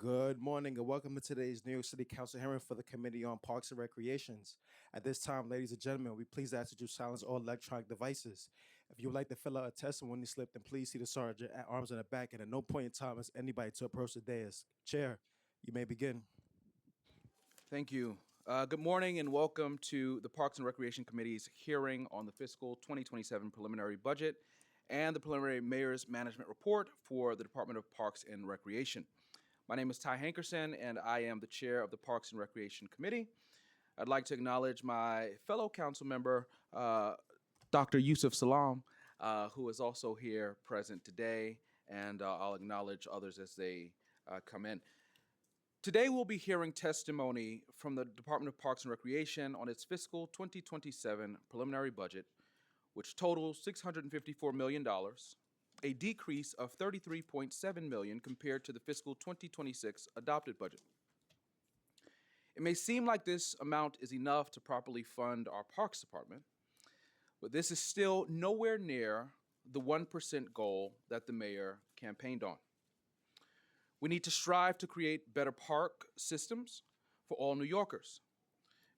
Good morning and welcome to today's New York City Council hearing for the Committee on Parks and Recreations. At this time, ladies and gentlemen, we please ask that you silence all electronic devices. If you would like to fill out a testimony slip, then please see the sergeant at arms in the back, and at no point in time is anybody to approach the dais. Chair, you may begin. Thank you. Good morning and welcome to the Parks and Recreation Committee's hearing on the fiscal 2027 preliminary budget and the preliminary mayor's management report for the Department of Parks and Recreation. My name is Ty Hankerson and I am the chair of the Parks and Recreation Committee. I'd like to acknowledge my fellow council member, Dr. Yusuf Salam, who is also here present today, and I'll acknowledge others as they come in. Today we'll be hearing testimony from the Department of Parks and Recreation on its fiscal 2027 preliminary budget, which totals $654 million, a decrease of $33.7 million compared to the fiscal 2026 adopted budget. It may seem like this amount is enough to properly fund our Parks Department, but this is still nowhere near the 1% goal that the mayor campaigned on. We need to strive to create better park systems for all New Yorkers,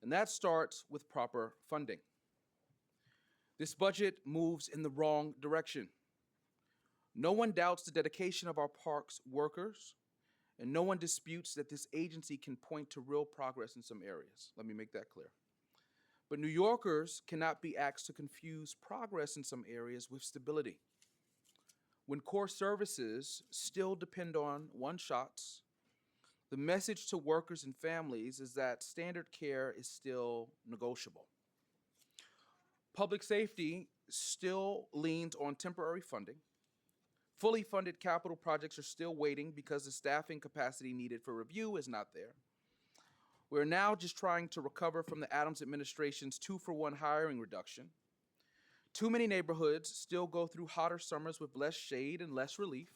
and that starts with proper funding. This budget moves in the wrong direction. No one doubts the dedication of our parks workers, and no one disputes that this agency can point to real progress in some areas. Let me make that clear. But New Yorkers cannot be asked to confuse progress in some areas with stability. When core services still depend on one-shots, the message to workers and families is that standard care is still negotiable. Public safety still leans on temporary funding. Fully funded capital projects are still waiting because the staffing capacity needed for review is not there. We're now just trying to recover from the Adams administration's 2-for-1 hiring reduction. Too many neighborhoods still go through hotter summers with less shade and less relief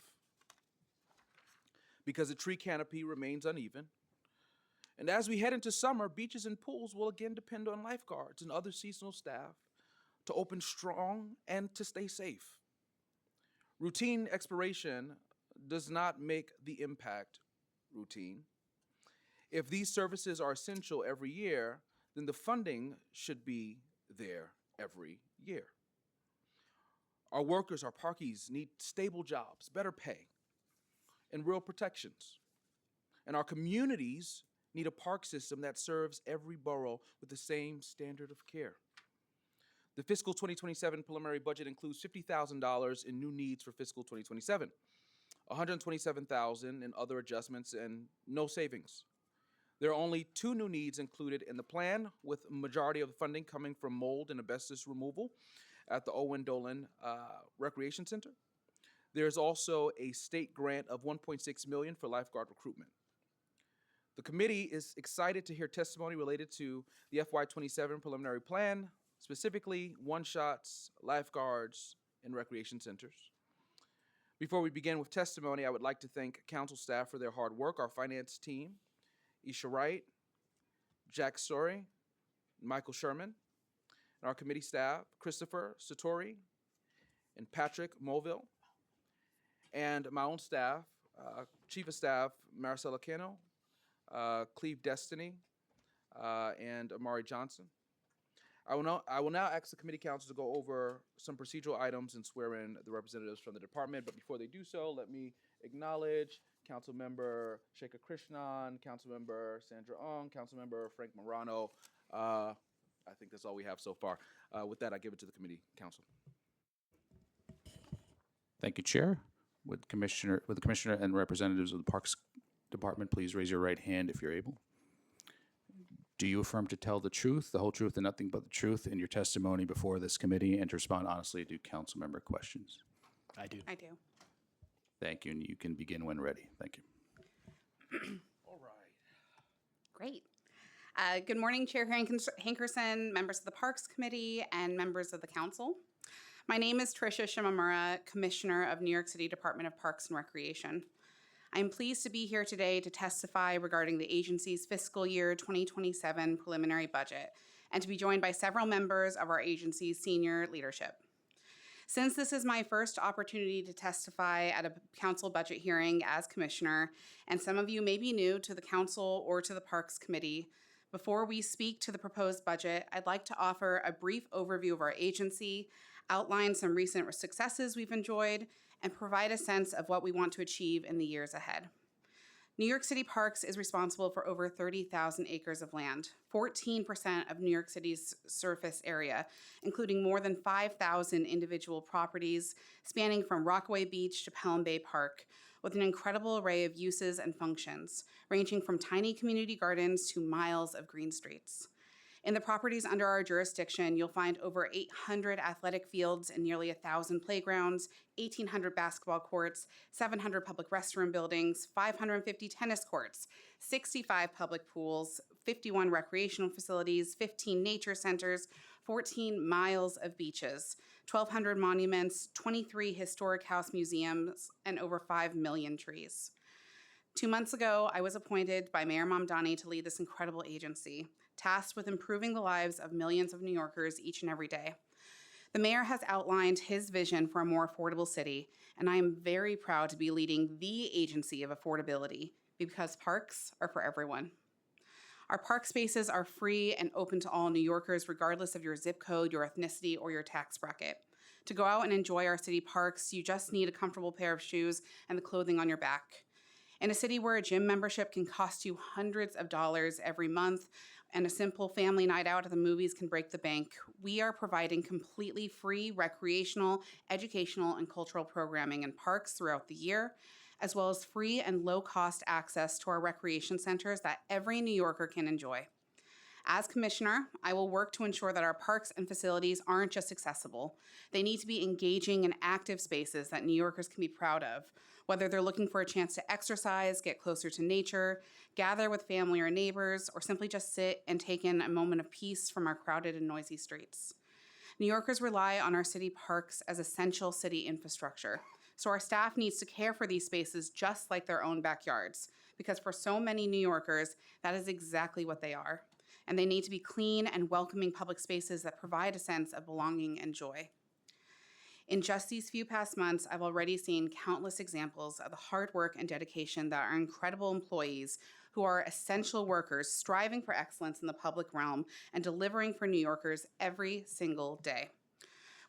because the tree canopy remains uneven. And as we head into summer, beaches and pools will again depend on lifeguards and other seasonal staff to open strong and to stay safe. Routine expiration does not make the impact routine. If these services are essential every year, then the funding should be there every year. Our workers, our parkies, need stable jobs, better pay, and real protections. And our communities need a park system that serves every borough with the same standard of care. The fiscal 2027 preliminary budget includes $50,000 in new needs for fiscal 2027, $127,000 in other adjustments, and no savings. There are only 2 new needs included in the plan, with a majority of the funding coming from mold and asbestos removal at the Owen Dolan Recreation Center. There's also a state grant of $1.6 million for lifeguard recruitment. The committee is excited to hear testimony related to the FY27 preliminary plan, specifically one-shots, lifeguards, and recreation centers. Before we begin with testimony, I would like to thank council staff for their hard work, our finance team, Isha Wright, Jack Story, Michael Sherman, and our committee staff, Christopher Satori and Patrick Mulville, and my own staff, Chief of Staff Maricela Cano, Cleve Destiny, and Amari Johnson. I will now ask the committee council to go over some procedural items and swear in the representatives from the department, but before they do so, let me acknowledge Councilmember Shekhar Krishnan, Councilmember Sandra Ong, Councilmember Frank Morano. I think that's all we have so far. With that, I give it to the committee council. Thank you, Chair. Would the Commissioner and representatives of the Parks Department please raise your right hand if you're able? Do you affirm to tell the truth, the whole truth, and nothing but the truth in your testimony before this committee, and to respond honestly to council member questions? I do. I do. Thank you, and you can begin when ready. Thank you. All right. Great. Good morning, Chair Hankerson, members of the Parks Committee, and members of the council. My name is Tricia Shimamura, Commissioner of New York City Department of Parks and Recreation. I'm pleased to be here today to testify regarding the agency's fiscal year 2027 preliminary budget and to be joined by several members of our agency's senior leadership. Since this is my first opportunity to testify at a council budget hearing as commissioner, and some of you may be new to the council or to the Parks Committee, before we speak to the proposed budget, I'd like to offer a brief overview of our agency, outline some recent successes we've enjoyed, and provide a sense of what we want to achieve in the years ahead. New York City Parks is responsible for over 30,000 acres of land, 14% of New York City's surface area, including more than 5,000 individual properties spanning from Rockaway Beach to Pelham Bay Park, with an incredible array of uses and functions, ranging from tiny community gardens to miles of green streets. In the properties under our jurisdiction, you'll find over 800 athletic fields and nearly 1,000 playgrounds, 1,800 basketball courts, 700 public restroom buildings, 550 tennis courts, 65 public pools, 51 recreational facilities, 15 nature centers, 14 miles of beaches, 1,200 monuments, 23 historic house museums, and over 5 million trees. 2 months ago, I was appointed by Mayor Mamdani to lead this incredible agency, tasked with improving the lives of millions of New Yorkers each and every day. The mayor has outlined his vision for a more affordable city, and I am very proud to be leading the agency of affordability because parks are for everyone. Our park spaces are free and open to all New Yorkers, regardless of your zip code, your ethnicity, or your tax bracket. To go out and enjoy our city parks, you just need a comfortable pair of shoes and the clothing on your back. In a city where a gym membership can cost you hundreds of dollars every month and a simple family night out at the movies can break the bank, we are providing completely free recreational, educational, and cultural programming in parks throughout the year, as well as free and low-cost access to our recreation centers that every New Yorker can enjoy. As commissioner, I will work to ensure that our parks and facilities aren't just accessible. They need to be engaging and active spaces that New Yorkers can be proud of, whether they're looking for a chance to exercise, get closer to nature, gather with family or neighbors, or simply just sit and take in a moment of peace from our crowded and noisy streets. New Yorkers rely on our city parks as essential city infrastructure, so our staff needs to care for these spaces just like their own backyards, because for so many New Yorkers, that is exactly what they are. And they need to be clean and welcoming public spaces that provide a sense of belonging and joy. In just these few past months, I've already seen countless examples of the hard work and dedication that our incredible employees, who are essential workers striving for excellence in the public realm and delivering for New Yorkers every single day.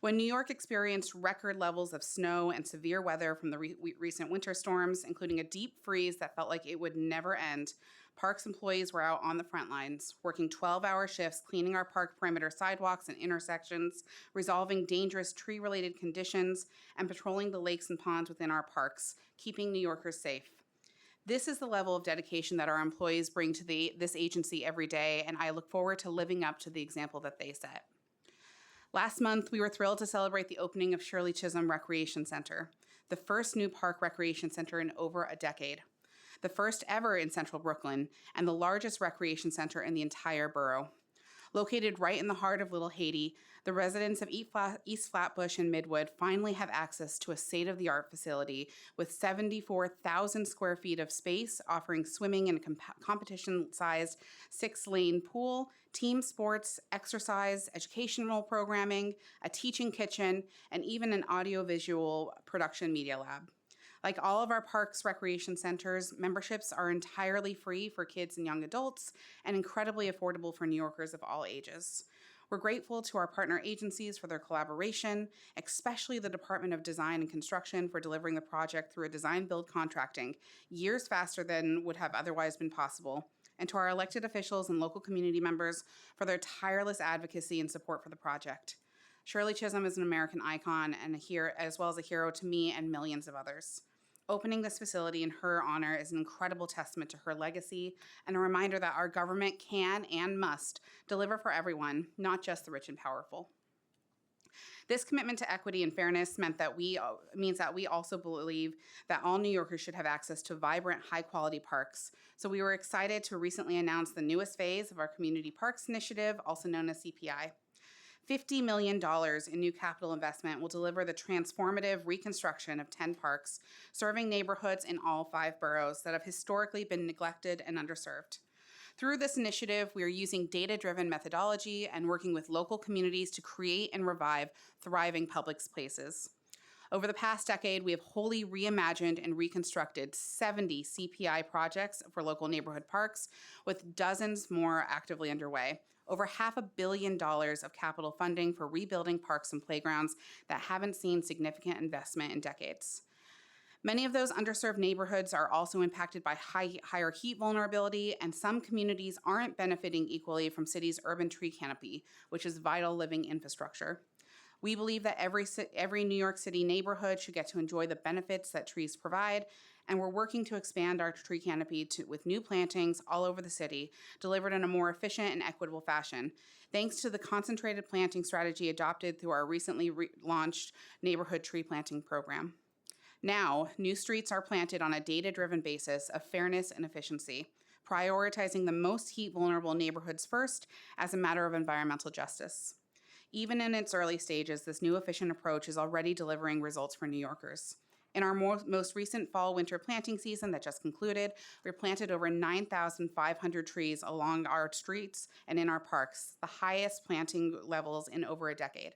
When New York experienced record levels of snow and severe weather from the recent winter storms, including a deep freeze that felt like it would never end, Parks employees were out on the front lines, working 12-hour shifts cleaning our park perimeter sidewalks and intersections, resolving dangerous tree-related conditions, and patrolling the lakes and ponds within our parks, keeping New Yorkers safe. This is the level of dedication that our employees bring to this agency every day, and I look forward to living up to the example that they set. Last month, we were thrilled to celebrate the opening of Shirley Chisholm Recreation Center, the first new park recreation center in over a decade, the first ever in Central Brooklyn, and the largest recreation center in the entire borough. Located right in the heart of Little Haiti, the residents of East Flatbush and Midwood finally have access to a state-of-the-art facility with 74,000 square feet of space, offering swimming and competition-sized 6-lane pool, team sports, exercise, educational programming, a teaching kitchen, and even an audiovisual production media lab. Like all of our parks recreation centers, memberships are entirely free for kids and young adults and incredibly affordable for New Yorkers of all ages. We're grateful to our partner agencies for their collaboration, especially the Department of Design and Construction for delivering the project through a design-build contracting, years faster than would have otherwise been possible, and to our elected officials and local community members for their tireless advocacy and support for the project. Shirley Chisholm is an American icon and as well as a hero to me and millions of others. Opening this facility in her honor is an incredible testament to her legacy and a reminder that our government can and must deliver for everyone, not just the rich and powerful. This commitment to equity and fairness means that we also believe that all New Yorkers should have access to vibrant, high-quality parks. So we were excited to recently announce the newest phase of our Community Parks Initiative, also known as CPI. $50 million in new capital investment will deliver the transformative reconstruction of 10 parks, serving neighborhoods in all 5 boroughs that have historically been neglected and underserved. Through this initiative, we are using data-driven methodology and working with local communities to create and revive thriving public spaces. Over the past decade, we have wholly reimagined and reconstructed 70 CPI projects for local neighborhood parks, with dozens more actively underway. Over $500 million of capital funding for rebuilding parks and playgrounds that haven't seen significant investment in decades. Many of those underserved neighborhoods are also impacted by higher heat vulnerability, and some communities aren't benefiting equally from cities' urban tree canopy, which is vital living infrastructure. We believe that every New York City neighborhood should get to enjoy the benefits that trees provide, and we're working to expand our tree canopy with new plantings all over the city, delivered in a more efficient and equitable fashion, thanks to the concentrated planting strategy adopted through our recently launched neighborhood tree planting program. Now, new streets are planted on a data-driven basis of fairness and efficiency, prioritizing the most heat-vulnerable neighborhoods first as a matter of environmental justice. Even in its early stages, this new efficient approach is already delivering results for New Yorkers. In our most recent fall-winter planting season that just concluded, we planted over 9,500 trees along our streets and in our parks, the highest planting levels in over a decade.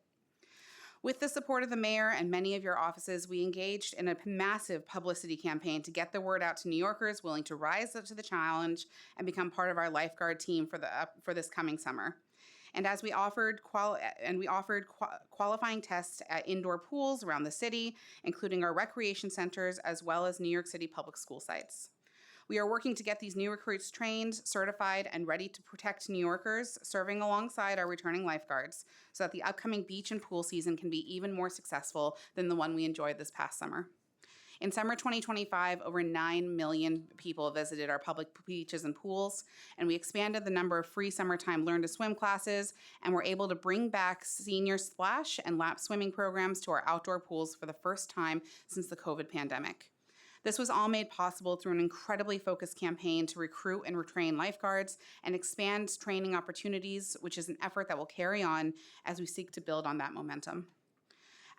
With the support of the mayor and many of your offices, we engaged in a massive publicity campaign to get the word out to New Yorkers willing to rise up to the challenge and become part of our lifeguard team for this coming summer. And as we offered qualifying tests at indoor pools around the city, including our recreation centers, as well as New York City public school sites. We are working to get these new recruits trained, certified, and ready to protect New Yorkers, serving alongside our returning lifeguards, so that the upcoming beach and pool season can be even more successful than the one we enjoyed this past summer. In summer 2025, over 9 million people visited our public beaches and pools, and we expanded the number of free summertime Learn to Swim classes, and were able to bring back senior splash and lap swimming programs to our outdoor pools for the first time since the COVID pandemic. This was all made possible through an incredibly focused campaign to recruit and retrain lifeguards and expand training opportunities, which is an effort that will carry on as we seek to build on that momentum.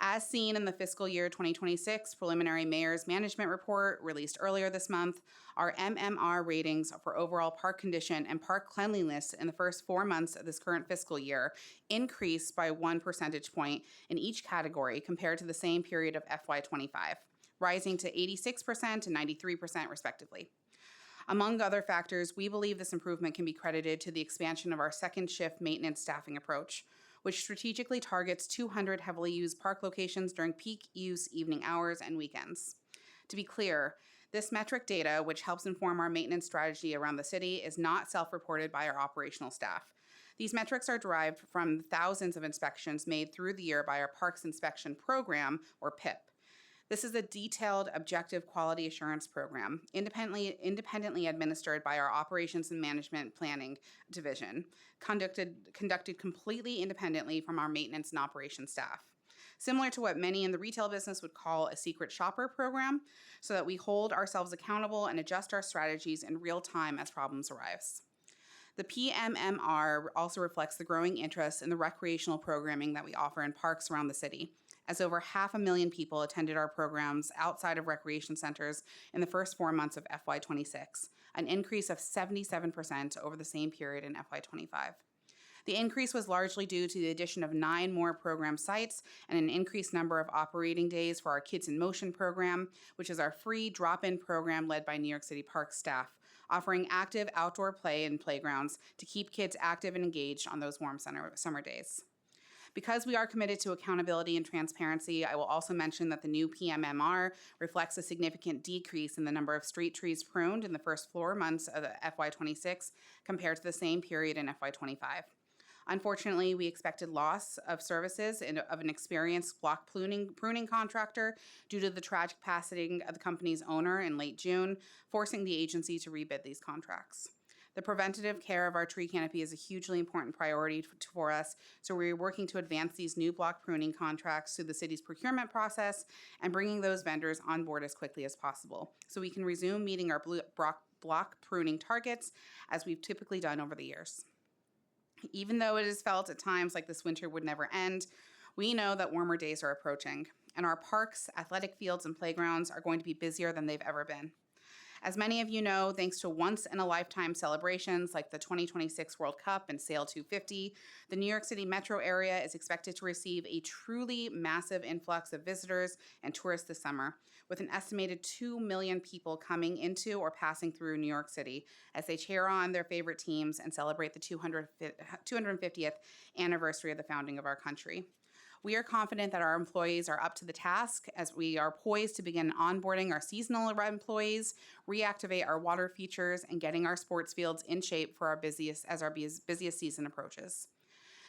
As seen in the fiscal year 2026 preliminary mayor's management report released earlier this month, our MMR ratings for overall park condition and park cleanliness in the first 4 months of this current fiscal year increased by 1 percentage point in each category compared to the same period of FY25, rising to 86% and 93% respectively. Among other factors, we believe this improvement can be credited to the expansion of our second shift maintenance staffing approach, which strategically targets 200 heavily used park locations during peak use evening hours and weekends. To be clear, this metric data, which helps inform our maintenance strategy around the city, is not self-reported by our operational staff. These metrics are derived from thousands of inspections made through the year by our Parks Inspection Program, or PIP. This is a detailed, objective quality assurance program, independently administered by our Operations and Management Planning Division, conducted completely independently from our maintenance and operations staff. Similar to what many in the retail business would call a secret shopper program, so that we hold ourselves accountable and adjust our strategies in real time as problems arise. The PMMR also reflects the growing interest in the recreational programming that we offer in parks around the city, as over 500,000 people attended our programs outside of recreation centers in the first 4 months of FY26, an increase of 77% over the same period in FY25. The increase was largely due to the addition of 9 more program sites and an increased number of operating days for our Kids in Motion program, which is our free drop-in program led by New York City Park staff, offering active outdoor play and playgrounds to keep kids active and engaged on those warm summer days. Because we are committed to accountability and transparency, I will also mention that the new PMMR reflects a significant decrease in the number of street trees pruned in the first 4 months of FY26 compared to the same period in FY25. Unfortunately, we expected loss of services of an experienced block pruning contractor due to the tragic passing of the company's owner in late June, forcing the agency to rebid these contracts. The preventative care of our tree canopy is a hugely important priority for us, so we're working to advance these new block pruning contracts through the city's procurement process and bringing those vendors on board as quickly as possible, so we can resume meeting our block pruning targets as we've typically done over the years. Even though it is felt at times like this winter would never end, we know that warmer days are approaching, and our parks, athletic fields, and playgrounds are going to be busier than they've ever been. As many of you know, thanks to once-in-a-lifetime celebrations like the 2026 World Cup and Sail 250, the New York City metro area is expected to receive a truly massive influx of visitors and tourists this summer, with an estimated 2 million people coming into or passing through New York City as they cheer on their favorite teams and celebrate the 250th anniversary of the founding of our country. We are confident that our employees are up to the task as we are poised to begin onboarding our seasonal employees, reactivate our water features, and getting our sports fields in shape for our busiest season approaches.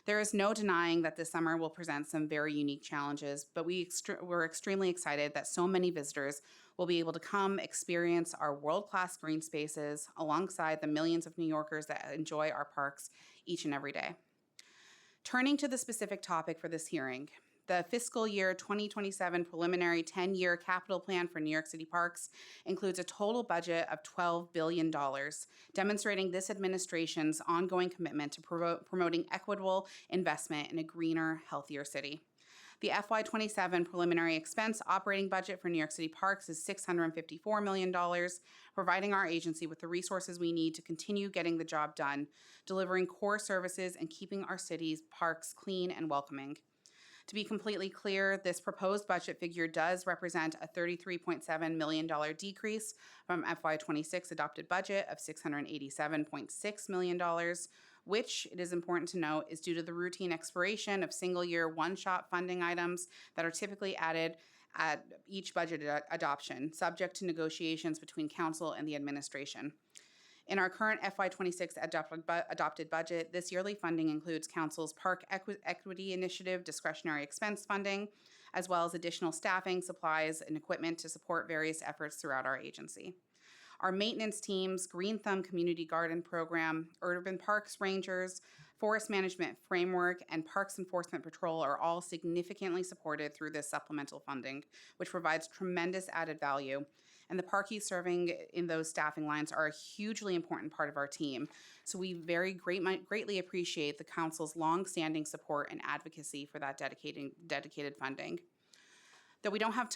There is no denying that this summer will present some very unique challenges, but we're extremely excited that so many visitors will be able to come experience our world-class green spaces alongside the millions of New Yorkers that enjoy our parks each and every day. Turning to the specific topic for this hearing, the fiscal year 2027 preliminary 10-year capital plan for New York City Parks includes a total budget of $12 billion, demonstrating this administration's ongoing commitment to promoting equitable investment in a greener, healthier city. The FY27 preliminary expense operating budget for New York City Parks is $654 million, providing our agency with the resources we need to continue getting the job done, delivering core services and keeping our city's parks clean and welcoming. To be completely clear, this proposed budget figure does represent a $33.7 million decrease from FY26 adopted budget of $687.6 million, which, it is important to note, is due to the routine expiration of single-year one-shot funding items that are typically added at each budget adoption, subject to negotiations between council and the administration. In our current FY26 adopted budget, this yearly funding includes Council's Park Equity Initiative discretionary expense funding, as well as additional staffing, supplies, and equipment to support various efforts throughout our agency. Our maintenance teams, Green Thumb Community Garden Program, Urban Parks Rangers, Forest Management Framework, and Parks Enforcement Patrol are all significantly supported through this supplemental funding, which provides tremendous added value. And the parkies serving in those staffing lines are a hugely important part of our team. So we greatly appreciate the council's long-standing support and advocacy for that dedicated funding. Though we don't have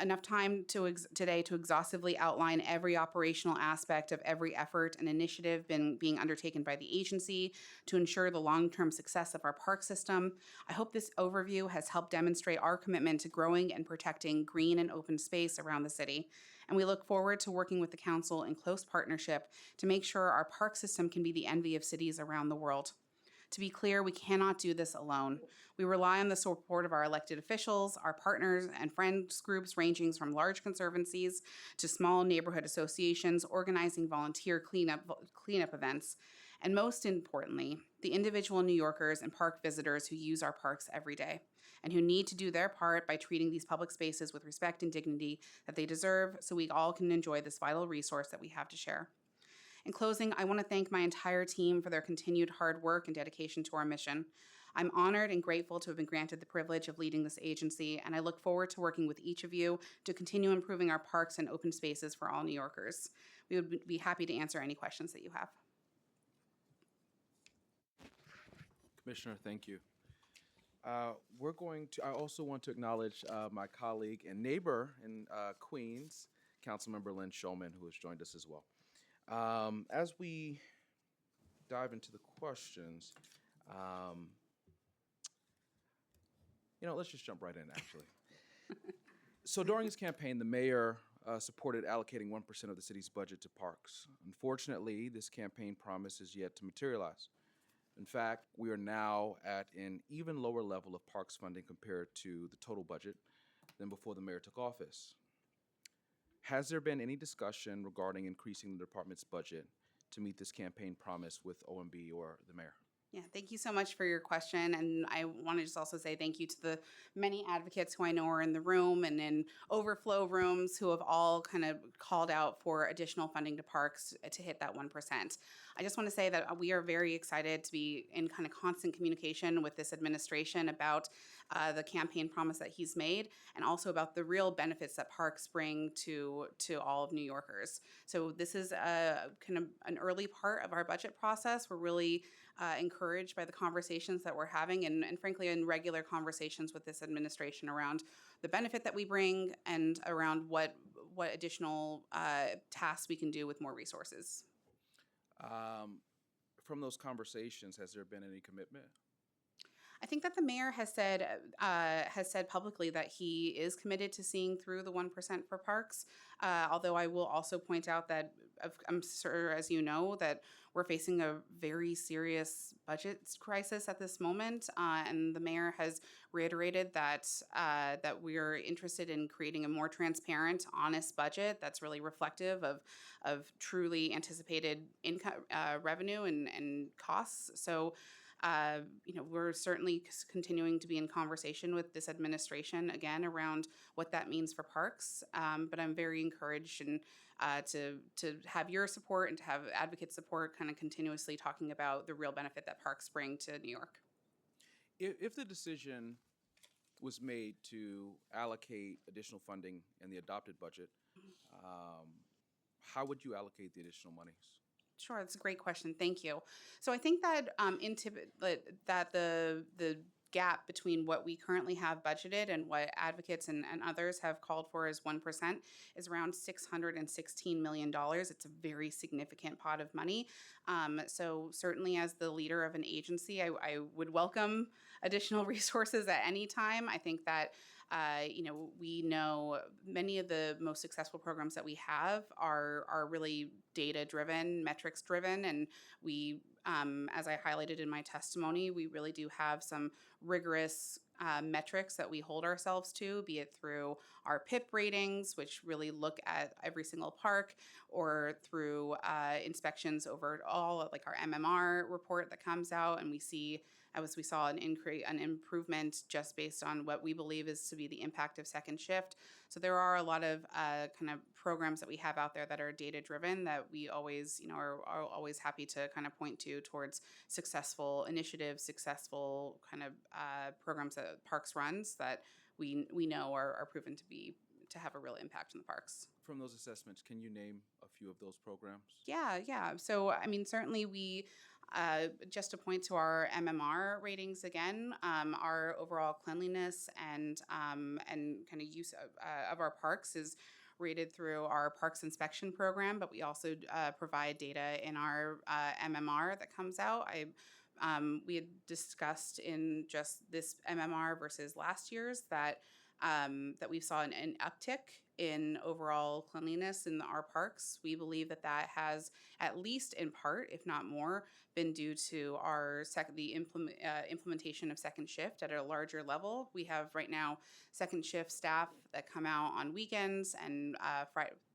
enough time today to exhaustively outline every operational aspect of every effort and initiative being undertaken by the agency to ensure the long-term success of our park system, I hope this overview has helped demonstrate our commitment to growing and protecting green and open space around the city. And we look forward to working with the council in close partnership to make sure our park system can be the envy of cities around the world. To be clear, we cannot do this alone. We rely on the support of our elected officials, our partners, and friends groups ranging from large conservancies to small neighborhood associations organizing volunteer cleanup events, and most importantly, the individual New Yorkers and park visitors who use our parks every day and who need to do their part by treating these public spaces with respect and dignity that they deserve so we all can enjoy this vital resource that we have to share. In closing, I want to thank my entire team for their continued hard work and dedication to our mission. I'm honored and grateful to have been granted the privilege of leading this agency, and I look forward to working with each of you to continue improving our parks and open spaces for all New Yorkers. We would be happy to answer any questions that you have. Commissioner, thank you. I also want to acknowledge my colleague and neighbor in Queens, Councilmember Lynn Shulman, who has joined us as well. As we dive into the questions, let's just jump right in, actually. So during his campaign, the mayor supported allocating 1% of the city's budget to parks. Unfortunately, this campaign promise is yet to materialize. In fact, we are now at an even lower level of parks funding compared to the total budget than before the mayor took office. Has there been any discussion regarding increasing the department's budget to meet this campaign promise with OMB or the mayor? Yeah, thank you so much for your question. And I want to just also say thank you to the many advocates who I know are in the room and in overflow rooms who have all kind of called out for additional funding to parks to hit that 1%. I just want to say that we are very excited to be in kind of constant communication with this administration about the campaign promise that he's made and also about the real benefits that parks bring to all of New Yorkers. So this is kind of an early part of our budget process. We're really encouraged by the conversations that we're having and frankly in regular conversations with this administration around the benefit that we bring and around what what additional tasks we can do with more resources. From those conversations, has there been any commitment? I think that the mayor has said publicly that he is committed to seeing through the 1% for parks. Although I will also point out that I'm sure, as you know, that we're facing a very serious budget crisis at this moment, and the mayor has reiterated that that we're interested in creating a more transparent, honest budget that's really reflective of truly anticipated income, revenue, and costs. So. We're certainly continuing to be in conversation with this administration again around what that means for parks. But I'm very encouraged and to have your support and to have advocate support, kind of continuously talking about the real benefit that parks bring to New York. If the decision was made to allocate additional funding in the adopted budget, how would you allocate the additional monies? Sure, that's a great question. Thank you. So I think that that the gap between what we currently have budgeted and what advocates and others have called for as 1% is around $616 million. It's a very significant pot of money. So certainly as the leader of an agency, I would welcome additional resources at any time. I think that we know many of the most successful programs that we have are really data driven, metrics driven, and we, as I highlighted in my testimony, we really do have some rigorous metrics that we hold ourselves to, be it through our PIP ratings, which really look at every single park, or through inspections overall, like our MMR report that comes out, and we see, as we saw, an improvement just based on what we believe is to be the impact of second shift. So there are a lot of kind of programs that we have out there that are data driven that we always, are always happy to kind of point to towards successful initiatives, successful kind of programs that Parks runs that we know are proven to have a real impact in the parks. From those assessments, can you name a few of those programs? Yeah. So, I mean, certainly we, just to point to our MMR ratings again, our overall cleanliness and kind of use of our parks is rated through our parks inspection program, but we also provide data in our MMR that comes out. We had discussed in just this MMR versus last year's that we saw an uptick in overall cleanliness in our parks. We believe that has, at least in part, if not more, been due to our implementation of second shift at a larger level. We have right now second shift staff that come out on weekends and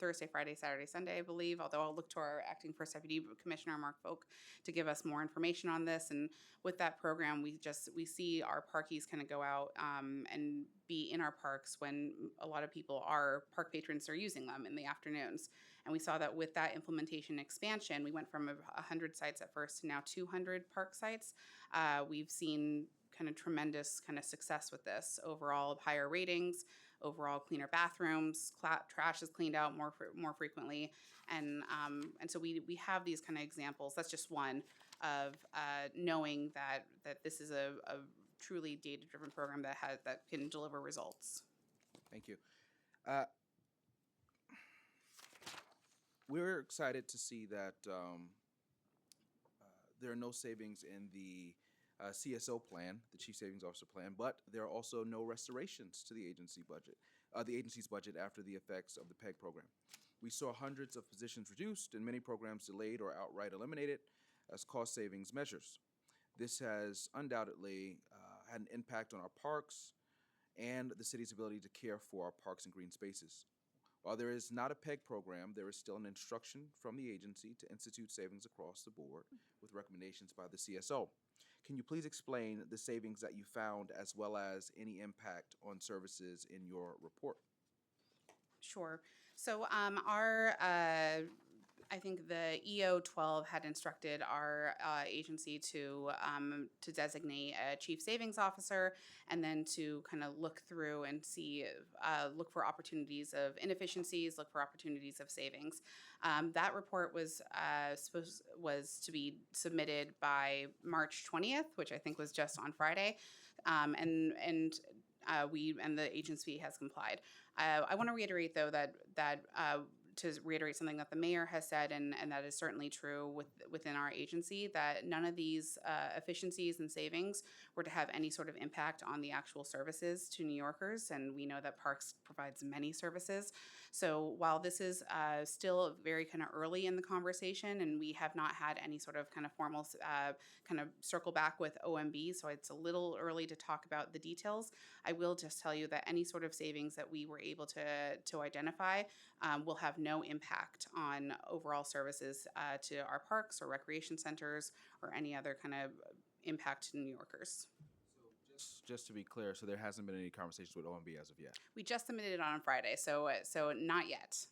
Thursday, Friday, Saturday, Sunday, I believe, although I'll look to our acting First Deputy Commissioner, Mark Folk, to give us more information on this. And with that program, we see our parkies kind of go out and be in our parks when a lot of park patrons are using them in the afternoons. And we saw that with that implementation expansion, we went from 100 sites at first to now 200 park sites. We've seen kind of tremendous kind of success with this. Overall, higher ratings, overall cleaner bathrooms, trash is cleaned out more frequently, and so we have these kind of examples. That's just one of knowing that this is a truly data-driven program that can deliver results. Thank you. We're excited to see that there are no savings in the CSO plan, the Chief Savings Officer plan, but there are also no restorations to the agency's budget after the effects of the PEG program. We saw hundreds of positions reduced and many programs delayed or outright eliminated as cost savings measures. This has undoubtedly had an impact on our parks and the city's ability to care for our parks and green spaces. While there is not a PEG program, there is still an instruction from the agency to institute savings across the board with recommendations by the CSO. Can you please explain the savings that you found as well as any impact on services in your report? Sure. So I think the EO 12 had instructed our agency to designate a chief savings officer and then to kind of look through and look for opportunities of inefficiencies, look for opportunities of savings. That report was to be submitted by March 20th, which I think was just on Friday. And we and the agency has complied. I want to reiterate, though, to reiterate something that the mayor has said, and that is certainly true within our agency, that none of these efficiencies and savings were to have any sort of impact on the actual services to New Yorkers, and we know that Parks provides many services. So while this is still very kind of early in the conversation, and we have not had any sort of kind of formal kind of circle back with OMB, so it's a little early to talk about the details, I will just tell you that any sort of savings that we were able to identify will have no impact on overall services to our parks or recreation centers or any other kind of impact to New Yorkers. Just to be clear, so there hasn't been any conversations with OMB as of yet. We just submitted it on Friday, so not yet.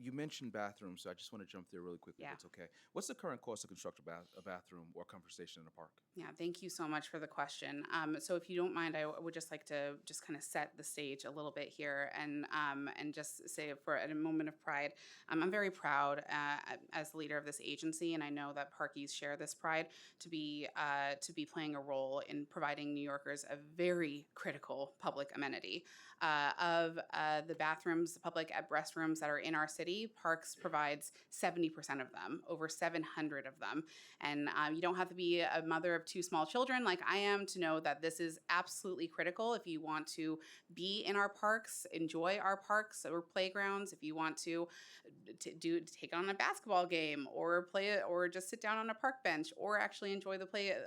You mentioned bathrooms, so I just want to jump there really quickly, Yeah. if it's okay. What's the current cost to construct a bathroom or conversation in a park? Yeah, thank you so much for the question. So if you don't mind, I would just like to just kind of set the stage a little bit here and just say for a moment of pride, I'm very proud as the leader of this agency, and I know that Parkies share this pride to be playing a role in providing New Yorkers a very critical public amenity. Of the bathrooms, the public restrooms that are in our city, Parks provides 70% of them, over 700 of them. And you don't have to be a mother of two small children like I am to know that this is absolutely critical if you want to be in our parks, enjoy our parks or playgrounds, if you want to take on a basketball game or play it or just sit down on a park bench or actually enjoy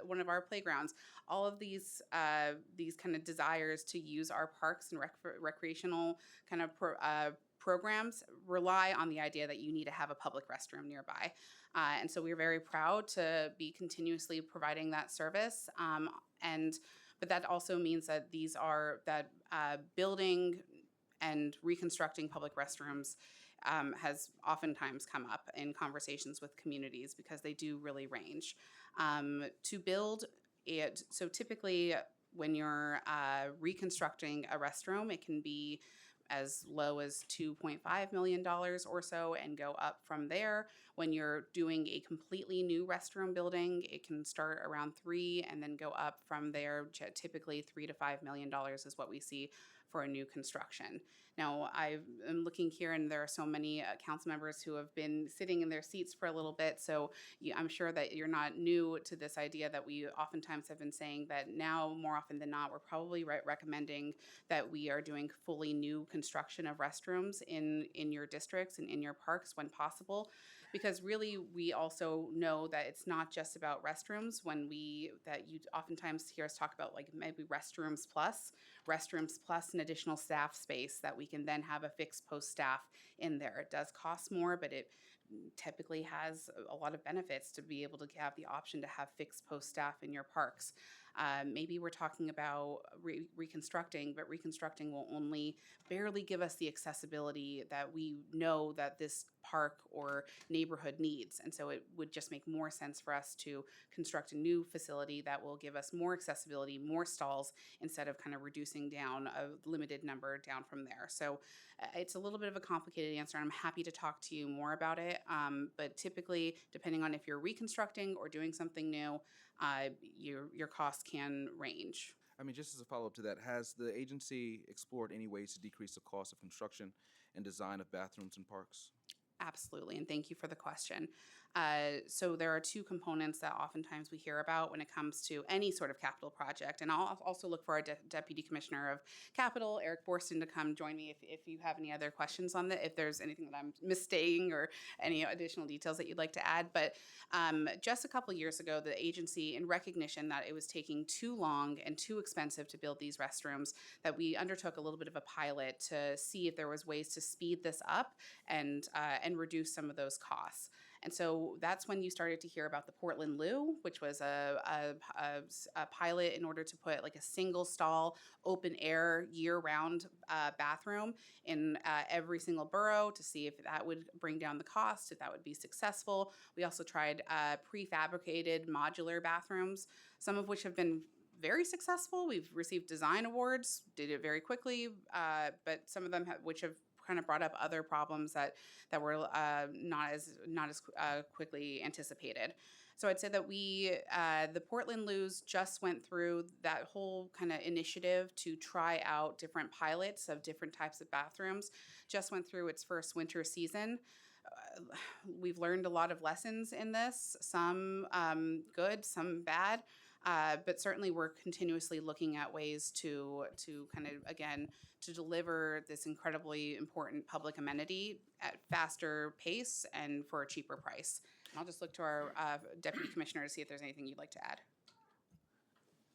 one of our playgrounds. All of these kind of desires to use our parks and recreational kind of programs rely on the idea that you need to have a public restroom nearby. And so we're very proud to be continuously providing that service. But that also means that building and reconstructing public restrooms has oftentimes come up in conversations with communities because they do really range. To build it, so typically when you're reconstructing a restroom, it can be as low as $2.5 million or so and go up from there. When you're doing a completely new restroom building, it can start around $3 and then go up from there. Typically $3 to $5 million is what we see for a new construction. Now, I am looking here, and there are so many council members who have been sitting in their seats for a little bit, so I'm sure that you're not new to this idea that we oftentimes have been saying that now, more often than not, we're probably recommending that we are doing fully new construction of restrooms in your districts and in your parks when possible. Because really, we also know that it's not just about restrooms. That you oftentimes hear us talk about, like maybe restrooms plus an additional staff space that we can then have a fixed post staff in there. It does cost more, but it typically has a lot of benefits to be able to have the option to have fixed post staff in your parks. Maybe we're talking about reconstructing, but reconstructing will only barely give us the accessibility that we know that this park or neighborhood needs. And so it would just make more sense for us to construct a new facility that will give us more accessibility, more stalls, instead of kind of reducing down a limited number down from there. So it's a little bit of a complicated answer, and I'm happy to talk to you more about it. But typically, depending on if you're reconstructing or doing something new, your costs can range. I mean, just as a follow-up to that, has the agency explored any ways to decrease the cost of construction and design of bathrooms in parks? Absolutely, and thank you for the question. So there are two components that oftentimes we hear about when it comes to any sort of capital project, and I'll also look for our Deputy Commissioner of Capital, Eric Borston, to come join me if you have any other questions on that, if there's anything that I'm misstating or any additional details that you'd like to add. But just a couple years ago, the agency, in recognition that it was taking too long and too expensive to build these restrooms, that we undertook a little bit of a pilot to see if there was ways to speed this up and reduce some of those costs. And so that's when you started to hear about the Portland Loo, which was a pilot in order to put like a single stall, open air, year-round bathroom in every single borough to see if that would bring down the cost, if that would be successful. We also tried prefabricated modular bathrooms, some of which have been very successful. We've received design awards, did it very quickly, but some of them which have kind of brought up other problems that were not as quickly anticipated. So I'd say that the Portland Loos just went through that whole kind of initiative to try out different pilots of different types of bathrooms. Just went through its first winter season. We've learned a lot of lessons in this, some good, some bad. But certainly we're continuously looking at ways to kind of, again, to deliver this incredibly important public amenity at faster pace and for a cheaper price. And I'll just look to our Deputy Commissioner to see if there's anything you'd like to add.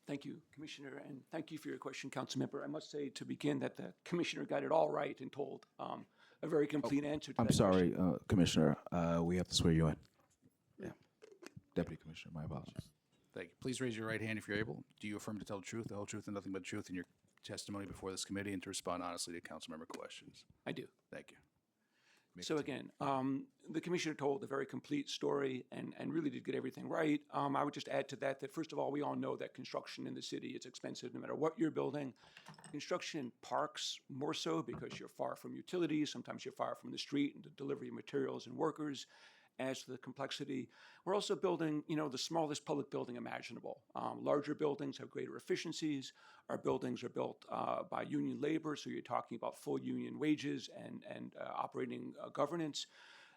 Thank you, Commissioner, and thank you for your question, Councilmember. I must say to begin that the Commissioner got it all right and told a very complete answer to I'm that sorry, question. Commissioner. We have to swear you in. Yeah. Deputy Commissioner, my apologies. Thank you. Please raise your right hand if you're able. Do you affirm to tell the truth, the whole truth, and nothing but the truth in your testimony before this committee and to respond honestly to council member questions? I do. Thank you. May So continue. again, the Commissioner told a very complete story and really did get everything right. I would just add to that first of all, we all know that construction in the city is expensive no matter what you're building. Construction in parks more so because you're far from utilities, sometimes you're far from the street and the delivery of materials and workers. As to the complexity, we're also building, the smallest public building imaginable. Larger buildings have greater efficiencies. Our buildings are built by union labor, so you're talking about full union wages and operating governance.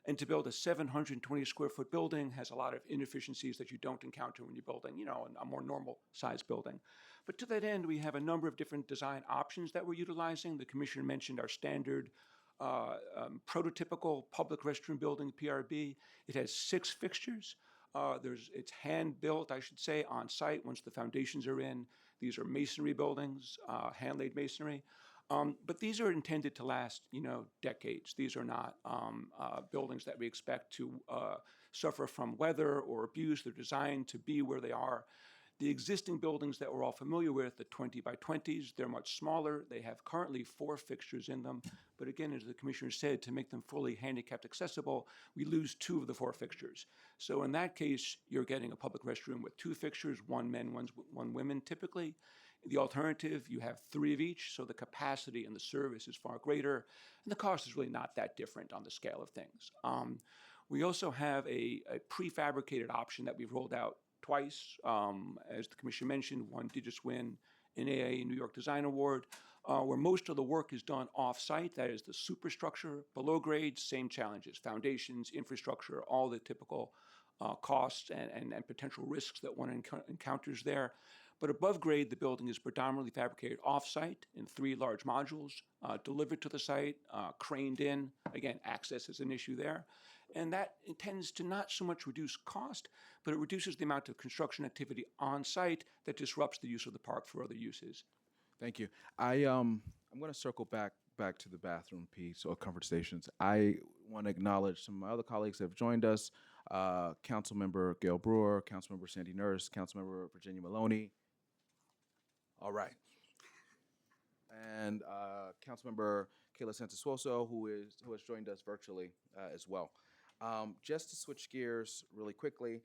And to build a 720 square foot building has a lot of inefficiencies that you don't encounter when you're building, a more normal size building. But to that end, we have a number of different design options that we're utilizing. The Commissioner mentioned our standard prototypical public restroom building, PRB. It has 6 fixtures. It's hand-built, I should say, on site once the foundations are in. These are masonry buildings, hand-laid masonry. But these are intended to last, decades. These are not buildings that we expect to suffer from weather or abuse. They're designed to be where they are. The existing buildings that we're all familiar with, the 20 by 20s, they're much smaller. They have currently 4 fixtures in them. But again, as the Commissioner said, to make them fully handicapped accessible, we lose 2 of the 4 fixtures. So in that case, you're getting a public restroom with 2 fixtures, 1 men, 1 women typically. The alternative, you have 3 of each, so the capacity and the service is far greater, and the cost is really not that different on the scale of things. We also have a prefabricated option that we've rolled out twice. As the Commissioner mentioned, one did just win an AA New York Design Award, where most of the work is done off-site. That is the superstructure. Below grade, same challenges, foundations, infrastructure, all the typical costs and potential risks that one encounters there. But above grade, the building is predominantly fabricated off-site in 3 large modules, delivered to the site, craned in. Again, access is an issue there. And that intends to not so much reduce cost, but it reduces the amount of construction activity on site that disrupts the use of the park for other uses. Thank you. I'm going to circle back to the bathroom piece or comfort stations. I want to acknowledge some of my other colleagues that have joined us. Councilmember Gail Brewer, Councilmember Sandy Nurse, Councilmember Virginia Maloney. All right. And Councilmember Kayla Santosuoso, who has joined us virtually as well. Just to switch gears really quickly,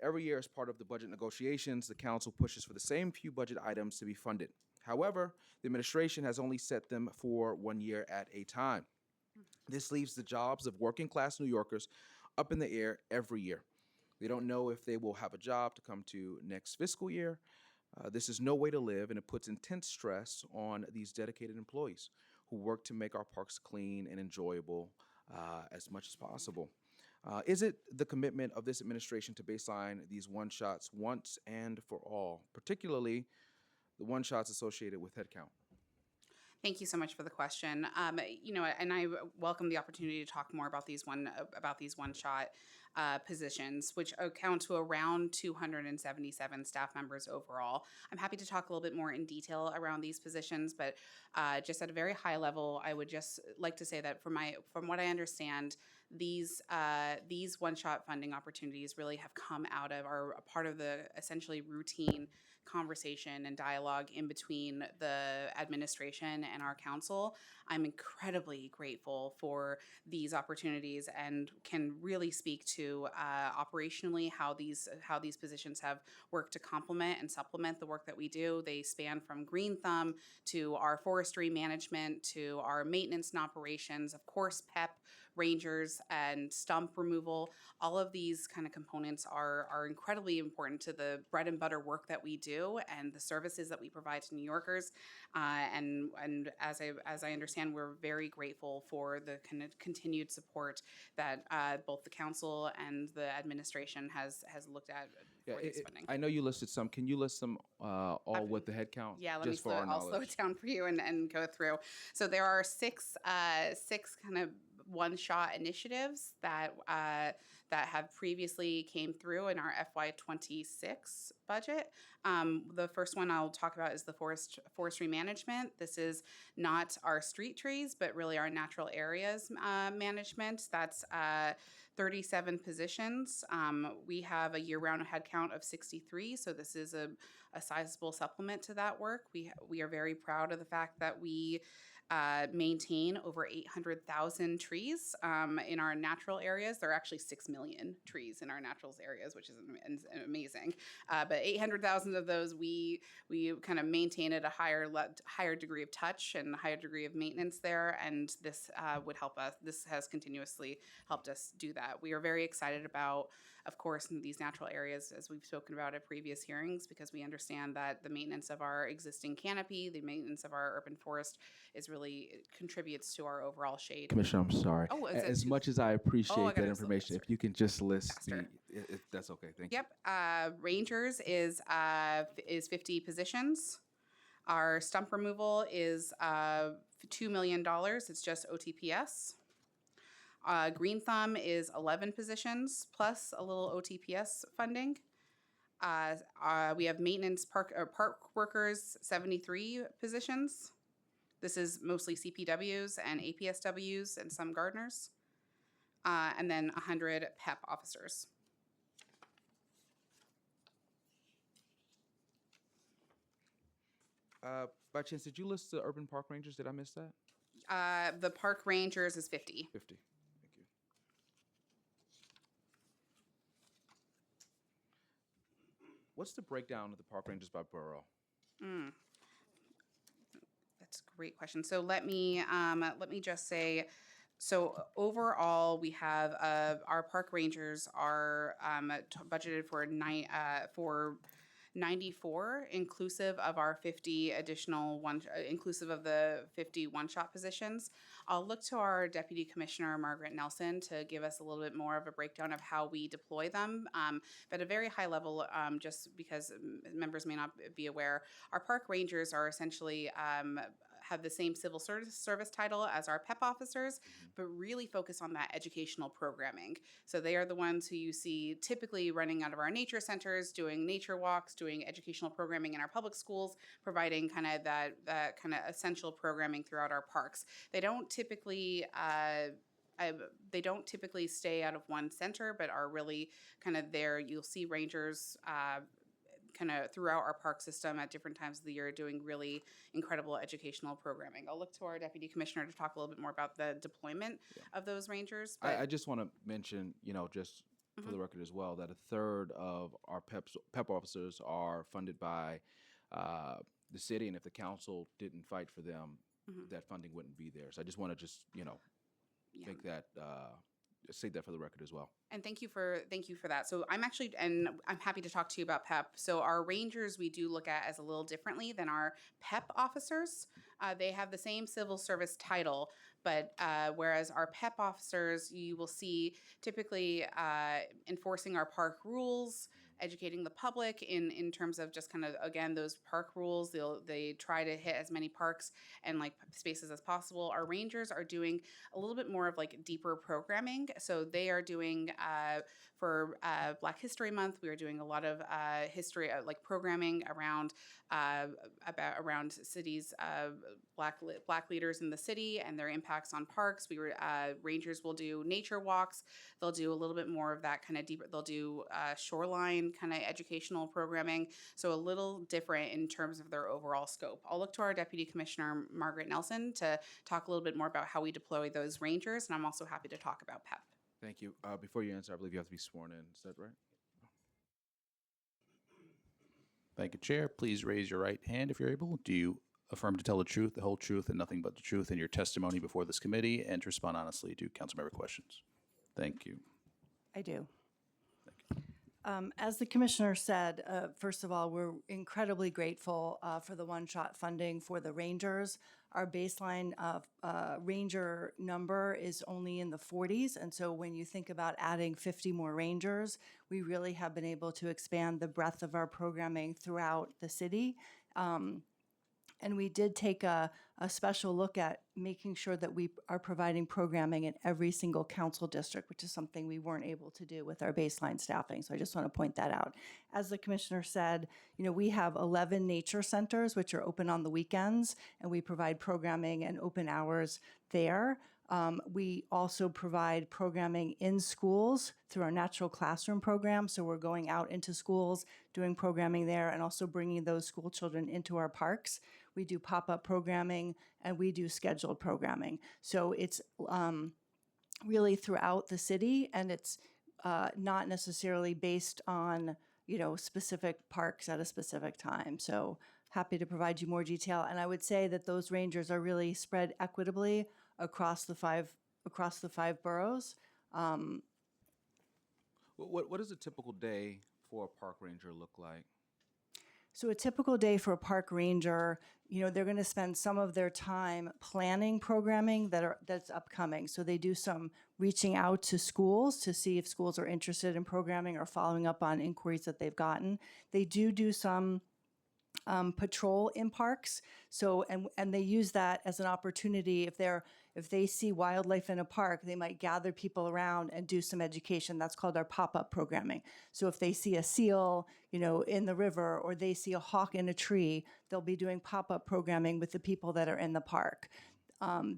every year as part of the budget negotiations, the council pushes for the same few budget items to be funded. However, the administration has only set them for 1 year at a time. This leaves the jobs of working class New Yorkers up in the air every year. They don't know if they will have a job to come to next fiscal year. This is no way to live, and it puts intense stress on these dedicated employees who work to make our parks clean and enjoyable as much as possible. Is it the commitment of this administration to baseline these one-shots once and for all, particularly the one-shots associated with headcount? Thank you so much for the question. And I welcome the opportunity to talk more about these one-shot positions, which account to around 277 staff members overall. I'm happy to talk a little bit more in detail around these positions, but just at a very high level, I would just like to say that from what I understand, these one-shot funding opportunities really have come out of are a part of the essentially routine conversation and dialogue in between the administration and our council. I'm incredibly grateful for these opportunities and can really speak to operationally how these positions have worked to complement and supplement the work that we do. They span from Green Thumb to our forestry management to our maintenance and operations, of course, PEP rangers and stump removal. All of these kind of components are incredibly important to the bread and butter work that we do and the services that we provide to New Yorkers. And as I understand, we're very grateful for the kind of continued support that both the council and the administration has looked at for this funding. I know you listed some. Can you list them all with the head count? Yeah, just for our I'll slow knowledge? it down for you and go through. So there are six kind of one-shot initiatives that have previously came through in our FY26 budget. The first one I'll talk about is the forestry management. This is not our street trees, but really our natural areas management. That's 37 positions. We have a year-round headcount of 63, so this is a sizable supplement to that work. We are very proud of the fact that we maintain over 800,000 trees in our natural areas. There are actually 6 million trees in our natural areas, which is amazing. But 800,000 of those we kind of maintain at a higher degree of touch and a higher degree of maintenance there, and this would help us. This has continuously helped us do that. We are very excited about, of course, in these natural areas, as we've spoken about at previous hearings, because we understand that the maintenance of our existing canopy, the maintenance of our urban forest it contributes to our overall shade. Commissioner, I'm sorry. Oh, is it As too- much as I appreciate I that gotta slow information, faster. if you can just list Faster. if that's okay. Thank you. Yep. Rangers is 50 positions. Our stump removal is $2 million. It's just OTPS. Green Thumb is 11 positions plus a little OTPS funding. We have maintenance park workers, 73 positions. This is mostly CPWs and APSWs and some gardeners. And then 100 PEP officers. By chance, did you list the urban park rangers? Did I miss that? The park rangers is 50. 50. Thank you. What's the breakdown of the park rangers by borough? That's a great question. So let me just say, so overall we have our park rangers are budgeted for 94, inclusive of our 50 additional inclusive of the 50 one-shot positions. I'll look to our Deputy Commissioner, Margaret Nelson, to give us a little bit more of a breakdown of how we deploy them. But at a very high level, just because members may not be aware, our park rangers are essentially have the same civil service title as our PEP officers, but really focus on that educational programming. So they are the ones who you see typically running out of our nature centers, doing nature walks, doing educational programming in our public schools, providing kind of that kind of essential programming throughout our parks. They don't typically stay out of one center, but are really kind of there. You'll see rangers kind of throughout our park system at different times of the year doing really incredible educational programming. I'll look to our Deputy Commissioner to talk a little bit more about the deployment of those rangers. But I just want to mention, just for the record as well, that a third of our PEP officers are funded by the city, and if the council didn't fight for them, that funding wouldn't be there. So I just want to make that state that for the record as well. And thank you for that. So I'm happy to talk to you about PEP. So our rangers we do look at as a little differently than our PEP officers. They have the same civil service title, but whereas our PEP officers, you will see typically enforcing our park rules, educating the public in terms of just kind of, again, those park rules. They try to hit as many parks and spaces as possible. Our rangers are doing a little bit more of deeper programming. So they are doing for Black History Month, we are doing a lot of history programming around around cities, black leaders in the city and their impacts on parks. Rangers will do nature walks. They'll do a little bit more of that kind of deeper. They'll do shoreline kind of educational programming. So a little different in terms of their overall scope. I'll look to our Deputy Commissioner, Margaret Nelson, to talk a little bit more about how we deploy those rangers. And I'm also happy to talk about PEP. Thank you. Before you answer, I believe you have to be sworn in. Is that right? Thank you, Chair. Please raise your right hand if you're able. Do you affirm to tell the truth, the whole truth, and nothing but the truth in your testimony before this committee, and to respond honestly to council member questions? Thank you. I do. As the commissioner said, first of all, we're incredibly grateful for the one-shot funding for the Rangers. Our baseline Ranger number is only in the 40s, and so when you think about adding 50 more Rangers, we really have been able to expand the breadth of our programming throughout the city. And we did take a special look at making sure that we are providing programming in every single council district, which is something we weren't able to do with our baseline staffing. So I just want to point that out. As the commissioner said, we have 11 nature centers, which are open on the weekends, and we provide programming and open hours there. We also provide programming in schools through our natural classroom program. So we're going out into schools, doing programming there, and also bringing those school children into our parks. We do pop-up programming, and we do scheduled programming. So it's really throughout the city, and it's not necessarily based on, specific parks at a specific time. So happy to provide you more detail. And I would say that those Rangers are really spread equitably across the five boroughs. What does a typical day for a park ranger look like? So a typical day for a park ranger, they're going to spend some of their time planning programming that's upcoming. So they do some reaching out to schools to see if schools are interested in programming or following up on inquiries that they've gotten. They do some patrol in parks. So and they use that as an opportunity. If they see wildlife in a park, they might gather people around and do some education. That's called our pop-up programming. So if they see a seal, in the river, or they see a hawk in a tree, they'll be doing pop-up programming with the people that are in the park.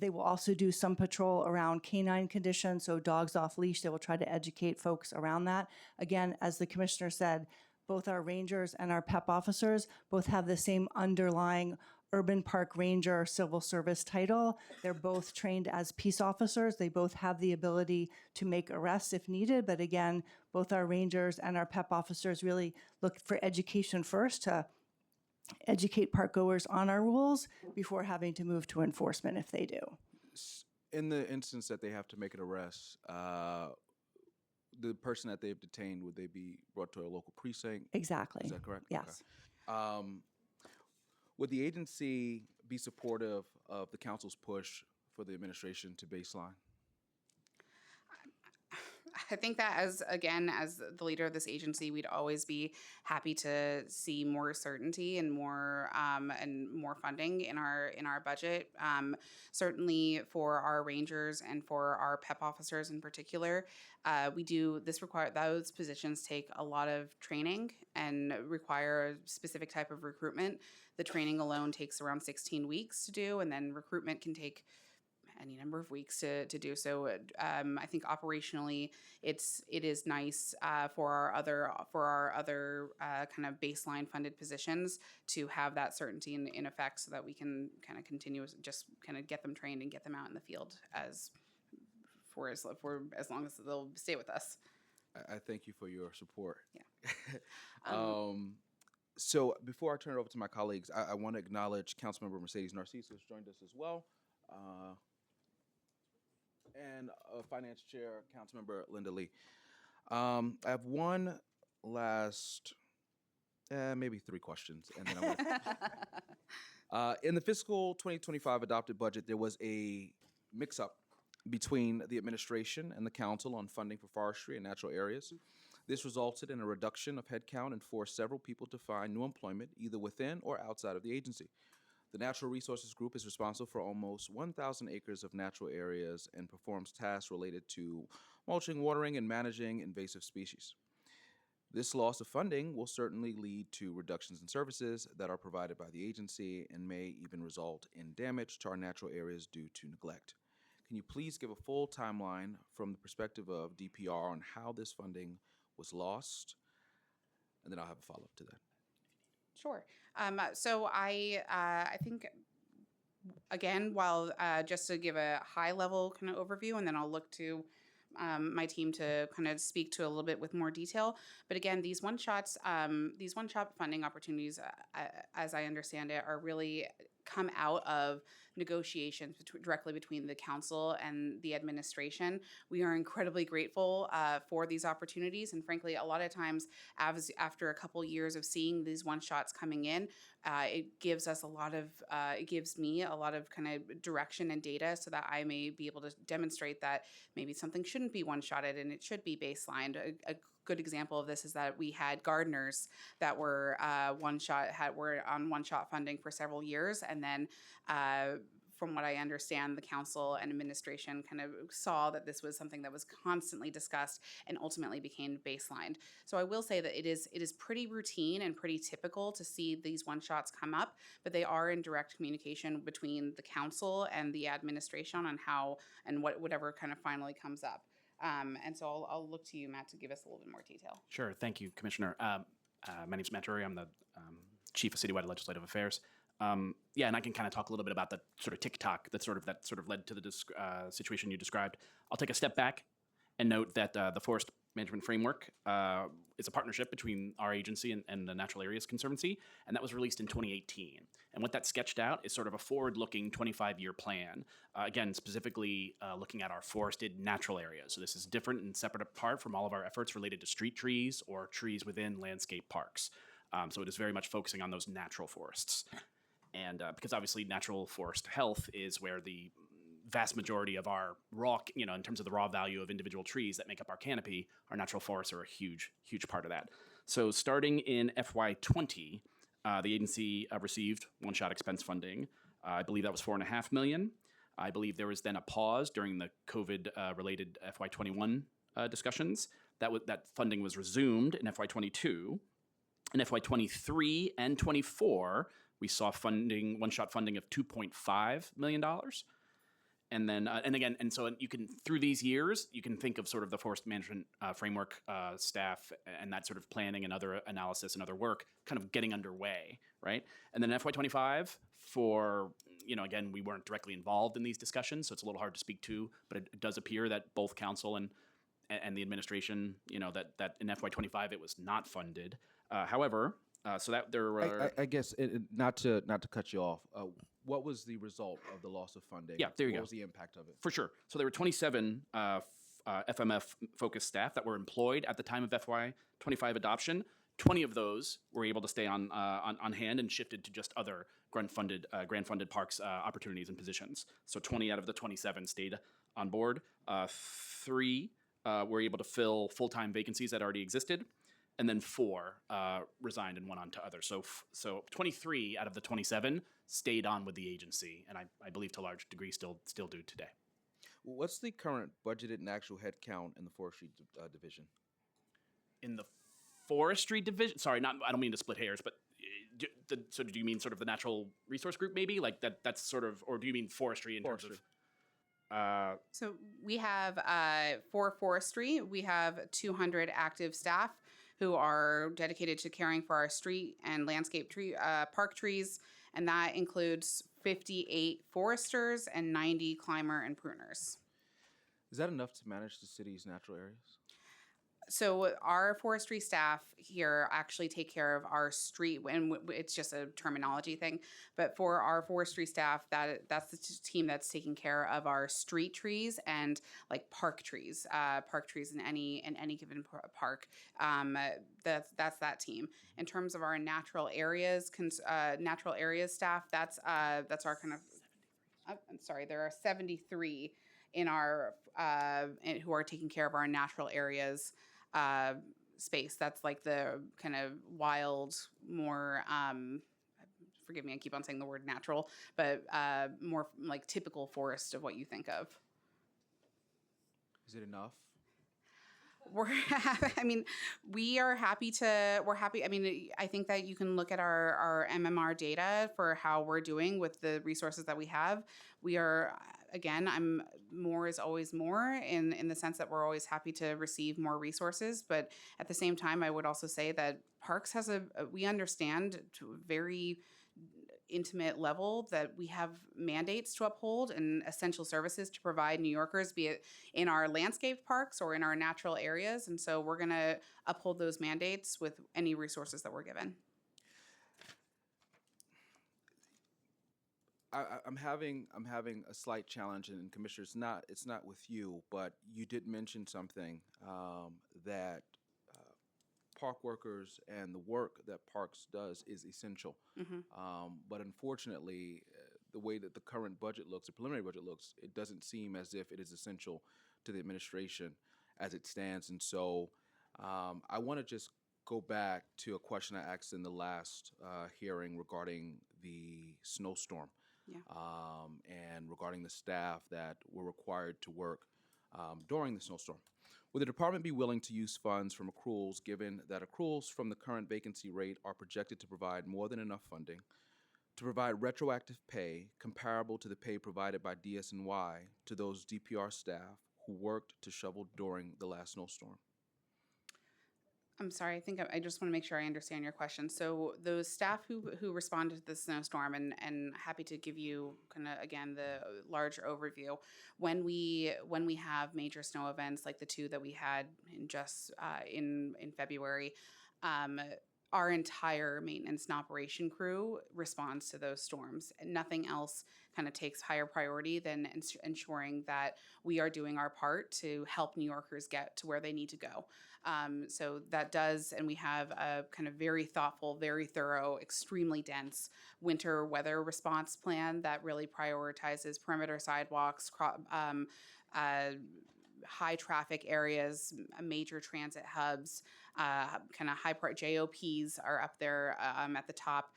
They will also do some patrol around canine conditions, so dogs off leash. They will try to educate folks around that. Again, as the commissioner said, both our rangers and our PEP officers both have the same underlying Urban Park Ranger civil service title. They're both trained as peace officers. They both have the ability to make arrests if needed. But again, both our rangers and our PEP officers really look for education first to educate park goers on our rules before having to move to enforcement if they do. In the instance that they have to make an arrest, the person that they've detained, would they be brought to a local precinct? Exactly. Is that correct? Yes. Okay. Would the agency be supportive of the council's push for the administration to baseline? I think that as the leader of this agency, we'd always be happy to see more certainty and more funding in our budget. Certainly for our rangers and for our PEP officers in particular, those positions take a lot of training and require a specific type of recruitment. The training alone takes around 16 weeks to do, and then recruitment can take any number of weeks to do. So I think operationally, it is nice for our other kind of baseline funded positions to have that certainty in effect, so that we can kind of continue, just kind of get them trained and get them out in the field for as long as they'll stay with us. I thank you for your support. Yeah. So before I turn it over to my colleagues, I want to acknowledge Councilmember Mercedes Narcisse, who's joined us as well. And Finance Chair, Councilmember Linda Lee. I have one last, maybe three questions, and then in the fiscal 2025 adopted budget, there was a mix-up between the administration and the council on funding for forestry and natural areas. This resulted in a reduction of headcount and forced several people to find new employment either within or outside of the agency. The Natural Resources Group is responsible for almost 1,000 acres of natural areas and performs tasks related to mulching, watering, and managing invasive species. This loss of funding will certainly lead to reductions in services that are provided by the agency and may even result in damage to our natural areas due to neglect. Can you please give a full timeline from the perspective of DPR on how this funding was lost? And then I'll have a follow-up to that. Sure. So I think, again, while just to give a high level kind of overview, and then I'll look to my team to kind of speak to a little bit with more detail. But again, these one-shot funding opportunities, as I understand it, are really come out of negotiations directly between the council and the administration. We are incredibly grateful for these opportunities, and frankly, a lot of times, after a couple years of seeing these one shots coming in, it gives us a lot of it gives me a lot of kind of direction and data, so that I may be able to demonstrate that maybe something shouldn't be one shotted and it should be baselined. A good example of this is that we had gardeners that were were on one shot funding for several years, and then from what I understand, the council and administration kind of saw that this was something that was constantly discussed and ultimately became baselined. So I will say that it is pretty routine and pretty typical to see these one shots come up, but they are in direct communication between the council and the administration on how and whatever kind of finally comes up. And so I'll look to you, Matt, to give us a little bit more detail. Sure. Thank you, Commissioner. My name's Matt Drury. I'm the Chief of Citywide Legislative Affairs. Yeah, and I can kind of talk a little bit about the sort of tick-tock that sort of led to the situation you described. I'll take a step back and note that the Forest Management Framework is a partnership between our agency and the Natural Areas Conservancy, and that was released in 2018. And what that sketched out is sort of a forward-looking 25-year plan, again, specifically looking at our forested natural areas. So this is different and separate apart from all of our efforts related to street trees or trees within landscape parks. So it is very much focusing on those natural forests. And because obviously natural forest health is where the vast majority of our raw, in terms of the raw value of individual trees that make up our canopy, our natural forests are a huge, huge part of that. So starting in FY20, the agency received one-shot expense funding. I believe that was $4.5 million. I believe there was then a pause during the COVID-related FY21 discussions. That funding was resumed in FY22. In FY23 and 24, we saw funding, one-shot funding of $2.5 million. And then, and so you can, through these years, you can think of sort of the forest management framework staff and that sort of planning and other analysis and other work kind of getting underway, right? And then FY25 for, again, we weren't directly involved in these discussions, so it's a little hard to speak to, but it does appear that both council and the administration, that in FY25 it was not funded. However, so that there were... I guess, not to cut you off, what was the result of the loss of funding? Yeah, there you go. What was the impact of it? For sure. So there were 27 FMF-focused staff that were employed at the time of FY25 adoption. 20 of those were able to stay on hand and shifted to just other grant-funded parks opportunities and positions. So 20 out of the 27 stayed on board. 3 were able to fill full-time vacancies that already existed. And then 4 resigned and went on to others. So 23 out of the 27 stayed on with the agency, and I believe to a large degree still do today. What's the current budgeted and actual head count in the forestry division? In the forestry division, sorry, I don't mean to split hairs, but so do you mean sort of the natural resource group maybe? Like that's sort of, or do you mean forestry in terms of? So we have for forestry, we have 200 active staff who are dedicated to caring for our street and landscape tree park trees, and that includes 58 foresters and 90 climber and pruners. Is that enough to manage the city's natural areas? So our forestry staff here actually take care of our street, and it's just a terminology thing. But for our forestry staff, that's the team that's taking care of our street trees and like park trees in any given park. That's that team. In terms of our natural areas staff, that's our kind of. I'm sorry, there are 73 in our who are taking care of our natural areas. Space. That's like the kind of wild, more, forgive me, I keep on saying the word natural, but more like typical forest of what you think of. Is it enough? We are happy. I mean, I think that you can look at our MMR data for how we're doing with the resources that we have. We are, again, more is always more in the sense that we're always happy to receive more resources. But at the same time, I would also say that Parks has we understand to a very intimate level that we have mandates to uphold and essential services to provide New Yorkers, be it in our landscape parks or in our natural areas. And so we're going to uphold those mandates with any resources that we're given. I'm having a slight challenge, and Commissioner, it's not with you, but you did mention something that park workers and the work that Parks does is essential. But unfortunately, the way that the current budget looks, the preliminary budget looks, it doesn't seem as if it is essential to the administration as it stands. And so I want to just go back to a question I asked in the last hearing regarding the snowstorm Yeah. and regarding the staff that were required to work during the snowstorm. Would the department be willing to use funds from accruals, given that accruals from the current vacancy rate are projected to provide more than enough funding to provide retroactive pay comparable to the pay provided by DSNY to those DPR staff who worked to shovel during the last snowstorm? I'm sorry, I think I just want to make sure I understand your question. So those staff who responded to the snowstorm, and happy to give you kind of again the large overview. When we have major snow events like the two that we had in February, our entire maintenance and operation crew responds to those storms. And nothing else kind of takes higher priority than ensuring that we are doing our part to help New Yorkers get to where they need to go. So that does, and we have a kind of very thoughtful, very thorough, extremely dense winter weather response plan that really prioritizes perimeter sidewalks, high traffic areas, major transit hubs, kind of JOPs are up there at the top.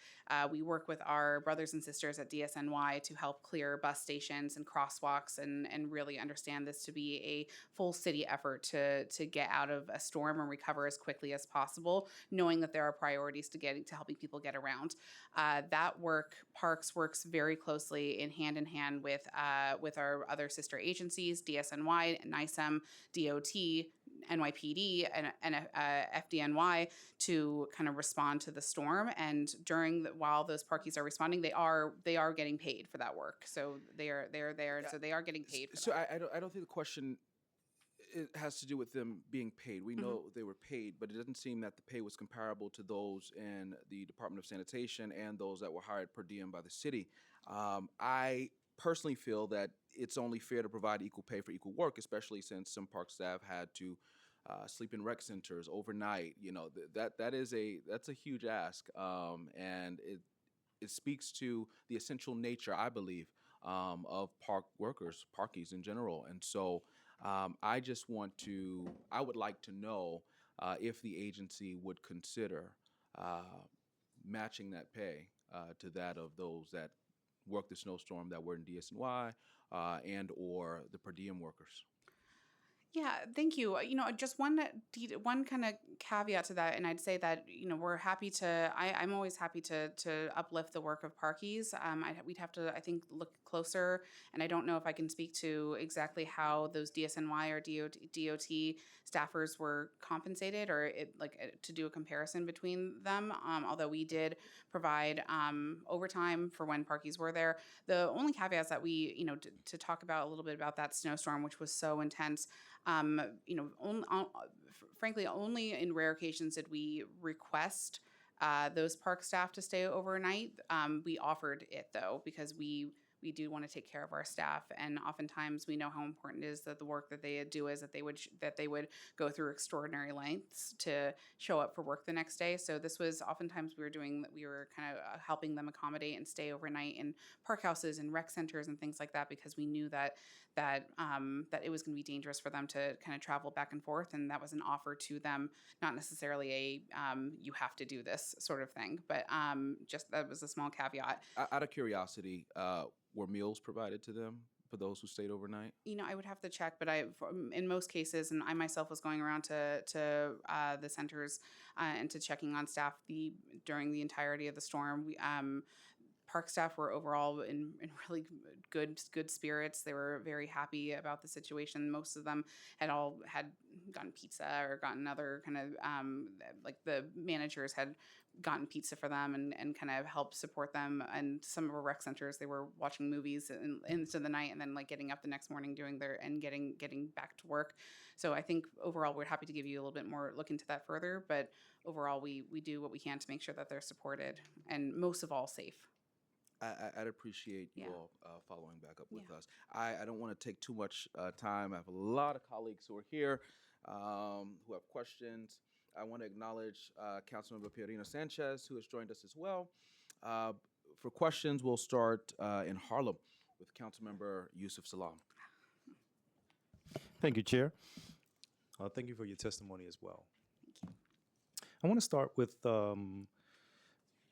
We work with our brothers and sisters at DSNY to help clear bus stations and crosswalks and really understand this to be a full city effort to get out of a storm and recover as quickly as possible, knowing that there are priorities to helping people get around. That work, Parks works very closely in hand with our other sister agencies, DSNY, NYCM, DOT, NYPD, and FDNY to kind of respond to the storm. And while those parkies are responding, they are getting paid for that work. So they are there, so they are getting paid. For So that. I don't think the question it has to do with them being paid. We know they were paid, but it doesn't seem that the pay was comparable to those in the Department of Sanitation and those that were hired per diem by the city. I personally feel that it's only fair to provide equal pay for equal work, especially since some park staff had to sleep in rec centers overnight. You know, that's a huge ask, and it speaks to the essential nature, I believe, of park workers, parkies in general. And so I would like to know if the agency would consider matching that pay to that of those that worked the snowstorm that were in DSNY and or the per diem workers. Yeah, thank you. Just one kind of caveat to that, and I'd say that we're happy to. I'm always happy to uplift the work of parkies. We'd have to, I think, look closer, and I don't know if I can speak to exactly how those DSNY or DOT staffers were compensated, or to do a comparison between them. Although we did provide overtime for when parkies were there. The only caveats that we, to talk about a little bit about that snowstorm, which was so intense. Frankly, only in rare occasions did we request those park staff to stay overnight. We offered it though, because we do want to take care of our staff, and oftentimes we know how important it is that the work that they do is that they would go through extraordinary lengths to show up for work the next day. So this was oftentimes we were kind of helping them accommodate and stay overnight in park houses and rec centers and things like that, because we knew that it was going to be dangerous for them to kind of travel back and forth, and that was an offer to them, not necessarily a you have to do this sort of thing, but just that was a small caveat. Out of curiosity, were meals provided to them for those who stayed overnight? I would have to check, but in most cases, and I myself was going around to the centers and to checking on staff during the entirety of the storm. Park staff were overall in really good spirits. They were very happy about the situation. Most of them had gotten pizza or gotten other kind of like the managers had gotten pizza for them and kind of helped support them. And some of our rec centers, they were watching movies into the night and then like getting up the next morning getting back to work. So I think overall we're happy to give you a little bit more look into that further. But overall we do what we can to make sure that they're supported and most of all safe. I'd appreciate you Yeah. all following back up with Yeah. us. I don't want to take too much time. I have a lot of colleagues who are here who have questions. I want to acknowledge Councilmember Pierina Sanchez, who has joined us as well. Uh, for questions, we'll start in Harlem with Councilmember Yusuf Salam. Thank you, Chair. Thank you for your testimony as well. I want to start with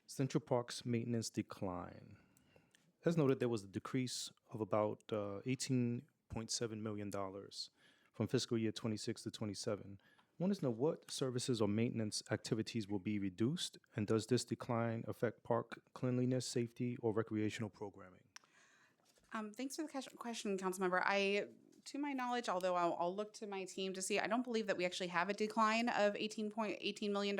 Central Park's maintenance decline. As noted, there was a decrease of about $18.7 million from fiscal year 26 to 27. I want to know what services or maintenance activities will be reduced, and does this decline affect park cleanliness, safety, or recreational programming? Thanks for the question, Councilmember. To my knowledge, although I'll look to my team to see, I don't believe that we actually have a decline of $18.18 million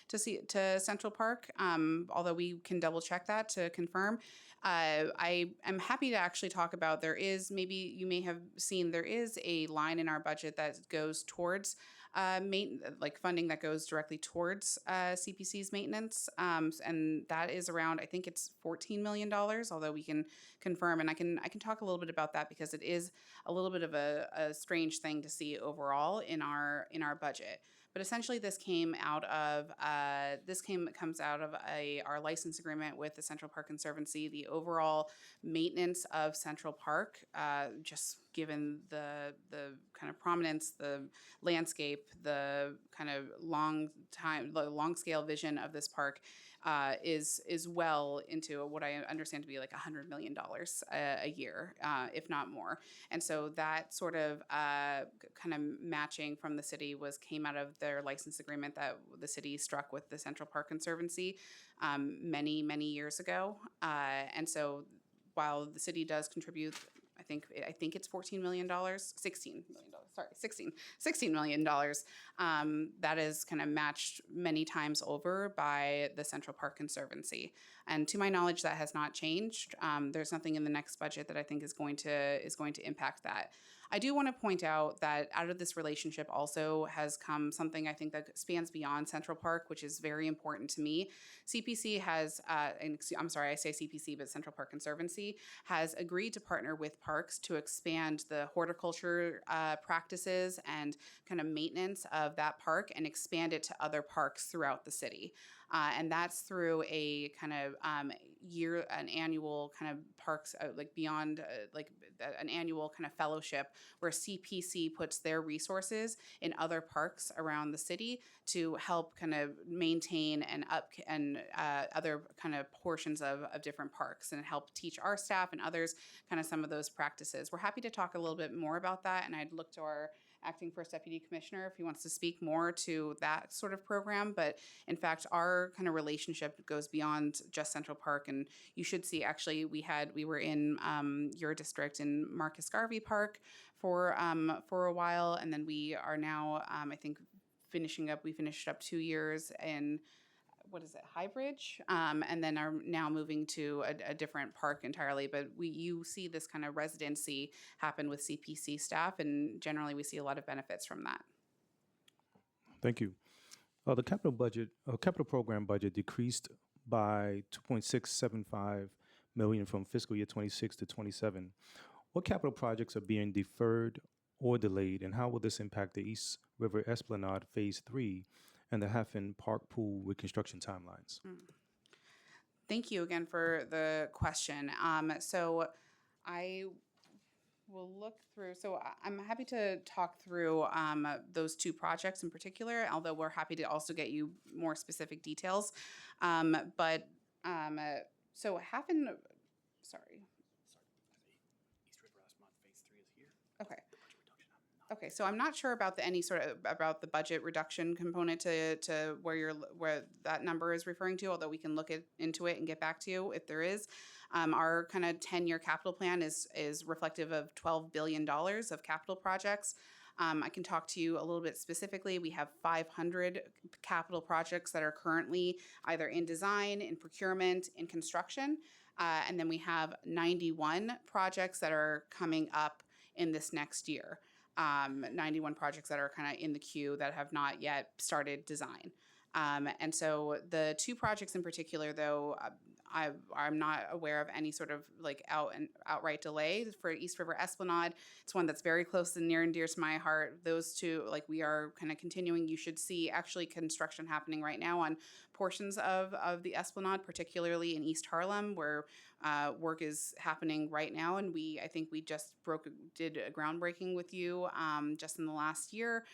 to Central Park. Although we can double check that to confirm. I am happy to actually talk about, maybe you may have seen, there is a line in our budget that goes towards funding that goes directly towards CPC's maintenance, and that is around, I think it's $14 million. Although we can confirm, and I can talk a little bit about that because it is a little bit of a strange thing to see overall in our budget. But essentially, this comes out of our license agreement with the Central Park Conservancy. The overall maintenance of Central Park, just given the kind of prominence, the landscape, the kind of long scale vision of this park, is well into what I understand to be like $100 million a year, if not more. And so that sort of kind of matching from the city came out of their license agreement that the city struck with the Central Park Conservancy many years ago. And so while the city does contribute, I think it's $14 million, $16 million. Sorry, $16 million. That is kind of matched many times over by the Central Park Conservancy. And to my knowledge, that has not changed. There's nothing in the next budget that I think is going to impact that. I do want to point out that out of this relationship also has come something I think that spans beyond Central Park, which is very important to me. CPC has, I'm sorry, I say CPC, but Central Park Conservancy has agreed to partner with parks to expand the horticulture practices and kind of maintenance of that park and expand it to other parks throughout the city. And that's through a kind of an annual kind of parks, an annual kind of fellowship where CPC puts their resources in other parks around the city to help kind of maintain and other kind of portions of different parks and help teach our staff and others kind of some of those practices. We're happy to talk a little bit more about that, and I'd look to our acting first deputy commissioner if he wants to speak more to that sort of program. But in fact, our kind of relationship goes beyond just Central Park, and you should see, actually, we were in your district in Marcus Garvey Park for a while, and then we are now I think we finished up 2 years in, what is it, Highbridge, and then are now moving to a different park entirely. But you see this kind of residency happen with CPC staff, and generally we see a lot of benefits from that. Thank you. The capital program budget decreased by $2.675 million from fiscal year 26 to 27. What capital projects are being deferred or delayed, and how will this impact the East River Esplanade Phase 3 and the Hafen Park Pool reconstruction timelines? Thank you again for the question. So I will look through. So I'm happy to talk through those two projects in particular, although we're happy to also get you more specific details. So Hafen, sorry. East River Esplanade Phase 3 is here. Okay. Okay, so I'm not sure about about the budget reduction component to where that number is referring to, although we can look into it and get back to you if there is. Our kind of 10-year capital plan is reflective of $12 billion of capital projects. I can talk to you a little bit specifically. We have 500 capital projects that are currently either in design, in procurement, in construction, and then we have 91 projects that are coming up in this next year. 91 projects that are kind of in the queue that have not yet started design. And so the two projects in particular, though, I'm not aware of any sort of like outright delay for East River Esplanade. It's one that's very close and near and dear to my heart. Those two, like, we are kind of continuing. You should see actually construction happening right now on portions of the Esplanade, particularly in East Harlem, where work is happening right now. And I think we just did a groundbreaking with you just in the last year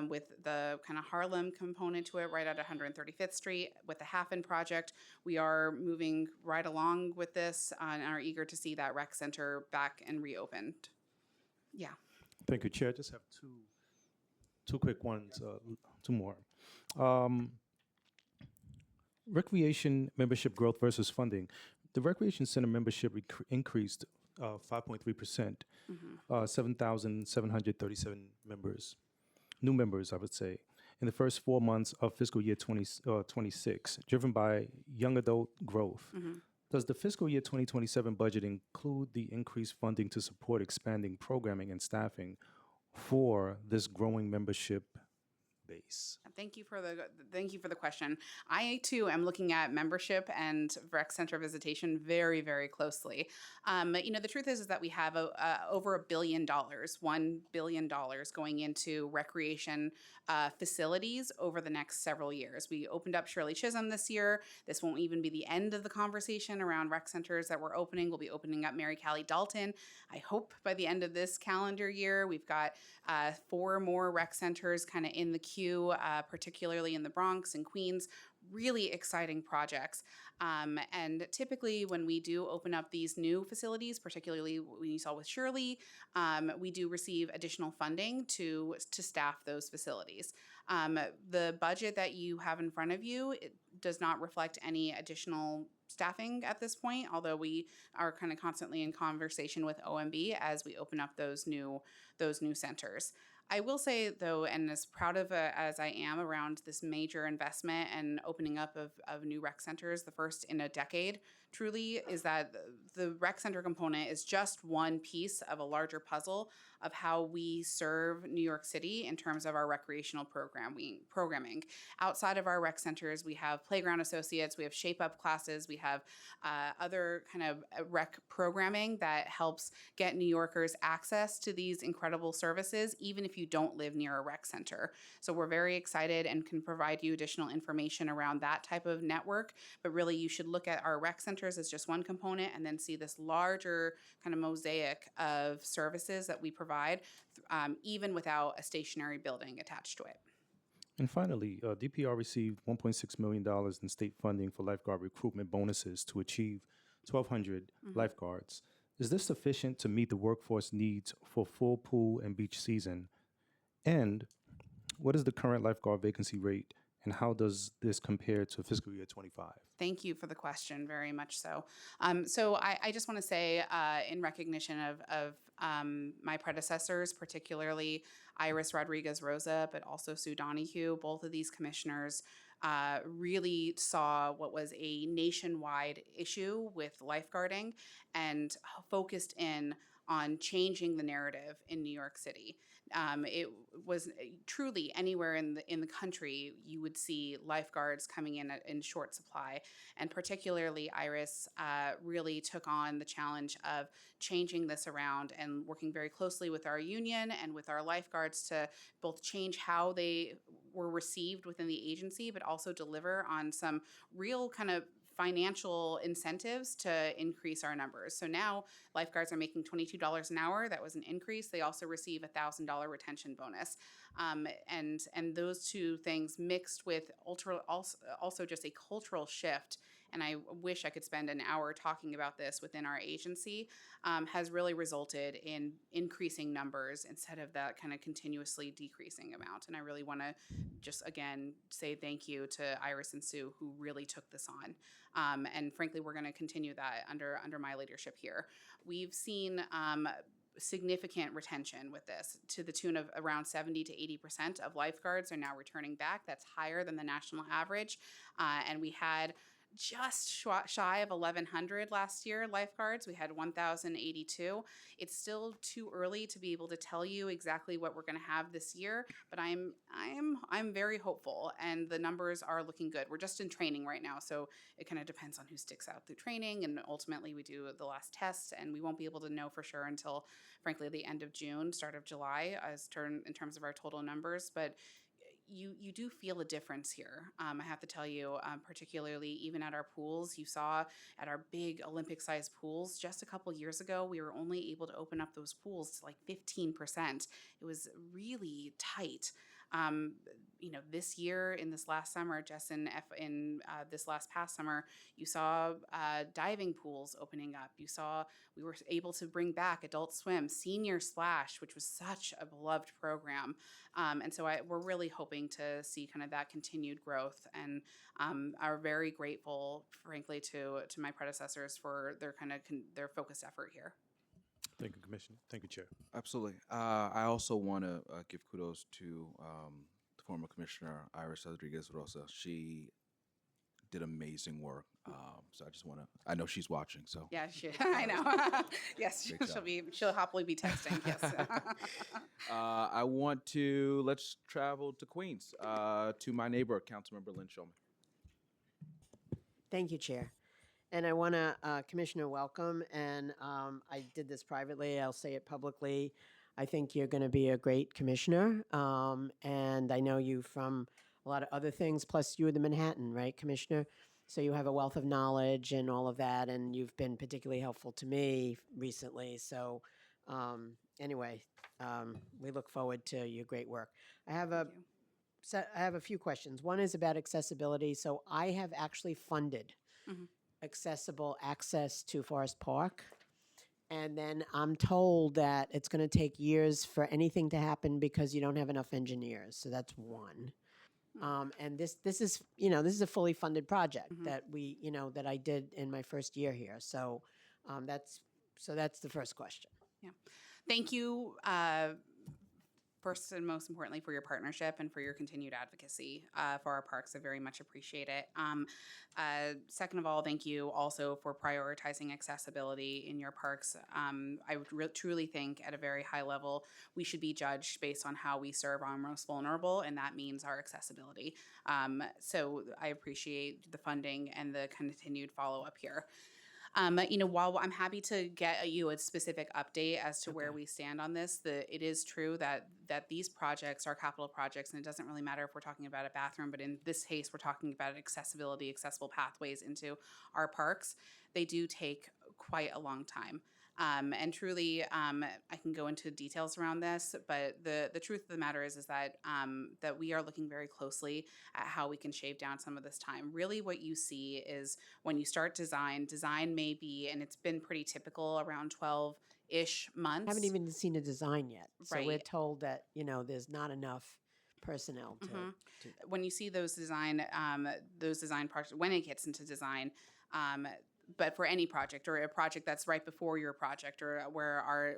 with the kind of Harlem component to it right at 135th Street with the Hafen project. We are moving right along with this and are eager to see that rec center back and reopened. Yeah. Thank you, Chair. Just have two quick ones, two more. Recreation membership growth versus funding. The Recreation Center membership increased 5.3%, 7,737 members, new members, I would say, in the first 4 months of fiscal year 2026, driven by young adult growth. Does the fiscal year 2027 budget include the increased funding to support expanding programming and staffing for this growing membership base? Thank you for the question. I too am looking at membership and rec center visitation very, very closely. The truth is that we have over $1 billion, $1 billion going into recreation facilities over the next several years. We opened up Shirley Chisholm this year. This won't even be the end of the conversation around rec centers that we're opening. We'll be opening up Mary Callie Dalton. I hope by the end of this calendar year. We've got 4 more rec centers kind of in the queue, particularly in the Bronx and Queens. Really exciting projects. And typically when we do open up these new facilities, particularly when you saw with Shirley, we do receive additional funding to staff those facilities. The budget that you have in front of you, it does not reflect any additional staffing at this point, although we are kind of constantly in conversation with OMB as we open up those new centers. I will say, though, and as proud of as I am around this major investment and opening up of new rec centers, the first in a decade, truly, is that the rec center component is just one piece of a larger puzzle of how we serve New York City in terms of our recreational programming. Outside of our rec centers, we have playground associates, we have shape up classes, we have other kind of rec programming that helps get New Yorkers access to these incredible services, even if you don't live near a rec center. So we're very excited and can provide you additional information around that type of network. But really, you should look at our rec centers as just one component and then see this larger kind of mosaic of services that we provide, even without a stationary building attached to it. And finally, DPR received $1.6 million in state funding for lifeguard recruitment bonuses to achieve 1,200 lifeguards. Is this sufficient to meet the workforce needs for full pool and beach season? And what is the current lifeguard vacancy rate, and how does this compare to fiscal year 25? Thank you for the question, very much so. So I just want to say, in recognition of my predecessors, particularly Iris Rodriguez-Rosa, but also Sue Donahue, both of these commissioners really saw what was a nationwide issue with lifeguarding and focused in on changing the narrative in New York City. It was truly anywhere in the country you would see lifeguards coming in short supply, and particularly Iris really took on the challenge of changing this around and working very closely with our union and with our lifeguards to both change how they were received within the agency, but also deliver on some real kind of financial incentives to increase our numbers. So now lifeguards are making $22 an hour. That was an increase. They also receive a $1,000 retention bonus. And those two things mixed with also just a cultural shift, and I wish I could spend an hour talking about this within our agency, has really resulted in increasing numbers instead of that kind of continuously decreasing amount. And I really want to just, again, say thank you to Iris and Sue, who really took this on. And frankly, we're going to continue that under my leadership here. We've seen significant retention with this, to the tune of around 70 to 80% of lifeguards are now returning back. That's higher than the national average. And we had just shy of 1,100 last year lifeguards. We had 1,082. It's still too early to be able to tell you exactly what we're going to have this year, but I'm very hopeful, and the numbers are looking good. We're just in training right now, so it kind of depends on who sticks out through training, and ultimately we do the last tests, and we won't be able to know for sure until, frankly, the end of June, start of July, in terms of our total numbers. But you do feel a difference here. I have to tell you, particularly even at our pools, you saw at our big Olympic-sized pools just a couple years ago, we were only able to open up those pools to like 15%. It was really tight. This year, in this last summer, just in this last past summer, you saw diving pools opening up. You saw we were able to bring back Adult Swim, Senior Splash, which was such a beloved program. And so we're really hoping to see kind of that continued growth, and are very grateful, frankly, to my predecessors for their their focused effort here. Thank you, Commissioner. Thank you, Chair. Absolutely. I also want to give kudos to the former Commissioner Iris Rodriguez Rosa. She did amazing work. So I just want to. I know she's watching. So Yeah, I know. Yes, Great job. she'll happily be texting. Yes. Let's travel to Queens, to my neighbor, Councilmember Lynn Shulman. Thank you, Chair. And I want to, Commissioner, welcome. And I did this privately. I'll say it publicly. I think you're going to be a great commissioner. And I know you from a lot of other things, plus you were the Manhattan, right, Commissioner? So you have a wealth of knowledge and all of that, and you've been particularly helpful to me recently. So anyway, we look forward to your great work. I have a few questions. One is about accessibility. So I have actually funded accessible access to Forest Park. And then I'm told that it's going to take years for anything to happen because you don't have enough engineers. So that's one. And this is a fully funded project that that I did in my first year here. So that's the first question. Yeah. Thank you, first and most importantly, for your partnership and for your continued advocacy for our parks. I very much appreciate it. Second of all, thank you also for prioritizing accessibility in your parks. I would truly think at a very high level, we should be judged based on how we serve our most vulnerable, and that means our accessibility. So I appreciate the funding and the continued follow-up here. While I'm happy to get you a specific update as to where we stand on this, it is true that these projects are capital projects, and it doesn't really matter if we're talking about a bathroom, but in this case, we're talking about accessible pathways into our parks. They do take quite a long time. And truly, I can go into details around this, but the truth of the matter is that that we are looking very closely at how we can shave down some of this time. Really, what you see is when you start design may be, and it's been pretty typical, around 12-ish months. I haven't even seen a design yet. So we're Right. told that, there's not enough personnel to do that. When you see those design projects, when it gets into design, but for any project or a project that's right before your project or where our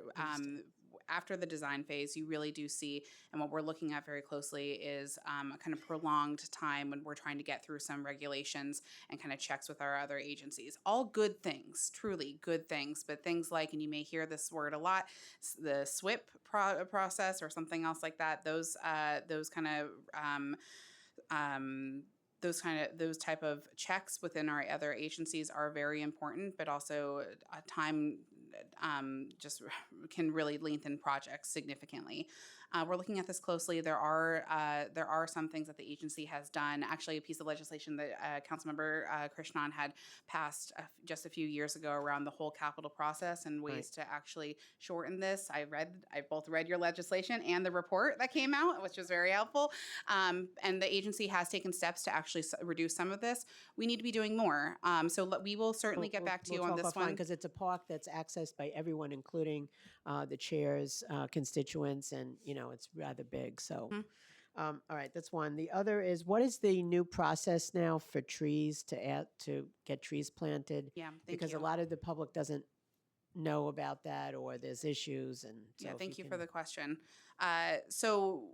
after the design phase, you really do see, and what we're looking at very closely is a kind of prolonged time when we're trying to get through some regulations and kind of checks with our other agencies. All good things, truly good things, but things like, and you may hear this word a lot, the SWIP process or something else like that. Those type of checks within our other agencies are very important, but also time just can really lengthen projects significantly. We're looking at this closely. There are some things that the agency has done. Actually, a piece of legislation that Councilmember Krishnan had passed just a few years ago around the whole capital process and ways to actually shorten this. I both read your legislation and the report that came out, which was very helpful. And the agency has taken steps to actually reduce some of this. We need to be doing more. So we will certainly get back to you on this one. Because it's a park that's accessed by everyone, including the chair's constituents, and it's rather big. So, all right, that's one. The other is, what is the new process now for trees to get trees planted? Yeah, because a lot of the public doesn't know about that, or there's issues. And so thank you for the question. So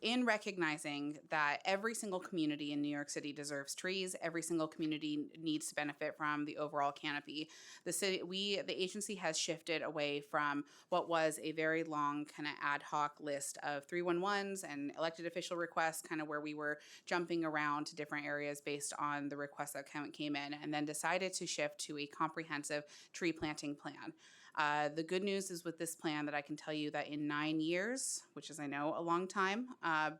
in recognizing that every single community in New York City deserves trees, every single community needs to benefit from the overall canopy. The agency has shifted away from what was a very long kind of ad hoc list of 311s and elected official requests, kind of where we were jumping around to different areas based on the requests that came in, and then decided to shift to a comprehensive tree planting plan. The good news is with this plan that I can tell you that in 9 years, which is I know a long time,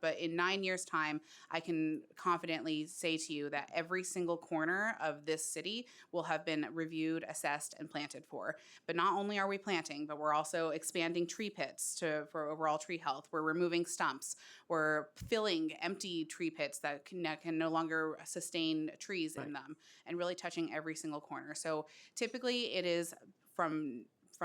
but in 9 years' time, I can confidently say to you that every single corner of this city will have been reviewed, assessed, and planted for. But not only are we planting, but we're also expanding tree pits for overall tree health. We're removing stumps. We're filling empty tree pits that can no longer sustain trees in them, and really touching every single corner. So typically it is from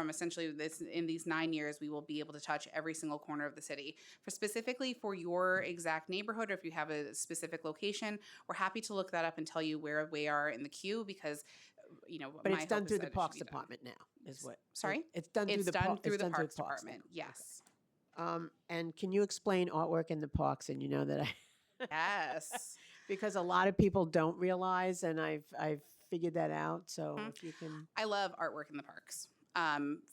essentially this in these 9 years, we will be able to touch every single corner of the city. Specifically for your exact neighborhood, or if you have a specific location, we're happy to look that up and tell you where we are in the queue, because But my it's done hope is through that the it should Parks be done. Department now, is what? Sorry? It's done through It's the done through the Parks Parks Department. Department. Yes. And can you explain artwork in the parks? And you know that Yes. because a lot of people don't realize, and I've figured that out. So if you can, I love artwork in the parks.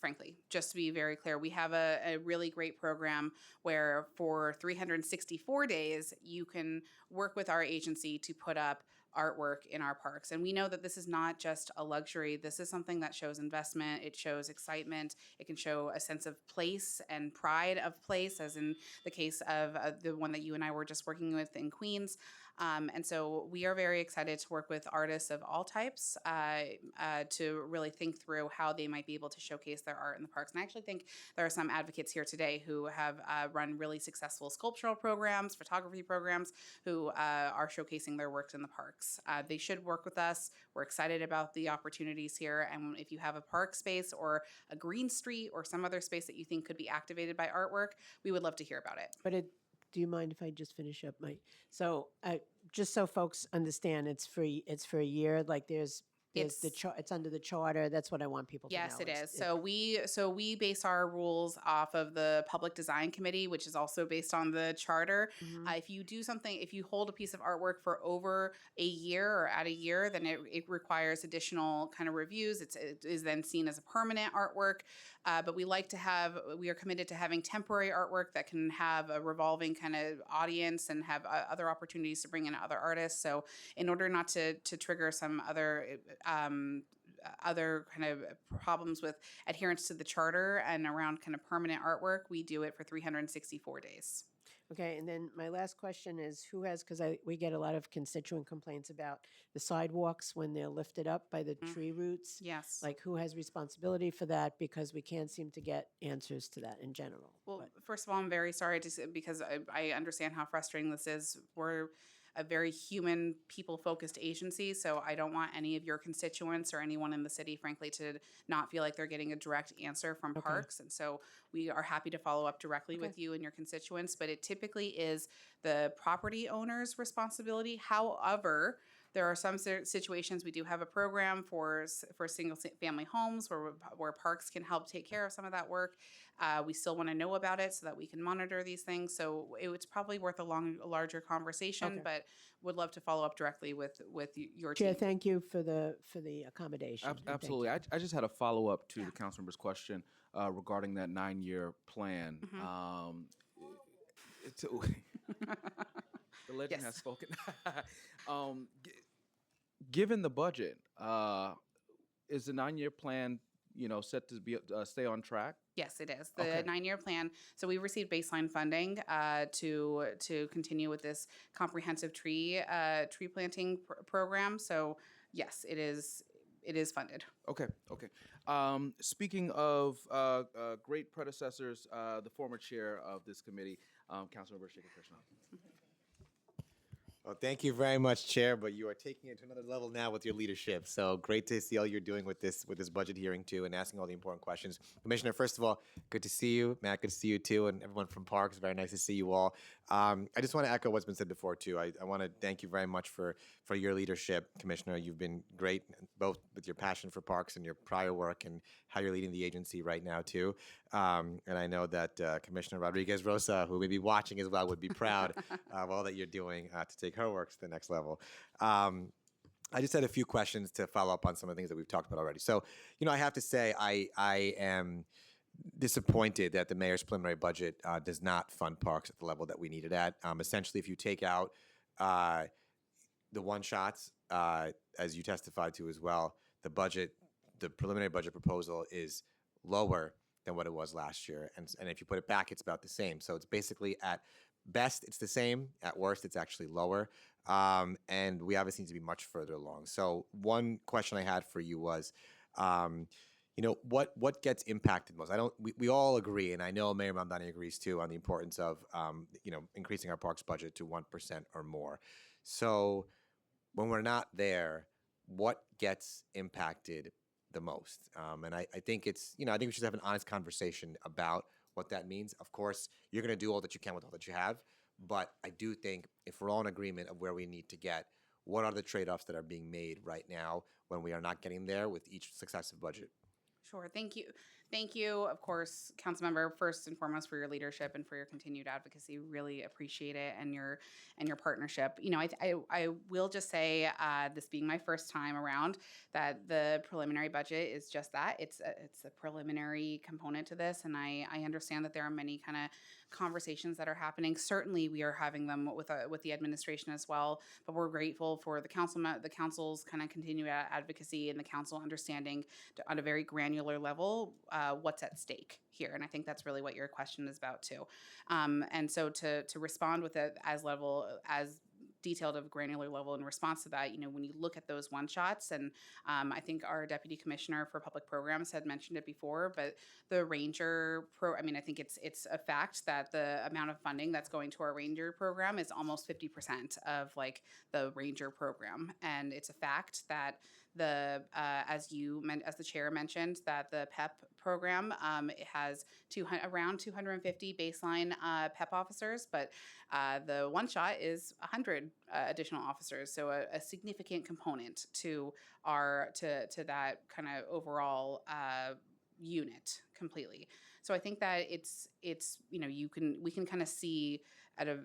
Frankly, just to be very clear, we have a really great program where for 364 days, you can work with our agency to put up artwork in our parks. And we know that this is not just a luxury. This is something that shows investment. It shows excitement. It can show a sense of place and pride of place, as in the case of the one that you and I were just working with in Queens. And so we are very excited to work with artists of all types to really think through how they might be able to showcase their art in the parks. And I actually think there are some advocates here today who have run really successful sculptural programs, photography programs, who are showcasing their works in the parks. They should work with us. We're excited about the opportunities here. And if you have a park space or a green street or some other space that you think could be activated by artwork, we would love to hear about it. but do you mind if I just finish up my? So just so folks understand, it's free. It's for a year. Like there's it's under the charter. That's what I want people to know. Yes, it is. So we base our rules off of the Public Design Committee, which is also based on the charter. If you do something, if you hold a piece of artwork for over a year or at a year, then it requires additional kind of reviews. It is then seen as a permanent artwork. But we are committed to having temporary artwork that can have a revolving kind of audience and have other opportunities to bring in other artists. So in order not to trigger some other kind of problems with adherence to the charter and around kind of permanent artwork, we do it for 364 days. Okay, and then my last question is, who has, because we get a lot of constituent complaints about the sidewalks when they're lifted up by the tree roots. Yes. Like, who has responsibility for that? Because we can't seem to get answers to that in general. Well, first of all, I'm very sorry to say, because I understand how frustrating this is. We're a very human, people-focused agency, so I don't want any of your constituents or anyone in the city, frankly, to not feel like they're getting a direct answer from parks. And so we are happy to follow up directly with you and your constituents, but it typically is the property owner's responsibility. However, there are some situations we do have a program for single family homes where parks can help take care of some of that work. We still want to know about it so that we can monitor these things. So it's probably worth a larger conversation, but would love to follow up directly with your Chair, team. thank you for the accommodation. and thank Absolutely. you. I just had a follow-up to the council member's question regarding that 9-year plan. The legend has spoken. Given the budget, is the 9-year plan, set to be stay on track? Yes, it is. The 9-year plan. So we received baseline funding to continue with this comprehensive tree planting program. So yes, it is funded. Okay. Speaking of great predecessors, the former chair of this committee, Councilmember Shaker Krishna. Well, thank you very much, Chair. But you are taking it to another level now with your leadership. So great to see all you're doing with this budget hearing too, and asking all the important questions. Commissioner, first of all, good to see you. Matt, good to see you too, and everyone from Parks. Very nice to see you all. I just want to echo what's been said before too. I want to thank you very much for your leadership, Commissioner. You've been great, both with your passion for parks and your prior work, and how you're leading the agency right now too. And I know that Commissioner Rodriguez Rosa, who may be watching as well, would be proud of all that you're doing to take her work to the next level. I just had a few questions to follow up on some of the things that we've talked about already. So, I have to say I am disappointed that the mayor's preliminary budget does not fund parks at the level that we need it at. Essentially, if you take out the one shots, as you testified to as well, the preliminary budget proposal is lower than what it was last year, and if you put it back, it's about the same. So it's basically at best it's the same, at worst it's actually lower, and we obviously need to be much further along. So one question I had for you was, what gets impacted most? We all agree, and I know Mayor Mamdani agrees too, on the importance of increasing our parks budget to 1% or more. So when we're not there, what gets impacted the most? And I think I think we should have an honest conversation about what that means. Of course, you're going to do all that you can with all that you have, but I do think if we're all in agreement of where we need to get, what are the trade-offs that are being made right now when we are not getting there with each successive budget? Sure. Thank you. Thank you, of course, Councilmember, first and foremost for your leadership and for your continued advocacy. Really appreciate it, and your partnership. I will just say, this being my first time around, that the preliminary budget is just that. It's a preliminary component to this, and I understand that there are many kind of conversations that are happening. Certainly, we are having them with the administration as well. But we're grateful for the council's kind of continued advocacy, and the council understanding on a very granular level what's at stake here. And I think that's really what your question is about too. And so to respond with it as detailed of granular level in response to that, when you look at those one shots, and I think our Deputy Commissioner for Public Programs had mentioned it before, but the Ranger I think it's a fact that the amount of funding that's going to our Ranger program is almost 50% of the Ranger program. And it's a fact that as the chair mentioned, that the PEP program, it has around 250 baseline PEP officers, but the one shot is 100 additional officers, so a significant component to that kind of overall unit completely. So I think that it's we can kind of see at a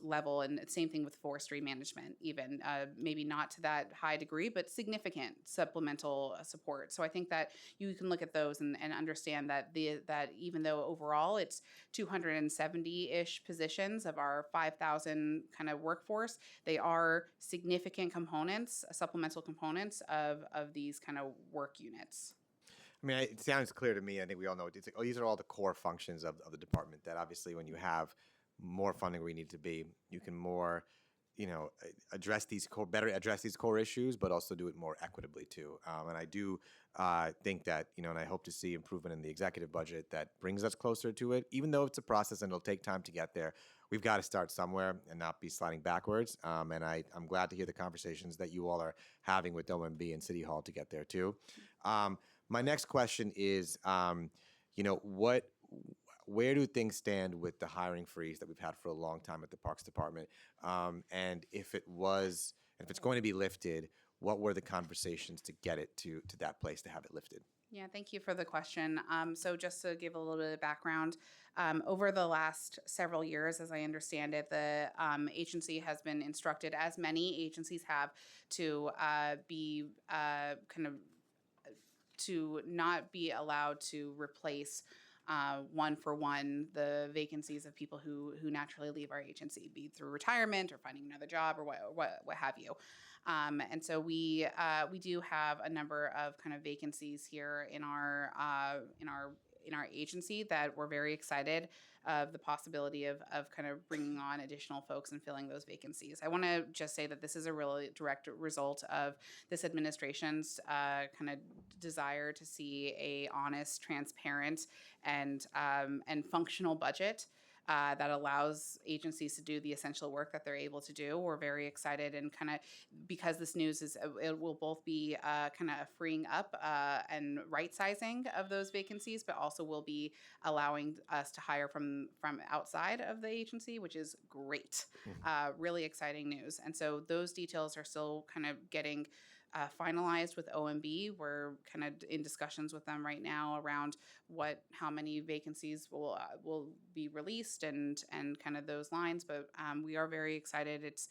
level, and same thing with forestry management, even maybe not to that high degree, but significant supplemental support. So I think that you can look at those and understand that that even though overall it's 270-ish positions of our 5,000 kind of workforce, they are significant components, supplemental components of these kind of work units. I mean, it sounds clear to me. I think we all know it's these are all the core functions of the department that obviously when you have more funding where you need to be, you can more, address these core issues, but also do it more equitably too. And I do think that, and I hope to see improvement in the executive budget that brings us closer to it, even though it's a process and it'll take time to get there. We've got to start somewhere and not be sliding backwards. And I'm glad to hear the conversations that you all are having with OMB and City Hall to get there too. My next question is, where do things stand with the hiring freeze that we've had for a long time at the Parks Department? And if it's going to be lifted, what were the conversations to get it to that place to have it lifted? Yeah, thank you for the question. So just to give a little bit of background, over the last several years, as I understand it, the agency has been instructed, as many agencies have, to be to not be allowed to replace one for one the vacancies of people who naturally leave our agency, be it through retirement or finding another job or what have you. And so we do have a number of kind of vacancies here in our agency that we're very excited of the possibility of kind of bringing on additional folks and filling those vacancies. I want to just say that this is a really direct result of this administration's kind of desire to see a honest, transparent, and functional budget. that allows agencies to do the essential work that they're able to do. We're very excited and kind of because this news is it will both be kind of freeing up and right sizing of those vacancies, but also will be allowing us to hire from outside of the agency, which is great. Really exciting news. And so those details are still kind of getting finalized with OMB. We're kind of in discussions with them right now around how many vacancies will be released and kind of those lines. But we are very excited. It's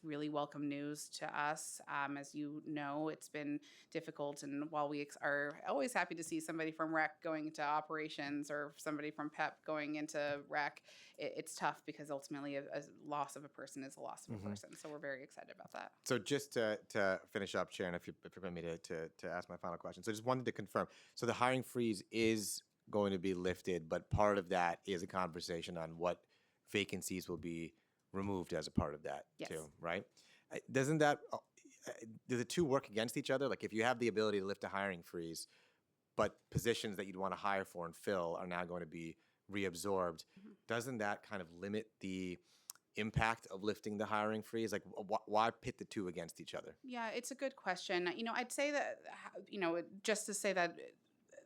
really welcome news to us. As you know, it's been difficult, and while we are always happy to see somebody from rec going into operations or somebody from PEP going into rec, it's tough because ultimately a loss of a person is a loss of a person. So we're very excited about that. So just to finish up, Chair, and if you permit me to ask my final question. So just wanted to confirm. So the hiring freeze is going to be lifted, but part of that is a conversation on what vacancies will be removed as a part of that Yes. too, right? Doesn't that, do the two work against each other? Like if you have the ability to lift a hiring freeze, but positions that you'd want to hire for and fill are now going to be reabsorbed, doesn't that kind of limit the impact of lifting the hiring freeze? Like, why pit the two against each other? Yeah, it's a good question. I'd say that, just to say that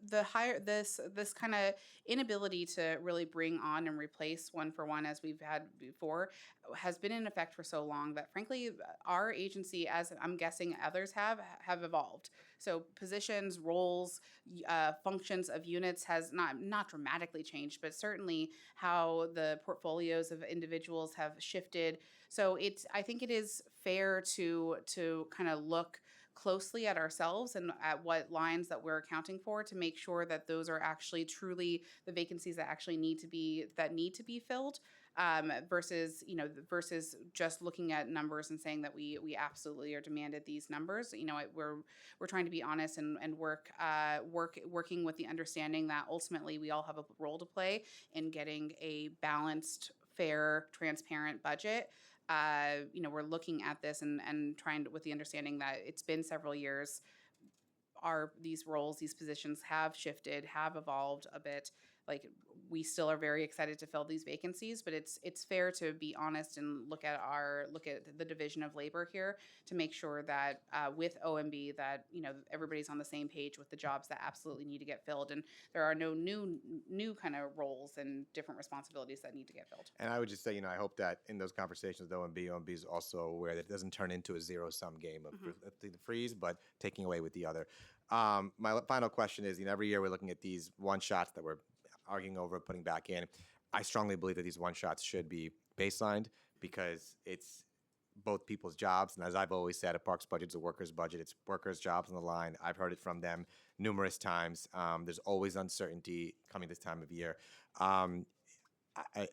this kind of inability to really bring on and replace one for one as we've had before has been in effect for so long that frankly our agency, as I'm guessing others have evolved. So positions, roles, functions of units has not dramatically changed, but certainly how the portfolios of individuals have shifted. So I think it is fair to kind of look closely at ourselves and at what lines that we're accounting for to make sure that those are actually truly the vacancies that actually need to be filled, versus just looking at numbers and saying that we absolutely are demanded these numbers. We're trying to be honest and working with the understanding that ultimately we all have a role to play in getting a balanced, fair, transparent budget. We're looking at this and trying to, with the understanding that it's been several years. These roles, these positions have shifted, have evolved a bit. Like we still are very excited to fill these vacancies, but it's fair to be honest and look at the division of labor here to make sure that with OMB that everybody's on the same page with the jobs that absolutely need to get filled, and there are no new kind of roles and different responsibilities that need to get filled. And I would just say, I hope that in those conversations with OMB is also aware that it doesn't turn into a zero-sum game of lifting the freeze, but taking away with the other. My final question is, every year we're looking at these one-shots that we're arguing over putting back in. I strongly believe that these one-shots should be baselined because it's both people's jobs. And as I've always said, a parks budget is a worker's budget. It's workers' jobs on the line. I've heard it from them numerous times. There's always uncertainty coming this time of year.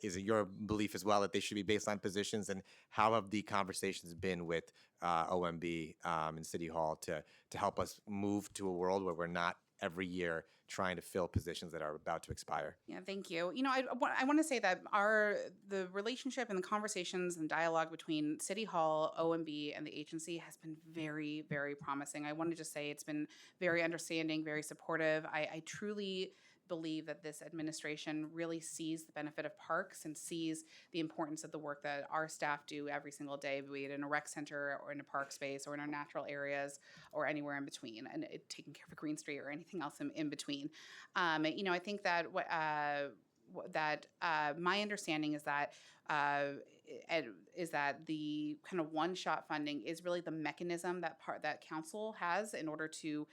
Is it your belief as well that they should be baseline positions? And how have the conversations been with OMB and City Hall to help us move to a world where we're not every year trying to fill positions that are about to expire? Yeah, thank you. I want to say that the relationship and the conversations and dialogue between City Hall, OMB, and the agency has been very, very promising. I want to just say it's been very understanding, very supportive. I truly believe that this administration really sees the benefit of parks and sees the importance of the work that our staff do every single day, be it in a rec center or in a park space or in our natural areas or anywhere in between, and taking care of a green street or anything else in between. I think that my understanding is that the kind of one-shot funding is really the mechanism that council has in order to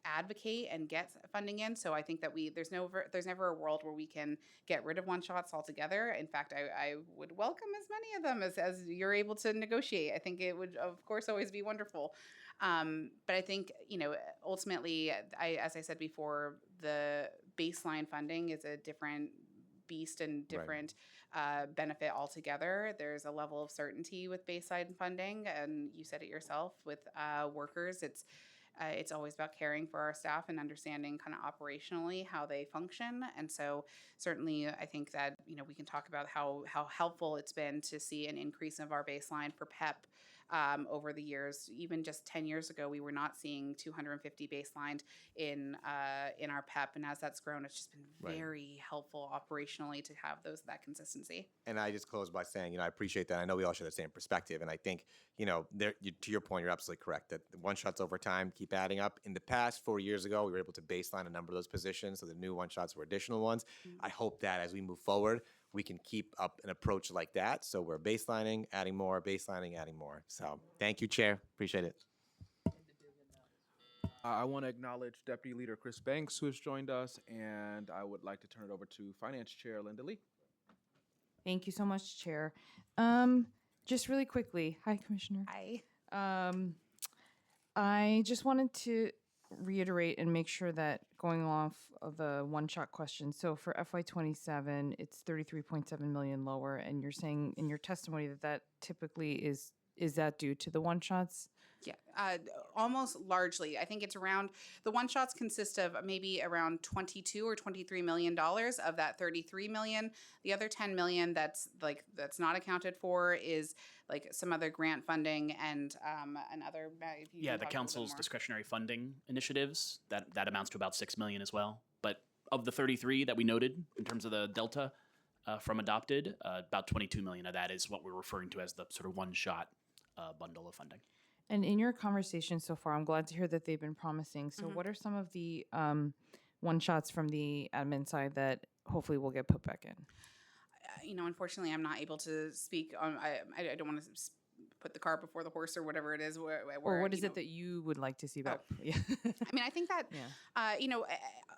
advocate and get funding in. So I think that there's never a world where we can get rid of one-shots altogether. In fact, I would welcome as many of them as you're able to negotiate. I think it would, of course, always be wonderful. But I think, ultimately, as I said before, the baseline funding is a different beast and different benefit altogether. There's a level of certainty with baseline funding, and you said it yourself with workers. It's always about caring for our staff and understanding kind of operationally how they function. And so certainly I think that, we can talk about how helpful it's been to see an increase of our baseline for PEP over the years. Even just 10 years ago, we were not seeing 250 baselined in our PEP, and as that's grown, it's just been Right. very helpful operationally to have that consistency. And I just close by saying, I appreciate that. I know we all share the same perspective, and I think, to your point, you're absolutely correct that the one shots over time keep adding up. In the past, 4 years ago, we were able to baseline a number of those positions, so the new one shots were additional ones. I hope that as we move forward, we can keep up an approach like that. So we're baselining, adding more, baselining, adding more. So thank you, Chair. Appreciate it. I want to acknowledge Deputy Leader Chris Banks, who has joined us, and I would like to turn it over to Finance Chair Linda Lee. Thank you so much, Chair. Just really quickly, hi, Commissioner. Hi. I just wanted to reiterate and make sure that going off of the one-shot question, so for FY27, it's 33.7 million lower, and you're saying in your testimony that typically is that due to the one-shots? Yeah, almost largely. I think it's around, the one shots consist of maybe around 22 or 23 million dollars of that 33 million. The other 10 million that's not accounted for is like some other grant funding and another. Yeah, the council's discretionary funding initiatives, that amounts to about 6 million as well. But of the 33 that we noted in terms of the delta from adopted, about 22 million of that is what we're referring to as the sort of one-shot bundle of funding. And in your conversation so far, I'm glad to hear that they've been promising. So what are some of the one-shots from the admin side that hopefully will get put back in? Unfortunately, I'm not able to speak on, I don't want to put the cart before the horse or whatever it is. Or what is it that you would like to see back? Yeah. I mean, I think that,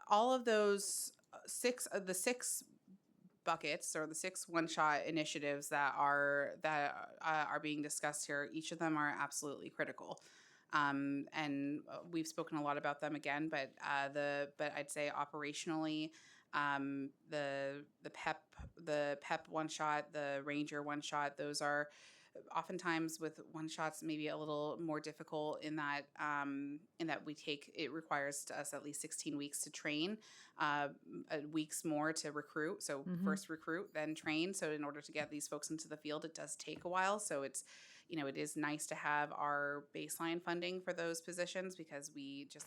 all of those the six buckets or the 6 one-shot initiatives that are being discussed here, each of them are absolutely critical. And we've spoken a lot about them again, but I'd say operationally, the PEP one shot, the Ranger one shot, those are oftentimes with one shots maybe a little more difficult in that it requires us at least 16 weeks to train, weeks more to recruit. So first recruit, then train. So in order to get these folks into the field, it does take a while. So it's, it is nice to have our baseline funding for those positions because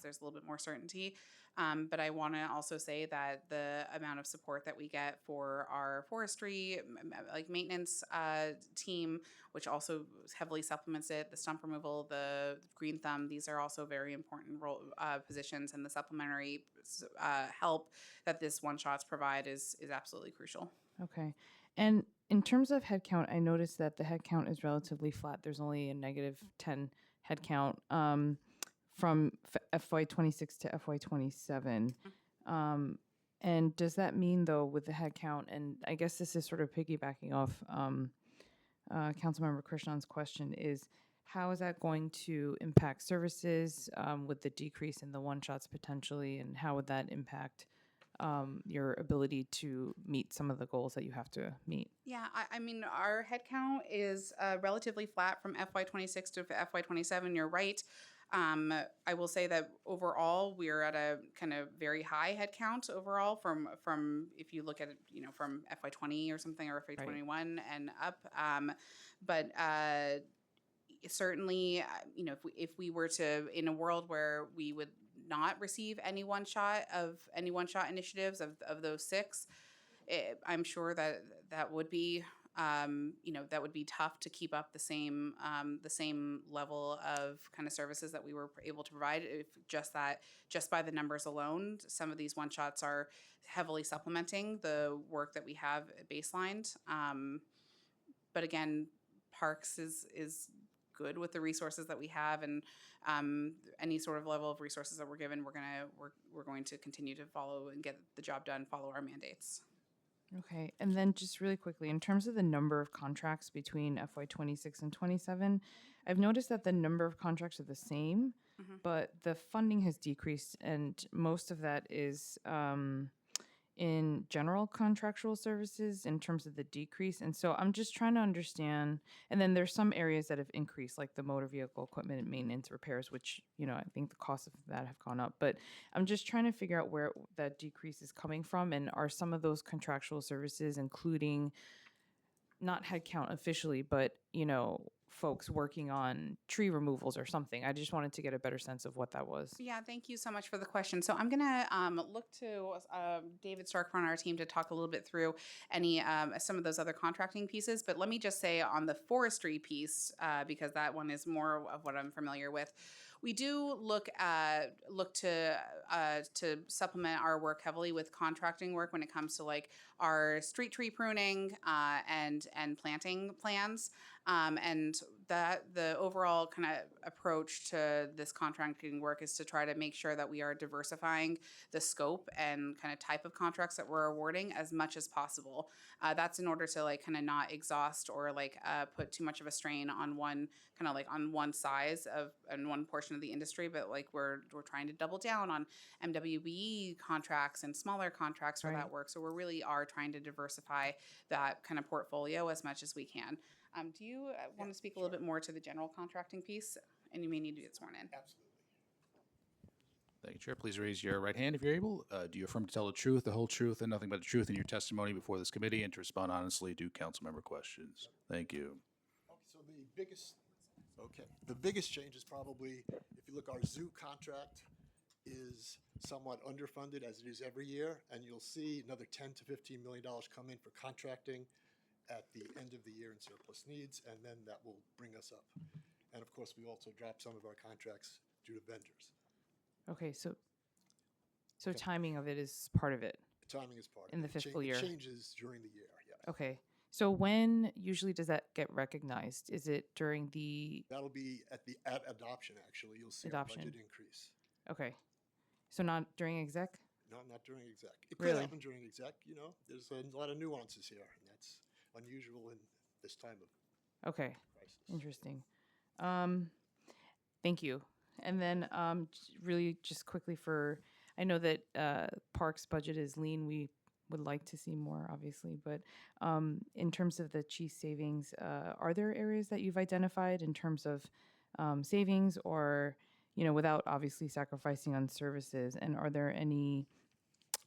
there's a little bit more certainty. But I want to also say that the amount of support that we get for our forestry, maintenance team, which also heavily supplements it, the stump removal, the green thumb, these are also very important positions, and the supplementary help that this one shots provide is absolutely crucial. Okay. And in terms of headcount, I noticed that the headcount is relatively flat. There's only a negative 10 headcount from FY26 to FY27. And does that mean, though, with the headcount, and I guess this is sort of piggybacking off Councilmember Krishnan's question, is how is that going to impact services with the decrease in the one-shots potentially, and how would that impact your ability to meet some of the goals that you have to meet? Yeah, I mean, our headcount is relatively flat from FY26 to FY27. You're right. I will say that overall, we're at a kind of very high headcount overall from if you look at it, from FY20 or something, or FY21 right, and up. But certainly, if we were to, in a world where we would not receive any one-shot initiatives of those 6, I'm sure that would be that would be tough to keep up the same level of kind of services that we were able to provide. If just by the numbers alone, some of these one shots are heavily supplementing the work that we have baselined. But again, Parks is good with the resources that we have, and any sort of level of resources that we're given, we're going to continue to follow and get the job done, follow our mandates. Okay, and then just really quickly, in terms of the number of contracts between FY26 and 27, I've noticed that the number of contracts are the same, but the funding has decreased, and most of that is in general contractual services in terms of the decrease. And so I'm just trying to understand, and then there's some areas that have increased, like the motor vehicle equipment and maintenance repairs, which, I think the costs of that have gone up. But I'm just trying to figure out where that decrease is coming from, and are some of those contractual services including not headcount officially, but, folks working on tree removals or something. I just wanted to get a better sense of what that was. Yeah, thank you so much for the question. So I'm going to look to David Stark on our team to talk a little bit through any some of those other contracting pieces. But let me just say on the forestry piece, because that one is more of what I'm familiar with. We do look to supplement our work heavily with contracting work when it comes to like our street tree pruning and planting plans. And that the overall kind of approach to this contracting work is to try to make sure that we are diversifying the scope and kind of type of contracts that we're awarding as much as possible. That's in order to like kind of not exhaust or like put too much of a strain on one kind of like on one size of and one portion of the industry, but like we're trying to double down on MWBE contracts and smaller contracts for that work. So we really are trying to diversify that kind of portfolio as much as we can. Do you want to speak a little bit more to the general contracting piece? And you may need to get sworn in. Absolutely. Thank you, Chair. Please raise your right hand if you're able. Do you affirm to tell the truth, the whole truth, and nothing but the truth in your testimony before this committee and to respond honestly to council member questions? Thank you. Okay, so the biggest change is probably, if you look, our zoo contract is somewhat underfunded as it is every year, and you'll see another $10 to $15 million come in for contracting at the end of the year in surplus needs, and then that will bring us up. And of course, we also dropped some of our contracts due to vendors. Okay, so timing of it is part of it. The timing is part of in it. the fiscal year. It changes during the year, yes. Okay. So when usually does that get recognized? Is it during the That'll be at adoption, actually. You'll see Adoption. our budget increase. Okay. So not during exec? Not during exec. It could Really? happen during exec, There's a lot of nuances here, and that's unusual in this time of Okay. crisis. Interesting. Thank you. And then really just quickly I know that Parks budget is lean. We would like to see more, obviously, but in terms of the chief savings, are there areas that you've identified in terms of savings or, without obviously sacrificing on services? And are there any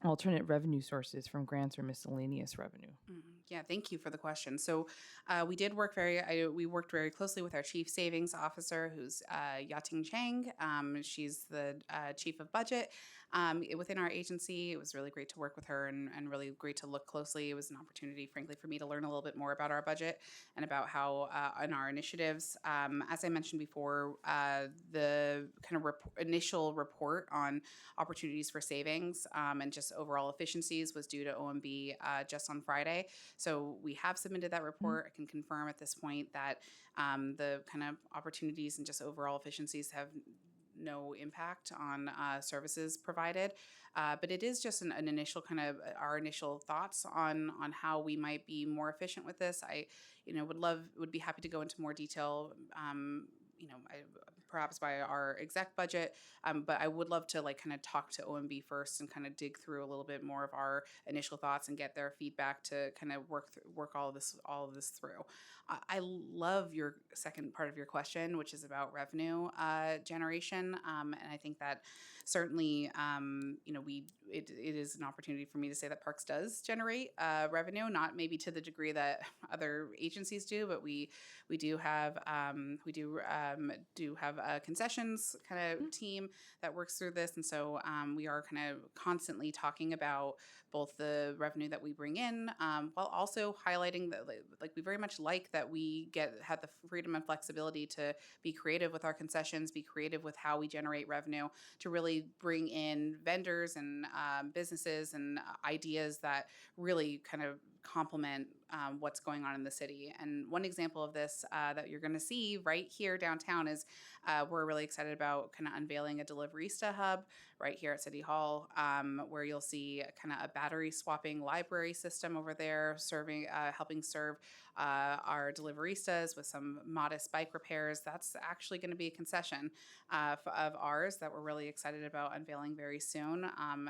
alternate revenue sources from grants or miscellaneous revenue? Yeah, thank you for the question. So we worked very closely with our chief savings officer, who's Yating Chang. She's the chief of budget within our agency. It was really great to work with her and really great to look closely. It was an opportunity, frankly, for me to learn a little bit more about our budget and about how and our initiatives. As I mentioned before, the kind of initial report on opportunities for savings and just overall efficiencies was due to OMB just on Friday. So we have submitted that report. I can confirm at this point that the kind of opportunities and just overall efficiencies have no impact on services provided. But it is just an initial kind of our initial thoughts on how we might be more efficient with this. I, would be happy to go into more detail. Perhaps by our exec budget, but I would love to kind of talk to OMB first and kind of dig through a little bit more of our initial thoughts and get their feedback to kind of work all of this through. I love your second part of your question, which is about revenue generation, and I think that certainly it is an opportunity for me to say that Parks does generate revenue, not maybe to the degree that other agencies do, but we do have a concessions kind of team that works through this, and so we are kind of constantly talking about both the revenue that we bring in, while also highlighting that we very much like that we have the freedom and flexibility to be creative with our concessions, be creative with how we generate revenue to really bring in vendors and businesses and ideas that really kind of complement what's going on in the city. And one example of this that you're going to see right here downtown is we're really excited about kind of unveiling a Deliverista hub right here at City Hall, where you'll see kind of a battery swapping library system over there, helping serve our Deliveristas with some modest bike repairs. That's actually going to be a concession of ours that we're really excited about unveiling very soon.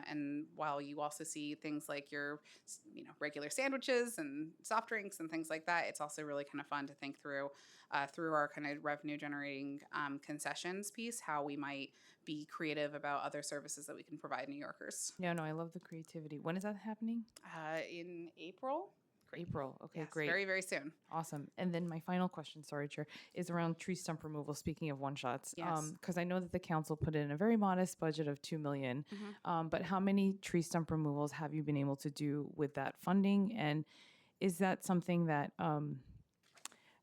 And while you also see things like your regular sandwiches and soft drinks and things like that, it's also really kind of fun to think through our kind of revenue generating concessions piece, how we might be creative about other services that we can provide New Yorkers. No, I love the creativity. When is that happening? In April. April. Okay, Yes, great. very, very soon. Awesome. And then my final question, sorry, Chair, is around tree stump removal. Speaking of one shots, Yes. because I know that the council put in a very modest budget of 2 million. But how many tree stump removals have you been able to do with that funding? And is that something that,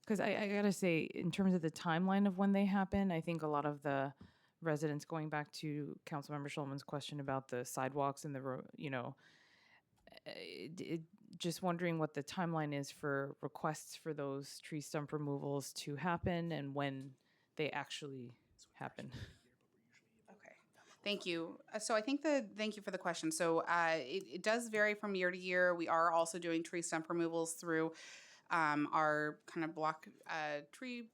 because I gotta say, in terms of the timeline of when they happen, I think a lot of the residents, going back to Councilmember Schulman's question about the sidewalks and just wondering what the timeline is for requests for those tree stump removals to happen and when they actually happen. Okay, thank you. Thank you for the question. So it does vary from year to year. We are also doing tree stump removals through our kind of block tree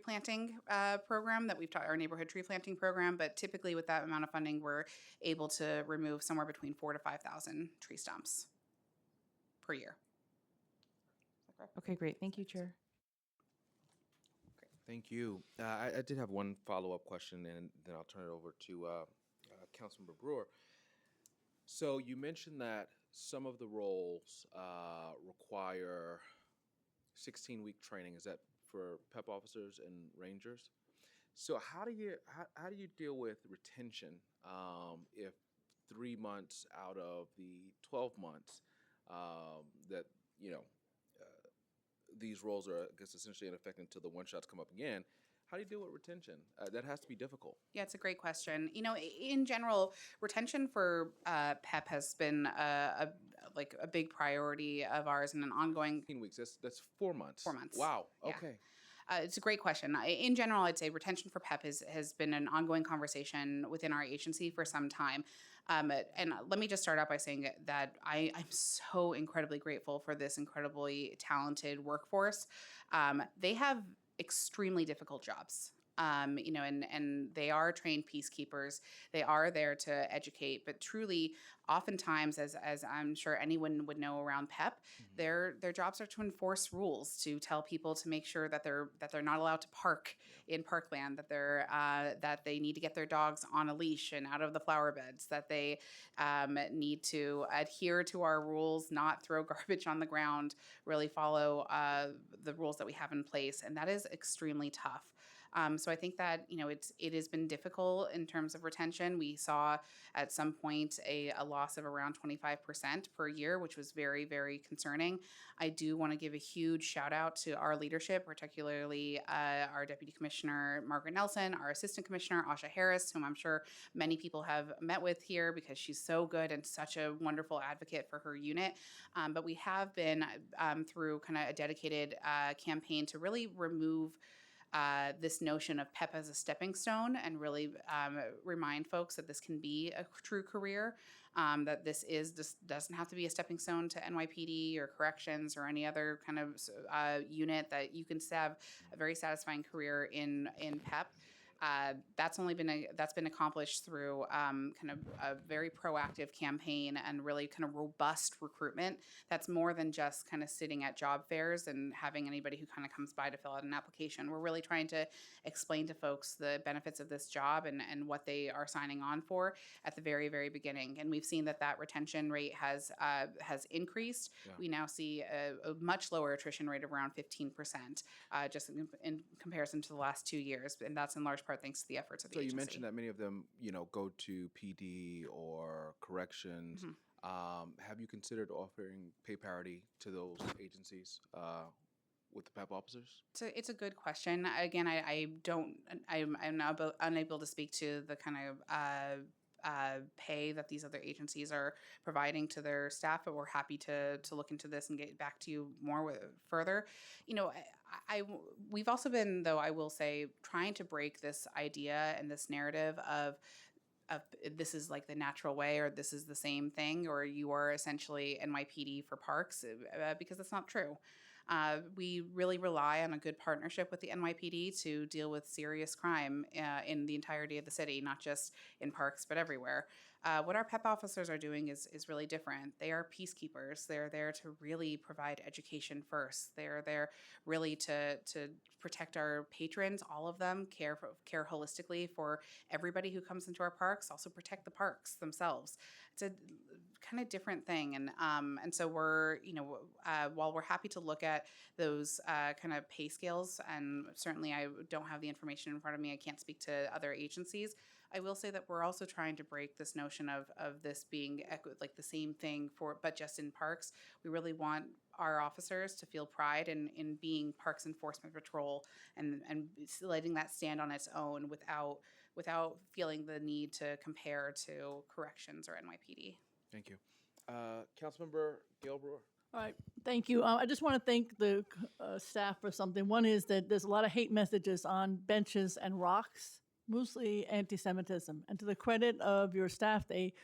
planting program that we've taught, our neighborhood tree planting program. But typically, with that amount of funding, we're able to remove somewhere between 4,000 to 5,000 tree stumps per year. Okay, great. Thank you, Chair. Thank you. I did have one follow-up question, and then I'll turn it over to Councilmember Brewer. So you mentioned that some of the roles require 16-week training. Is that for PEP officers and rangers? So how do you deal with retention if 3 months out of the 12 months that these roles are, I guess, essentially in effect until the one shots come up again? How do you deal with retention? That has to be difficult. Yeah, it's a great question. In general, retention for PEP has been a big priority of ours and an ongoing. 15 weeks. That's 4 months. 4 months. Wow. Yeah. Okay. It's a great question. In general, I'd say retention for PEP has been an ongoing conversation within our agency for some time. And let me just start out by saying that I'm so incredibly grateful for this incredibly talented workforce. They have extremely difficult jobs. And they are trained peacekeepers. They are there to educate, but truly, oftentimes, as I'm sure anyone would know around PEP, their jobs are to enforce rules, to tell people to make sure that they're not allowed to park in parkland, that they need to get their dogs on a leash and out of the flower beds, that they need to adhere to our rules, not throw garbage on the ground, really follow the rules that we have in place, and that is extremely tough. So I think that it has been difficult in terms of retention. We saw at some point a loss of around 25% per year, which was very, very concerning. I do want to give a huge shout out to our leadership, particularly our Deputy Commissioner Margaret Nelson, our Assistant Commissioner Asha Harris, whom I'm sure many people have met with here because she's so good and such a wonderful advocate for her unit. But we have been through kind of a dedicated campaign to really remove this notion of PEP as a stepping stone and really remind folks that this can be a true career, that this doesn't have to be a stepping stone to NYPD or corrections or any other kind of unit, that you can have a very satisfying career in PEP. That's been accomplished through kind of a very proactive campaign and really kind of robust recruitment. That's more than just kind of sitting at job fairs and having anybody who kind of comes by to fill out an application. We're really trying to explain to folks the benefits of this job and what they are signing on for at the very, very beginning. And we've seen that retention rate has increased. Yeah. We now see a much lower attrition rate of around 15%, just in comparison to the last 2 years, and that's in large part thanks to the efforts of the agency. So you mentioned that many of them, go to PD or corrections. Have you considered offering pay parity to those agencies with the PEP officers? It's a good question. Again, I'm not unable to speak to the kind of pay that these other agencies are providing to their staff, but we're happy to look into this and get back to you more further. We've also been, though, I will say, trying to break this idea and this narrative of this is like the natural way, or this is the same thing, or you are essentially NYPD for parks, because that's not true. We really rely on a good partnership with the NYPD to deal with serious crime in the entirety of the city, not just in parks, but everywhere. What our PEP officers are doing is really different. They are peacekeepers. They're there to really provide education first. They're there really to protect our patrons, all of them, care holistically for everybody who comes into our parks, also protect the parks themselves. It's a kind of different thing, and so we're, while we're happy to look at those kind of pay scales, and certainly I don't have the information in front of me, I can't speak to other agencies. I will say that we're also trying to break this notion of this being like the same thing but just in parks. We really want our officers to feel pride in being Parks Enforcement Patrol and letting that stand on its own without feeling the need to compare to corrections or NYPD. Thank you. Councilmember Gail Brewer. All right, thank you. I just want to thank the staff for something. One is that there's a lot of hate messages on benches and rocks, mostly anti-Semitism. And to the credit of your staff, they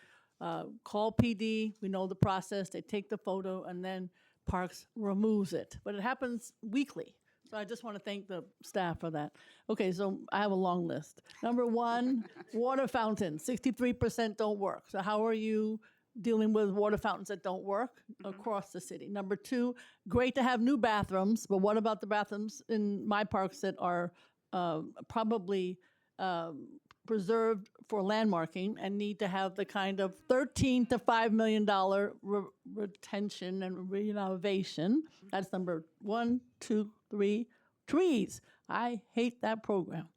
call PD, we know the process, they take the photo, and then Parks removes it. But it happens weekly. So I just want to thank the staff for that. Okay, so I have a long list. Number one, water fountains, 63% don't work. So how are you dealing with water fountains that don't work across the city? Number two, great to have new bathrooms, but what about the bathrooms in my parks that are probably preserved for landmarking and need to have the kind of $13 to $5 million retention and renovation? That's number 1, 2, 3. Trees. I hate that program.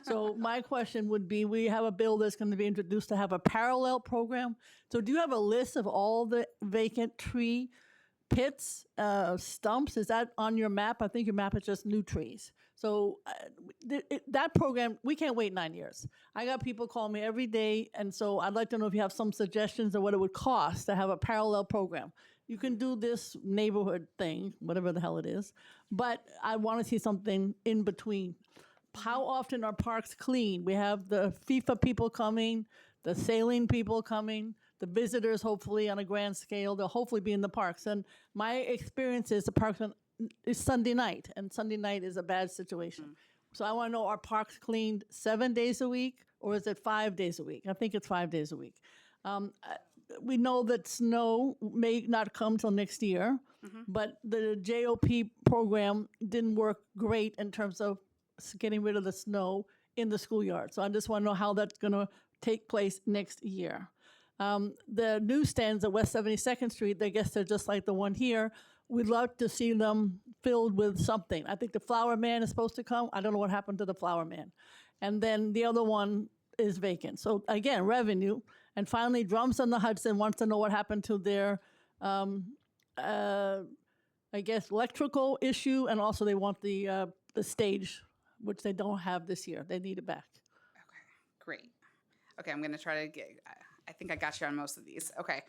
So my question would be, we have a bill that's going to be introduced to have a parallel program. So do you have a list of all the vacant tree pits, stumps? Is that on your map? I think your map is just new trees. So that program, we can't wait 9 years. I got people call me every day, and so I'd like to know if you have some suggestions of what it would cost to have a parallel program. You can do this neighborhood thing, whatever the hell it is, but I want to see something in between. How often are parks clean? We have the FIFA people coming, the sailing people coming, the visitors hopefully on a grand scale. They'll hopefully be in the parks. And my experience is the parks is Sunday night, and Sunday night is a bad situation. So I want to know, are parks cleaned 7 days a week, or is it 5 days a week? I think it's 5 days a week. We know that snow may not come till next year, but the JOP program didn't work great in terms of getting rid of the snow in the schoolyard. So I just want to know how that's going to take place next year. The newsstands at West 72nd Street, I guess they're just like the one here. We'd love to see them filled with something. I think the Flower Man is supposed to come. I don't know what happened to the Flower Man. And then the other one is vacant. So again, revenue. And finally, Drums on the Hudson wants to know what happened to their, I guess, electrical issue. And also they want the stage, which they don't have this year. They need it back. Okay, great. Okay, I'm going to try to I think I got you on most of these. Okay.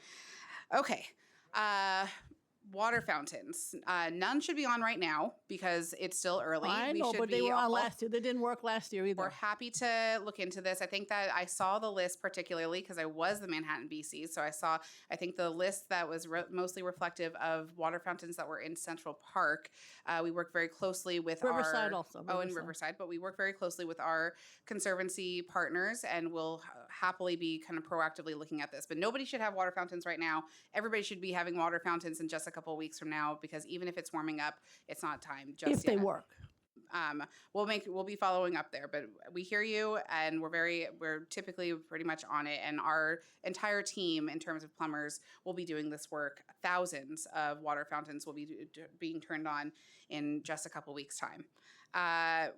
Water fountains. None should be on right now because it's still early. I know, but they were on last year. They didn't work last year either. We're happy to look into this. I think that I saw the list particularly because I was the Manhattan BC. So I think the list that was mostly reflective of water fountains that were in Central Park. We work very closely with Riverside also. In Riverside. But we work very closely with our Conservancy partners, and we'll happily be kind of proactively looking at this. But nobody should have water fountains right now. Everybody should be having water fountains in just a couple of weeks from now, because even if it's warming up, it's not time just if they yet. work. We'll be following up there, but we hear you, and we're typically pretty much on it, and our entire team in terms of plumbers will be doing this work. Thousands of water fountains will be being turned on in just a couple weeks' time.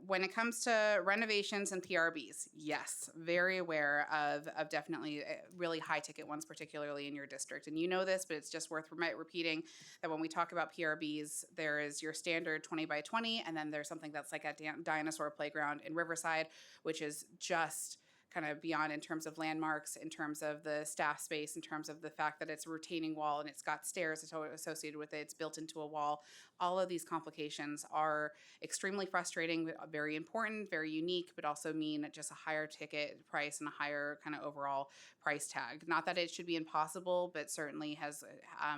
When it comes to renovations and PRBs, yes, very aware of definitely really high ticket ones, particularly in your district. And you know this, but it's just worth repeating that when we talk about PRBs, there is your standard 20 by 20, and then there's something that's like a dinosaur playground in Riverside, which is just kind of beyond in terms of landmarks, in terms of the staff space, in terms of the fact that it's a retaining wall and it's got stairs associated with it, it's built into a wall. All of these complications are extremely frustrating, very important, very unique, but also mean just a higher ticket price and a higher kind of overall price tag. Not that it should be impossible, but certainly has,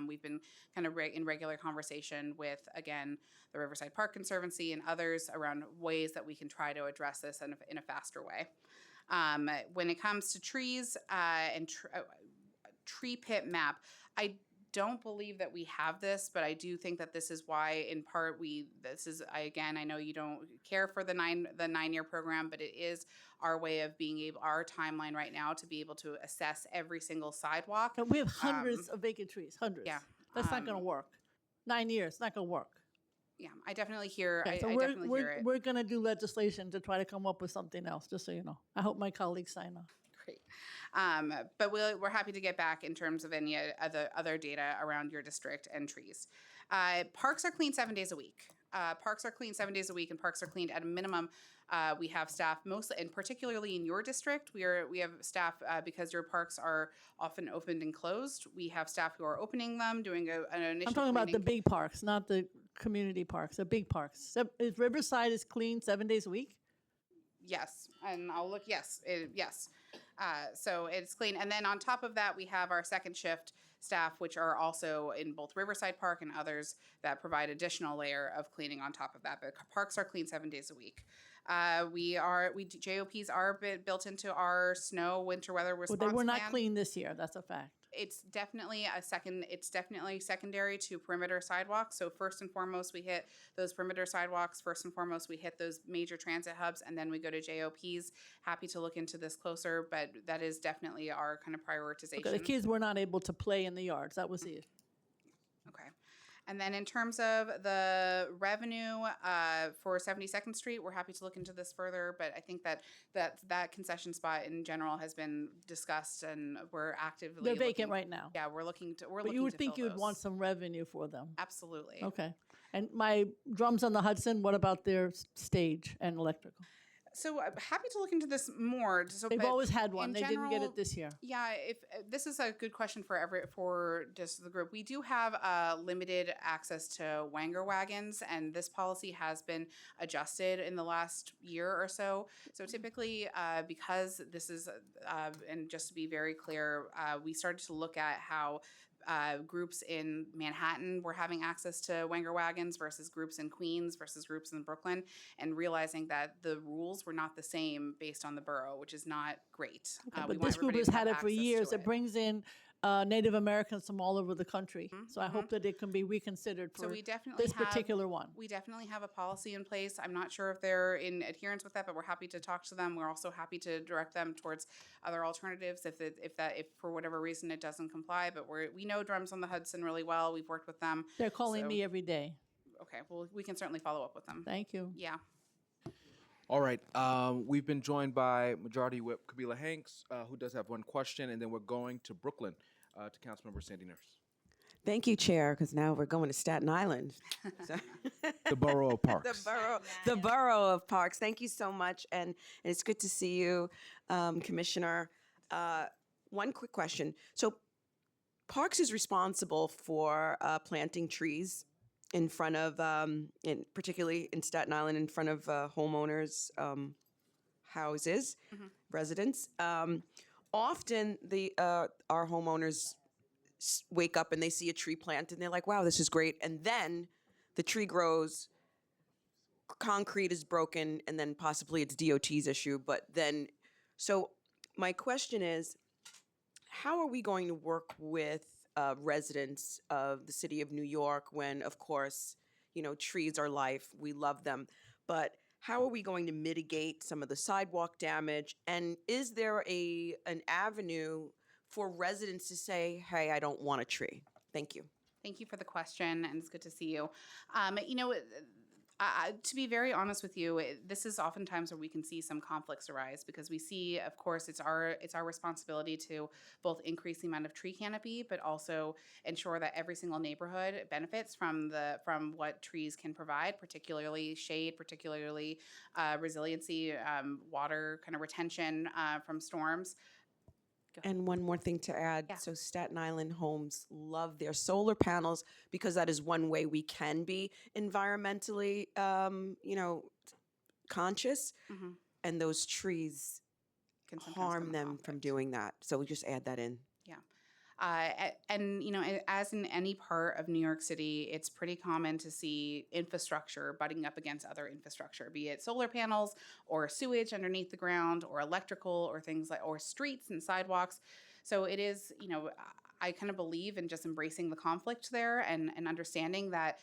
we've been kind of in regular conversation with, again, the Riverside Park Conservancy and others around ways that we can try to address this in a faster way. When it comes to trees and tree pit map, I don't believe that we have this, but I do think that this is why, in part, I know you don't care for the 9-year program, but it is our way of being able, our timeline right now to be able to assess every single sidewalk. And we have hundreds of vacant trees, hundreds. Yeah. That's not going to work. 9 years, not going to work. Yeah, I definitely hear. Okay, so I definitely hear it. we're going to do legislation to try to come up with something else, just so you know. I hope my colleagues sign off. Great. But we're happy to get back in terms of any other data around your district and trees. Parks are clean 7 days a week. Parks are clean 7 days a week, and parks are cleaned at a minimum. We have staff mostly, and particularly in your district, we have staff because your parks are often opened and closed. We have staff who are opening them, doing an initial. I'm talking about the cleaning. big parks, not the community parks. The big parks. Is Riverside is clean 7 days a week? Yes, and I'll look. Yes, yes. So it's clean, and then on top of that, we have our second shift staff, which are also in both Riverside Park and others that provide additional layer of cleaning on top of that. But parks are clean 7 days a week. JOPs are built into our snow winter weather response Well, they were not plan. clean this year. That's a fact. It's definitely secondary to perimeter sidewalks. So first and foremost, we hit those perimeter sidewalks. First and foremost, we hit those major transit hubs, and then we go to JOPs. Happy to look into this closer, but that is definitely our kind of prioritization. Okay, the kids were not able to play in the yards. That was the issue. Okay. And then in terms of the revenue for 72nd Street, we're happy to look into this further, but I think that concession spot in general has been discussed, and we're actively They're vacant right now. Yeah, we're looking to. But you would think you would want some revenue for them. Absolutely. Okay. And my drums on the Hudson, what about their stage and electrical? So I'm happy to look into this more. So, They've but always had one. in They didn't get general, it this year. Yeah, if this is a good question for just the group. We do have limited access to Wanger wagons, and this policy has been adjusted in the last year or so. So typically, because this is, and just to be very clear, we started to look at how groups in Manhattan were having access to Wanger wagons versus groups in Queens versus groups in Brooklyn, and realizing that the rules were not the same based on the borough, which is not great. But this group has had it for years. It brings in Native Americans from all over the country. So I hope that it can be reconsidered for this particular one. We definitely have a policy in place. I'm not sure if they're in adherence with that, but we're happy to talk to them. We're also happy to direct them towards other alternatives if for whatever reason it doesn't comply. But we know Drums on the Hudson really well. We've worked with them. They're calling me every day. Okay, well, we can certainly follow up with them. Thank you. Yeah. All right. We've been joined by Majority Whip Kabila Hanks, who does have one question, and then we're going to Brooklyn to Councilmember Sandy Nurse. Thank you, Chair, because now we're going to Staten Island. So The Borough of Parks. the borough of Parks. Thank you so much, and it's good to see you, Commissioner. One quick question. So Parks is responsible for planting trees in front of, particularly in Staten Island, in front of homeowners' houses, residents. Often our homeowners wake up and they see a tree planted and they're like, wow, this is great. And then the tree grows, concrete is broken, and then possibly it's DOT's issue. So my question is, how are we going to work with residents of the city of New York when, of course, trees are life, we love them, but how are we going to mitigate some of the sidewalk damage? And is there an avenue for residents to say, hey, I don't want a tree? Thank you. Thank you for the question, and it's good to see you. To be very honest with you, this is oftentimes where we can see some conflicts arise because we see, of course, it's our responsibility to both increase the amount of tree canopy, but also ensure that every single neighborhood benefits from what trees can provide, particularly shade, particularly resiliency, water kind of retention from storms. And one more thing to add. Yeah. So Staten Island homes love their solar panels because that is one way we can be environmentally, conscious. Mhm. And those trees Can sometimes harm come in them from conflict. doing that. So we just add that in. Yeah. And as in any part of New York City, it's pretty common to see infrastructure butting up against other infrastructure, be it solar panels or sewage underneath the ground or electrical or things like, or streets and sidewalks. So it is, I kind of believe in just embracing the conflict there and understanding that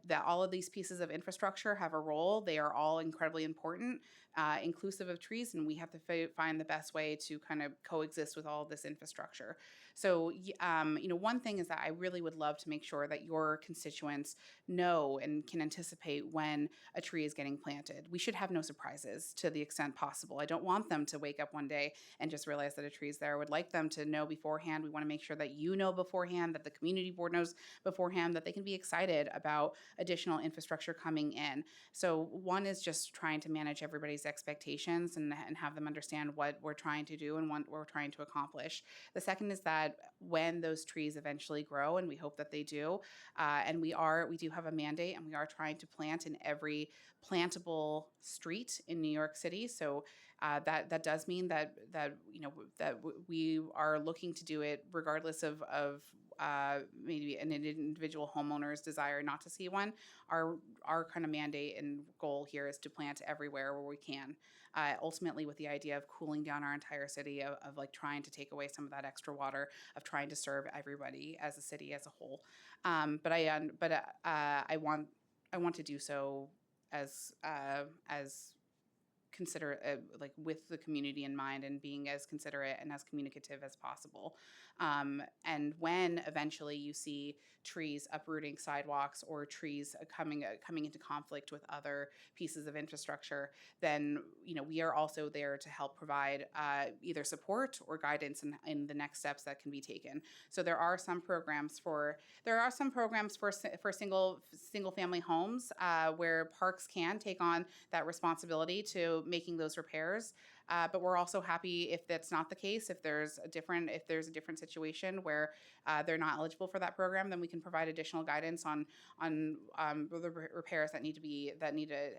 that all of these pieces of infrastructure have a role. They are all incredibly important, inclusive of trees, and we have to find the best way to kind of coexist with all of this infrastructure. So, one thing is that I really would love to make sure that your constituents know and can anticipate when a tree is getting planted. We should have no surprises to the extent possible. I don't want them to wake up one day and just realize that a tree is there. I would like them to know beforehand. We want to make sure that you know beforehand, that the community board knows beforehand, that they can be excited about additional infrastructure coming in. So one is just trying to manage everybody's expectations and have them understand what we're trying to do and what we're trying to accomplish. The second is that when those trees eventually grow, and we hope that they do, and we do have a mandate, and we are trying to plant in every plantable street in New York City. So that does mean that we are looking to do it regardless of maybe an individual homeowner's desire not to see one. Our kind of mandate and goal here is to plant everywhere where we can. Ultimately, with the idea of cooling down our entire city, of like trying to take away some of that extra water, of trying to serve everybody as a city as a whole. But I want to do so as consider like with the community in mind and being as considerate and as communicative as possible. And when eventually you see trees uprooting sidewalks or trees coming into conflict with other pieces of infrastructure, then we are also there to help provide either support or guidance in the next steps that can be taken. So there are some programs for single family homes where parks can take on that responsibility to making those repairs. But we're also happy if that's not the case. If there's a different situation where they're not eligible for that program, then we can provide additional guidance on the repairs that need to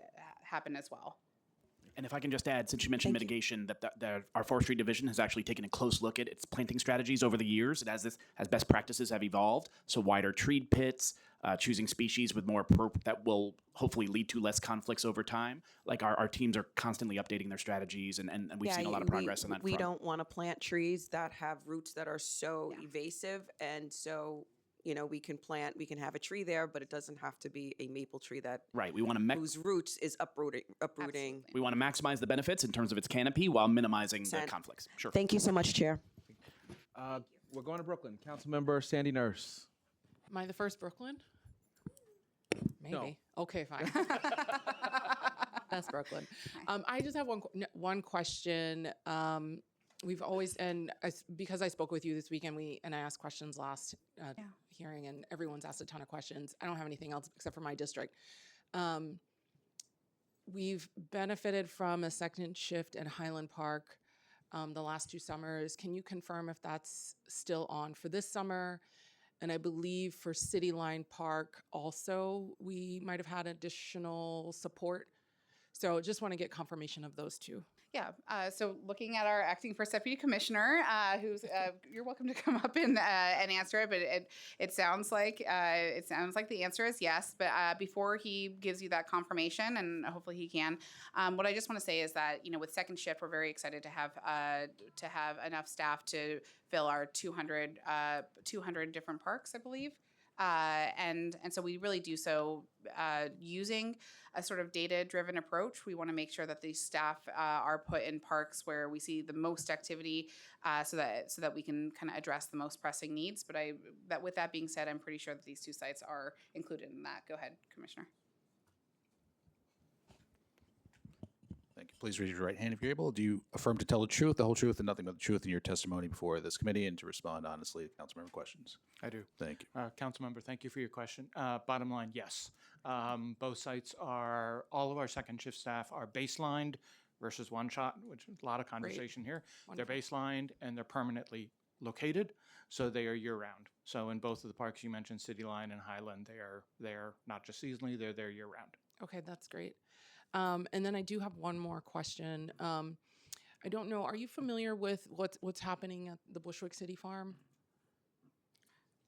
happen as well. And if I can just add, since you mentioned mitigation, that our forestry division has actually taken a close look at its planting strategies over the years. It as best practices have evolved, so wider tree pits, choosing species with more that will hopefully lead to less conflicts over time. Like our teams are constantly updating their strategies, and we've seen a lot of progress on that front. We don't want to plant trees that have roots that are so evasive, and so we can have a tree there, but it doesn't have to be a maple tree we want to whose roots is uprooting. Absolutely. We want to maximize the benefits in terms of its canopy while minimizing the conflicts. Sure. Thank you so much, Chair. We're going to Brooklyn. Councilmember Sandy Nurse. Am I the first Brooklyn? Maybe. No. Okay, fine. That's Brooklyn. I just have one question. We've always, because I spoke with you this weekend, I asked questions last hearing, and everyone's asked a ton of questions. I don't have anything else except for my district. We've benefited from a second shift at Highland Park the last 2 summers. Can you confirm if that's still on for this summer? And I believe for City Line Park also, we might have had additional support. So just want to get confirmation of those two. Yeah. So looking at our acting first deputy commissioner, who's you're welcome to come up and answer it, but it sounds like the answer is yes. But before he gives you that confirmation, and hopefully he can, what I just want to say is that with second shift, we're very excited to have enough staff to fill our 200 different parks, I believe. And so we really do so using a sort of data-driven approach. We want to make sure that these staff are put in parks where we see the most activity, so that we can kind of address the most pressing needs. But with that being said, I'm pretty sure that these 2 sites are included in that. Go ahead, Commissioner. Please raise your right hand if you're able. Do you affirm to tell the truth, the whole truth, and nothing but the truth in your testimony before this committee and to respond honestly to councilmember questions? I do. Thank you. Councilmember, thank you for your question. Bottom line, yes. Both sites are, all of our second shift staff are baselined versus one shot, which is a lot of conversation here. Wonderful. They're baselined and they're permanently located, so they are year round. So in both of the parks you mentioned, City Line and Highland, they are there not just seasonally, they're there year round. Okay, that's great. And then I do have one more question. I don't know, are you familiar with what's happening at the Bushwick City Farm?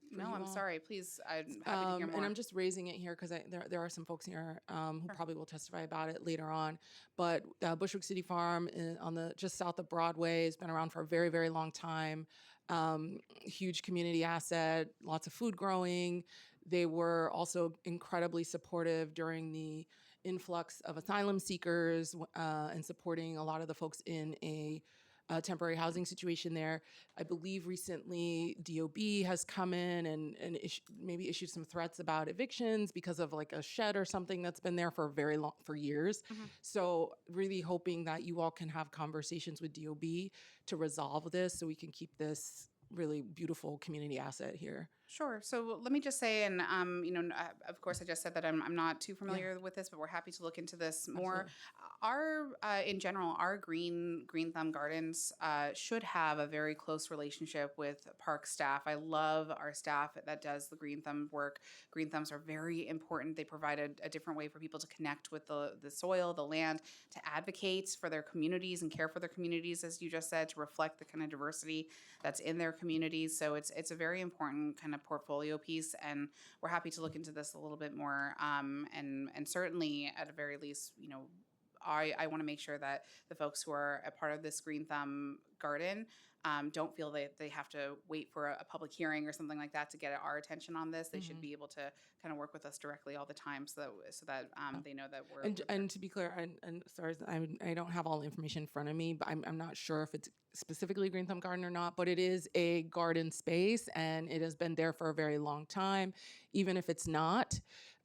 For No, you I'm all? sorry. Please, I'm happy to hear more. And I'm just raising it here because there are some folks here who probably will testify about it later on. But Bushwick City Farm on the just south of Broadway has been around for a very, very long time. Huge community asset, lots of food growing. They were also incredibly supportive during the influx of asylum seekers and supporting a lot of the folks in a temporary housing situation there. I believe recently DOB has come in and maybe issued some threats about evictions because of like a shed or something that's been there for for years. So really hoping that you all can have conversations with DOB to resolve this so we can keep this really beautiful community asset here. Sure. So let me just say, and of course, I just said that I'm not too familiar with this, but we're happy to look into this more. In general, our Green Thumb Gardens should have a very close relationship with park staff. I love our staff that does the Green Thumb work. Green Thumbs are very important. They provide a different way for people to connect with the soil, the land, to advocate for their communities and care for their communities, as you just said, to reflect the kind of diversity that's in their communities. So it's a very important kind of portfolio piece, and we're happy to look into this a little bit more. And certainly, at the very least, I want to make sure that the folks who are a part of this Green Thumb Garden don't feel that they have to wait for a public hearing or something like that to get our attention on this. They should be able to kind of work with us directly all the time, so that they know that we're. And to be clear, and sorry, I don't have all the information in front of me, but I'm not sure if it's specifically Green Thumb Garden or not. But it is a garden space, and it has been there for a very long time. Even if it's not,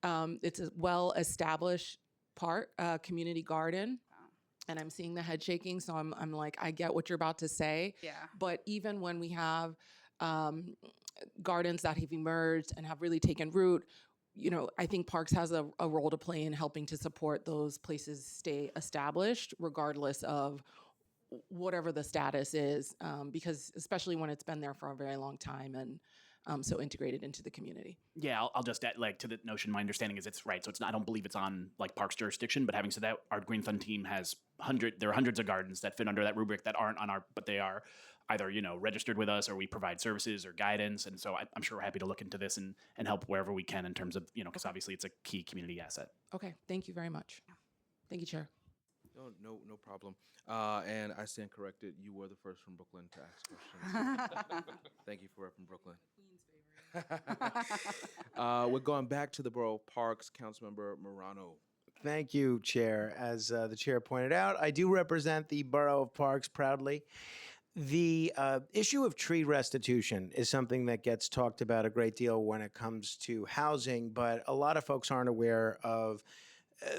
it's a well-established community garden. And I'm seeing the head shaking, so I'm like, I get what you're about to say. Yeah. But even when we have gardens that have emerged and have really taken root, I think Parks has a role to play in helping to support those places stay established, regardless of whatever the status is, because especially when it's been there for a very long time and so integrated into the community. Yeah, I'll just add, to the notion, my understanding is it's right. So it's not, I don't believe it's on Parks jurisdiction, but having said that, our Green Thumb team has there are hundreds of gardens that fit under that rubric that aren't on but they are either, registered with us or we provide services or guidance. And so I'm sure we're happy to look into this and help wherever we can in terms of, because obviously it's a key community asset. Okay, thank you very much. Thank you, Chair. No problem. And I stand corrected. You were the first from Brooklyn to ask questions. Thank you for repping Brooklyn. We're going back to the Borough Parks. Councilmember Morano. Thank you, Chair. As the Chair pointed out, I do represent the Borough of Parks proudly. The issue of tree restitution is something that gets talked about a great deal when it comes to housing, but a lot of folks aren't aware of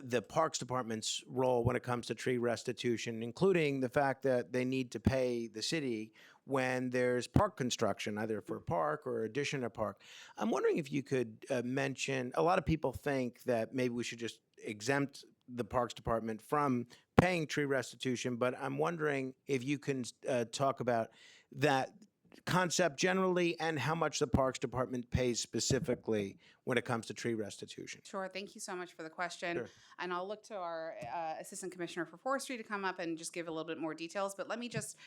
the Parks Department's role when it comes to tree restitution, including the fact that they need to pay the city when there's park construction, either for a park or addition to park. I'm wondering if you could mention, a lot of people think that maybe we should just exempt the Parks Department from paying tree restitution, but I'm wondering if you can talk about that concept generally and how much the Parks Department pays specifically when it comes to tree restitution. Sure. Thank you so much for the question. Sure. And I'll look to our Assistant Commissioner for Forestry to come up and just give a little bit more details. But let me just,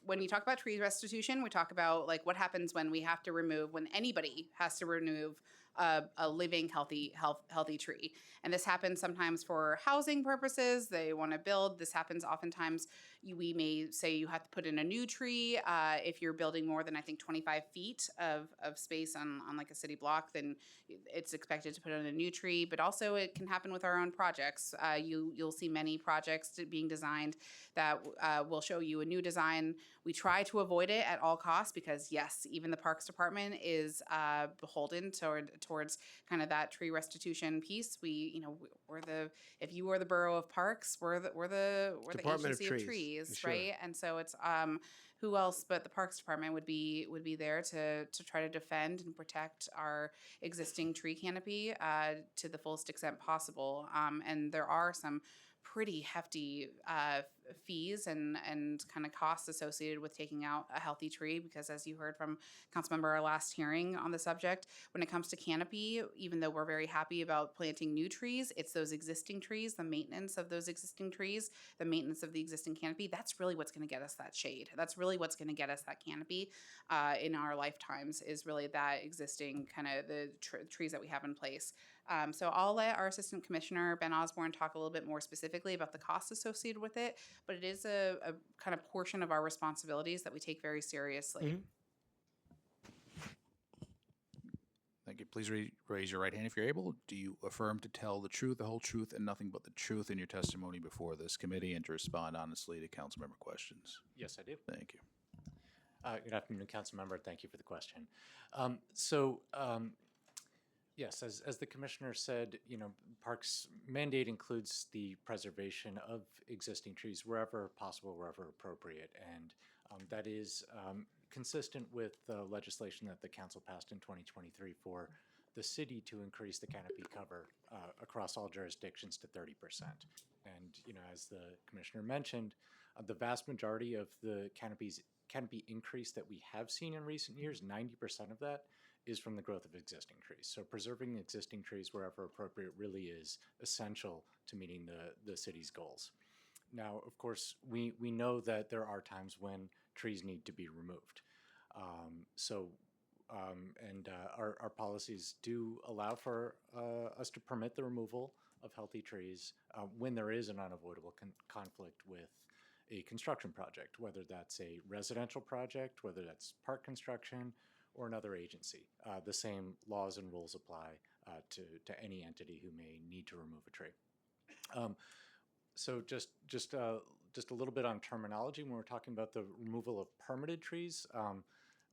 when you talk about tree restitution, we talk about like what happens when we have to remove, when anybody has to remove a living, healthy tree. And this happens sometimes for housing purposes. They want to build. This happens oftentimes, we may say you have to put in a new tree. If you're building more than, I think, 25 feet of space on like a city block, then it's expected to put in a new tree. But also it can happen with our own projects. You'll see many projects being designed that will show you a new design. We try to avoid it at all costs because, yes, even the Parks Department is beholden towards kind of that tree restitution piece. If you were the Borough of Parks, we're the Department of agency of Trees, trees, sure. right? And so it's who else but the Parks Department would be there to try to defend and protect our existing tree canopy to the fullest extent possible. And there are some pretty hefty fees and kind of costs associated with taking out a healthy tree, because as you heard from Councilmember our last hearing on the subject, when it comes to canopy, even though we're very happy about planting new trees, it's those existing trees, the maintenance of those existing trees, the maintenance of the existing canopy, that's really what's going to get us that shade. That's really what's going to get us that canopy in our lifetimes, is really that existing kind of the trees that we have in place. So I'll let our Assistant Commissioner, Ben Osborne, talk a little bit more specifically about the costs associated with it, but it is a kind of portion of our responsibilities that we take very seriously. Thank you. Please raise your right hand if you're able. Do you affirm to tell the truth, the whole truth, and nothing but the truth in your testimony before this committee, and to respond honestly to council member questions? Yes, I do. Thank you. Good afternoon, council member. Thank you for the question. Yes, as the commissioner said, Parks mandate includes the preservation of existing trees wherever possible, wherever appropriate, and that is consistent with the legislation that the council passed in 2023 for the city to increase the canopy cover across all jurisdictions to 30%. And as the commissioner mentioned, the vast majority of the canopy increase that we have seen in recent years, 90% of that is from the growth of existing trees. So preserving existing trees wherever appropriate really is essential to meeting the city's goals. Now, of course, we know that there are times when trees need to be removed. Our policies do allow for us to permit the removal of healthy trees when there is an unavoidable conflict with a construction project, whether that's a residential project, whether that's park construction, or another agency. The same laws and rules apply to any entity who may need to remove a tree. So just a little bit on terminology. When we're talking about the removal of permitted trees,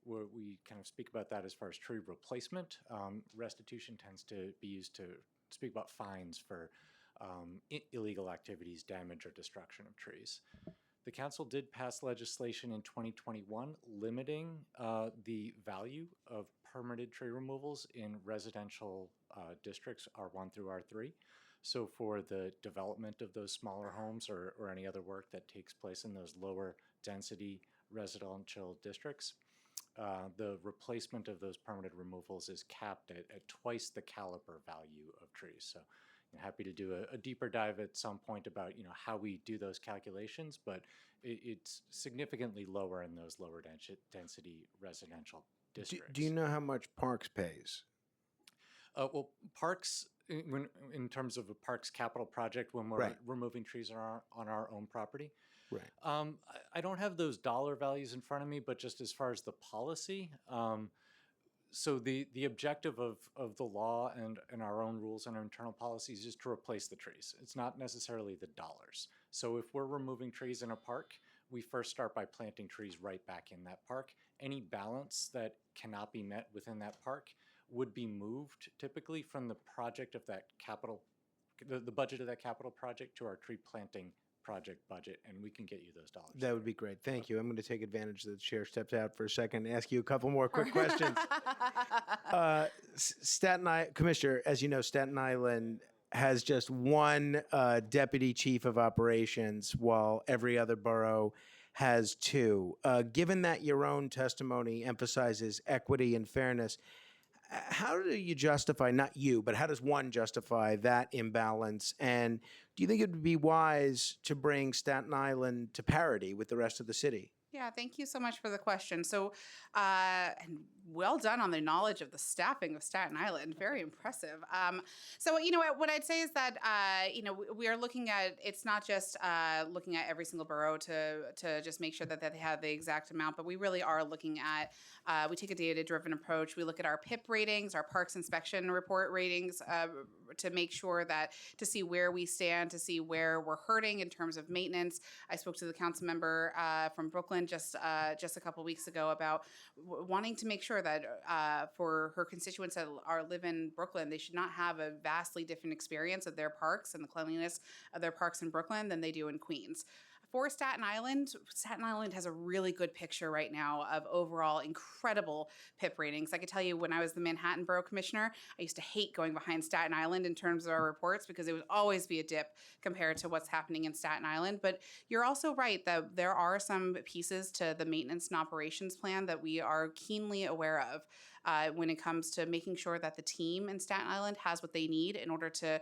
we kind of speak about that as far as tree replacement. Restitution tends to be used to speak about fines for illegal activities, damage, or destruction of trees. The council did pass legislation in 2021 limiting the value of permitted tree removals in residential districts R1 through R3. So for the development of those smaller homes or any other work that takes place in those lower density residential districts, the replacement of those permitted removals is capped at twice the caliper value of trees. So I'm happy to do a deeper dive at some point about how we do those calculations, but it's significantly lower in those lower density residential districts. Do you know how much Parks pays? Well, Parks, in terms of a Parks capital project, when we're removing trees on our own property, right? I don't have those dollar values in front of me, but just as far as the policy. So the objective of the law and our own rules and our internal policies is to replace the trees. It's not necessarily the dollars. So if we're removing trees in a park, we first start by planting trees right back in that park. Any balance that cannot be met within that park would be moved typically from the project of that capital, the budget of that capital project to our tree planting project budget, and we can get you those dollars. That would be great. Thank you. I'm going to take advantage that the chair stepped out for a second and ask you a couple more quick questions. Commissioner, as you know, Staten Island has just one deputy chief of operations, while every other borough has two. Given that your own testimony emphasizes equity and fairness, how do you justify, not you, but how does one justify that imbalance? And do you think it would be wise to bring Staten Island to parity with the rest of the city? Yeah, thank you so much for the question. So, and well done on the knowledge of the staffing of Staten Island. Very impressive. So, what I'd say is that, we are looking at, it's not just looking at every single borough to just make sure that they have the exact amount, but we really are looking at, we take a data-driven approach. We look at our PIP ratings, our Parks Inspection Report ratings, to make sure that, to see where we stand, to see where we're hurting in terms of maintenance. I spoke to the council member from Brooklyn just a couple weeks ago about wanting to make sure that for her constituents that live in Brooklyn, they should not have a vastly different experience of their parks and the cleanliness of their parks in Brooklyn than they do in Queens. For Staten Island has a really good picture right now of overall incredible PIP ratings. I could tell you when I was the Manhattan Borough Commissioner, I used to hate going behind Staten Island in terms of our reports because it would always be a dip compared to what's happening in Staten Island. But you're also right that there are some pieces to the maintenance and operations plan that we are keenly aware of when it comes to making sure that the team in Staten Island has what they need in order to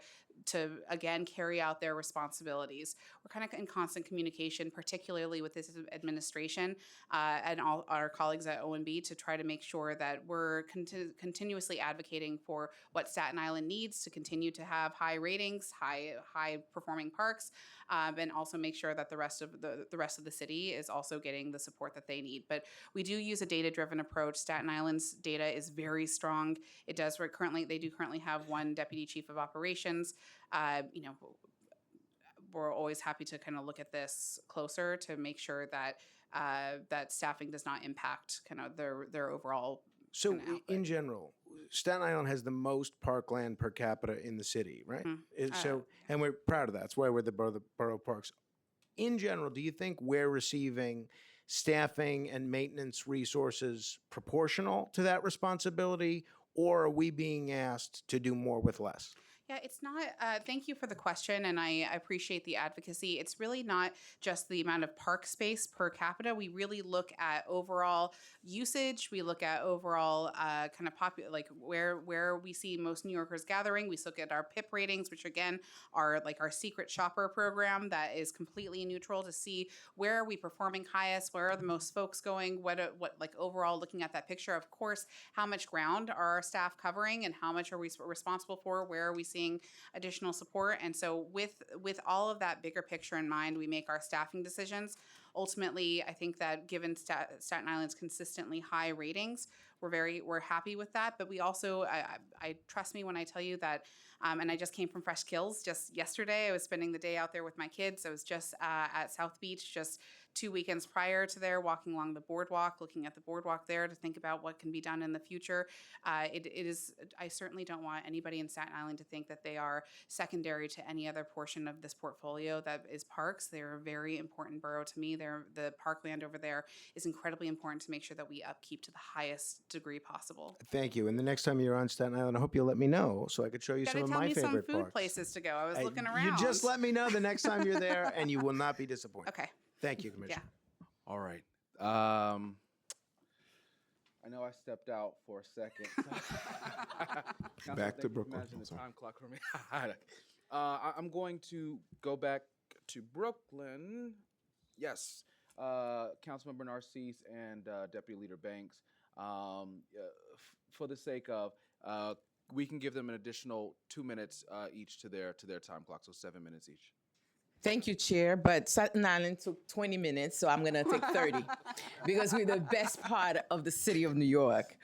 again carry out their responsibilities. We're kind of in constant communication, particularly with this administration and all our colleagues at OMB, to try to make sure that we're continuously advocating for what Staten Island needs to continue to have high ratings, high performing parks, and also make sure that the rest of the city is also getting the support that they need. But we do use a data-driven approach. Staten Island's data is very strong. They do currently have one deputy chief of operations. We're always happy to kind of look at this closer to make sure that that staffing does not impact kind of their overall. So kinda output. in general, Staten Island has the most parkland per capita in the city, right? And we're proud of that. That's why we're the borough parks. In general, do you think we're receiving staffing and maintenance resources proportional to that responsibility, or are we being asked to do more with less? Yeah, it's not. Thank you for the question, and I appreciate the advocacy. It's really not just the amount of park space per capita. We really look at overall usage. We look at overall kind of like where we see most New Yorkers gathering. We look at our PIP ratings, which again are like our secret shopper program that is completely neutral to see where are we performing highest, where are the most folks going, what like overall looking at that picture. Of course, how much ground are our staff covering, and how much are we responsible for? Where are we seeing additional support? And so with all of that bigger picture in mind, we make our staffing decisions. Ultimately, I think that given Staten Island's consistently high ratings, we're happy with that. But we also, I trust me when I tell you that, and I just came from Fresh Kills just yesterday. I was spending the day out there with my kids. I was just at South Beach just 2 weekends prior to there, walking along the boardwalk, looking at the boardwalk there to think about what can be done in the future. It is, I certainly don't want anybody in Staten Island to think that they are secondary to any other portion of this portfolio that is parks. They're a very important borough to me. The parkland over there is incredibly important to make sure that we upkeep to the highest degree possible. Thank you. And the next time you're on Staten Island, I hope you'll let me know so I could show you some of my favorite Tell me some food parks. places to go. I was looking around. You just let me know the next time you're there, and you will not be disappointed. Okay. Thank you, Commissioner. All right. I know I stepped out for a second. Back to Brooklyn. Imagine I'm the sorry. time clock for me. I'm going to go back to Brooklyn. Yes. Councilmember Nycc and Deputy Leader Banks. For the sake of, we can give them an additional 2 minutes each to their time clock, so 7 minutes each. Thank you, Chair, but Staten Island took 20 minutes, so I'm going to take 30 because we're the best part of the city of New York.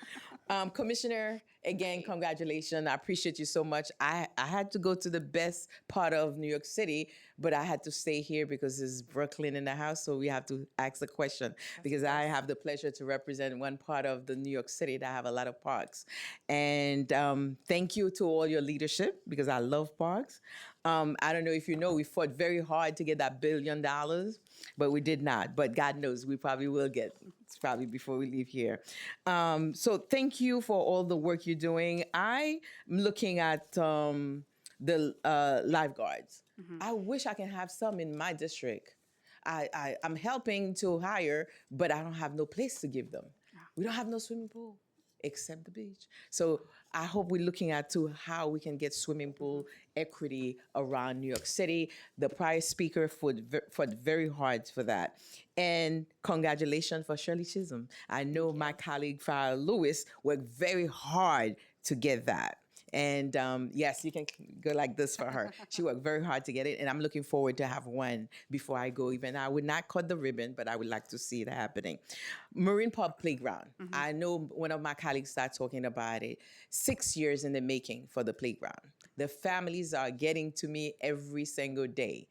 Commissioner, again, congratulations. I appreciate you so much. I had to go to the best part of New York City, but I had to stay here because it's Brooklyn in the house, so we have to ask the question because I have the pleasure to represent one part of the New York City that have a lot of parks. And thank you to all your leadership because I love parks. I don't know if you know, we fought very hard to get that $1 billion, but we did not. But God knows, we probably will get. It's probably before we leave here. So thank you for all the work you're doing. I'm looking at the lifeguards. I wish I can have some in my district. I'm helping to hire, but I don't have no place to give them. We don't have no swimming pool. except the beach. So I hope we're looking at to how we can get swimming pool equity around New York City. The prior speaker fought very hard for that. And congratulations for Shirley Chisholm. I know my colleague Farrah Lewis worked very hard to get that. And yes, you can go like this for her. She worked very hard to get it, and I'm looking forward to have one before I go. Even I would not cut the ribbon, but I would like to see it happening. Marine Park Playground. I know one of my colleagues started talking about it. 6 years in the making for the playground. The families are getting to me every single day.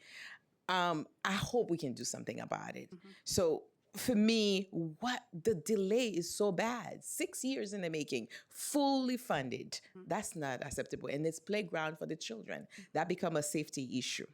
I hope we can do something about it. So for me, what the delay is so bad. 6 years in the making, fully funded. That's not acceptable. And it's playground for the children. That become a safety issue.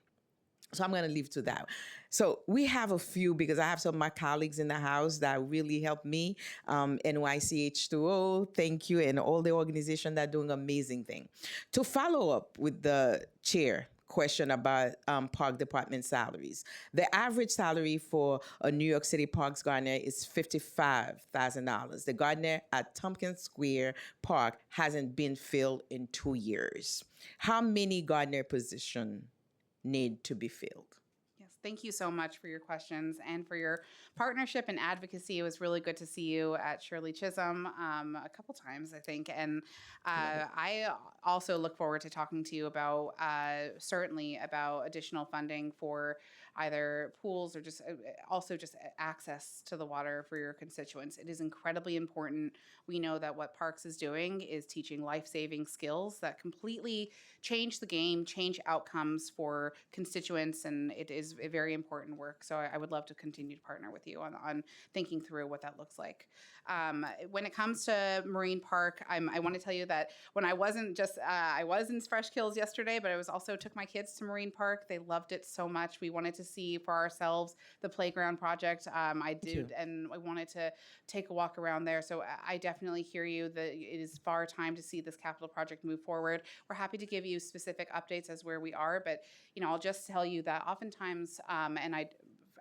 So I'm going to leave to that. So we have a few, because I have some of my colleagues in the house that really helped me. NYCH2O, thank you, and all the organization that are doing amazing thing. To follow up with the chair question about park department salaries. The average salary for a New York City Parks gardener is $55,000. The gardener at Tompkins Square Park hasn't been filled in 2 years. How many gardener positions need to be filled? Yes, thank you so much for your questions and for your partnership and advocacy. It was really good to see you at Shirley Chisholm a couple times, I think. And I also look forward to talking to you about certainly about additional funding for either pools or just also just access to the water for your constituents. It is incredibly important. We know that what Parks is doing is teaching life-saving skills that completely change the game, change outcomes for constituents, and it is a very important work. So I would love to continue to partner with you on thinking through what that looks like. When it comes to Marine Park, I want to tell you that when I wasn't just, I was in Fresh Kills yesterday, but I was also took my kids to Marine Park. They loved it so much. We wanted to see for ourselves the playground project. I did, and I wanted to take a walk around there. So I definitely hear you that it is far time to see this capital project move forward. We're happy to give you specific updates as where we are, but I'll just tell you that oftentimes, and I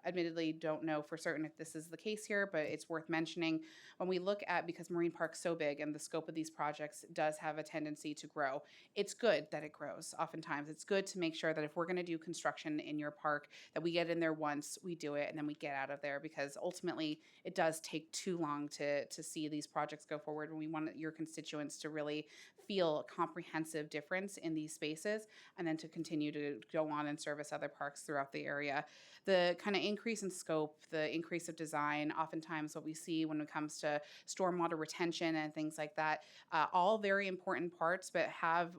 admittedly don't know for certain if this is the case here, but it's worth mentioning when we look at, because Marine Park's so big and the scope of these projects does have a tendency to grow, it's good that it grows. Oftentimes it's good to make sure that if we're going to do construction in your park, that we get in there once, we do it, and then we get out of there, because ultimately it does take too long to see these projects go forward, and we want your constituents to really feel a comprehensive difference in these spaces, and then to continue to go on and service other parks throughout the area. The kind of increase in scope, the increase of design, oftentimes what we see when it comes to stormwater retention and things like that, all very important parts, but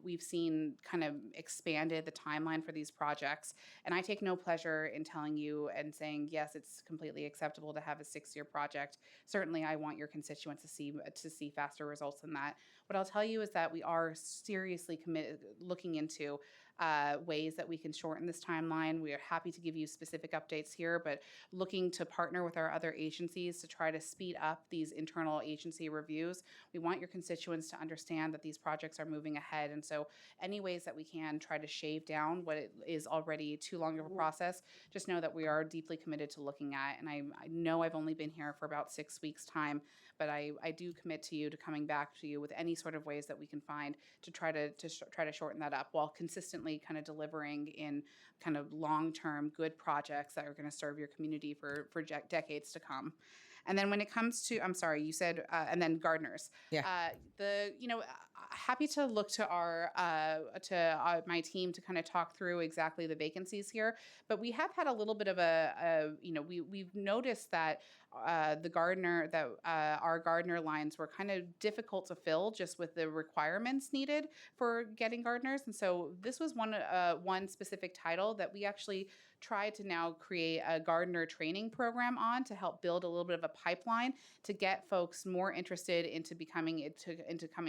we've seen kind of expanded the timeline for these projects. And I take no pleasure in telling you and saying, yes, it's completely acceptable to have a 6-year project. Certainly, I want your constituents to see faster results than that. What I'll tell you is that we are seriously committed, looking into ways that we can shorten this timeline. We are happy to give you specific updates here, but looking to partner with our other agencies to try to speed up these internal agency reviews. We want your constituents to understand that these projects are moving ahead, and so any ways that we can try to shave down what is already too long of a process, just know that we are deeply committed to looking at. And I know I've only been here for about 6 weeks' time, but I do commit to you to coming back to you with any sort of ways that we can find to try to shorten that up, while consistently kind of delivering in kind of long-term good projects that are going to serve your community for decades to come. And then when it comes to, I'm sorry, you said, and then gardeners. Yeah. Happy to look to my team to kind of talk through exactly the vacancies here. But we have had a little bit of we've noticed that our gardener lines were kind of difficult to fill just with the requirements needed for getting gardeners. And so this was one specific title that we actually tried to now create a gardener training program on to help build a little bit of a pipeline to get folks more interested into coming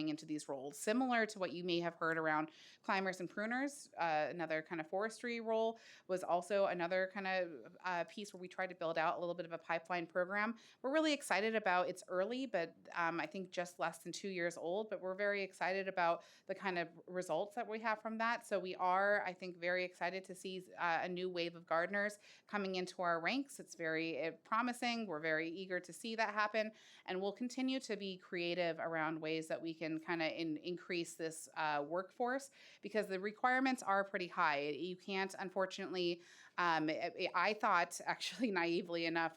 into these roles. Similar to what you may have heard around climbers and pruners, another kind of forestry role was also another kind of piece where we tried to build out a little bit of a pipeline program. We're really excited about, it's early, but I think just less than 2 years old, but we're very excited about the kind of results that we have from that. So we are, I think, very excited to see a new wave of of gardeners coming into our ranks. It's very promising. We're very eager to see that happen, and we'll continue to be creative around ways that we can kind of increase this workforce, because the requirements are pretty high. You can't, unfortunately, I thought, actually naively enough,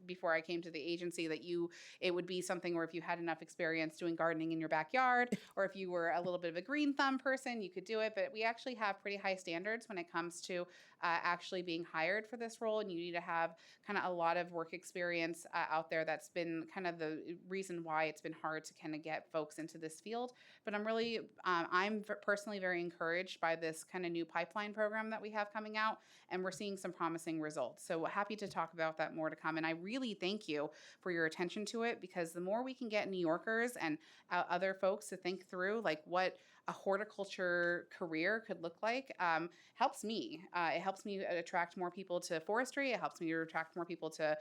before I came to the agency, that it would be something where if you had enough experience doing gardening in your backyard, or if you were a little bit of a green thumb person, you could do it. But we actually have pretty high standards when it comes to actually being hired for this role, and you need to have kind of a lot of work experience out there. That's been kind of the reason why it's been hard to kind of get folks into this field. But I'm personally very encouraged by this kind of new pipeline program that we have coming out, and we're seeing some promising results. So happy to talk about that more to come. And I really thank you for your attention to it, because the more we can get New Yorkers and other folks to think through like what a horticulture career could look like, helps me. It helps me attract more people to forestry. It helps me to attract more people to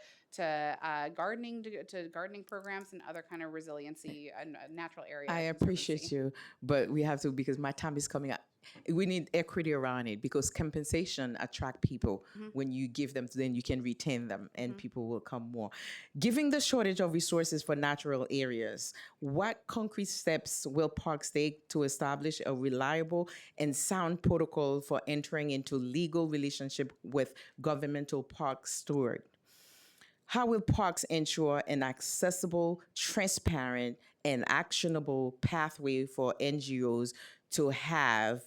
gardening, to gardening programs and other kind of resiliency and natural areas. I appreciate you, but we have to, because my time is coming up. We need equity around it, because compensation attract people. When you give them, then you can retain them, and people will come more. Given the shortage of resources for natural areas, what concrete steps will parks take to establish a reliable and sound protocol for entering into legal relationship with governmental park steward? How will parks ensure an accessible, transparent, and actionable pathway for NGOs to have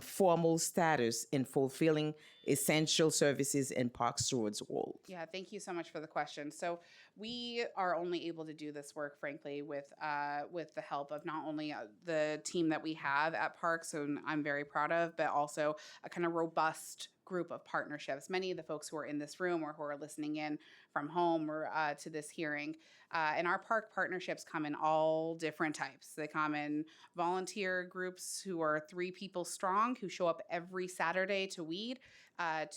formal status in fulfilling essential services in park stewards' role? Yeah, thank you so much for the question. So we are only able to do this work, frankly, with the help of not only the team that we have at Parks, and I'm very proud of, but also a kind of robust group of partnerships. Many of the folks who are in this room or who are listening in from home or to this hearing. And our park partnerships come in all different types. They come in volunteer groups who are 3 people strong, who show up every Saturday to weed,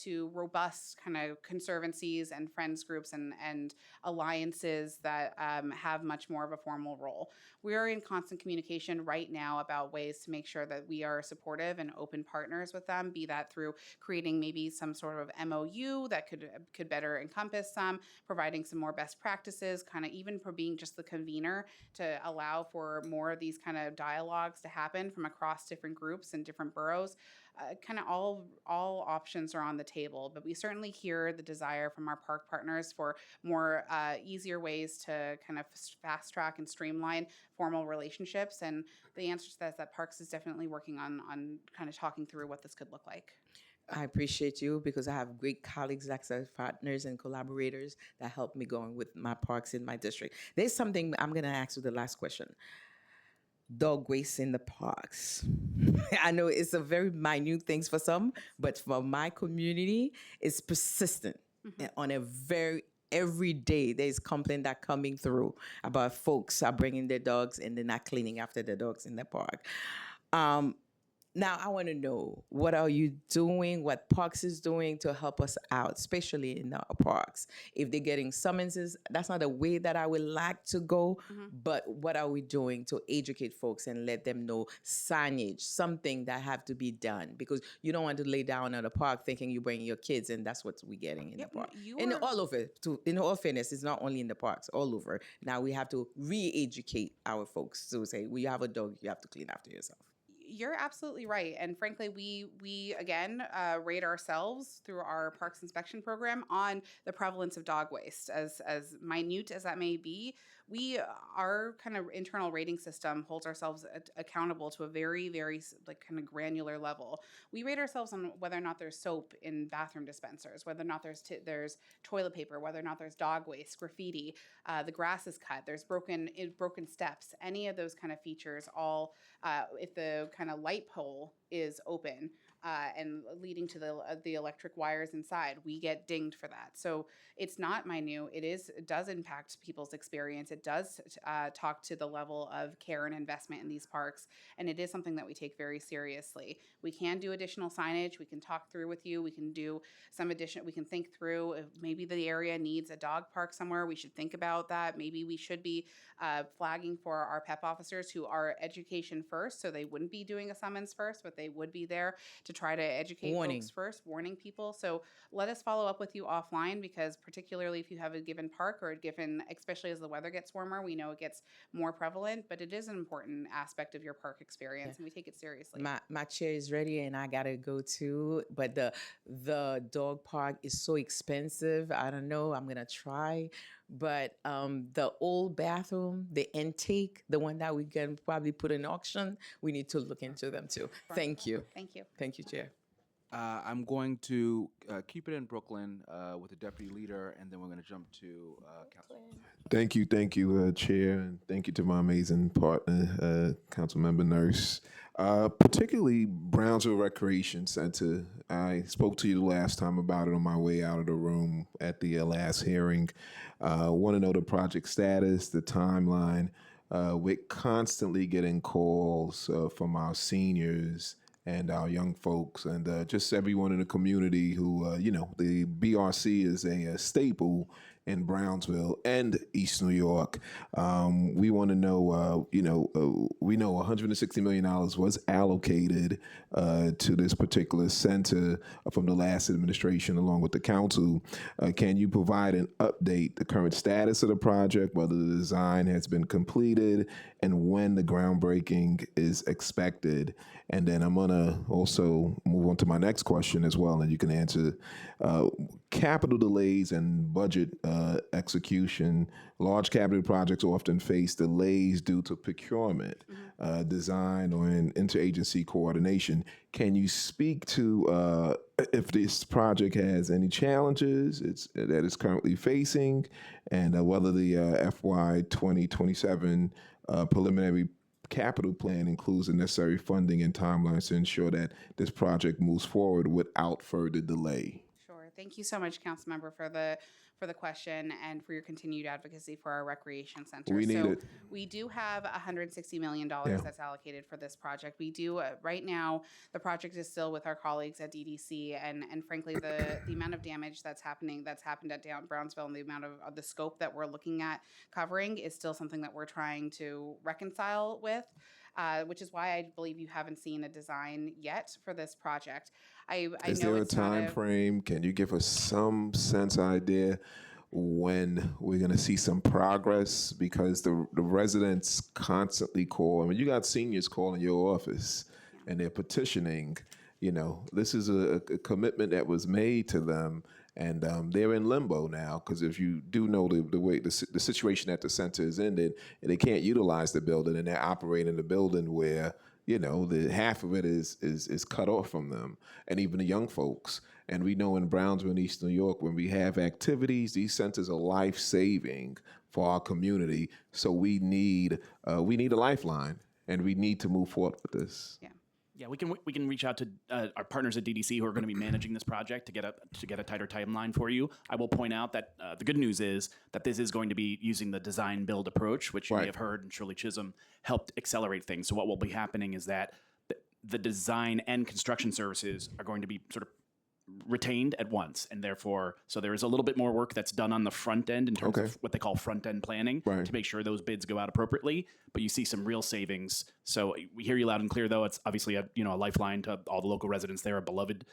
to robust kind of conservancies and friends groups and alliances that have much more of a formal role. We are in constant communication right now about ways to make sure that we are supportive and open partners with them, be that through creating maybe some sort of MOU that could better encompass some, providing some more best practices, kind of even for being just the convener to allow for more of these kind of dialogues to happen from across different groups and different boroughs. Kind of all options are on the table, but we certainly hear the desire from our park partners for more easier ways to kind of fast track and streamline formal relationships. And the answer to that is that Parks is definitely working on kind of talking through what this could look like. I appreciate you, because I have great colleagues, access partners, and collaborators that help me going with my parks in my district. There's something I'm going to ask you the last question. Dog waste in the parks. I know it's a very minute thing for some, but for my community, it's persistent. And on a very every day, there's complaint that coming through about folks are bringing their dogs and they're not cleaning after the dogs in the park. Now, I want to know, what are you doing, what Parks is doing to help us out, especially in our parks? If they're getting summonses, that's not the way that I would like to go, but what are we doing to educate folks and let them know signage, something that have to be done? Because you don't want to lay down at a park thinking you're bringing your kids, and that's what we're getting in the park. And all over, in all fairness, it's not only in the parks, all over. Now we have to re-educate our folks to say, well, you have a dog, you have to clean after yourself. You're absolutely right. And frankly, we again rate ourselves through our parks inspection program on the prevalence of dog waste. As minute as that may be, our kind of internal rating system holds ourselves accountable to a very, very like kind of granular level. We rate ourselves on whether or not there's soap in bathroom dispensers, whether or not there's toilet paper, whether or not there's dog waste, graffiti, the grass is cut, there's broken steps, any of those kind of features. All if the kind of light pole is open and leading to the electric wires inside, we get dinged for that. So it's not minute. It does impact people's experience. It does talk to the level of care and investment in these parks, and it is something that we take very seriously. We can do additional signage. We can talk through with you. We can do some addition. We can think through if maybe the area needs a dog park somewhere. We should think about that. Maybe we should be flagging for our PEP officers who are education first, so they wouldn't be doing a summons first, but they would be there to to try to educate Warning. folks first, warning people. So let us follow up with you offline, because particularly if you have a given park or a given, especially as the weather gets warmer, we know it gets more prevalent, but it is an important aspect of your park experience, and we take it seriously. My chair is ready and I gotta go too. But the dog park is so expensive. I don't know. I'm gonna try. But the old bathroom, the intake, the one that we can probably put in auction, we need to look into them too. Thank you. Thank you. Thank you, Chair. I'm going to keep it in Brooklyn with the deputy leader, and then we're going to jump to council. Thank you, Chair, and thank you to my amazing partner, Councilmember Nurse. Particularly Brownsville Recreation Center. I spoke to you the last time about it on my way out of the room at the last hearing. Want to know the project status, the timeline. We're constantly getting calls from our seniors and our young folks, and just everyone in the community who, the BRC is a staple in Brownsville and East New York. We want to know, we know $160 million was allocated to this particular center from the last administration along with the council. Can you provide an update, the current status of the project, whether the design has been completed, and when the groundbreaking is expected? And then I'm going to also move on to my next question as well, and you can answer. Capital delays and budget execution. Large capital projects often face delays due to procurement, design, or interagency coordination. Can you speak to if this project has any challenges that it's currently facing, and whether the FY 2027 preliminary capital plan includes the necessary funding and timelines to ensure that this project moves forward without further delay? Sure. Thank you so much, Councilmember, for the question and for your continued advocacy for our recreation center. We need so it. we do have $160 million Yeah. that's allocated for this project. We do right now. The project is still with our colleagues at DDC, and frankly, the amount of damage that's happened at Brownsville, and the amount of the scope that we're looking at covering is still something that we're trying to reconcile with. Which is why I believe you haven't seen a design yet for this project. I Is know there a it's not time frame? Can you give us some sense idea when we're going to see some progress? Because the residents constantly call. I mean, you got seniors calling your office, and they're petitioning. This is a commitment that was made to them, and they're in limbo now, because if you do know the way the situation that the center is in, they can't utilize the building, and they're operating the building where the half of it is cut off from them, and even the young folks. And we know in Brownsville and East New York, when we have activities, these centers are life-saving for our community. So we need a lifeline, and we need to move forward with this. Yeah, we can reach out to our partners at DDC who are going to be managing this project to get a tighter timeline for you. I will point out that the good news is that this is going to be using the design build approach, which you may have heard, and Shirley Chisholm helped accelerate things. So what will be happening is that the design and construction services are going to be sort of retained at once, and therefore, so there is a little bit more work that's done on the front end in terms of what they call front end planning to make sure those bids go out appropriately. But you see some real savings. So we hear you loud and clear, though. It's obviously a lifeline to all the local residents there, a beloved,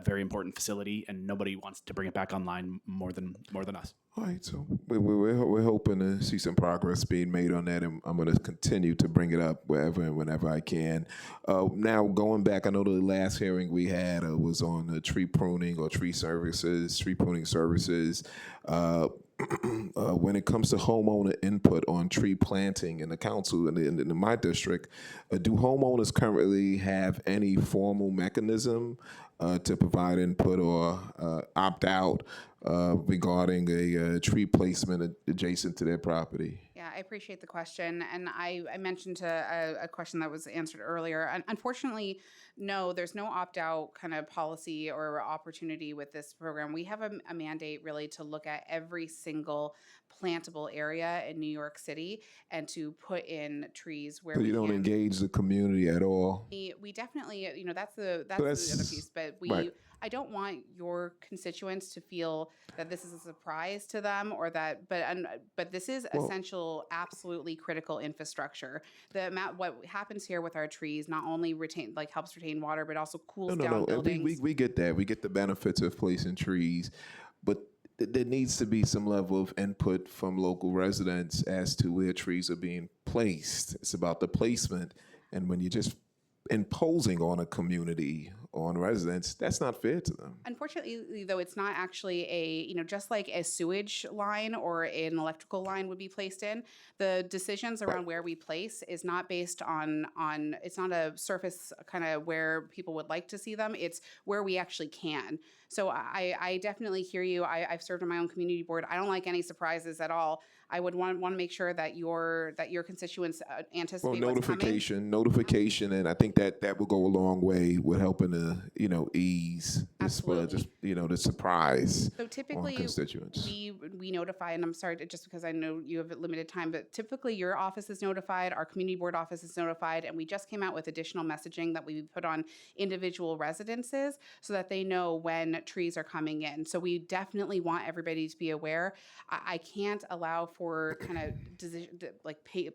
very important facility, and nobody wants to bring it back online more than us. All right, so we're hoping to see some progress being made on that, and I'm going to continue to bring it up wherever and whenever I can. Now, going back, I know the last hearing we had was on the tree pruning services. When it comes to homeowner input on tree planting in the council and in my district, do homeowners currently have any formal mechanism to provide input or opt out regarding a tree placement adjacent to their property? Yeah, I appreciate the question. And I mentioned a question that was answered earlier. Unfortunately, no, there's no opt-out kind of policy or opportunity with this program. We have a mandate really to look at every single plantable area in New York City and to put in trees where So you don't engage the community at all? We definitely, that's the other piece. But I don't want your constituents to feel that this is a surprise to them or that, but this is essential, absolutely critical infrastructure. The amount, what happens here with our trees not only helps retain water, but also cools down And buildings. we get that. We get the benefits of placing trees, but there needs to be some level of input from local residents as to where trees are being placed. It's about the placement, and when you're just imposing on a community, on residents, that's not fair to them. Unfortunately, though, it's not actually just like a sewage line or an electrical line would be placed in, the decisions around where we place is not based on it's not a surface kind of where people would like to see them. It's where we actually can. So I definitely hear you. I've served on my own community board. I don't like any surprises at all. I would want to make sure that your constituents anticipate what's coming. Notification, and I think that will go a long way with helping to ease the surprise So on typically, constituents. we notify, and I'm sorry, just because I know you have limited time, but typically your office is notified, our community board office is notified, and we just came out with additional messaging that we put on individual residences so that they know when trees are coming in. So we definitely want everybody to be aware. I can't allow for kind of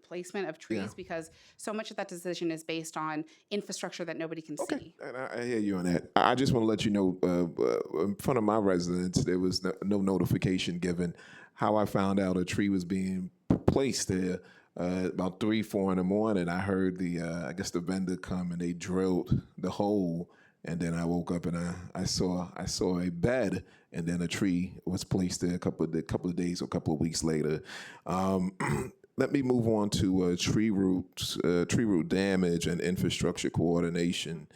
placement of trees because so much of that decision is based on infrastructure that nobody can see. And I hear you on that. I just want to let you know, in front of my residence, there was no notification given. How I found out a tree was being placed there about 3-4 in the morning. I heard I guess the vendor come and they drilled the hole, and then I woke up and I saw a bed, and then a tree was placed there a couple of days or a couple of weeks later. Let me move on to tree root damage and infrastructure coordination.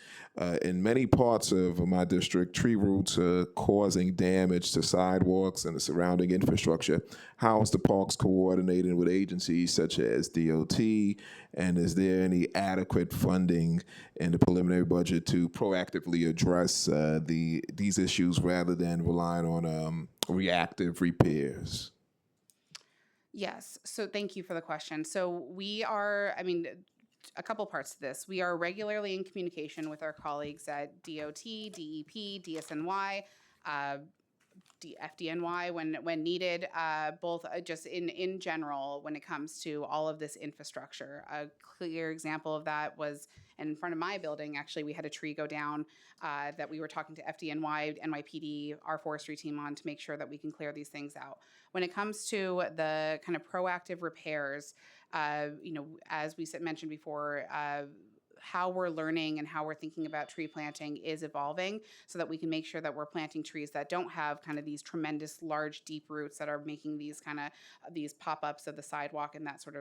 In many parts of my district, tree roots are causing damage to sidewalks and the surrounding infrastructure. How is the parks coordinating with agencies such as DOT? And is there any adequate funding in the preliminary budget to proactively address these issues rather than relying on reactive repairs? Yes. So thank you for the question. So we are, a couple parts to this. We are regularly in communication with our colleagues at DOT, DEP, DSNY, FDNY when needed, both just in general when it comes to all of this infrastructure. A clear example of that was in front of my building. Actually, we had a tree go down that we were talking to FDNY, NYPD, our forestry team on to make sure that we can clear these things out. When it comes to the kind of proactive repairs, as we mentioned before, how we're learning and how we're thinking about tree planting is evolving so that we can make sure that we're planting trees that don't have kind of these tremendous large deep roots that are making these kind of these pop-ups of the sidewalk and that sort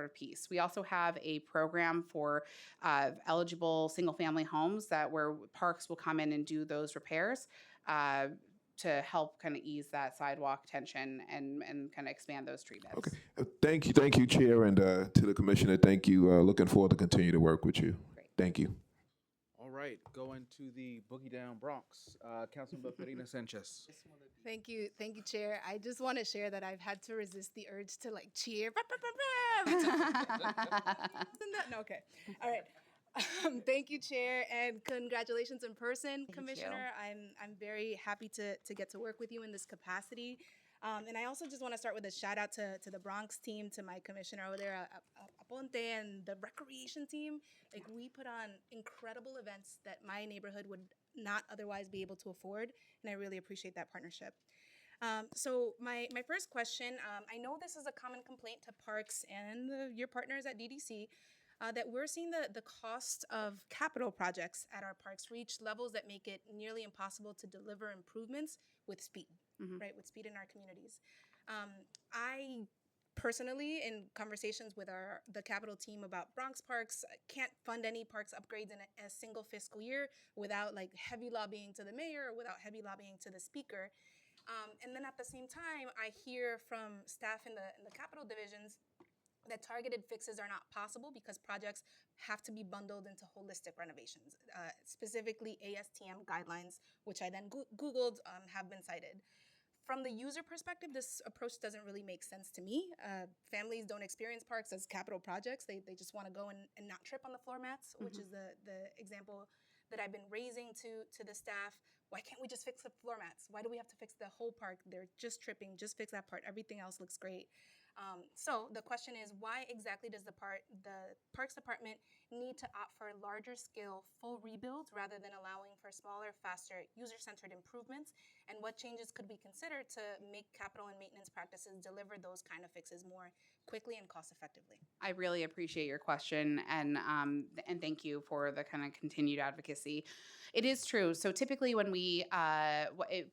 of piece. We also have a program for eligible single family homes where parks will come in and do those repairs to help kind of ease that sidewalk tension and kind of expand those tree beds. Okay. Thank you, Chair, and to the Commissioner, thank you. Looking forward to continue to work with you. Great. Thank you. All right, going to the Boogie Down Bronx, Councilmember Farina Sanchez. Thank you, Chair. I just want to share that I've had to resist the urge to cheer. No, okay, all right. Thank you, Chair, and congratulations in person, Commissioner. I'm very happy to get to work with you in this capacity. And I also just want to start with a shout out to the Bronx team, to my commissioner over there, Aponte, and the recreation team. We put on incredible events that my neighborhood would not otherwise be able to afford, and I really appreciate that partnership. So my first question, I know this is a common complaint to parks and your partners at DDC, that we're seeing the cost of capital projects at our parks reach levels that make it nearly impossible to deliver improvements with speed, right? With speed in our communities. I personally, in conversations with the capital team about Bronx parks, can't fund any parks upgrades in a single fiscal year without heavy lobbying to the mayor or without heavy lobbying to the speaker. And then at the same time, I hear from staff in the capital divisions that targeted fixes are not possible because projects have to be bundled into holistic renovations. Specifically, ASTM guidelines, which I then Googled, have been cited. From the user perspective, this approach doesn't really make sense to me. Families don't experience parks as capital projects. They just want to go and not trip on the floor mats, which is the example that I've been raising to the staff. why can't we just fix the floor mats? Why do we have to fix the whole park? They're just tripping, just fix that part. Everything else looks great. So the question is, why exactly does the Parks Department need to opt for larger scale full rebuilds rather than allowing for smaller, faster, user-centered improvements? And what changes could we consider to make capital and maintenance practices deliver those kind of fixes more quickly and cost effectively? I really appreciate your question, and thank you for the kind of continued advocacy. It is true. So typically, when we,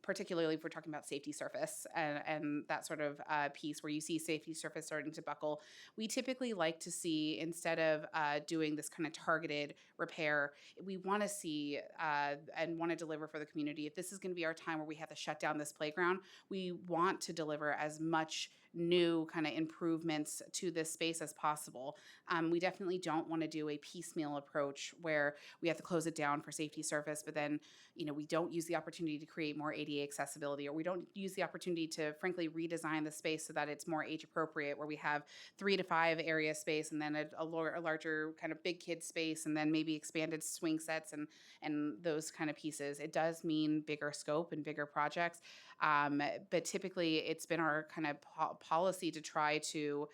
particularly if we're talking about safety surface and that sort of piece where you see safety surface starting to buckle, we typically like to see, instead of doing this kind of targeted repair, we want to see and want to deliver for the community. If this is going to be our time where we have to shut down this playground, we want to deliver as much new kind of improvements to this space as possible. We definitely don't want to do a piecemeal approach where we have to close it down for safety surface, but then we don't use the opportunity to create more ADA accessibility, or we don't use the opportunity to frankly redesign the space so that it's more age appropriate, where we have 3 to 5 area space and then a larger kind of big kid space, and then maybe expanded swing sets and those kind of pieces. It does mean bigger scope and bigger projects. But typically it's been our kind of policy to try to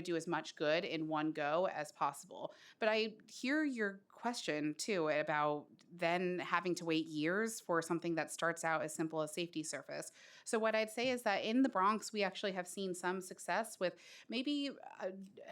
do as much good in one go as possible. But I hear your question too about then having to wait years for something that starts out as simple as safety surface. So what I'd say is that in the Bronx, we actually have seen some success with maybe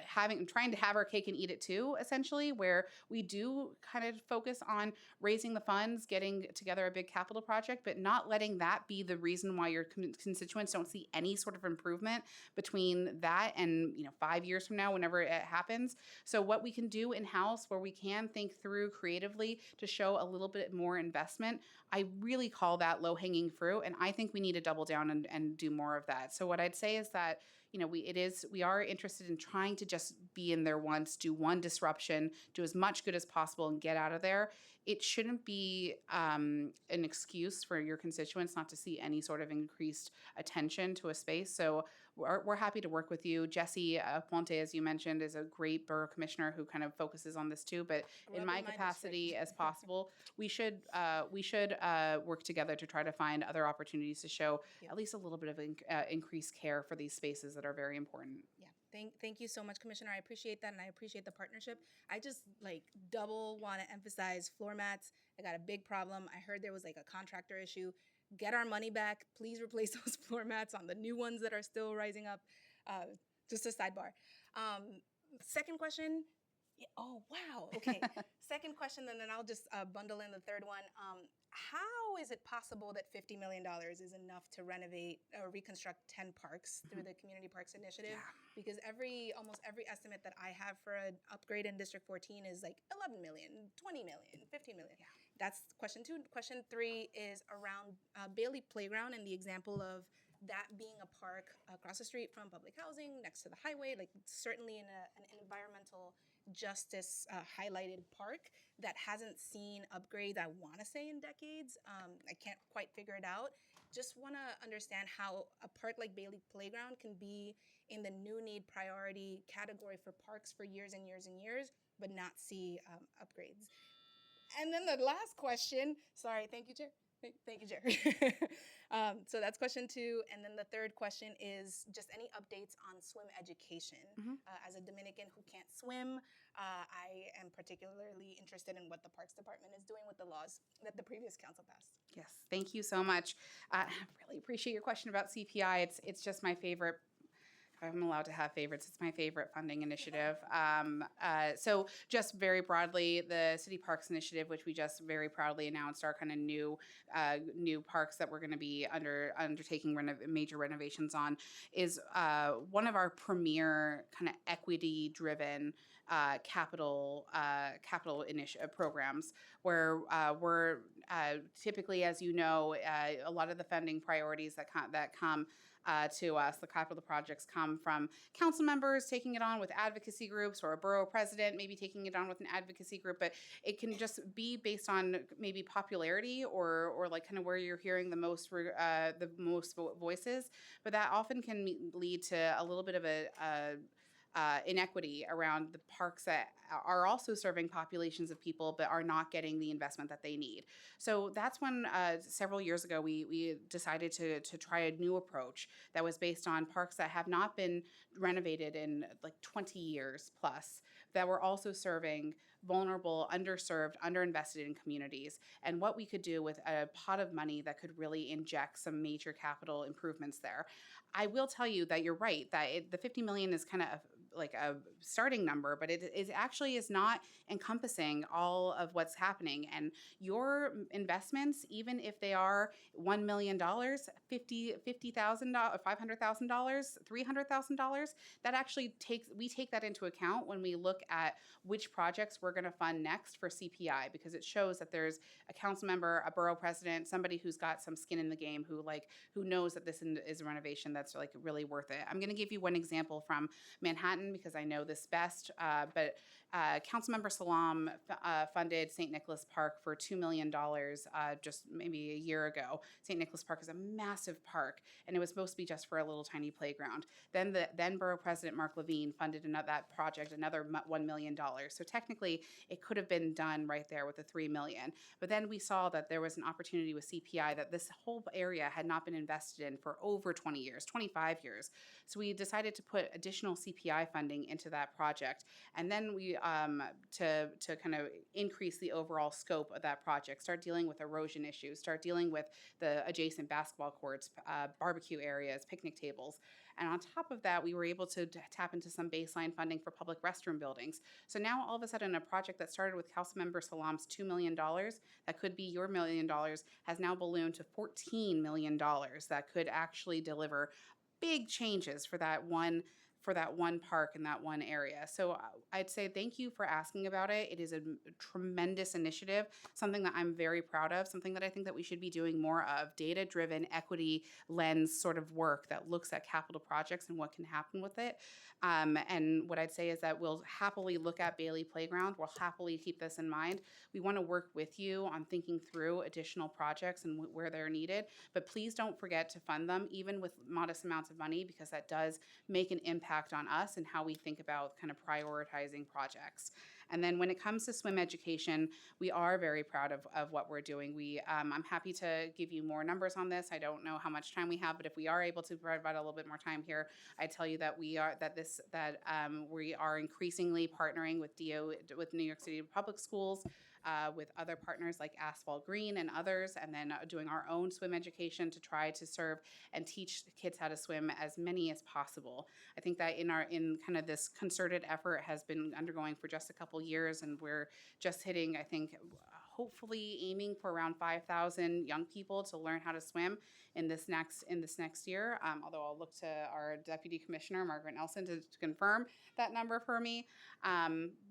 trying to have our cake and eat it too, essentially, where we do kind of focus on raising the funds, getting together a big capital project, but not letting that be the reason why your constituents don't see any sort of improvement between that and 5 years from now, whenever it happens. So what we can do in-house, where we can think through creatively to show a little bit more investment, I really call that low-hanging fruit, and I think we need to double down and do more of that. So what I'd say is that we are interested in trying to just be in there once, do one disruption, do as much good as possible, and get out of there. It shouldn't be an excuse for your constituents not to see any sort of increased attention to a space. So we're happy to work with you. Jesse Ponte, as you mentioned, is a great borough commissioner who kind of focuses on this too. But in my capacity as possible, we should work together to try to find other opportunities to show at least a little bit of increased care for these spaces that are very important. Yeah. Thank you so much, Commissioner. I appreciate that, and I appreciate the partnership. I just double want to emphasize floor mats. I got a big problem. I heard there was a contractor issue. Get our money back. Please replace those floor mats on the new ones that are still rising up. Just a sidebar. Second question. Oh, wow. Okay. Second question, and then I'll just bundle in the third one. How is it possible that $50 million is enough to renovate or reconstruct 10 parks through the Community Parks Initiative? Yeah. Because almost every estimate that I have for an upgrade in District 14 is 11 million, 20 million, 15 million. Yeah. That's question 2. Question 3 is around Bailey Playground and the example of that being a park across the street from public housing, next to the highway, certainly in an environmental justice highlighted park that hasn't seen upgrades, I want to say, in decades. I can't quite figure it out. Just want to understand how a park like Bailey Playground can be in the new need priority category for parks for years and years and years, but not see upgrades. And then the last question, sorry, thank you, Chair. Thank you, Chair. So that's question 2. And then the third question is just any updates on swim education. As a Dominican who can't swim, I am particularly interested in what the Parks Department is doing with the laws that the previous council passed. Yes, thank you so much. I really appreciate your question about CPI. It's just my favorite. I'm allowed to have favorites. It's my favorite funding initiative. So just very broadly, the City Parks Initiative, which we just very proudly announced our kind of new parks that we're going to be undertaking major renovations on, is one of our premier kind of equity-driven capital programs, where we're typically, as you know, a lot of the funding priorities that come to us, the capital projects, come from council members taking it on with advocacy groups, or a borough president maybe taking it on with an advocacy group. But it can just be based on maybe popularity or kind of where you're hearing the most voices. But that often can lead to a little bit of inequity around the parks that are also serving populations of people but are not getting the investment that they need. So that's when several years ago we decided to try a new approach that was based on parks that have not been renovated in like 20 years plus, that were also serving vulnerable, underserved, underinvested in communities, and what we could do with a pot of money that could really inject some major capital improvements there. I will tell you that you're right, that the 50 million is kind of like a starting number, but it actually is not encompassing all of what's happening. And your investments, even if they are $1 million, $50,000, $500,000, $300,000, that actually we take that into account when we look at which projects we're going to fund next for CPI, because it shows that there's a council member, a borough president, somebody who's got some skin in the game, who knows that this is a renovation that's like really worth it. I'm going to give you one example from Manhattan because I know this best, but Councilmember Salam funded St. Nicholas Park for $2 million just maybe a year ago. St. Nicholas Park is a massive park, and it was supposed to be just for a little tiny playground. Then Borough President Mark Levine funded that project another $1 million. So technically, it could have been done right there with the $3 million. But then we saw that there was an opportunity with CPI that this whole area had not been invested in for over 20 years, 25 years. So we decided to put additional CPI funding into that project. And then we, to kind of increase the overall scope of that project, start dealing with erosion issues, start dealing with the adjacent basketball courts, barbecue areas, picnic tables. And on top of that, we were able to tap into some baseline funding for public restroom buildings. So now all of a sudden, a project that started with Councilmember Salam's $2 million, that could be your $1 million, has now ballooned to $14 million that could actually deliver big changes for that one park in that one area. So I'd say thank you for asking about it. It is a tremendous initiative, something that I'm very proud of, something that I think that we should be doing more of, data-driven, equity lens sort of work that looks at capital projects and what can happen with it. And what I'd say is that we'll happily look at Bailey Playground. We'll happily keep this in mind. We want to work with you on thinking through additional projects and where they're needed, but please don't forget to fund them, even with modest amounts of money, because that does make an impact on us and how we think about kind of prioritizing projects. And then when it comes to swim education, we are very proud of what we're doing. I'm happy to give you more numbers on this. I don't know how much time we have, but if we are able to provide a little bit more time here, I tell you that we are increasingly partnering with New York City Public Schools, with other partners like Asphalt Green and others, and then doing our own swim education to try to serve and teach kids how to swim as many as possible. I think that in kind of this concerted effort has been undergoing for just a couple years, and we're just hitting, I think, hopefully aiming for around 5,000 young people to learn how to swim in this next year. Although I'll look to our Deputy Commissioner, Margaret Nelson, to confirm that number for me.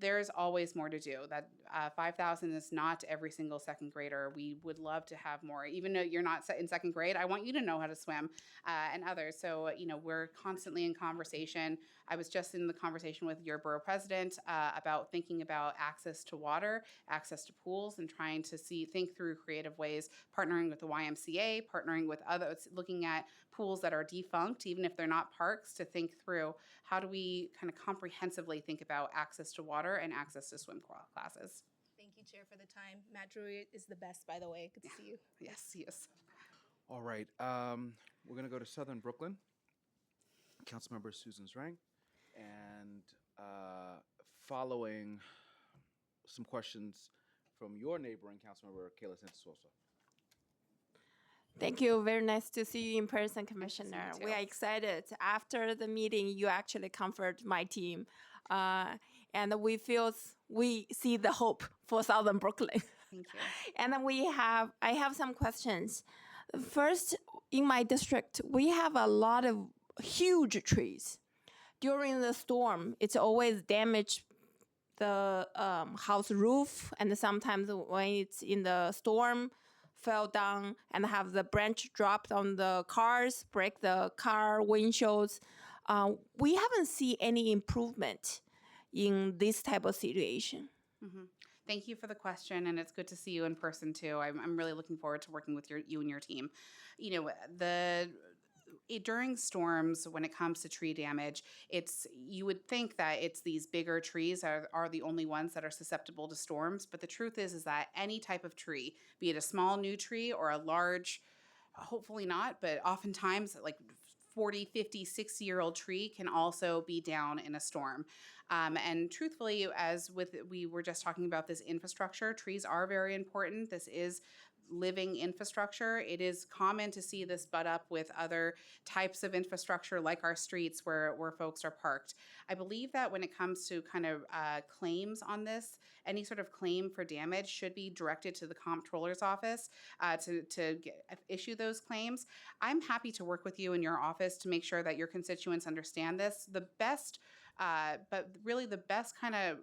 There's always more to do. That 5,000 is not every single second grader. We would love to have more. Even though you're not in second grade, I want you to know how to swim, and others. So, we're constantly in conversation. I was just in the conversation with your borough president about thinking about access to water, access to pools, and trying to think through creative ways, partnering with the YMCA, partnering with others, looking at pools that are defunct, even if they're not parks, to think through how do we kind of comprehensively think about access to water and access to swim classes. Thank you, Chair, for the time. Matt Drury is the best, by the way. Good to see you. Yes, yes. All right. We're going to go to Southern Brooklyn. Councilmember Susan Zrang. And following some questions from your neighboring Councilmember Kayla Santos-Sosa. Thank you. Very nice to see you in person, Commissioner. We are excited. After the meeting, you actually comfort my team. And we see the hope for Southern Brooklyn. Thank you. And then I have some questions. First, in my district, we have a lot of huge trees. During the storm, it's always damaged the house roof, and sometimes when it's in the storm, fell down and have the branch dropped on the cars, break the car windshields. We haven't seen any improvement in this type of situation. Mm-hmm. Thank you for the question, and it's good to see you in person too. I'm really looking forward to working with you and your team. during storms, when it comes to tree damage, you would think that it's these bigger trees are the only ones that are susceptible to storms. But the truth is that any type of tree, be it a small new tree or a large, hopefully not, but oftentimes like 40, 50, 60-year-old tree can also be down in a storm. And truthfully, we were just talking about this infrastructure, trees are very important. This is living infrastructure. It is common to see this butt up with other types of infrastructure like our streets where folks are parked. I believe that when it comes to kind of claims on this, any sort of claim for damage should be directed to the comptroller's office to issue those claims. I'm happy to work with you in your office to make sure that your constituents understand this. But really the best kind of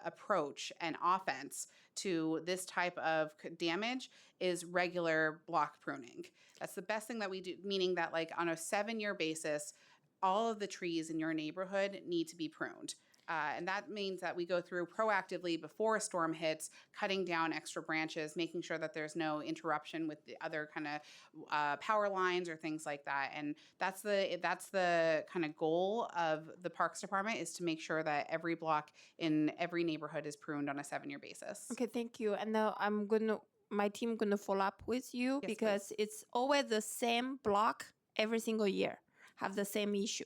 approach and offense to this type of damage is regular block pruning. That's the best thing that we do, meaning that like on a 7-year basis, all of the trees in your neighborhood need to be pruned. And that means that we go through proactively before a storm hits, cutting down extra branches, making sure that there's no interruption with the other kind of power lines or things like that. And that's the kind of goal of the Parks Department, is to make sure that every block in every neighborhood is pruned on a 7-year basis. Okay, thank you. And now my team gonna follow up with you because it's always the same block every single year, have the same issue.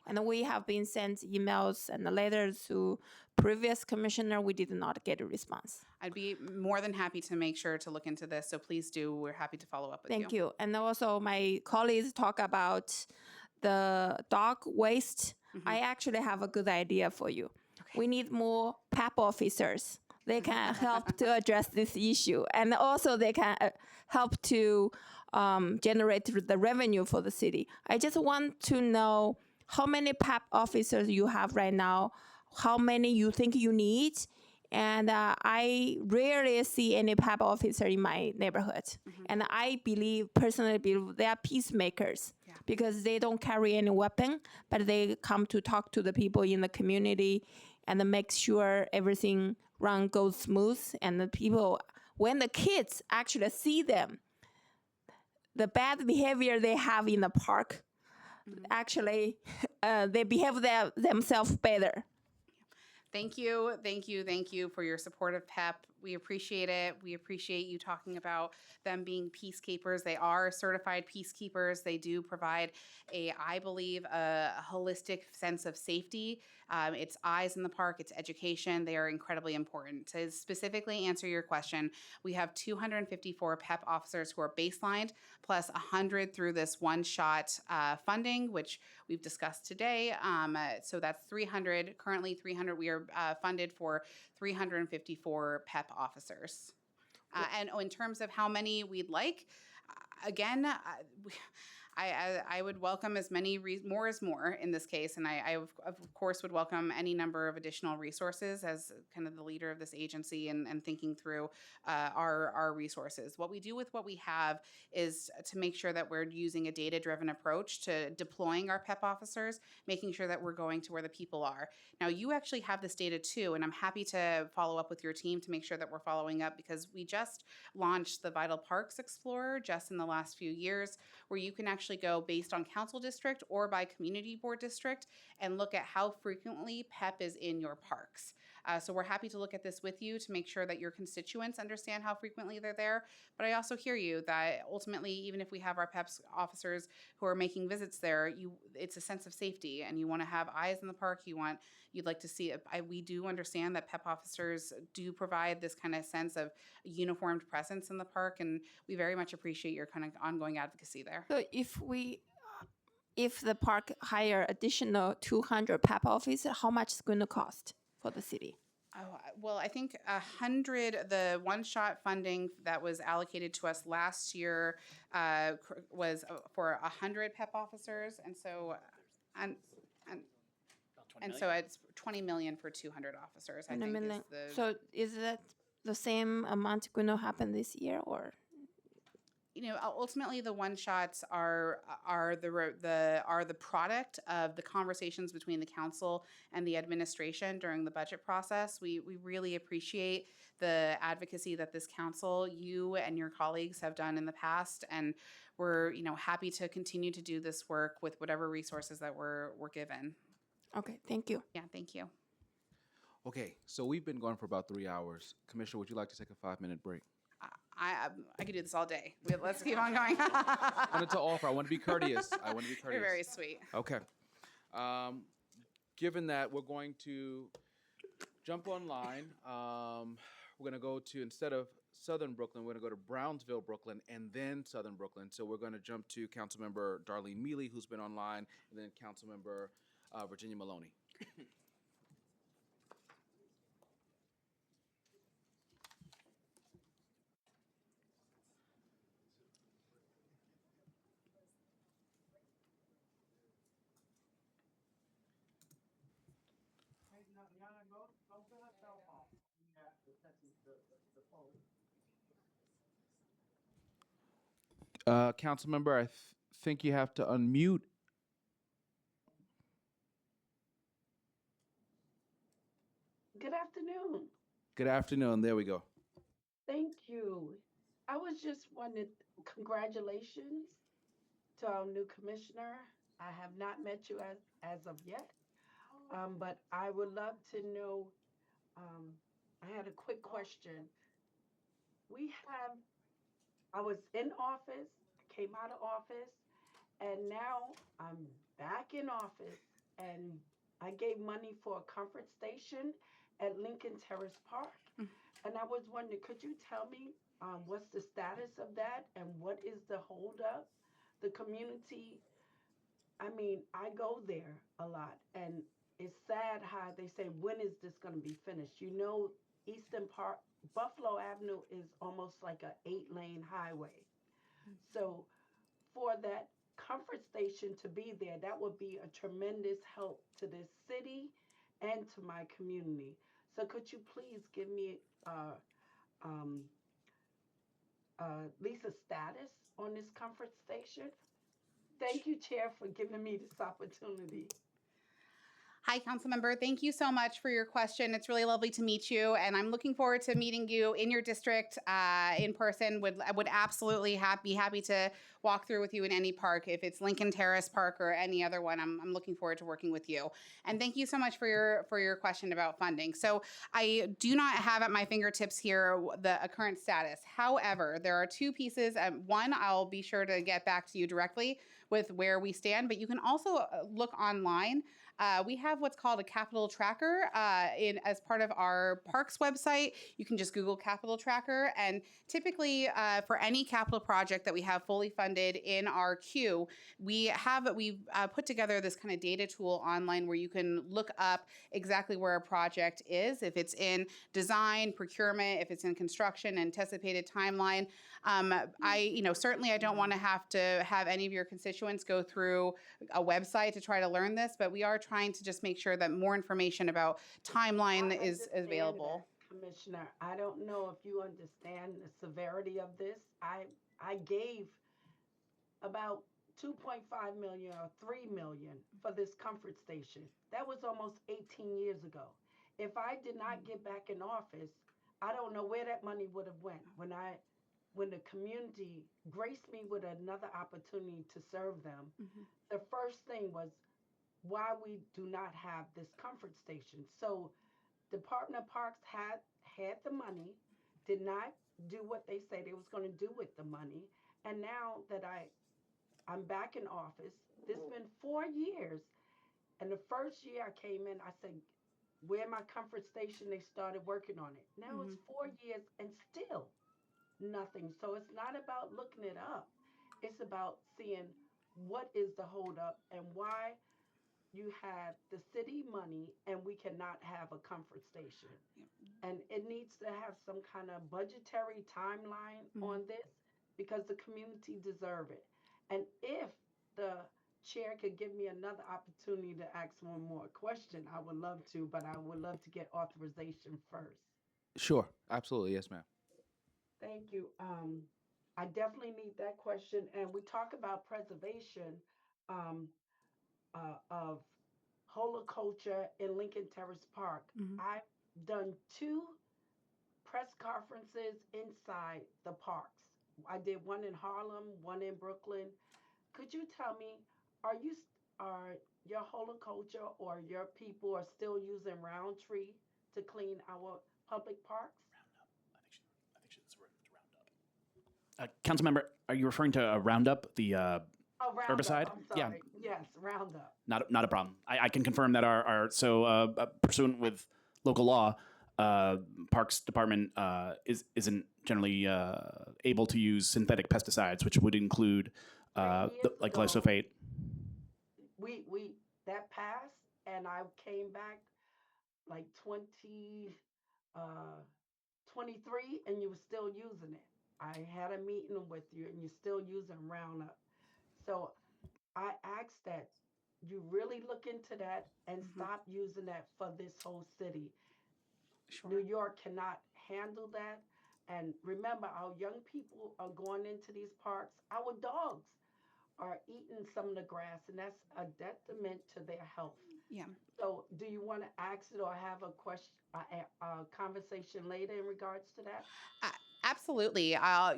And we have been sent emails and letters to previous commissioner. We did not get a response. I'd be more than happy to make sure to look into this. So please do. We're happy to follow up with you. Thank you. And also my colleagues talk about the dog waste. I actually have a good idea for you. Okay. We need more PEP officers. They can help to address this issue. And also they can help to generate the revenue for the city. I just want to know how many PEP officers you have right now, how many you think you need. And I rarely see any PEP officer in my neighborhood. And I personally believe they are peacemakers because they don't carry any weapon, but they come to talk to the people in the community and make sure everything goes smooth. And the people, when the kids actually see them, the bad behavior they have in the park, actually, they behave themselves better. Thank you for your support of PEP. We appreciate it. We appreciate you talking about them being peacekeepers. They are certified peacekeepers. They do provide I believe, a holistic sense of safety. It's eyes in the park, it's education. They are incredibly important. To specifically answer your question, we have 254 PEP officers who are baselined, plus 100 through this one-shot funding, which we've discussed today. So that's 300. Currently 300. We are funded for 354 PEP officers. And in terms of how many we'd like, again, I would welcome as many, more is more in this case. And I of course would welcome any number of additional resources as kind of the leader of this agency and thinking through our resources. What we do with what we have is to make sure that we're using a data-driven approach to deploying our PEP officers, making sure that we're going to where the people are. Now, you actually have this data too, and I'm happy to follow up with your team to make sure that we're following up, because we just launched the Vital Parks Explorer just in the last few years, where you can actually go based on council district or by community board district and look at how frequently PEP is in your parks. So we're happy to look at this with you to make sure that your constituents understand how frequently they're there. But I also hear you that ultimately, even if we have our PEP officers who are making visits there, it's a sense of safety, and you want to have eyes in the park. You'd like to see it. We do understand that PEP officers do provide this kind of sense of uniformed presence in the park, and we very much appreciate your kind of ongoing advocacy there. So if the park hire additional 200 PEP officers, how much is going to cost for the city? Oh, well, I think 100, the one-shot funding that was allocated to us last year was for 100 PEP officers, and so so it's 20 million for 200 officers. I think is the. So is that the same amount going to happen this year, or? Ultimately, the one shots are the product of the conversations between the council and the administration during the budget process. We really appreciate the advocacy that this council, you and your colleagues, have done in the past, and we're happy to continue to do this work with whatever resources that we're given. Okay, thank you. Yeah, thank you. Okay, so we've been going for about 3 hours. Commissioner, would you like to take a 5-minute break? I could do this all day. Let's keep on going. I wanted to offer. I want to be courteous. You're very sweet. Okay. Given that, we're going to jump online. We're going to go to, instead of Southern Brooklyn, we're going to go to Brownsville, Brooklyn, and then Southern Brooklyn. So we're going to jump to Councilmember Darlene Mealy, who's been online, and then Councilmember Virginia Maloney. Councilmember, I think you have to unmute. Good afternoon. Good afternoon. There we go. Thank you. I was just wanted congratulations to our new commissioner. I have not met you as of yet, but I would love to know. I had a quick question. I was in office, came out of office, and now I'm back in office, and I gave money for a comfort station at Lincoln Terrace Park. And I was wondering, could you tell me what's the status of that and what is the holdup? The community, I mean, I go there a lot, and it's sad how they say, when is this going to be finished? Eastern Park, Buffalo Avenue is almost like a 8-lane highway. So for that comfort station to be there, that would be a tremendous help to this city and to my community. So could you please give me at least a status on this comfort station? Thank you, Chair, for giving me this opportunity. Hi, Councilmember. Thank you so much for your question. It's really lovely to meet you, and I'm looking forward to meeting you in your district in person. I would absolutely be happy to walk through with you in any park, if it's Lincoln Terrace Park or any other one. I'm looking forward to working with you. And thank you so much for your question about funding. So I do not have at my fingertips here the current status. However, there are two pieces. One, I'll be sure to get back to you directly with where we stand, but you can also look online. We have what's called a capital tracker as part of our parks website. You can just Google capital tracker, and typically for any capital project that we have fully funded in our queue, we've put together this kind of data tool online where you can look up exactly where a project is, if it's in design, procurement, if it's in construction, anticipated timeline. Certainly I don't want to have any of your constituents go through a website to try to learn this, but we are trying to just make sure that more information about timeline is available. Commissioner, I don't know if you understand the severity of this. I gave about 2.5 million or 3 million for this comfort station. That was almost 18 years ago. If I did not get back in office, I don't know where that money would have went. When the community graced me with another opportunity to serve them, the first thing was why we do not have this comfort station. So Department of Parks had the money, did not do what they say they was going to do with the money, and now that I'm back in office, this has been 4 years, and the first year I came in, I said, where my comfort station, they started working on it. Now it's 4 years and still nothing. So it's not about looking it up. It's about seeing what is the holdup and why you have the city money and we cannot have a comfort station. And it needs to have some kind of budgetary timeline on this because the community deserve it. And if the chair could give me another opportunity to ask one more question, I would love to, but I would love to get authorization first. Sure, absolutely, yes, ma'am. Thank you. I definitely need that question. And we talk about preservation of holoculture in Lincoln Terrace Park. I've done 2 press conferences inside the parks I did one in Harlem, one in Brooklyn. Could you tell me, are your horticulture or your people are still using Roundtree to clean our public parks? Councilmember, are you referring to Roundup, the Oh, Roundup. herbicide? I'm Yeah, sorry. Yes, Roundup. not a problem. I can confirm that pursuant with local law, Parks Department isn't generally able to use synthetic pesticides, which would include like ago, glyphosate. We that passed, and I came back like 23, and you were still using it. I had a meeting with you, and you're still using Roundup. So I ask that you really look into that and stop using that for this whole city. New York cannot handle that. And remember, our young people are going into these parks. Our dogs are eating some of the grass, and that's a detriment to their health. Yeah. So, do you want to ask it or have a question, a conversation later in regards to that? Absolutely. I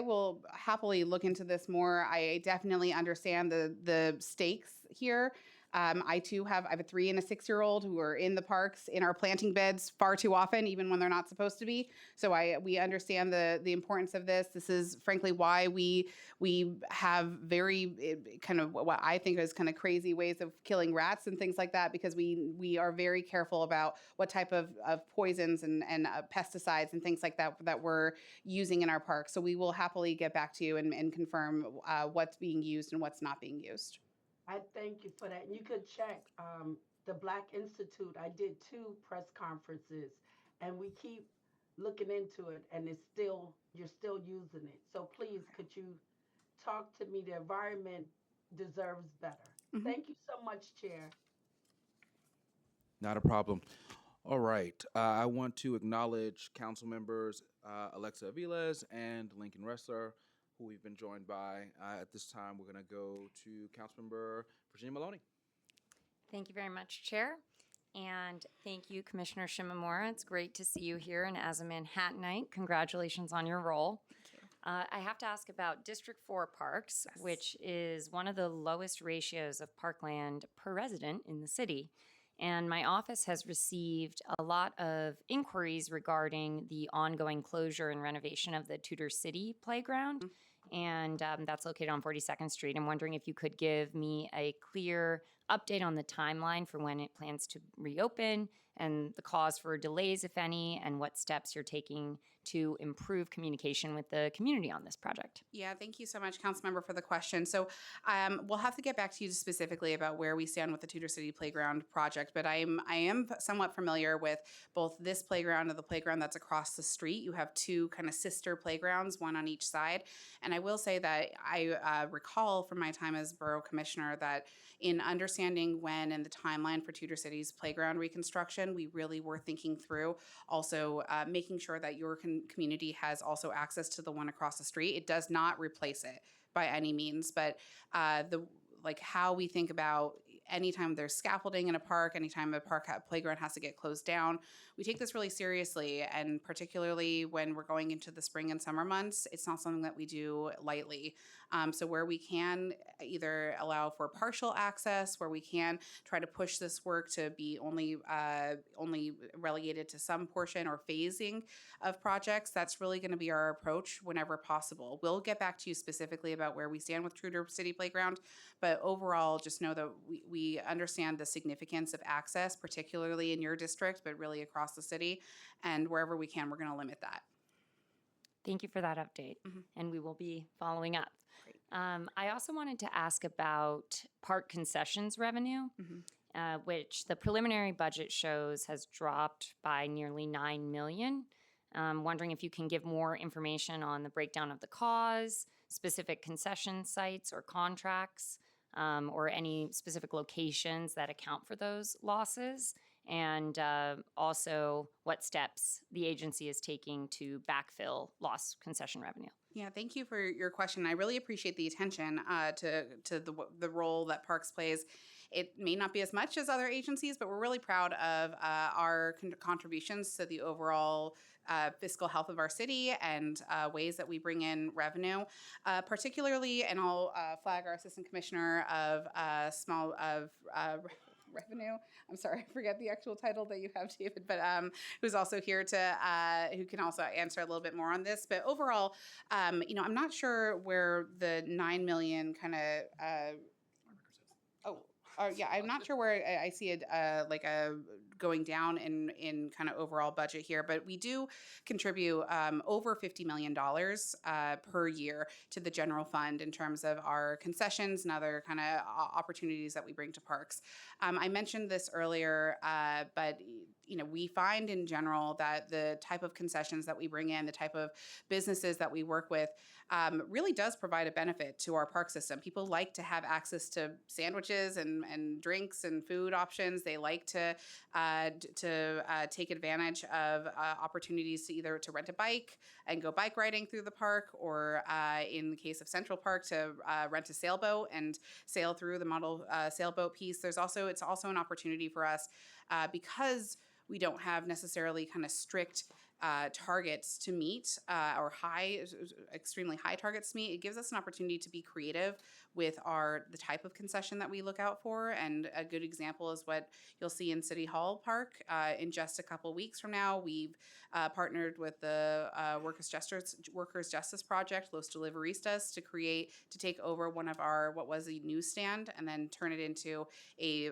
will happily look into this more. I definitely understand the stakes here. I too I have a 3 and a 6-year-old who are in the parks in our planting beds far too often, even when they're not supposed to be. So we understand the importance of this. This is frankly why we have very kind of what I think is kind of crazy ways of killing rats and things like that, because we are very careful about what type of poisons and pesticides and things like that we're using in our parks. So we will happily get back to you and confirm what's being used and what's not being used. I thank you for that. And you could check the Black Institute. I did 2 press conferences, and we keep looking into it, and you're still using it. So please, could you talk to me? The environment deserves better. Thank you so much, Chair. Not a problem. All right. I want to acknowledge council members Alexa Aviles and Lincoln Ressler, who we've been joined by. At this time, we're going to go to Councilmember Virginia Maloney. Thank you very much, Chair. And thank you, Commissioner Shimamura. It's great to see you here. And as a Manhattanite, congratulations on your role. I have to ask about District 4 parks, which is one of the lowest ratios of parkland per resident in the city. And my office has received a lot of inquiries regarding the ongoing closure and renovation of the Tudor City Playground. And that's located on 42nd Street. I'm wondering if you could give me a clear update on the timeline for when it plans to reopen and the cause for delays, if any, and what steps you're taking to improve communication with the community on this project. Yeah, thank you so much, Councilmember, for the question. So we'll have to get back to you specifically about where we stand with the Tudor City Playground project, but I am somewhat familiar with both this playground and the playground that's across the street. You have 2 kind of sister playgrounds, one on each side. And I will say that I recall from my time as Borough Commissioner that in understanding when and the timeline for Tudor City's playground reconstruction, we really were thinking through also making sure that your community has also access to the one across the street. It does not replace it by any means, but how we think about anytime there's scaffolding in a park, anytime a playground has to get closed down, we take this really seriously. And particularly when we're going into the spring and summer months, it's not something that we do lightly. So where we can either allow for partial access, where we can try to push this work to be only relegated to some portion or phasing of projects, that's really going to be our approach whenever possible. We'll get back to you specifically about where we stand with Tudor City Playground, but overall, just know that we understand the significance of access, particularly in your district, but really across the city, and wherever we can, we're going to limit that. Thank you for that update, and we will be following up. I also wanted to ask about park concessions revenue, which the preliminary budget shows has dropped by nearly $9 million. Wondering if you can give more information on the breakdown of the cause, specific concession sites or contracts, or any specific locations that account for those losses, and also what steps the agency is taking to backfill lost concession revenue. Yeah, thank you for your question. I really appreciate the attention to the role that Parks plays It may not be as much as other agencies, but we're really proud of our contributions to the overall fiscal health of our city and ways that we bring in revenue, particularly, and I'll flag our Assistant Commissioner of revenue. I'm sorry, I forget the actual title that you have, David, but who's also here to, who can also answer a little bit more on this. But overall, I'm not sure where the 9 million kind of, yeah, I'm not sure where I see it like a going down in kind of overall budget here, but we do contribute over $50 million per year to the general fund in terms of our concessions and other kind of opportunities that we bring to parks. I mentioned this earlier, but we find in general that the type of concessions that we bring in, the type of businesses that we work with, really does provide a benefit to our park system. People like to have access to sandwiches and drinks and food options. They like to take advantage of opportunities to either to rent a bike and go bike riding through the park, or in the case of Central Park, to rent a sailboat and sail through the model sailboat piece. It's also an opportunity for us because we don't have necessarily kind of strict targets to meet or extremely high targets to meet. It gives us an opportunity to be creative with the type of concession that we look out for. And a good example is what you'll see in City Hall Park in just a couple weeks from now. We've partnered with the Workers Justice Project, Los Deliveristas, to take over one of our, what was a newsstand, and then turn it into a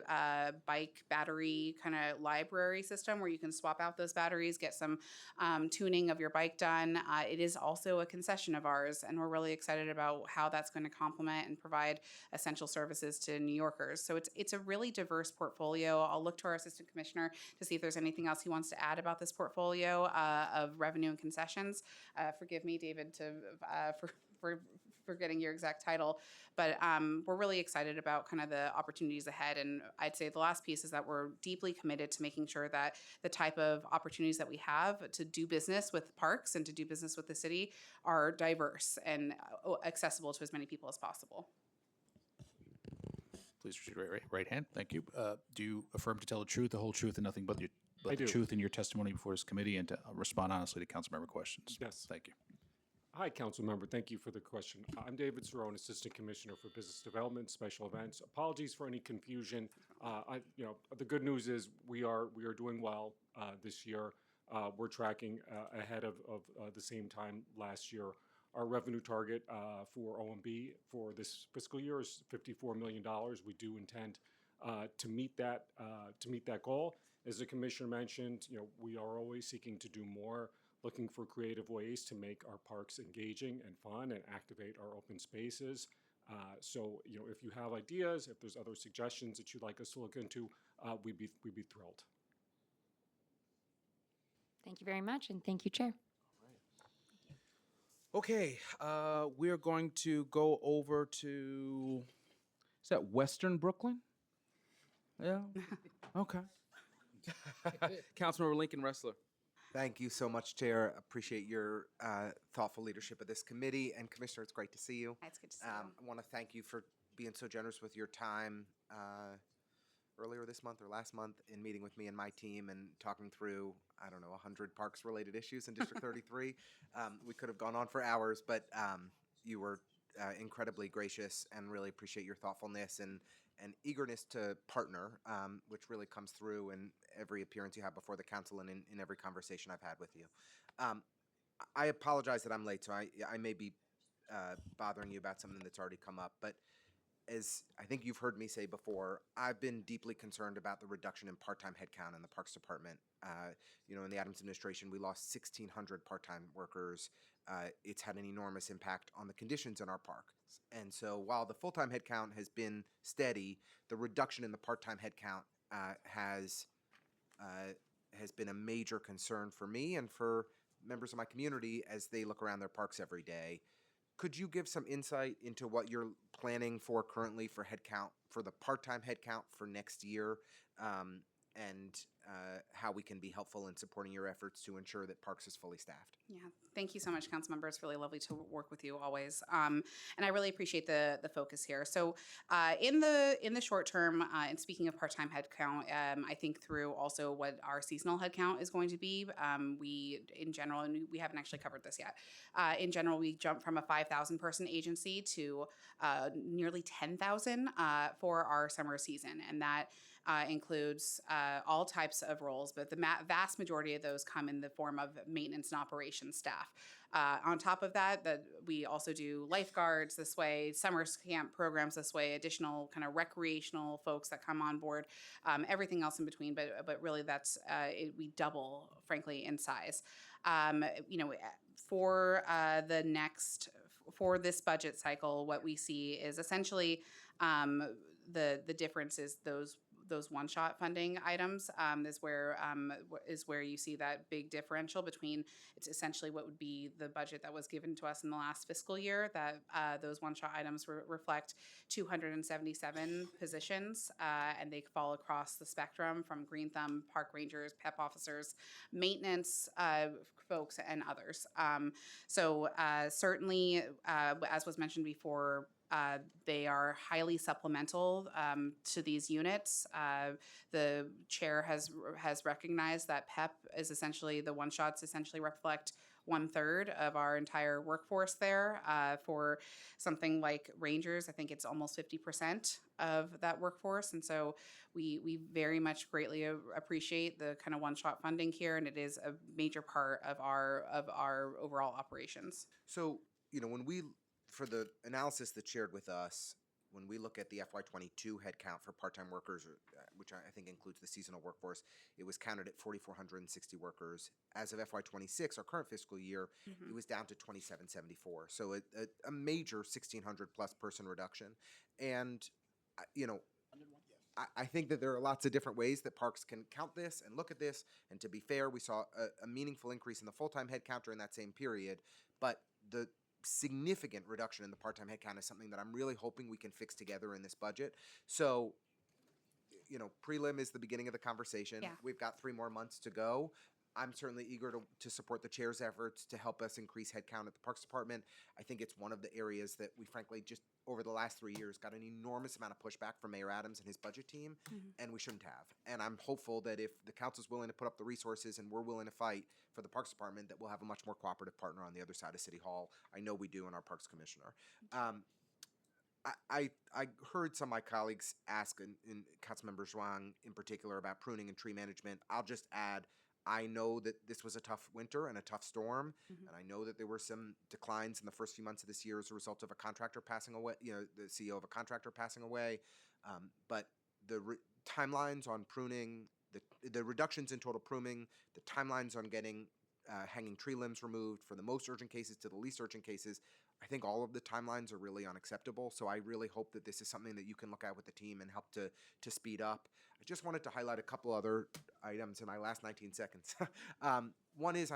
bike battery kind of library system where you can swap out those batteries, get some tuning of your bike done. It is also a concession of ours, and we're really excited about how that's going to complement and provide essential services to New Yorkers. So it's a really diverse portfolio. I'll look to our Assistant Commissioner to see if there's anything else he wants to add about this portfolio of revenue and concessions. Forgive me, David, for forgetting your exact title, but we're really excited about kind of the opportunities ahead. And I'd say the last piece is that we're deeply committed to making sure that the type of opportunities that we have to do business with parks and to do business with the city are diverse and accessible to as many people as possible. Please raise your right hand. Thank you. Do you affirm to tell the truth, the whole truth, and nothing but the I the do. truth in your testimony before this committee, and to respond honestly to council member questions? Yes. Thank you. Hi, council member. Thank you for the question. I'm David Cerrone, Assistant Commissioner for Business Development, Special Events. Apologies for any confusion. The good news is we are doing well this year. We're tracking ahead of the same time last year. Our revenue target for OMB for this fiscal year is $54 million. We do intend to meet that goal. As the commissioner mentioned, we are always seeking to do more, looking for creative ways to make our parks engaging and fun and activate our open spaces. So if you have ideas, if there's other suggestions that you'd like us to look into, we'd be thrilled. Thank you very much, and thank you, Chair. Okay, we're going to go over to, is that Western Brooklyn? Yeah, okay. Councilmember Lincoln Ressler. Thank you so much, Chair. Appreciate your thoughtful leadership of this committee. And Commissioner, it's great to see you. It's good to see you. I want to thank you for being so generous with your time earlier this month or last month in meeting with me and my team and talking through, 100 parks-related issues in District 33. We could have gone on for hours, but you were incredibly gracious, and really appreciate your thoughtfulness and eagerness to partner, which really comes through in every appearance you have before the council and in every conversation I've had with you. I apologize that I'm late, so I may be bothering you about something that's already come up, but as I think you've heard me say before, I've been deeply concerned about the reduction in part-time headcount in the Parks Department. In the Adams administration, we lost 1,600 part-time workers. It's had an enormous impact on the conditions in our parks. And so while the full-time headcount has been steady, the reduction in the part-time headcount has been a major concern for me and for members of my community as they look around their parks every day. Could you give some insight into what you're planning for currently for headcount, for the part-time headcount for next year, and how we can be helpful in supporting your efforts to ensure that Parks is fully staffed. Yeah, thank you so much, Councilmember. It's really lovely to work with you always, and I really appreciate the focus here. So, in the short term, and speaking of part-time headcount, I think through also what our seasonal headcount is going to be. We in general, and we haven't actually covered this yet. In general, we jumped from a 5,000 person agency to nearly 10,000 for our summer season, and that includes all types of roles, but the vast majority of those come in the form of maintenance and operations staff. On top of that, we also do lifeguards this way, summer camp programs this way, additional kind of recreational folks that come on board, everything else in between. But really, that's we double, frankly, in size. For for this budget cycle, what we see is essentially the difference is those one-shot funding items is where you see that big differential between it's essentially what would be the budget that was given to us in the last fiscal year. That those one-shot items reflect 277 positions, and they fall across the spectrum from Green Thumb, park rangers, PEP officers, maintenance folks, and others. Certainly, as was mentioned before, they are highly supplemental to these units. The chair has recognized that PEP is essentially the one shots essentially reflect 1/3 of our entire workforce there. For something like Rangers, I think it's almost 50% of that workforce, and so we very much greatly appreciate the kind of one shot funding here, and it is a major part of our overall operations. So, for the analysis that's shared with us, when we look at the FY22 headcount for part-time workers, which I think includes the seasonal workforce, it was counted at 4,460 workers. As of FY26, our current fiscal year, it was down to 2,774. So a major 1,600 plus person reduction. And, I think that there are lots of different ways that parks can count this and look at this. And to be fair, we saw a meaningful increase in the full-time headcount during that same period. But the significant reduction in the part-time headcount is something that I'm really hoping we can fix together in this budget. So, prelim is the beginning of the conversation. Yeah. We've got 3 more months to go. I'm certainly eager to support the chair's efforts to help us increase headcount at the Parks Department. I think it's one of the areas that we frankly just over the last 3 years got an enormous amount of pushback from Mayor Adams and his budget team, and we shouldn't have. And I'm hopeful that if the council's willing to put up the resources and we're willing to fight for the Parks Department, that we'll have a much more cooperative partner on the other side of City Hall. I know we do in our Parks Commissioner. I heard some of my colleagues ask, and Councilmember Zhuang in particular, about pruning and tree management. I'll just add, I know that this was a tough winter and a tough storm, and I know that there were some declines in the first few months of this year as a result of a contractor passing away, the CEO of a contractor passing away. But the timelines on pruning, the reductions in total pruning, the timelines on getting hanging tree limbs removed for the most urgent cases to the least urgent cases, I think all of the timelines are really unacceptable. So I really hope that this is something that you can look at with the team and help to speed up. I just wanted to highlight a couple other items in my last 19 seconds. One is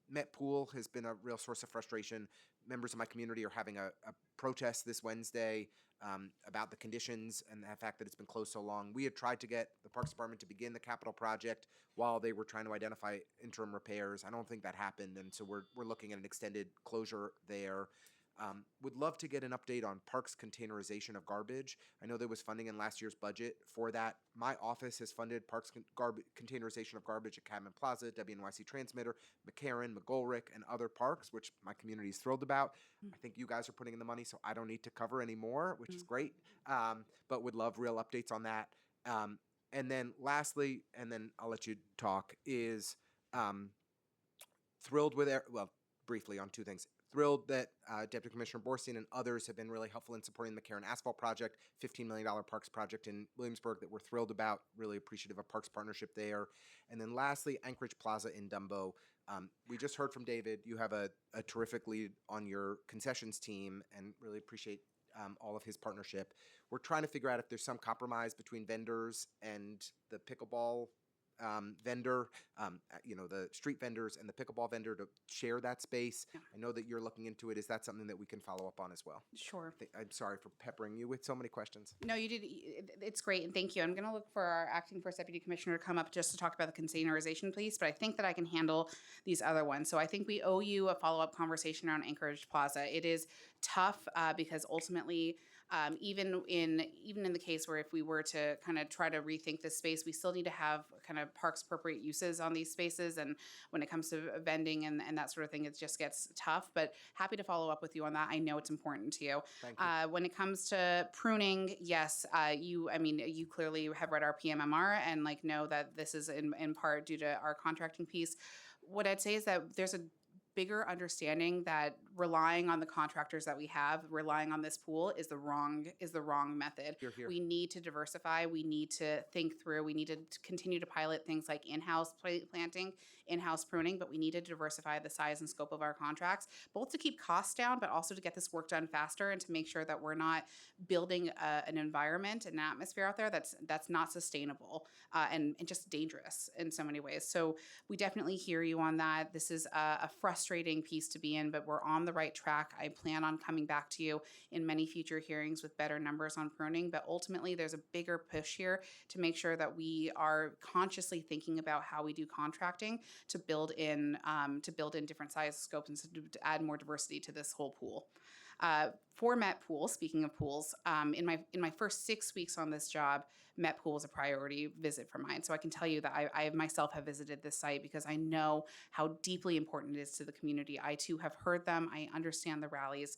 Met Pool has been a real source of frustration. Members of my community are having a protest this Wednesday about the conditions and the fact that it's been closed so long. We had tried to get the Parks Department to begin the capital project while they were trying to identify interim repairs. I don't think that happened, and so we're looking at an extended closure there. Would love to get an update on Parks containerization of garbage. I know there was funding in last year's budget for that. My office has funded Parks containerization of garbage at Cadman Plaza, WNYC Transmitter, McCarran, McGolrick, and other parks, which my community is thrilled about. I think you guys are putting in the money, so I don't need to cover anymore, which is great. But would love real updates on that. And then lastly, and then I'll let you talk, is thrilled with, briefly on 2 things. Thrilled that Deputy Commissioner Borstein and others have been really helpful in supporting the McCarran Asphalt Project, $15 million Parks project in Williamsburg that we're thrilled about, really appreciative of Parks partnership there. And then lastly, Anchorage Plaza in Dumbo. We just heard from David. You have a terrific lead on your concessions team and really appreciate all of his partnership. We're trying to figure out if there's some compromise between vendors and the pickleball vendor, the street vendors and the pickleball vendor to share that space. I know that you're looking into it. Is that something that we can follow up on as well? Sure. I'm sorry for peppering you with so many questions. No, you did. It's great, and thank you. I'm going to look for our acting first deputy commissioner to come up just to talk about the containerization piece, but I think that I can handle these other ones. So I think we owe you a follow-up conversation around Anchorage Plaza. It is tough because ultimately, even in the case where if we were to kind of try to rethink this space, we still need to have kind of parks appropriate uses on these spaces. And when it comes to vending and that sort of thing, it just gets tough. But happy to follow up with you on that. I know it's important to you. Thank you. When it comes to pruning, yes, you clearly have read our PMMR and know that this is in part due to our contracting piece. What I'd say is that there's a bigger understanding that relying on the contractors that we have, relying on this pool is the wrong method. Hear, hear. We need to diversify. We need to think through. We need to continue to pilot things like in-house planting, in-house pruning, but we need to diversify the size and scope of our contracts, both to keep costs down, but also to get this work done faster and to make sure that we're not building an environment, an atmosphere out there that's not sustainable and just dangerous in so many ways. So we definitely hear you on that. This is a frustrating piece to be in, but we're on the right track. I plan on coming back to you in many future hearings with better numbers on pruning, but ultimately there's a bigger push here to make sure that we are consciously thinking about how we do contracting to build in different size scopes and to add more diversity to this whole pool. For Met Pool, speaking of pools, in my first 6 weeks on this job, Met Pool was a priority visit for mine. So I can tell you that I myself have visited this site because I know how deeply important it is to the community. I too have heard them. I understand the rallies.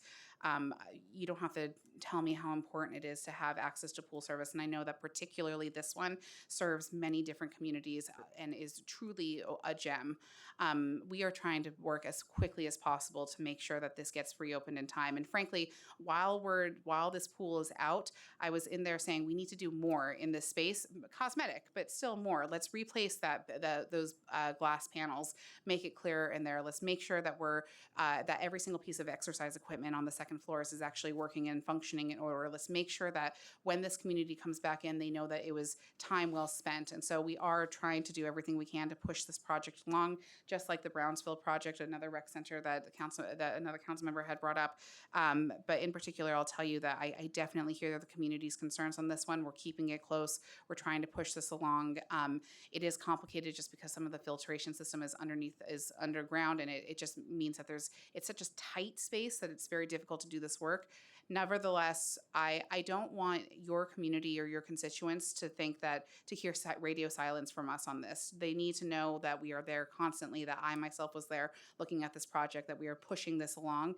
You don't have to tell me how important it is to have access to pool service. And I know that particularly this one serves many different communities and is truly a gem. We are trying to work as quickly as possible to make sure that this gets reopened in time. And frankly, while this pool is out, I was in there saying we need to do more in this space, cosmetic, but still more. Let's replace those glass panels, make it clearer in there. Let's make sure that that every single piece of exercise equipment on the second floors is actually working and functioning in order. Let's make sure that when this community comes back in, they know that it was time well spent. And so we are trying to do everything we can to push this project along, just like the Brownsville project, another rec center that another council member had brought up. But in particular, I'll tell you that I definitely hear the community's concerns on this one. We're keeping it close. We're trying to push this along. It is complicated just because some of the filtration system is underground, and it just means that it's such a tight space that it's very difficult to do this work. Nevertheless, I don't want your community or your constituents to think that to hear radio silence from us on this. They need to know that we are there constantly, that I myself was there looking at this project, that we are pushing this along.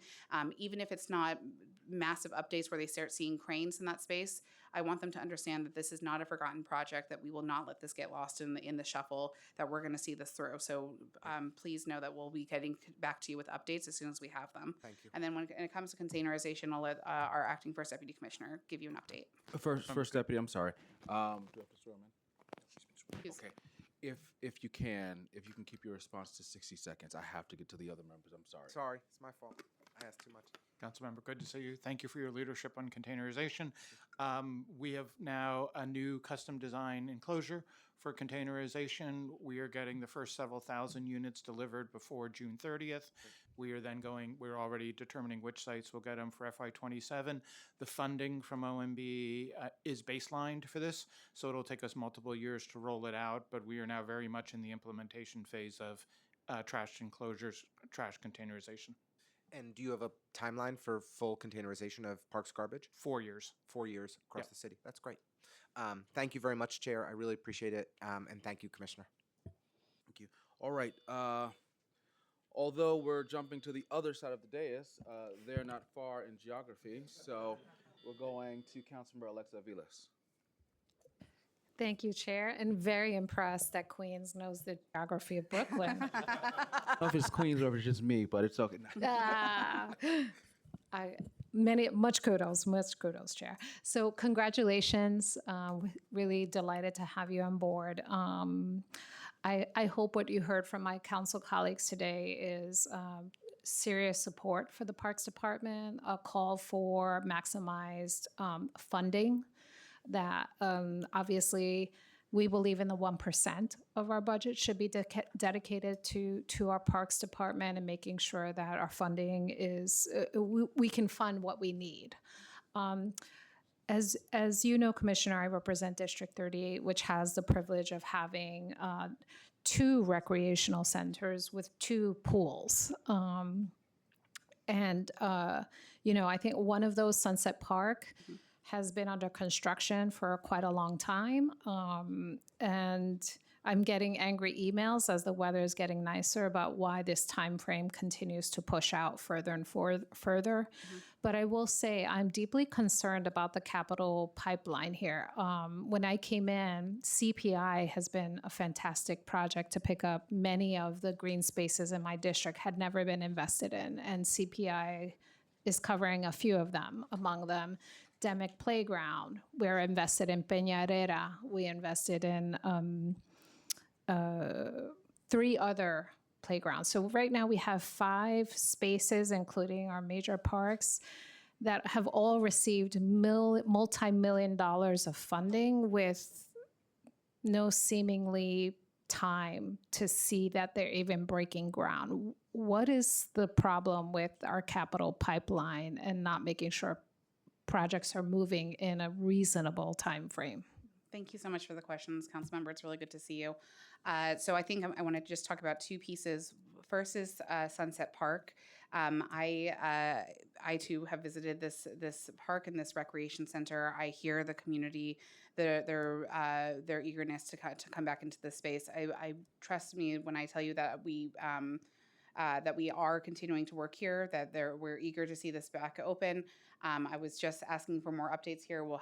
Even if it's not massive updates where they start seeing cranes in that space, I want them to understand that this is not a forgotten project, that we will not let this get lost in the shuffle, that we're going to see this through. So please know that we'll be getting back to you with updates as soon as we have them. Thank you. And then when it comes to containerization, I'll let our acting first deputy commissioner give you an update. First deputy, I'm sorry. Do I have to swear him in? Please. Okay. If you can keep your response to 60 seconds. I have to get to the other members. I'm sorry. Sorry, it's my fault. I asked too much. Councilmember, good to see you. Thank you for your leadership on containerization. We have now a new custom design enclosure for containerization. We are getting the first several thousand units delivered before June 30th. We're already determining which sites will get them for FY27. The funding from OMB is baselined for this, so it'll take us multiple years to roll it out, but we are now very much in the implementation phase of trash enclosures, trash containerization. And do you have a timeline for full containerization of Parks garbage? 4 years. 4 years across Yep. the city. That's great. Thank you very much, Chair. I really appreciate it. And thank you, Commissioner. Thank you. All right. Although we're jumping to the other side of the dais, they're not far in geography, so we're going to Councilmember Alexa Aviles. Thank you, Chair, and very impressed that Queens knows the geography of Brooklyn. I don't know if it's Queens or if it's just me, but it's okay. Much kudos, Chair. So congratulations. Really delighted to have you on board. I hope what you heard from my council colleagues today is serious support for the Parks Department, a call for maximized funding that obviously we believe in the 1% of our budget should be dedicated to our Parks Department and making sure that our funding is, we can fund what we need. As you know, Commissioner, I represent District 38, which has the privilege of having 2 recreational centers with 2 pools. I think one of those, Sunset Park, has been under construction for quite a long time. And I'm getting angry emails as the weather is getting nicer about why this time frame continues to push out further and further. But I will say I'm deeply concerned about the capital pipeline here. When I came in, CPI has been a fantastic project to pick up. Many of the green spaces in my district had never been invested in, and CPI is covering a few of them. Among them, Demick Playground. We're invested in Peñarera. We invested in 3 other playgrounds. So right now we have 5 spaces, including our major parks, that have all received multi-million dollars of funding with no seemingly time to see that they're even breaking ground. What is the problem with our capital pipeline and not making sure projects are moving in a reasonable time frame? Thank you so much for the questions, Councilmember. It's really good to see you. So I think I want to just talk about 2 pieces. First is Sunset Park. I too have visited this park and this recreation center. I hear the community, their eagerness to come back into this space. I trust me when I tell you that we are continuing to work here, that we're eager to see this back open. I was just asking for more updates here. We'll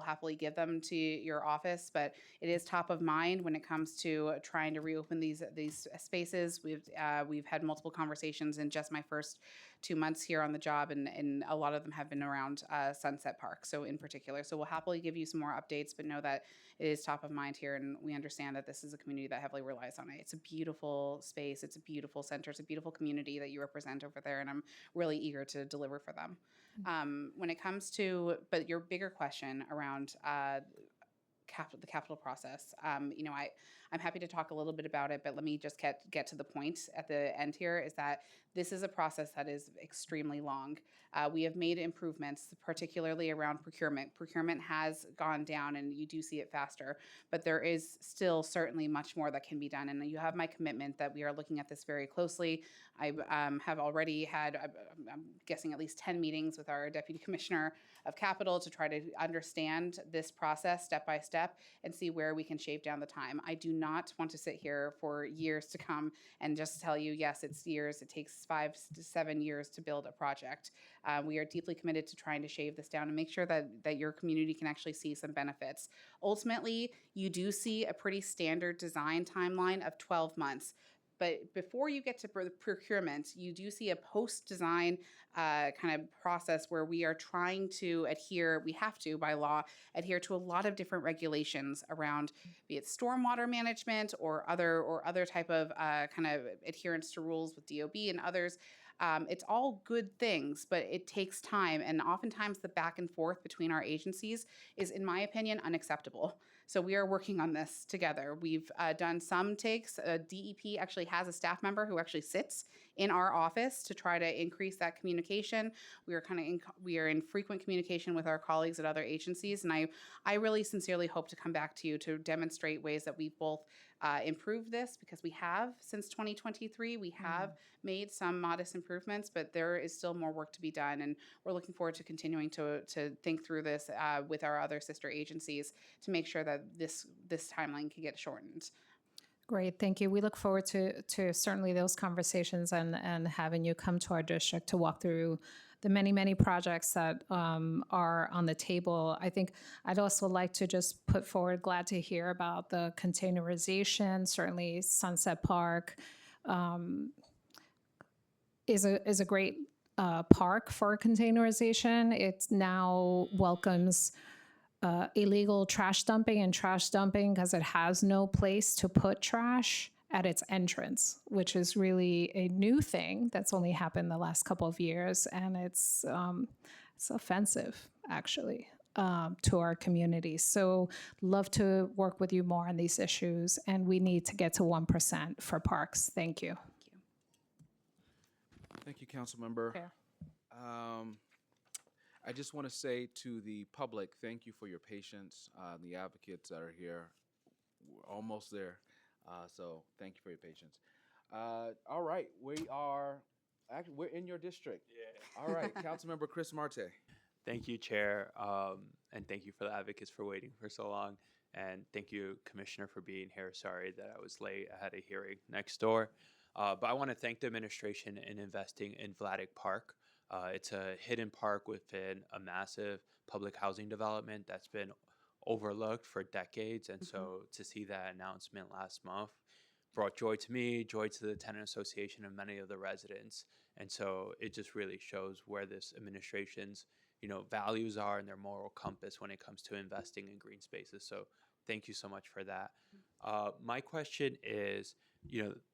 happily give them to your office, but it is top of mind when it comes to trying to reopen these spaces. We've had multiple conversations in just my first 2 months here on the job, and a lot of them have been around Sunset Park, so in particular. So we'll happily give you some more updates, but know that it is top of mind here, and we understand that this is a community that heavily relies on it. It's a beautiful space. It's a beautiful center. It's a beautiful community that you represent over there, and I'm really eager to deliver for them. When it comes to, but your bigger question around the capital process, I'm happy to talk a little bit about it, but let me just get to the point at the end here, is that this is a process that is extremely long. We have made improvements, particularly around procurement. Procurement has gone down, and you do see it faster, but there is still certainly much more that can be done, and you have my commitment that we are looking at this very closely. I have already had, I'm guessing, at least 10 meetings with our Deputy Commissioner of Capital to try to understand this process step by step and see where we can shave down the time. I do not want to sit here for years to come and just tell you, yes, it's years. It takes 5 to 7 years to build a project. We are deeply committed to trying to shave this down and make sure that your community can actually see some benefits. Ultimately, you do see a pretty standard design timeline of 12 months. But before you get to procurement, you do see a post-design kind of process where we are trying to we have to, by law, adhere to a lot of different regulations around, be it stormwater management or other type of kind of adherence to rules with DOB and others. It's all good things, but it takes time. And oftentimes the back and forth between our agencies is, in my opinion, unacceptable. So we are working on this together. We've done some takes. DEP actually has a staff member who actually sits in our office to try to increase that communication. We are in frequent communication with our colleagues at other agencies, and I really sincerely hope to come back to you to demonstrate ways that we've both improved this, because we have since 2023. We have made some modest improvements, but there is still more work to be done, and we're looking forward to continuing to think through this with our other sister agencies to make sure that this timeline can get shortened. Great, thank you. We look forward to certainly those conversations and having you come to our district to walk through the many, many projects that are on the table. I think I'd also like to just put forward, glad to hear about the containerization. Certainly Sunset Park is a great park for containerization. It now welcomes illegal trash dumping because it has no place to put trash at its entrance, which is really a new thing that's only happened the last couple of years, and it's offensive, actually. to our community. So love to work with you more on these issues, and we need to get to 1% for parks. Thank you. Thank you, Councilmember. Chair. I just want to say to the public, thank you for your patience. The advocates that are here, we're almost there. So thank you for your patience. All right, we're in your district. Yeah. All right, Councilmember Chris Marte. Thank you, Chair, and thank you for the advocates for waiting for so long. And thank you, Commissioner, for being here. Sorry that I was late. I had a hearing next door. But I want to thank the administration in investing in Vladeck Park. It's a hidden park within a massive public housing development that's been overlooked for decades. And so to see that announcement last month brought joy to me, joy to the tenant association and many of the residents. And so it just really shows where this administration's values are and their moral compass when it comes to investing in green spaces. So thank you so much for that. My question is,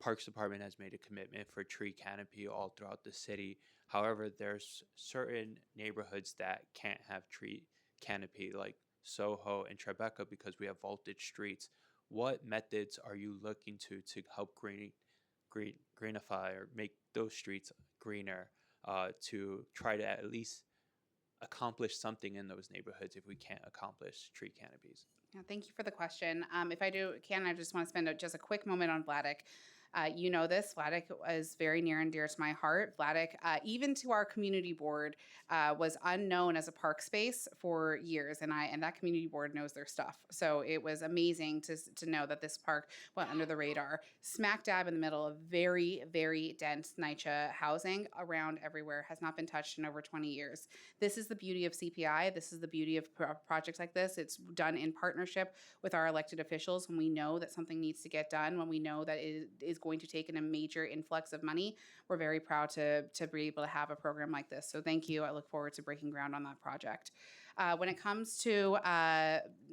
Parks Department has made a commitment for tree canopy all throughout the city. However, there's certain neighborhoods that can't have tree canopy, like Soho and Tribeca, because we have vaulted streets. What methods are you looking to help greenify or make those streets greener to try to at least accomplish something in those neighborhoods if we can't accomplish tree canopies? Yeah, thank you for the question. If I I just want to spend just a quick moment on Vladeck. You know this, Vladeck is very near and dear to my heart. Vladeck, even to our community board, was unknown as a park space for years, and that community board knows their stuff. So it was amazing to know that this park went under the radar, smack dab in the middle of very, very dense Nycc housing around everywhere, has not been touched in over 20 years. This is the beauty of CPI. This is the beauty of projects like this. It's done in partnership with our elected officials when we know that something needs to get done, when we know that it is going to take in a major influx of money. We're very proud to be able to have a program like this. So thank you. I look forward to breaking ground on that project. When it comes to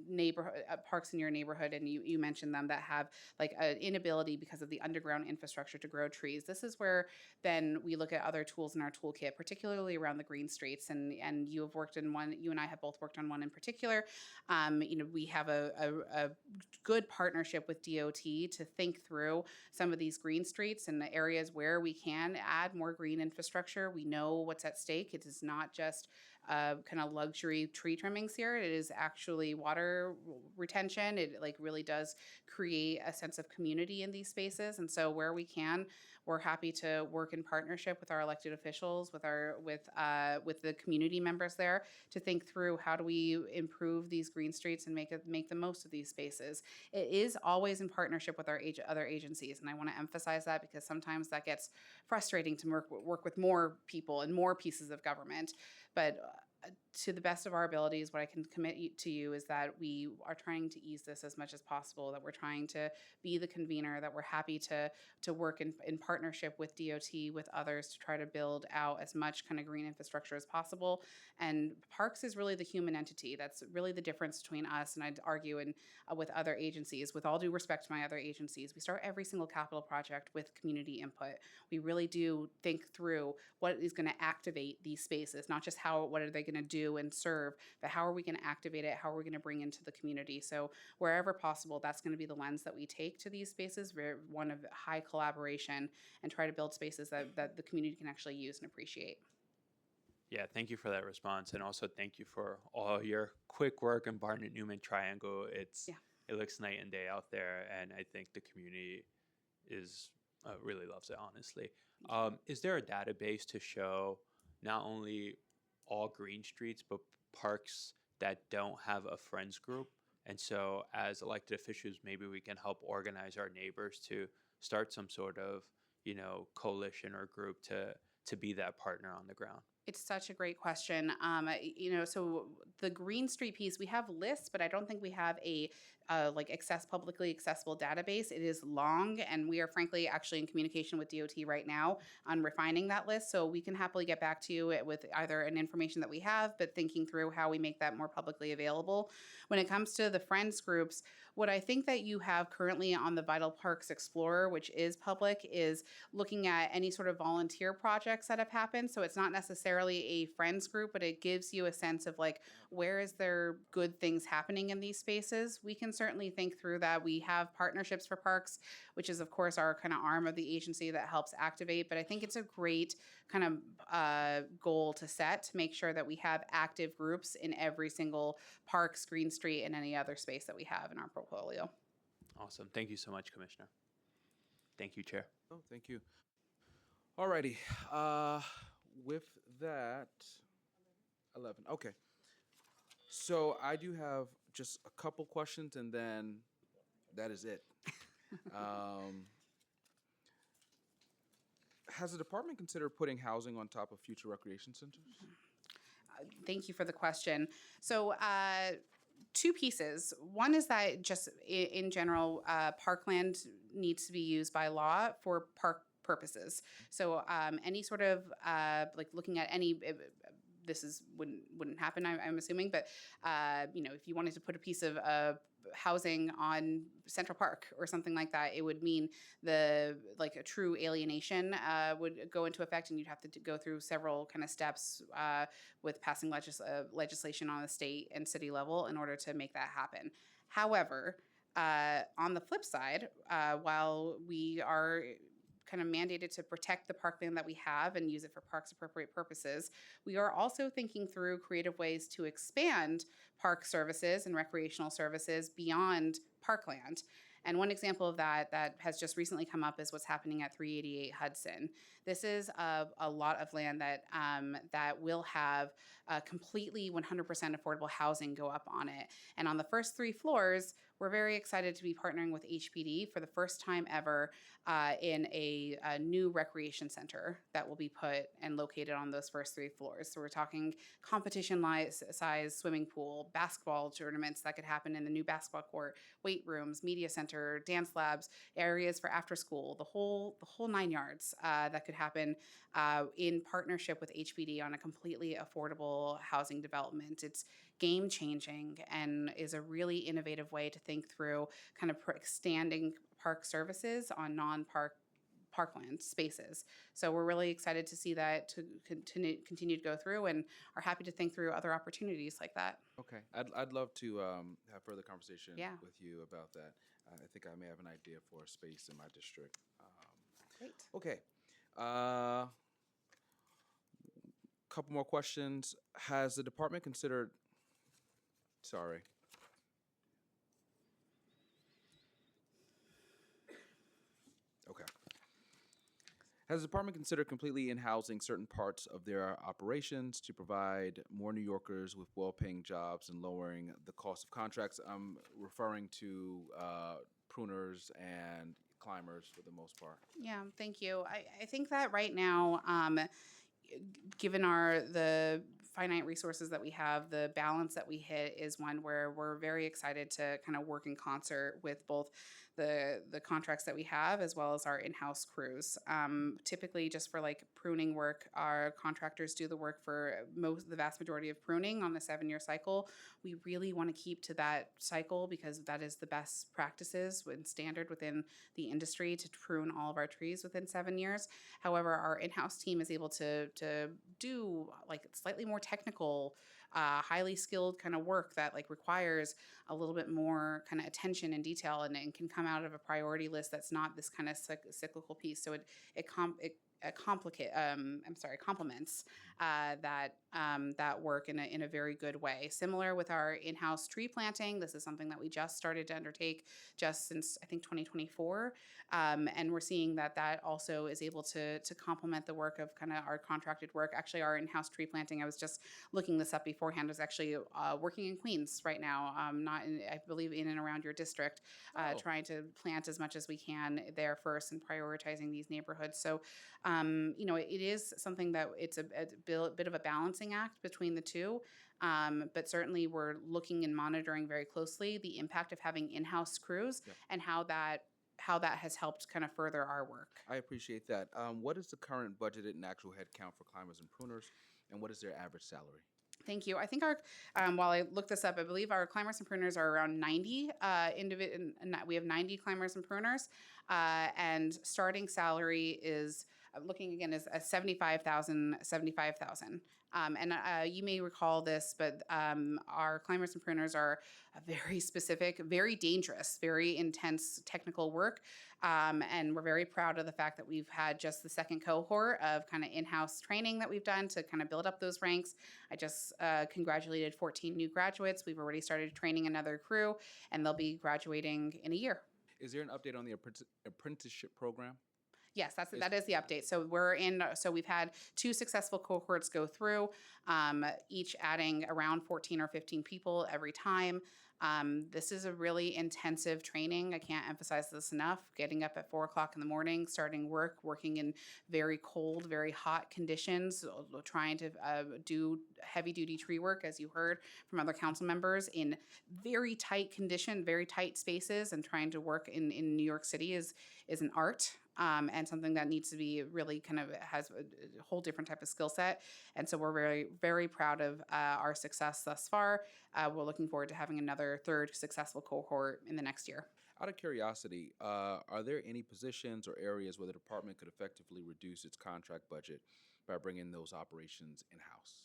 neighborhood parks in your neighborhood, and you mentioned them that have like an inability because of the underground infrastructure to grow trees, this is where then we look at other tools in our toolkit, particularly around the green streets. And you have worked in one. You and I have both worked on one in particular. We have a good partnership with DOT to think through some of these green streets and the areas where we can add more green infrastructure. We know what's at stake. It is not just kind of luxury tree trimmings here. It is actually water retention. It really does create a sense of community in these spaces. And so where we can, we're happy to work in partnership with our elected officials, with the community members there, to think through how do we improve these green streets and make the most of these spaces. It is always in partnership with our other agencies, and I want to emphasize that because sometimes that gets frustrating to work with more people and more pieces of government. But to the best of our abilities, what I can commit to you is that we are trying to ease this as much as possible, that we're trying to be the convener, that we're happy to work in partnership with DOT, with others, to try to build out as much kind of green infrastructure as possible. And parks is really the human entity. That's really the difference between us, and I'd argue, with other agencies. With all due respect to my other agencies, we start every single capital project with community input. We really do think through what is going to activate these spaces, not just what are they going to do and serve, but how are we going to activate it? How are we going to bring into the community? So wherever possible, that's going to be the lens that we take to these spaces, one of high collaboration, and try to build spaces that the community can actually use and appreciate. Yeah, thank you for that response, and also thank you for all your quick work in Barnett-Newman Triangle. It looks night and day out there, and I think the community really loves it, honestly. Is there a database to show not only all green streets, but parks that don't have a friends group? And so as elected officials, maybe we can help organize our neighbors to start some sort of, coalition or group to be that partner on the ground. It's such a great question. So the Green Street piece, we have lists, but I don't think we have a publicly accessible database. It is long, and we are frankly actually in communication with DOT right now on refining that list. So we can happily get back to you with either an information that we have, but thinking through how we make that more publicly available. When it comes to the Friends groups, what I think that you have currently on the Vital Parks Explorer, which is public, is looking at any sort of volunteer projects that have happened. So it's not necessarily a Friends group, but it gives you a sense of like, where is there good things happening in these spaces? We can certainly think through that. We have Partnerships for Parks, which is of course our kind of arm of the agency that helps activate, but I think it's a great kind of goal to set to make sure that we have active groups in every single park, Green Street, and any other space that we have in our portfolio. Awesome. Thank you so much, Commissioner. Thank you, Chair. Oh, thank you. Alrighty. With that, 11. Okay. So I do have just a couple questions, and then that is it. Has the department considered putting housing on top of future recreation centers? Thank you for the question. So, two pieces. One is that just in general, parkland needs to be used by law for park purposes. So, any sort of like looking at any. This wouldn't happen, I'm assuming, but if you wanted to put a piece of housing on Central Park or something like that, it would mean a true alienation would go into effect, and you'd have to go through several kind of steps with passing legislation on the state and city level in order to make that happen. However, on the flip side, while we are kind of mandated to protect the parkland that we have and use it for parks appropriate purposes, we are also thinking through creative ways to expand park services and recreational services beyond parkland. And one example of that has just recently come up is what's happening at 388 Hudson. This is a lot of land that will have completely 100% affordable housing go up on it. And on the first 3 floors, we're very excited to be partnering with HPD for the first time ever in a new recreation center that will be put and located on those first 3 floors. So we're talking competition-size swimming pool, basketball tournaments that could happen in the new basketball court, weight rooms, media center, dance labs, areas for after school, the whole 9 yards that could happen in partnership with HPD on a completely affordable housing development. It's game changing and is a really innovative way to think through kind of extending park services on parkland spaces. So we're really excited to see that to continue to go through, and are happy to think through other opportunities like that. Okay, I'd love to have further conversation Yeah. with you about that. I think I may have an idea for a space in my district. Great. Okay. Couple more questions. Has the department considered? Sorry. Okay. Has the department considered completely in-housing certain parts of their operations to provide more New Yorkers with well-paying jobs and lowering the cost of contracts? I'm referring to pruners and climbers for the most part. Yeah, thank you. I think that right now, given the finite resources that we have, the balance that we hit is one where we're very excited to kind of work in concert with both the contracts that we have as well as our in-house crews. Typically, just for like pruning work, our contractors do the work for the vast majority of pruning on a 7-year cycle. We really want to keep to that cycle because that is the best practices and standard within the industry to prune all of our trees within 7 years. However, our in-house team is able to do like slightly more technical, highly skilled kind of work that like requires a little bit more kind of attention and detail, and can come out of a priority list that's not this kind of cyclical piece. So it complements that work in a very good way. Similar with our in-house tree planting, this is something that we just started to undertake just since I think 2024, and we're seeing that also is able to complement the work of kind of our contracted work. Actually, our in-house tree planting, I was just looking this up before beforehand, is actually working in Queens right now, not in, I believe, in and around your district, trying to plant as much as we can there first and prioritizing these neighborhoods. So, it is something that it's a bit of a balancing act between the two. But certainly we're looking and monitoring very closely the impact of having in-house crews and how that has helped kind of further our work. I appreciate that. What is the current budgeted and actual head count for climbers and pruners, and what is their average salary? Thank you. I think our, while I looked this up, I believe our climbers and pruners are around 90 individual. We have 90 climbers and pruners, and starting salary is looking again is 75,000. And you may recall this, but our climbers and pruners are a very specific, very dangerous, very intense technical work. And we're very proud of the fact that we've had just the second cohort of kind of in-house training that we've done to kind of build up those ranks. I just congratulated 14 new graduates. We've already started training another crew, and they'll be graduating in a year. Is there an update on the apprenticeship program? Yes, that is the update. So we've had 2 successful cohorts go through, each adding around 14 or 15 people every time. This is a really intensive training. I can't emphasize this enough. Getting up at 4 o'clock in the morning, starting work, working in very cold, very hot conditions, trying to do heavy duty tree work, as you heard from other council members, in very tight condition, very tight spaces, and trying to work in New York City is an art. And something that needs to be really kind of has a whole different type of skill set. And so we're very, very proud of our success thus far. We're looking forward to having another 3rd successful cohort in the next year. Out of curiosity, are there any positions or areas where the department could effectively reduce its contract budget by bringing those operations in-house?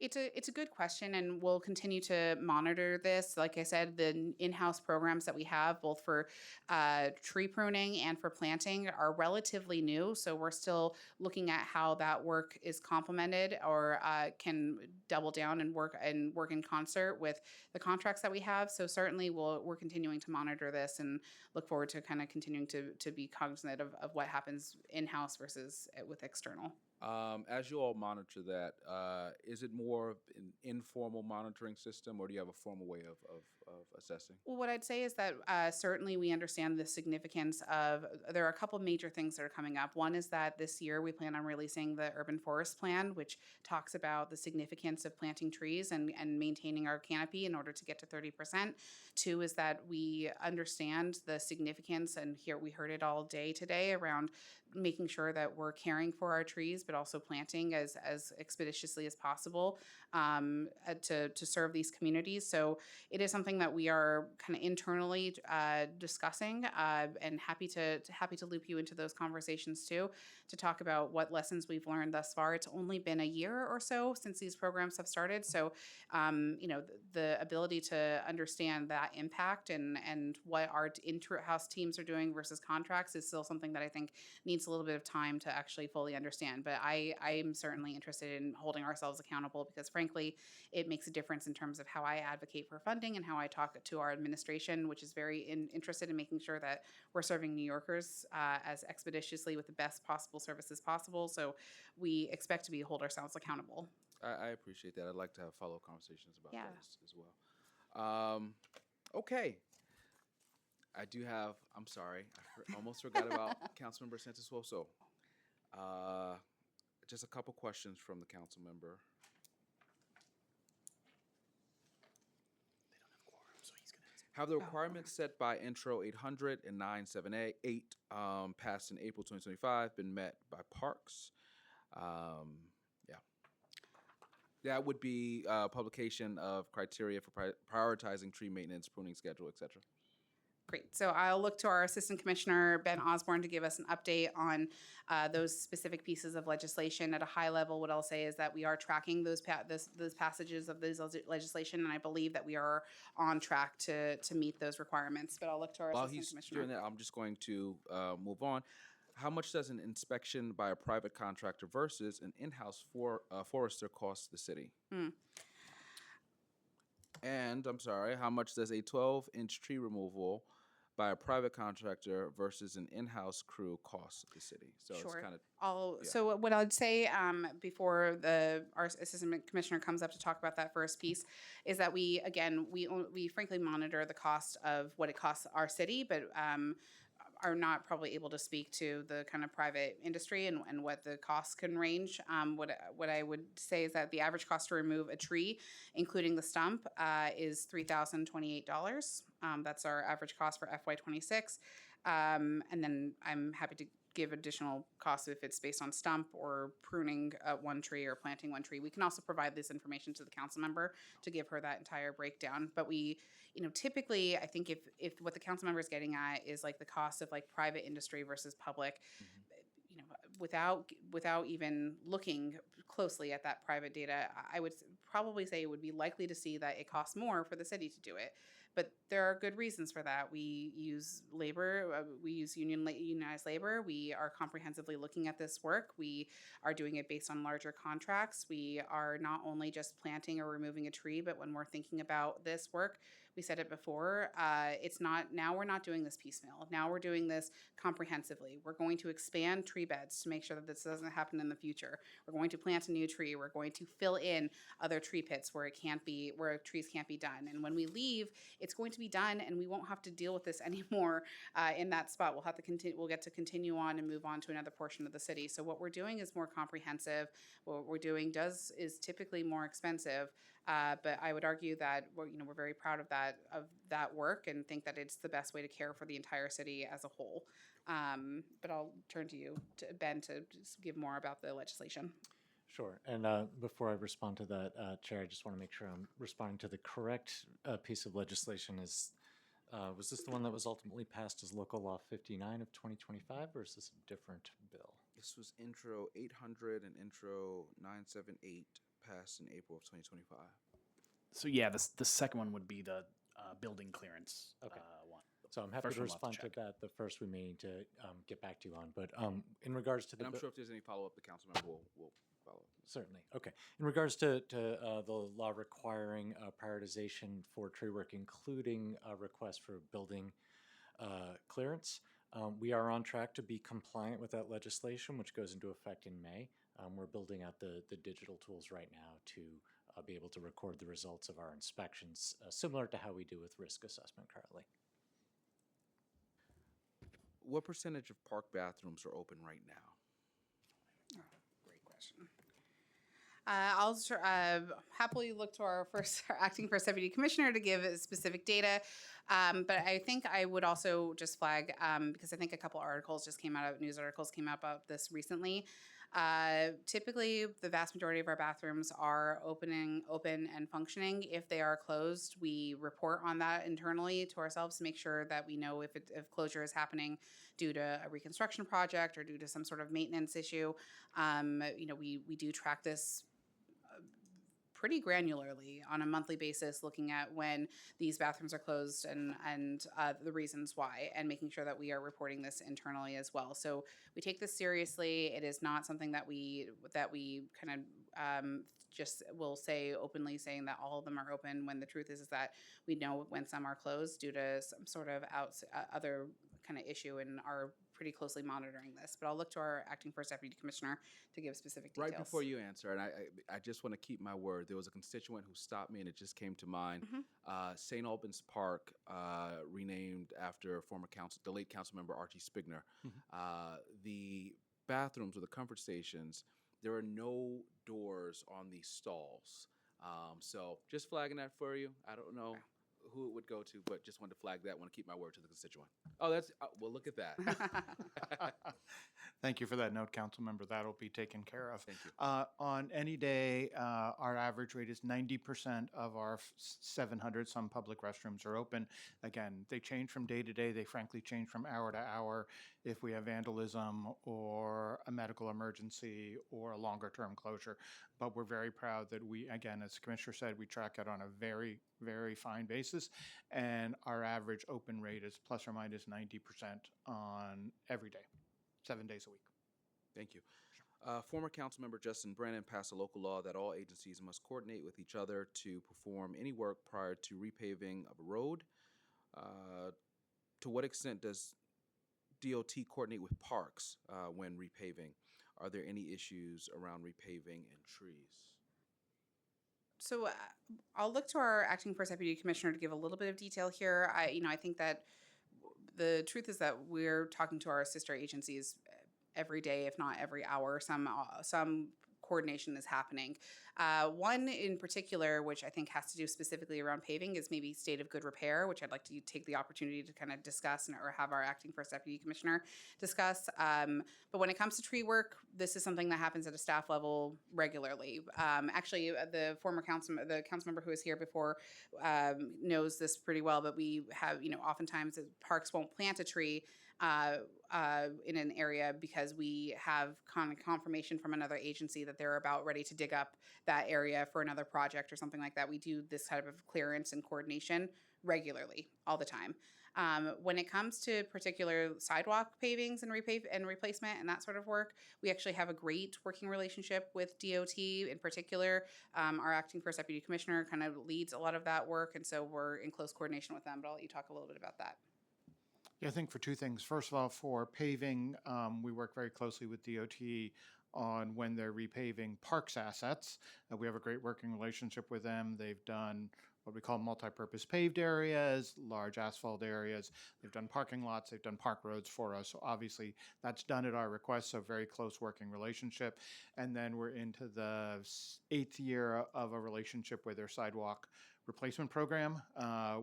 It's a good question, and we'll continue to monitor this. Like I said, the in-house programs that we have, both for tree pruning and for planting, are relatively new. So we're still looking at how that work is complemented or can double down and work in concert with the contracts that we have. So certainly we're continuing to monitor this and look forward to kind of continuing to be cognizant of what happens in-house versus with external. As you all monitor that, is it more of an informal monitoring system, or do you have a formal way of assessing? Well, what I'd say is that certainly we understand the significance of, there are a couple major things that are coming up. One is that this year we plan on releasing the Urban Forest Plan, which talks about the significance of planting trees and maintaining our canopy in order to get to 30%. 2 is that we understand the significance, and here we heard it all day today, around making sure that we're caring for our trees, but also planting as expeditiously as possible to serve these communities. So it is something that we are kind of internally discussing, and happy to loop you into those conversations too, to talk about what lessons we've learned thus far. It's only been a year or so since these programs have started, so the ability to understand that impact and what our inter-house teams are doing versus contracts is still something that I think needs a little bit of time to actually fully understand. But I am certainly interested in holding ourselves accountable, because frankly, it makes a difference in terms of how I advocate for funding and how I talk to our administration, which is very interested in making sure that we're serving New Yorkers as expeditiously with the best possible services possible. So we expect to hold ourselves accountable. I appreciate that. I'd like to have follow-up conversations about that as well. Okay. I do have, I'm sorry, I almost forgot about Councilmember Santos-Soso. Just a couple questions from the council member. Have the requirements set by Intro 800 and 978 passed in April 2025 been met by Parks? Yeah. That would be publication of criteria for prioritizing tree maintenance, pruning schedule, etc. Great. So I'll look to our Assistant Commissioner, Ben Osborne, to give us an update on those specific pieces of legislation. At a high level, what I'll say is that we are tracking those passages of this legislation, and I believe that we are on track to meet those requirements. But I'll look to our Assistant Commissioner. While he's doing that, I'm just going to move on. How much does an inspection by a private contractor versus an in-house forester cost the city? And I'm sorry, how much does a 12-inch tree removal by a private contractor versus an in-house crew costs the city. So Sure. it's kind of So what I'd say before our assistant commissioner comes up to talk about that first piece is that we frankly monitor the cost of what it costs our city, but are not probably able to speak to the kind of private industry and what the costs can range. What I would say is that the average cost to remove a tree, including the stump, is $3,028. That's our average cost for FY26. And then I'm happy to give additional costs if it's based on stump or pruning one tree or planting one tree. We can also provide this information to the council member to give her that entire breakdown. But typically, I think if what the council member is getting at is like the cost of like private industry versus public, without even looking closely at that private data, I would probably say it would be likely to see that it costs more for the city to do it. But there are good reasons for that. We use labor, we use unionized labor. We are comprehensively looking at this work. We are doing it based on larger contracts. We are not only just planting or removing a tree, but when we're thinking about this work, we said it before, we're not doing this piecemeal. Now we're doing this comprehensively. We're going to expand tree beds to make sure that this doesn't happen in the future. We're going to plant a new tree. We're going to fill in other tree pits where trees can't be done. And when we leave, it's going to be done and we won't have to deal with this anymore in that spot. We'll have to continue, we'll get to continue on and move on to another portion of the city. So what we're doing is more comprehensive. What we're doing is typically more expensive. But I would argue that we're very proud of that work and think that it's the best way to care for the entire city as a whole. But I'll turn to you, Ben, to just give more about the legislation. Sure. And before I respond to that, Chair, I just want to make sure I'm responding to the correct piece of legislation. Was this the one that was ultimately passed as Local Law 59 of 2025, or is this a different bill? This was Intro 800 and Intro 978 passed in April of 2025. So yeah, the second one would be the building clearance one. So I'm happy First to one we'll have respond to to that. The first we may need to get back to you on. But in regards to the And I'm sure if there's any follow-up, the council member will follow up. Certainly. Okay. In regards to the law requiring prioritization for tree work, including a request for building clearance, we are on track to be compliant with that legislation, which goes into effect in May. We're building out the digital tools right now to be able to record the results of our inspections, similar to how we do with risk assessment currently. What percentage of park bathrooms are open right now? Great question. I'll happily look to our acting first deputy commissioner to give specific data. But I think I would also just flag, because I think a couple news articles came out about this recently. Typically, the vast majority of our bathrooms are open and functioning. If they are closed, we report on that internally to ourselves to make sure that we know if closure is happening due to a reconstruction project or due to some sort of maintenance issue. We do track this pretty granularly on a monthly basis, looking at when these bathrooms are closed and the reasons why, and making sure that we are reporting this internally as well. So we take this seriously. It is not something that we kind of just will say openly, saying that all of them are open, when the truth is that we know when some are closed due to some sort of other kind of issue, and are pretty closely monitoring this. But I'll look to our acting first deputy commissioner to give specific details. Right before you answer, and I just want to keep my word, there was a constituent who stopped me and it just came to mind. St. Albans Park, renamed after the late council member Archie Spigner. The bathrooms or the comfort stations, there are no doors on these stalls. So just flagging that for you. I don't know who it would go to, but just wanted to flag that. Want to keep my word to the constituent. Oh, well, look at that. Thank you for that note, council member. That'll be taken care of. Thank you. On any day, our average rate is 90% of our 700 some public restrooms are open. Again, they change from day to day. They frankly change from hour to hour if we have vandalism or a medical emergency or a longer term closure. But we're very proud that we, again, as the commissioner said, we track it on a very, very fine basis. And our average open rate is plus or minus 90% on every day, 7 days a week. Thank you. Former Councilmember Justin Brennan passed a local law that all agencies must coordinate with each other to perform any work prior to repaving of a road. to what extent does DOT coordinate with parks when repaving? Are there any issues around repaving and trees? So I'll look to our acting first deputy commissioner to give a little bit of detail here. I think that the truth is that we're talking to our sister agencies every day, if not every hour. Some coordination is happening. One in particular, which I think has to do specifically around paving, is maybe state of good repair, which I'd like to take the opportunity to kind of discuss or have our acting first deputy commissioner discuss. But when it comes to tree work, this is something that happens at a staff level regularly. Actually, the council member who was here before knows this pretty well, but we have, oftentimes parks won't plant a tree in an area because we have confirmation from another agency that they're about ready to dig up that area for another project or something like that. We do this type of clearance and coordination regularly, all the time. When it comes to particular sidewalk pavings and replacement and that sort of work, we actually have a great working relationship with DOT in particular. Our acting first deputy commissioner kind of leads a lot of that work, and so we're in close coordination with them, but I'll let you talk a little bit about that. Yeah, I think for two things. First of all, for paving, we work very closely with DOT on when they're repaving parks assets. We have a great working relationship with them. They've done what we call multi-purpose paved areas, large asphalt areas. They've done parking lots. They've done park roads for us. So obviously that's done at our request, so very close working relationship. And then we're into the 8th year of a relationship with their sidewalk replacement program,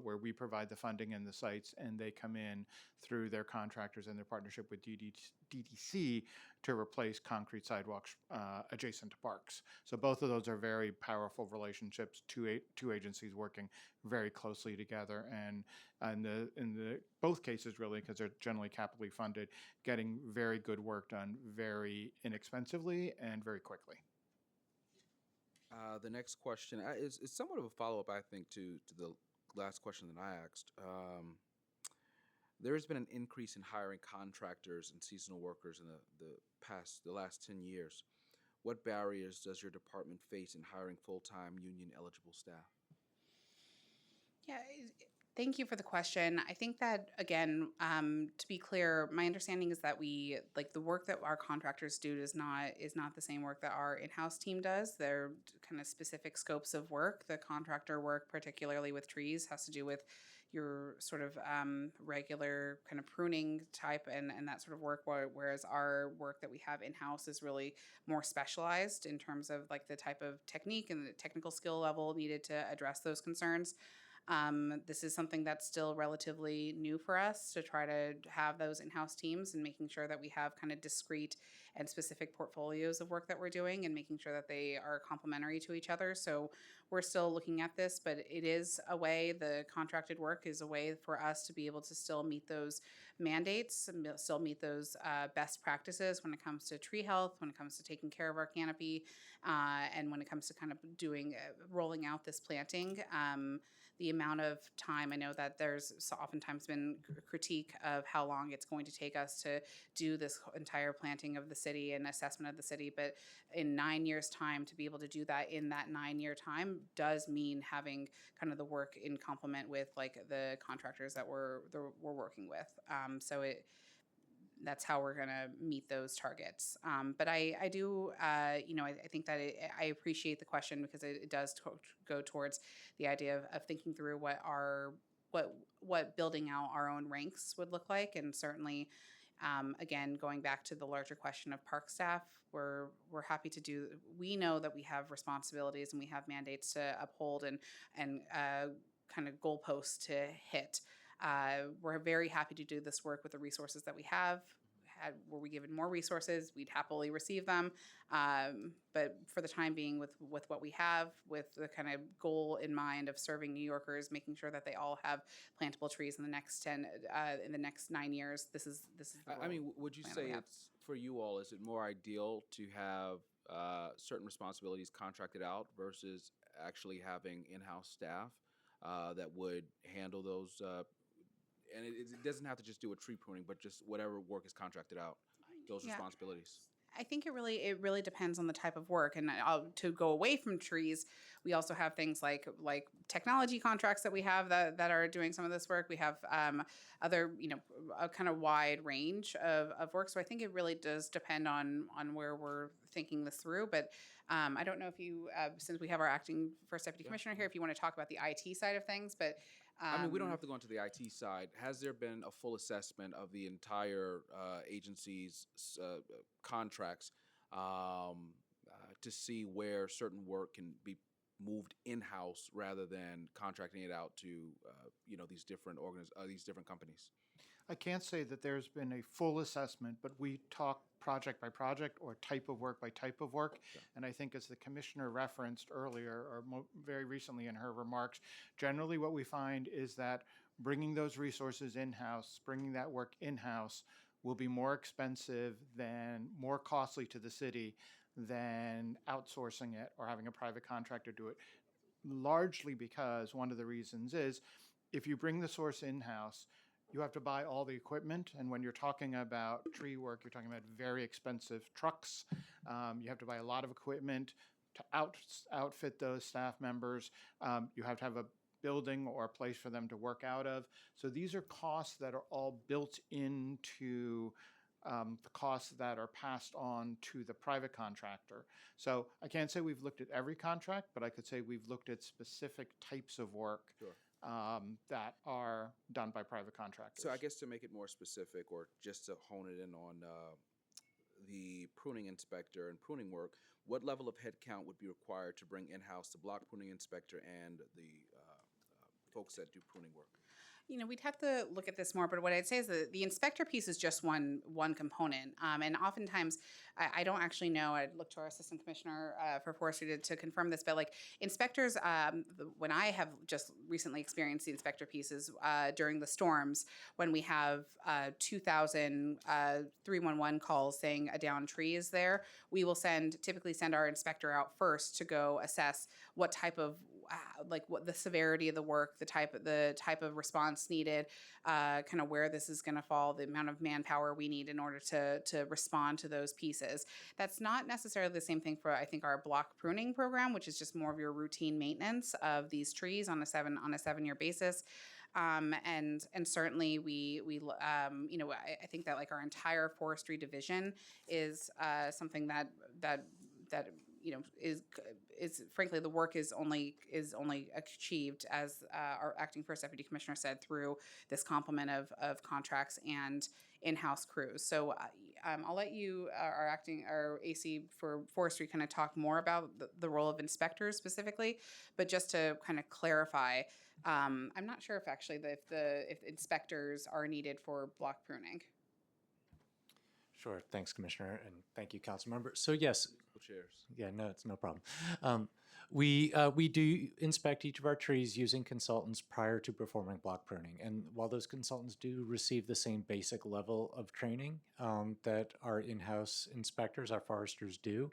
where we provide the funding and the sites, and they come in through their contractors and their partnership with DDC to replace concrete sidewalks adjacent to parks. So both of those are very powerful relationships, two agencies working very closely together, and in the both cases really, because they're generally capitally funded, getting very good work done very inexpensively and very quickly. The next question is somewhat of a follow-up, I think, to the last question that I asked. There has been an increase in hiring contractors and seasonal workers in the last 10 years. What barriers does your department face in hiring full-time union-eligible staff? Yeah, thank you for the question. I think that, again, to be clear, my understanding is that the work that our contractors do is not the same work that our in-house team does. They're kind of specific scopes of work. The contractor work, particularly with trees, has to do with your sort of regular kind of pruning type and that sort of work, whereas our work that we have in-house is really more specialized in terms of like the type of technique and the technical skill level needed to address those concerns. This is something that's still relatively new for us to try to have those in-house teams and making sure that we have kind of discrete and specific portfolios of work that we're doing and making sure that they are complementary to each other. So we're still looking at this, but it is a way, the contracted work is a way for us to be able to still meet those mandates, still meet those best practices when it comes to tree health, when it comes to taking care of our canopy, and when it comes to kind of rolling out this planting. The amount of time, I know that there's oftentimes been critique of how long it's going to take us to do this entire planting of the city and assessment of the city, but in 9 years' time, to be able to do that in that 9-year time does mean having kind of the work in complement with like the contractors that we're working with. That's how we're going to meet those targets. But I do, I think that I appreciate the question because it does go towards the idea of thinking through what building out our own ranks would look like. And certainly, again, going back to the larger question of park staff, we're happy to do. We know that we have responsibilities and we have mandates to uphold and kind of goalposts to hit. We're very happy to do this work with the resources that we have. Were we given more resources, we'd happily receive them. But for the time being, with what we have, with the kind of goal in mind of serving New Yorkers, making sure that they all have plantable trees in the next 9 years, this is. I mean, would you say it's for you all? Is it more ideal to have certain responsibilities contracted out versus actually having in-house staff that would handle those? And it doesn't have to just do with tree pruning, but just whatever work is contracted out, those responsibilities. I think it really depends on the type of work. And to go away from trees, we also have things like technology contracts that we have that are doing some of this work. We have other, a kind of wide range of work. So I think it really does depend on where we're thinking this through. But I don't know if you, since we have our acting first deputy commissioner here, if you want to talk about the IT side of things. But I mean, we don't have to go into the IT side. Has there been a full assessment of the entire agency's contracts to see where certain work can be moved in-house rather than contracting it out to these different companies? I can't say that there's been a full assessment, but we talk project by project or type of work by type of work. And I think as the commissioner referenced earlier or very recently in her remarks, generally what we find is that bringing those resources in-house, bringing that work in-house will be more expensive more costly to the city than outsourcing it or having a private contractor do it. Largely because one of the reasons is if you bring the source in-house, you have to buy all the equipment, and when you're talking about tree work, you're talking about very expensive trucks. You have to buy a lot of equipment to outfit those staff members. You have to have a building or a place for them to work out of. So these are costs that are all built into the costs that are passed on to the private contractor. So I can't say we've looked at every contract, but I could say we've looked at specific types of work. Sure. That are done by private contractors. So I guess to make it more specific, or just to hone it in on the pruning inspector and pruning work, what level of headcount would be required to bring in-house the block pruning inspector and the folks that do pruning work? We'd have to look at this more, but what I'd say is that the inspector piece is just one component. And oftentimes, I don't actually know, I'd look to our assistant commissioner for forestry to confirm this, but like inspectors, when I have just recently experienced the inspector pieces during the storms, when we have 2,000 311 calls saying a downed tree is there, we will typically send our inspector out first to go assess what type of what the severity of the work, the type of response needed, kind of where this is going to fall, the amount of manpower we need in order to respond to those pieces. That's not necessarily the same thing for, I think, our block pruning program, which is just more of your routine maintenance of these trees on a 7-year basis. And certainly I think that like our entire forestry division is something that is frankly the work is only achieved, as our acting first deputy commissioner said, through this complement of contracts and in-house crews. So I'll let you, our AC for forestry, kind of talk more about the role of inspectors specifically, but just to kind of clarify, I'm not sure if inspectors are needed for block pruning. Sure. Thanks, Commissioner, and thank you, Council Member. So yes. Chairs. Yeah, no, it's no problem. We do inspect each of our trees using consultants prior to performing block pruning. And while those consultants do receive the same basic level of training that our in-house inspectors, our foresters do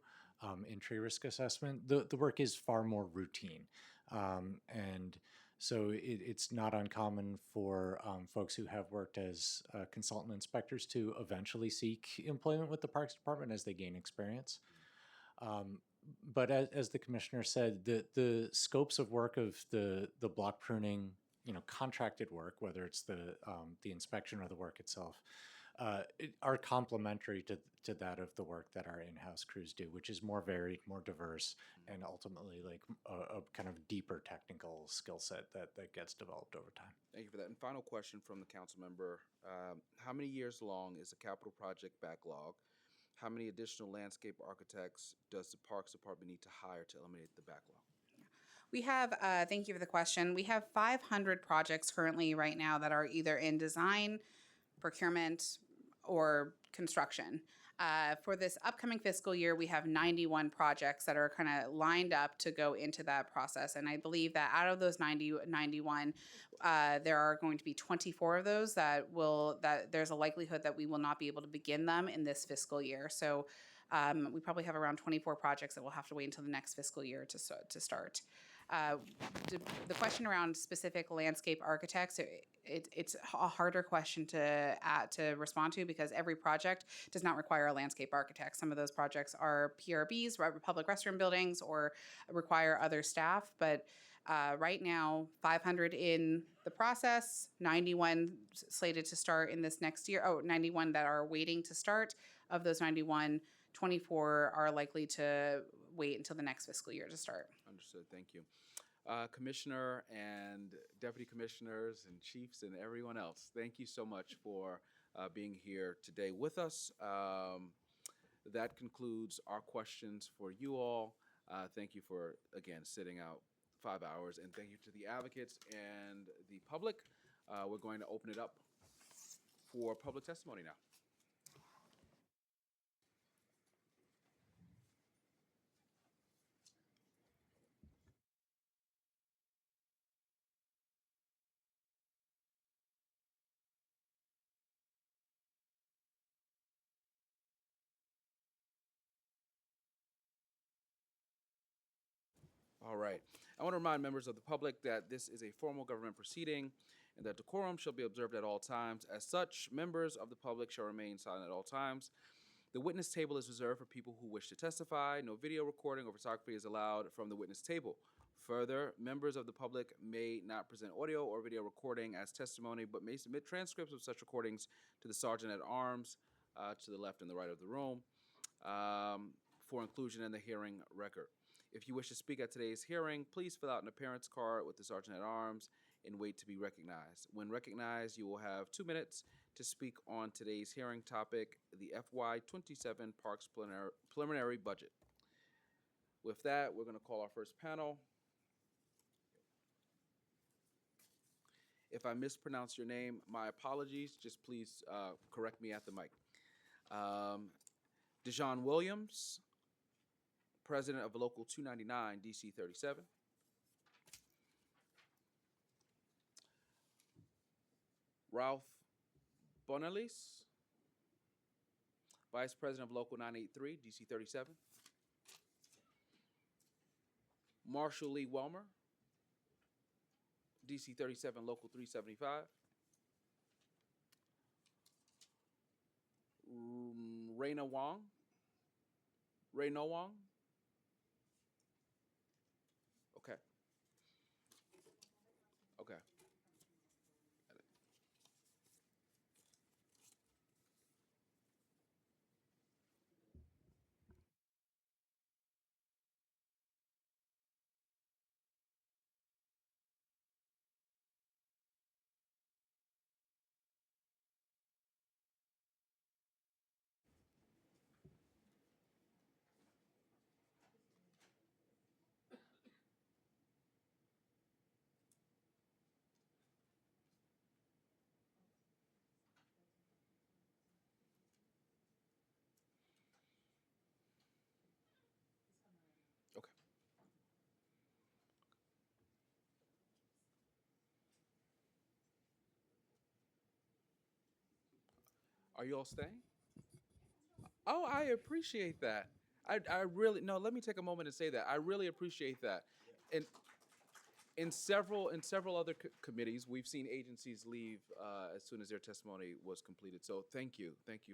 in tree risk assessment, the work is far more routine. And so it's not uncommon for folks who have worked as consultant inspectors to eventually seek employment with the Parks Department as they gain experience. But as the commissioner said, the scopes of work of the block pruning, contracted work, whether it's the inspection or the work itself, are complementary to that of the work that our in-house crews do, which is more varied, more diverse, and ultimately like a kind of deeper technical skill set that gets developed over time. Thank you for that. And final question from the council member. How many years long is the capital project backlog? How many additional landscape architects does the Parks Department need to hire to eliminate the backlog? We have, thank you for the question. We have 500 projects currently right now that are either in design, procurement, or construction. For this upcoming fiscal year, we have 91 projects that are kind of lined up to go into that process. And I believe that out of those 91, there are going to be 24 of those that there's a likelihood that we will not be able to begin them in this fiscal year. So we probably have around 24 projects that we'll have to wait until the next fiscal year to start. Uh, the question around specific landscape architects, it's a harder question to respond to because every project does not require a landscape architect. Some of those projects are PRBs, public restroom buildings, or require other staff. But right now, 500 in the process, 91 slated to start in this next year. 91 that are waiting to start. Of those 91, 24 are likely to wait until the next fiscal year to start. Understood. Thank you. Commissioner and deputy commissioners and chiefs and everyone else, thank you so much for being here today with us. That concludes our questions for you all. Thank you for, again, sitting out 5 hours, and thank you to the advocates and the public. We're going to open it up for public testimony now. All right. I want to remind members of the public that this is a formal government proceeding and that decorum shall be observed at all times. As such, members of the public shall remain silent at all times. The witness table is reserved for people who wish to testify. No video recording or photography is allowed from the witness table. Further, members of the public may not present audio or video recording as testimony, but may submit transcripts of such recordings to the Sergeant at Arms to the left and the right of the room for inclusion in the hearing record. If you wish to speak at today's hearing, please fill out an appearance card with the Sergeant at Arms and wait to be recognized. When recognized, you will have 2 minutes to speak on today's hearing topic, the FY27 Parks Preliminary Budget. With that, we're going to call our first panel. If I mispronounce your name, my apologies. Just please correct me at the mic. Dejon Williams, President of Local 299, DC 37. Ralph Bonelis, Vice President of Local 983, DC 37. Marshall Lee Welmer, DC 37, Local 375. Raina Wong, Rayno Wong. Okay. Okay. Okay. Are you all staying? Oh, I appreciate that. I really, no, let me take a moment and say that. I really appreciate that. And in several other committees, we've seen agencies leave as soon as their testimony was completed. So thank you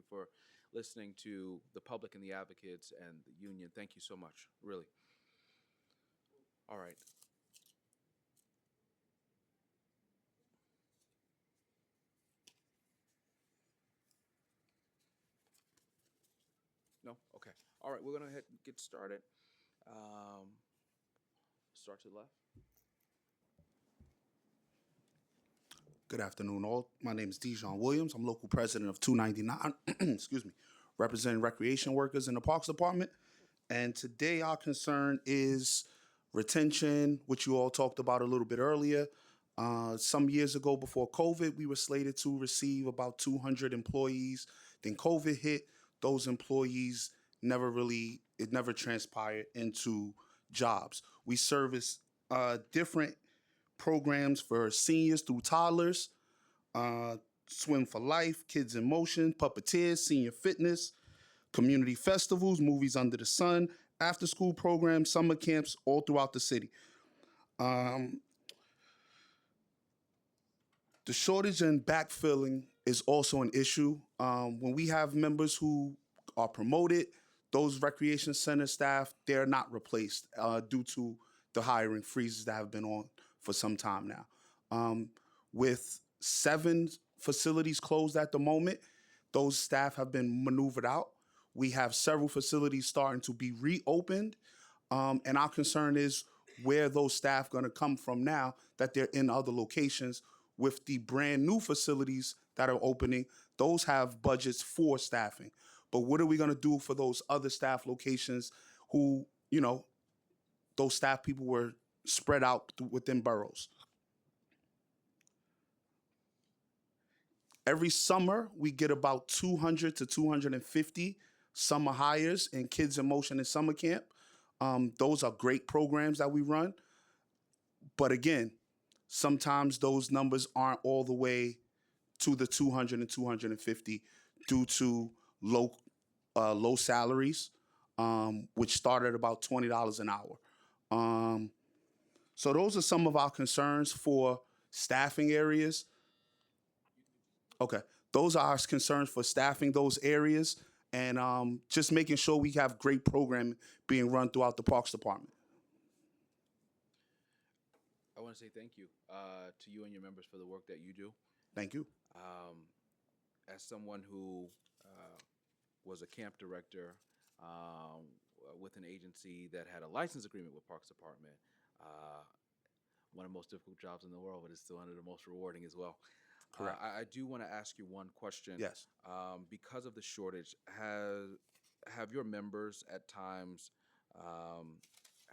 for listening to the public and the advocates and the union. Thank you so much, really. All right. No? Okay. All right, we're going to get started. Start to the left. Good afternoon, all. My name is Dejon Williams. I'm local president of 299, excuse me, representing recreation workers in the Parks Department. And today our concern is retention, which you all talked about a little bit earlier. Some years ago, before COVID, we were slated to receive about 200 employees. Then COVID hit. Those employees it never transpired into jobs. We service different programs for seniors through toddlers, Swim for Life, Kids in Motion, Puppeteers, Senior Fitness, community festivals, Movies Under the Sun, after-school programs, summer camps, all throughout the city. The shortage in backfilling is also an issue. When we have members who are promoted, those recreation center staff, they're not replaced due to the hiring freezes that have been on for some time now. With 7 facilities closed at the moment, those staff have been maneuvered out. We have several facilities starting to be reopened, and our concern is where those staff going to come from now that they're in other locations. With the brand new facilities that are opening, those have budgets for staffing. But what are we going to do for those other staff locations who, those staff people were spread out within boroughs? Every summer, we get about 200 to 250 summer hires in Kids in Motion and Summer Camp. Those are great programs that we run. But again, sometimes those numbers aren't all the way to the 200 and 250 due to low salaries, which start at about $20 an hour. So those are some of our concerns for staffing areas. Okay, those are our concerns for staffing those areas and just making sure we have great programming being run throughout the Parks Department. I want to say thank you to you and your members for the work that you do. Thank you. As someone who was a camp director with an agency that had a license agreement with Parks Department, one of the most difficult jobs in the world, but it's still one of the most rewarding as well. Correct. I do want to ask you one question. Yes. Because of the shortage, have your members at times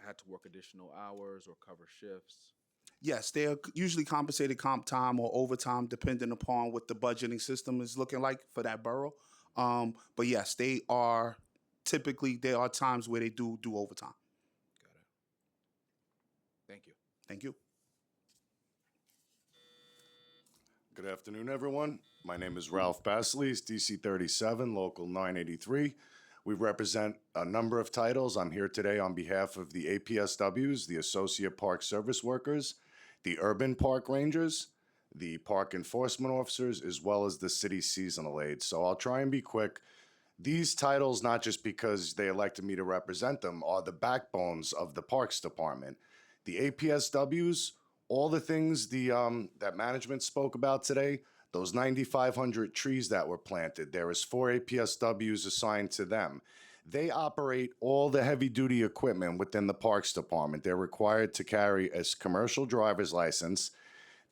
had to work additional hours or cover shifts? Yes, they are usually compensated comp time or overtime, depending upon what the budgeting system is looking like for that borough. But yes, there are times where they do overtime. Got it. Thank you. Thank you. Good afternoon, everyone. My name is Ralph Basleys, DC 37, Local 983. We represent a number of titles. I'm here today on behalf of the APSWs, the Associate Park Service Workers, the Urban Park Rangers, the Park Enforcement Officers, as well as the City Seasonal Aides. So I'll try and be quick. These titles, not just because they elected me to represent them, are the backbones of the Parks Department. The APSWs, all the things that management spoke about today, those 9,500 trees that were planted, there is 4 APSWs assigned to them. They operate all the heavy-duty equipment within the Parks Department. They're required to carry a commercial driver's license.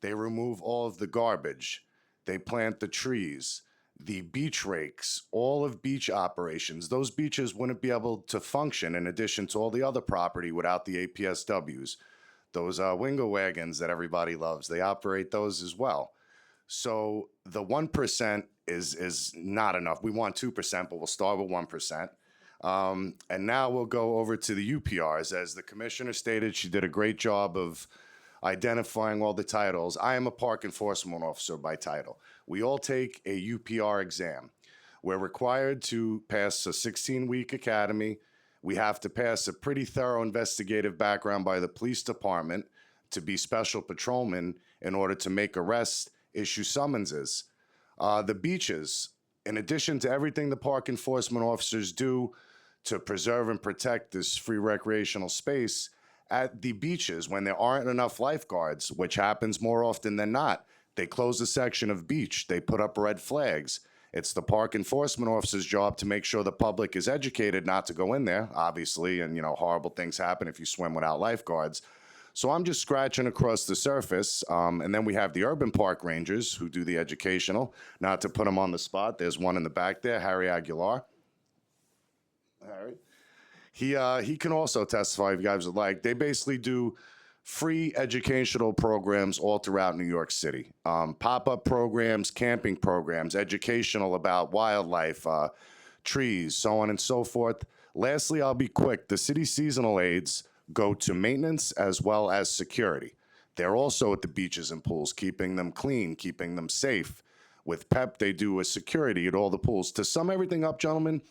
They remove all of the garbage. They plant the trees, the beach rakes, all of beach operations. Those beaches wouldn't be able to function in addition to all the other property without the APSWs. Those wingo wagons that everybody loves, they operate those as well. So the 1% is not enough. We want 2%, but we'll start with 1%. And now we'll go over to the UPRs. As the commissioner stated, she did a great job of identifying all the titles. I am a park enforcement officer by title. We all take a UPR exam. We're required to pass a 16-week academy. We have to pass a pretty thorough investigative background by the police department to be special patrolmen in order to make arrests, issue summonses. The beaches, in addition to everything the park enforcement officers do to preserve and protect this free recreational space, at the beaches, when there aren't enough lifeguards, which happens more often than not, they close a section of beach, they put up red flags. It's the park enforcement officer's job to make sure the public is educated not to go in there, obviously, and horrible things happen if you swim without lifeguards. So I'm just scratching across the surface, and then we have the Urban Park Rangers who do the educational. Not to put them on the spot, there's one in the back there, Harry Aguilar. Harry. He can also testify if you guys would like. They basically do free educational programs all throughout New York City. Pop-up programs, camping programs, educational about wildlife, trees, so on and so forth. Lastly, I'll be quick. The city seasonal aides go to maintenance as well as security. They're also at the beaches and pools, keeping them clean, keeping them safe. With PEP, they do a security at all the pools. To sum everything up, gentlemen,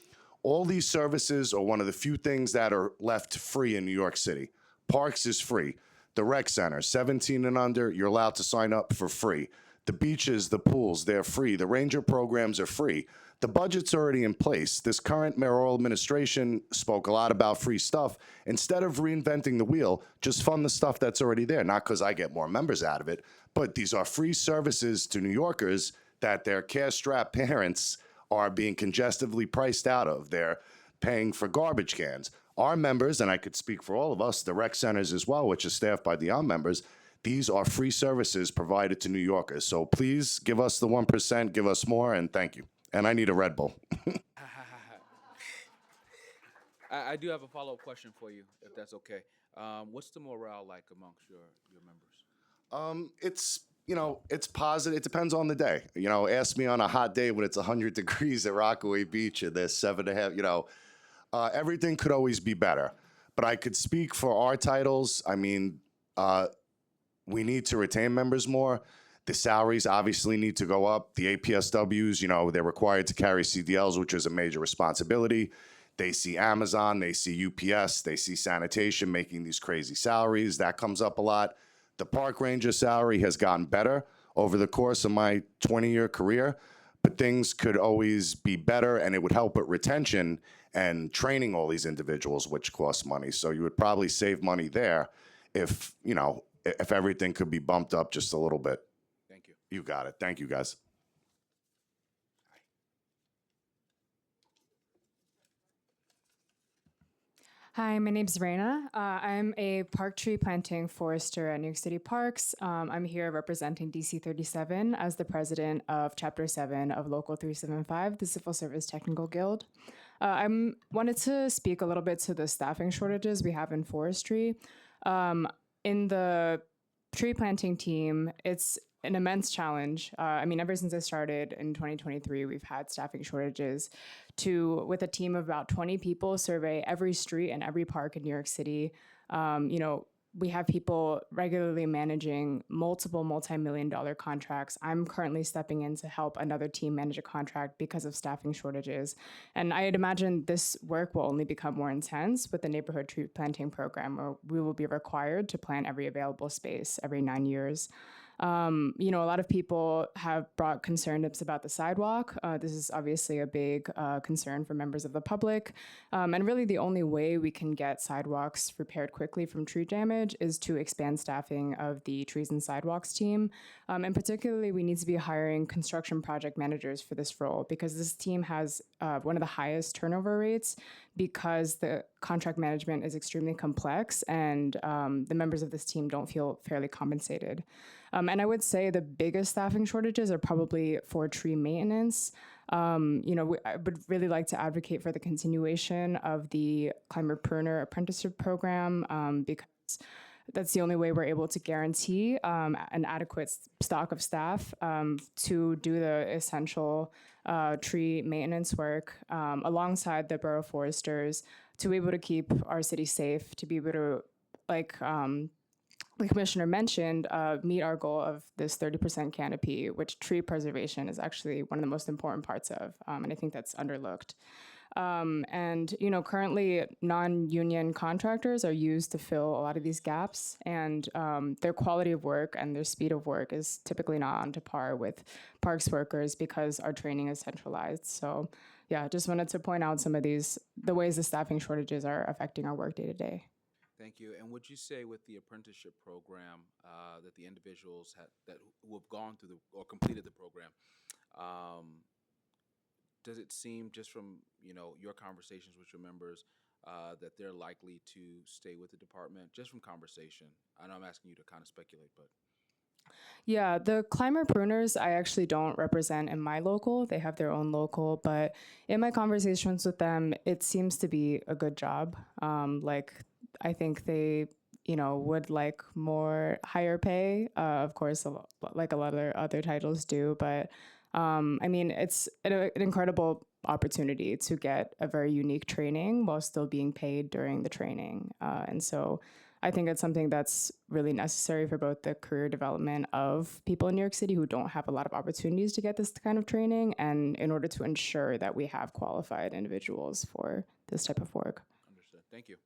all these services are one of the few things that are left free in New York City. Parks is free. The rec center, 17 and under, you're allowed to sign up for free. The beaches, the pools, they're free. The ranger programs are free. The budget's already in place. This current mayoral administration spoke a lot about free stuff. Instead of reinventing the wheel, just fund the stuff that's already there. Not because I get more members out of it, but these are free services to New Yorkers that their cash-strapped parents are being congestively priced out of. They're paying for garbage cans. Our members, and I could speak for all of us, the rec centers as well, which is staffed by the members, these are free services provided to New Yorkers. So please give us the 1%, give us more, and thank you. And I need a Red Bull. I do have a follow-up question for you, if that's okay. What's the morale like amongst your members? It's positive. It depends on the day. Ask me on a hot day when it's 100 degrees at Rockaway Beach and there's 7.5, everything could always be better. But I could speak for our titles. I mean, we need to retain members more. The salaries obviously need to go up. The APSWs, they're required to carry CDLs, which is a major responsibility. They see Amazon, they see UPS, they see sanitation making these crazy salaries. That comes up a lot. The park ranger salary has gotten better over the course of my 20-year career, but things could always be better, and it would help with retention and training all these individuals, which costs money. So you would probably save money there if everything could be bumped up just a little bit. Thank you. You got it. Thank you, guys. Hi, my name's Raina. I'm a park tree planting forester at New York City Parks. I'm here representing DC 37 as the president of Chapter 7 of Local 375, the Civil Service Technical Guild. I wanted to speak a little bit to the staffing shortages we have in forestry. In the tree planting team, it's an immense challenge. Ever since I started in 2023, we've had staffing shortages with a team of about 20 people, survey every street and every park in New York City. We have people regularly managing multiple multi-million-dollar contracts. I'm currently stepping in to help another team manage a contract because of staffing shortages. And I'd imagine this work will only become more intense with the neighborhood tree planting program, where we will be required to plant every available space every 9 years. A lot of people have brought concerns about the sidewalk. This is obviously a big concern for members of the public. And really the only way we can get sidewalks repaired quickly from tree damage is to expand staffing of the trees and sidewalks team. And particularly we need to be hiring construction project managers for this role, because this team has one of the highest turnover rates because the contract management is extremely complex and the members of this team don't feel fairly compensated. And I would say the biggest staffing shortages are probably for tree maintenance. I would really like to advocate for the continuation of the climber pruner apprenticeship program because that's the only way we're able to guarantee an adequate stock of staff to do the essential tree maintenance work alongside the borough foresters to be able to keep our city safe, to be able to, the commissioner mentioned, meet our goal of this 30% canopy, which tree preservation is actually one of the most important parts of, and I think that's underlooked. Currently non-union contractors are used to fill a lot of these gaps, and their quality of work and their speed of work is typically not on to par with parks workers because our training is centralized. So yeah, just wanted to point out some of the ways the staffing shortages are affecting our work day to day. Thank you. And would you say with the apprenticeship program that the individuals who have gone through or completed the program, does it seem just from your conversations with your members that they're likely to stay with the department, just from conversation? I know I'm asking you to kind of speculate, but. Yeah, the climber pruners I actually don't represent in my local. They have their own local, but in my conversations with them, it seems to be a good job. I think they, would like more higher pay, of course, like a lot of other titles do. But it's an incredible opportunity to get a very unique training while still being paid during the training. And so I think it's something that's really necessary for both the career development of people in New York City who don't have a lot of opportunities to get this kind of training, and in order to ensure that we have qualified individuals for this type of work. Understood. Thank you.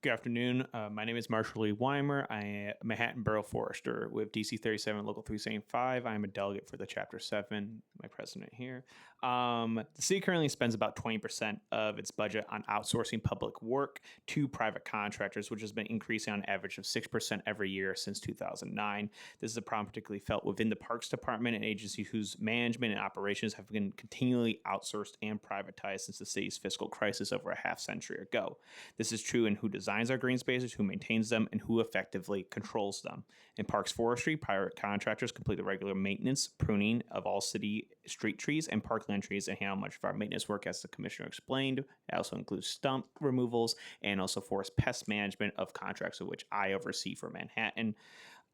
Good afternoon. My name is Marshall Lee Weimer. I am a Manhattan Borough Forester with DC 37 Local 375. I'm a delegate for the Chapter 7, my president here. The city currently spends about 20% of its budget on outsourcing public work to private contractors, which has been increasing on an average of 6% every year since 2009. This is a problem particularly felt within the Parks Department, an agency whose management and operations have been continually outsourced and privatized since the city's fiscal crisis over a half century ago. This is true in who designs our green spaces, who maintains them, and who effectively controls them. In Parks Forestry, private contractors complete the regular maintenance, pruning of all city street trees and parkland trees and handle much of our maintenance work, as the commissioner explained. It also includes stump removals and also forest pest management of contracts, of which I oversee for Manhattan.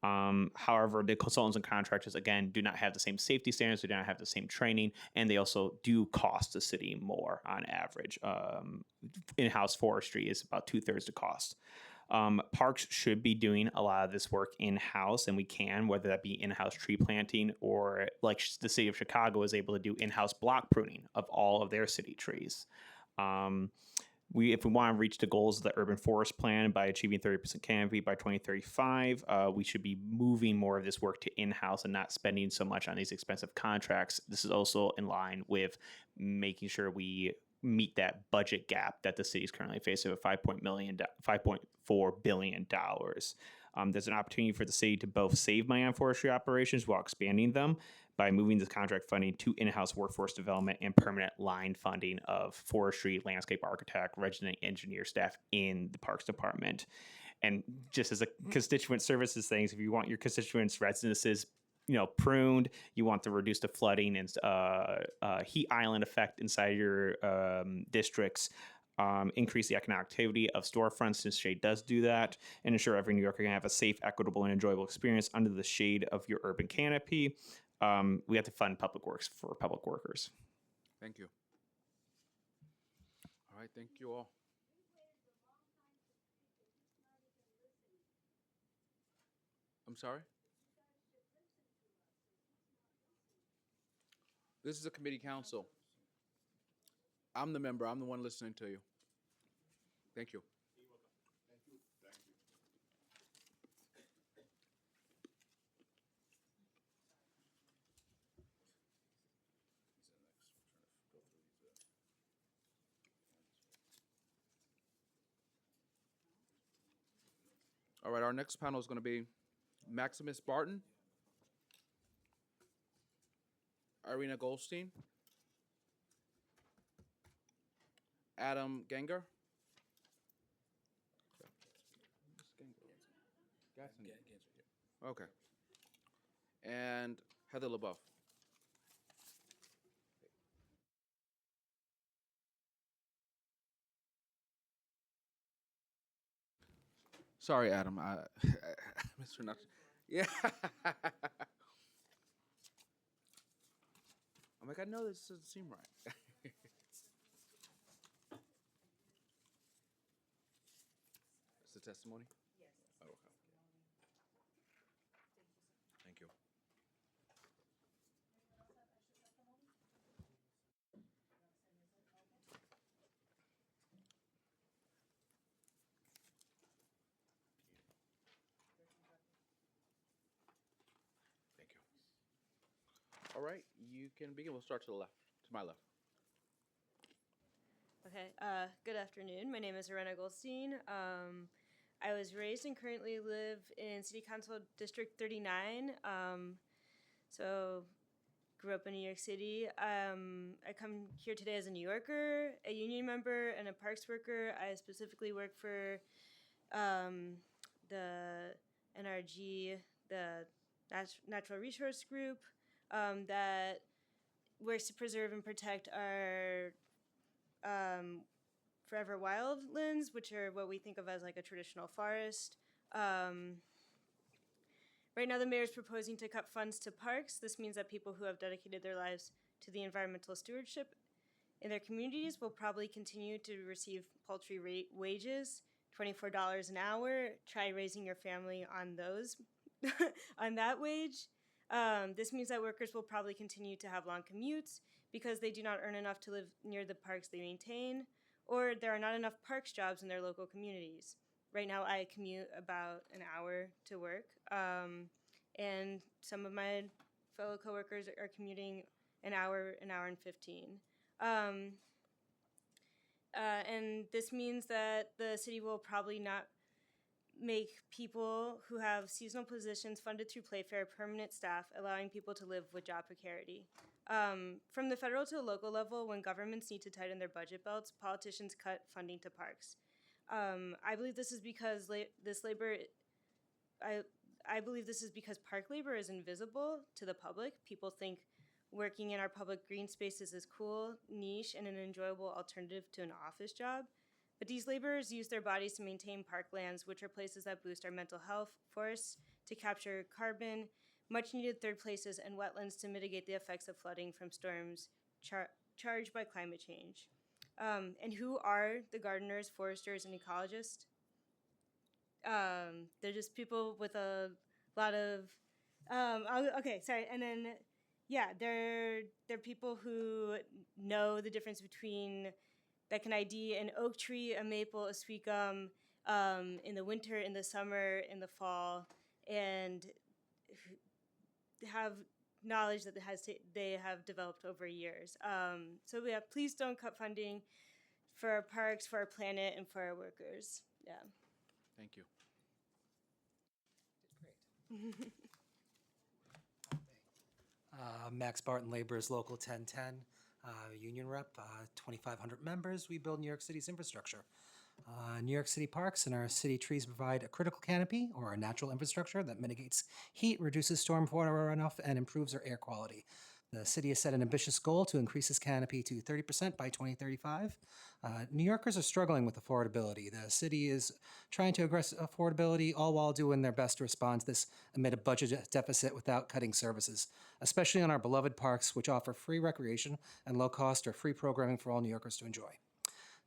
However, the consultants and contractors, again, do not have the same safety standards, they do not have the same training, and they also do cost the city more on average. In-house forestry is about 2/3 the cost. Parks should be doing a lot of this work in-house, and we can, whether that be in-house tree planting or like the city of Chicago is able to do in-house block pruning of all of their city trees. If we want to reach the goals of the urban forest plan by achieving 30% canopy by 2035, we should be moving more of this work to in-house and not spending so much on these expensive contracts. This is also in line with making sure we meet that budget gap that the city is currently facing of $5.4 billion. There's an opportunity for the city to both save money on forestry operations while expanding them by moving the contract funding to in-house workforce development and permanent line funding of forestry, landscape architect, resident engineer staff in the Parks Department. And just as a constituent services things, if you want your constituents' residences pruned, you want to reduce the flooding and heat island effect inside your districts, increase the economic activity of storefronts, since shade does do that, and ensure every New Yorker can have a safe, equitable, and enjoyable experience under the shade of your urban canopy. We have to fund public works for public workers. Thank you. All right, thank you all. I'm sorry? This is a committee council. I'm the member. I'm the one listening to you. Thank you. All right, our next panel is going to be Maximus Barton, Irina Goldstein, Adam Ganger. Okay. And Heather LaBeouf. Sorry, Adam. I mispronounced. Yeah. I'm like, I know this doesn't seem right. It's the testimony? Yes. Oh, okay. Thank you. Thank you. All right, you can begin. We'll start to the left, to my left. Okay, good afternoon. My name is Irina Goldstein. I was raised and currently live in City Council District 39. So grew up in New York City. I come here today as a New Yorker, a union member, and a parks worker. I specifically work for the NRG, the Natural Resource Group, that works to preserve and protect our forever wildlands, which are what we think of as like a traditional forest. Right now, the mayor is proposing to cut funds to parks. This means that people who have dedicated their lives to the environmental stewardship in their communities will probably continue to receive paltry wages, $24 an hour. Try raising your family on those, on that wage. This means that workers will probably continue to have long commutes because they do not earn enough to live near the parks they maintain, or there are not enough parks jobs in their local communities. right now I commute about an hour to work, and some of my fellow coworkers are commuting an hour and 15. And this means that the city will probably not make people who have seasonal positions funded through Playfair permanent staff, allowing people to live with job precarity. From the federal to the local level, when governments need to tighten their budget belts, politicians cut funding to parks. I believe this is because I believe this is because park labor is invisible to the public. People think working in our public green spaces is cool, niche, and an enjoyable alternative to an office job. But these laborers use their bodies to maintain parklands, which are places that boost our mental health, forests to capture carbon, much needed third places, and wetlands to mitigate the effects of flooding from storms charged by climate change. And who are the gardeners, foresters, and ecologists? They're just people with a lot of, okay, sorry, and then, yeah, they're people who know the difference between, that can ID an oak tree, a maple, a sweet gum, in the winter, in the summer, in the fall, and have knowledge that they have developed over years. So yeah, please don't cut funding for our parks, for our planet, and for our workers. Yeah. Thank you. Max Barton, Laborers Local 1010, Union Rep, 2,500 members. We build New York City's infrastructure. New York City parks and our city trees provide a critical canopy or a natural infrastructure that mitigates heat, reduces stormwater runoff, and improves our air quality. The city has set an ambitious goal to increase this canopy to 30% by 2035. New Yorkers are struggling with affordability. The city is trying to address affordability, all while doing their best to respond to this amid a budget deficit without cutting services, especially on our beloved parks, which offer free recreation and low cost or free programming for all New Yorkers to enjoy.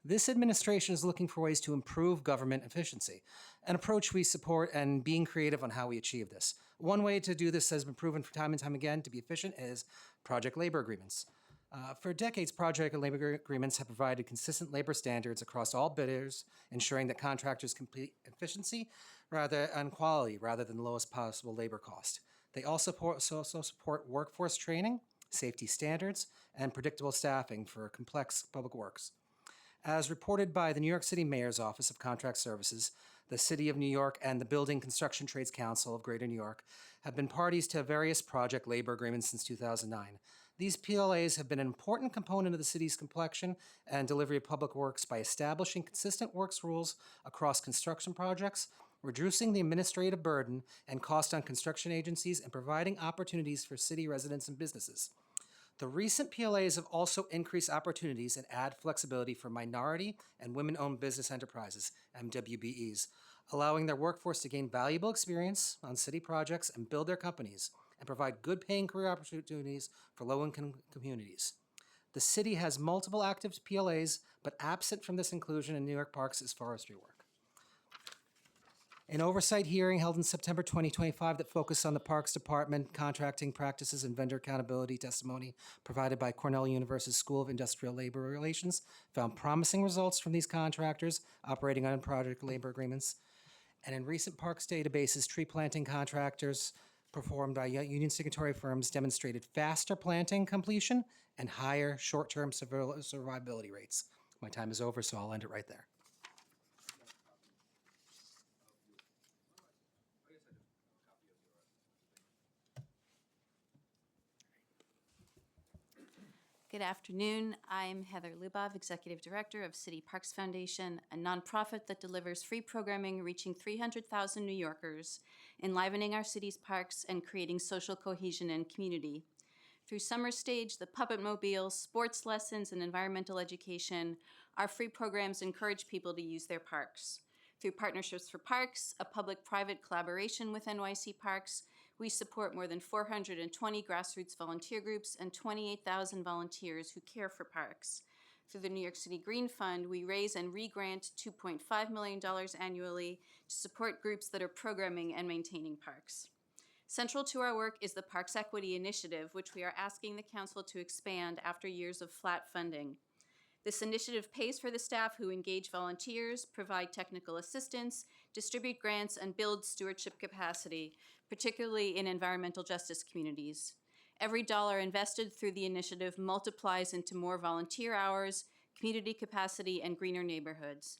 This administration is looking for ways to improve government efficiency, an approach we support, and being creative on how we achieve this. One way to do this has been proven for time and time again to be efficient is project labor agreements. For decades, project and labor agreements have provided consistent labor standards across all bidders, ensuring that contractors complete efficiency and quality rather than the lowest possible labor cost. They also support workforce training, safety standards, and predictable staffing for complex public works. As reported by the New York City Mayor's Office of Contract Services, the City of New York and the Building Construction Trades Council of Greater New York have been parties to various project labor agreements since 2009. These PLAs have been an important component of the city's complexion and delivery of public works by establishing consistent works rules across construction projects, reducing the administrative burden and cost on construction agencies, and providing opportunities for city residents and businesses. The recent PLAs have also increased opportunities and add flexibility for minority and women-owned business enterprises, MWBEs, allowing their workforce to gain valuable experience on city projects and build their companies and provide good paying career opportunities for low-income communities. The city has multiple active PLAs, but absent from this inclusion in New York parks is forestry work. An oversight hearing held in September 2025 that focused on the Parks Department contracting practices and vendor accountability testimony provided by Cornell University's School of Industrial Labor Relations found promising results from these contractors operating on project labor agreements. And in recent parks databases, tree planting contractors performed by union signatory firms demonstrated faster planting completion and higher short-term survivability rates. My time is over, so I'll end it right there. Good afternoon. I'm Heather Lubov, Executive Director of City Parks Foundation, a nonprofit that delivers free programming reaching 300,000 New Yorkers, enlivening our city's parks and creating social cohesion and community. Through Summer Stage, the Puppet Mobile, sports lessons, and environmental education, our free programs encourage people to use their parks. Through Partnerships for Parks, a public-private collaboration with NYC Parks, we support more than 420 grassroots volunteer groups and 28,000 volunteers who care for parks. Through the New York City Green Fund, we raise and re-grant $2.5 million annually to support groups that are programming and maintaining parks. Central to our work is the Parks Equity Initiative, which we are asking the Council to expand after years of flat funding. This initiative pays for the staff who engage volunteers, provide technical assistance, distribute grants, and build stewardship capacity, particularly in environmental justice communities. Every dollar invested through the initiative multiplies into more volunteer hours, community capacity, and greener neighborhoods.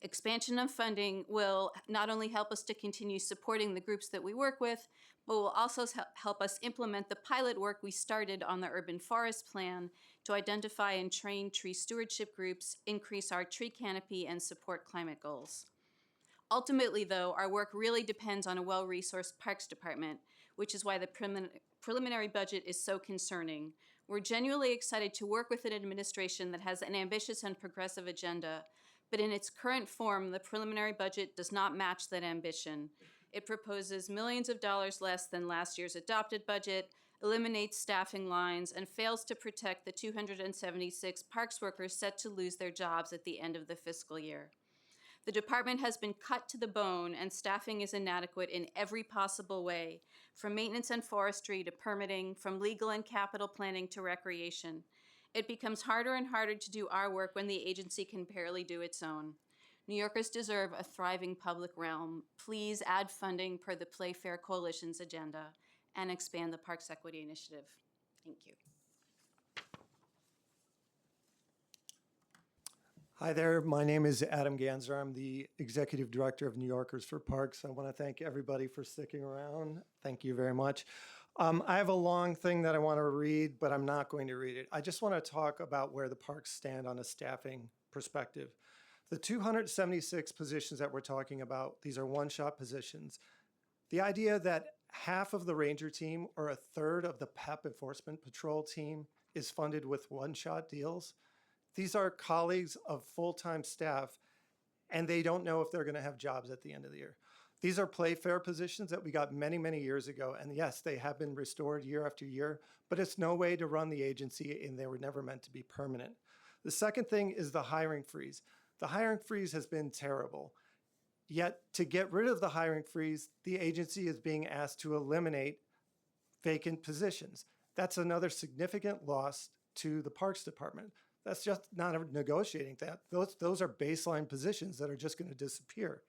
Expansion of funding will not only help us to continue supporting the groups that we work with, but will also help us implement the pilot work we started on the urban forest plan to identify and train tree stewardship groups, increase our tree canopy, and support climate goals. Ultimately, though, our work really depends on a well-resourced Parks Department, which is why the preliminary budget is so concerning. We're genuinely excited to work with an administration that has an ambitious and progressive agenda, but in its current form, the preliminary budget does not match that ambition. It proposes millions of dollars less than last year's adopted budget, eliminates staffing lines, and fails to protect the 276 parks workers set to lose their jobs at the end of the fiscal year. The department has been cut to the bone, and staffing is inadequate in every possible way, from maintenance and forestry to permitting, from legal and capital planning to recreation. It becomes harder and harder to do our work when the agency can barely do its own. New Yorkers deserve a thriving public realm. Please add funding per the Play Fair Coalition's agenda and expand the Parks Equity Initiative. Thank you. Hi there, my name is Adam Ganzer. I'm the Executive Director of New Yorkers for Parks. I want to thank everybody for sticking around. Thank you very much. I have a long thing that I want to read, but I'm not going to read it. I just want to talk about where the parks stand on a staffing perspective. The 276 positions that we're talking about, these are one-shot positions. The idea that half of the ranger team or a third of the PEP enforcement patrol team is funded with one-shot deals. These are colleagues of full-time staff, and they don't know if they're going to have jobs at the end of the year. These are play fair positions that we got many, many years ago, and yes, they have been restored year after year, but it's no way to run the agency, and they were never meant to be permanent. The second thing is the hiring freeze. The hiring freeze has been terrible. Yet, to get rid of the hiring freeze, the agency is being asked to eliminate vacant positions. That's another significant loss to the Parks Department. That's just not negotiating that. Those are baseline positions that are just going to disappear.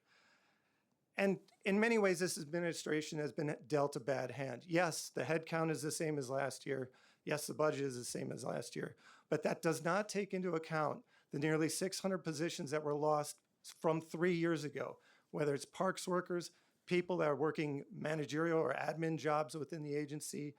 And in many ways, this administration has been dealt a bad hand. Yes, the head count is the same as last year. Yes, the budget is the same as last year. But that does not take into account the nearly 600 positions that were lost from 3 years ago, whether it's parks workers, people that are working managerial or admin jobs within the agency,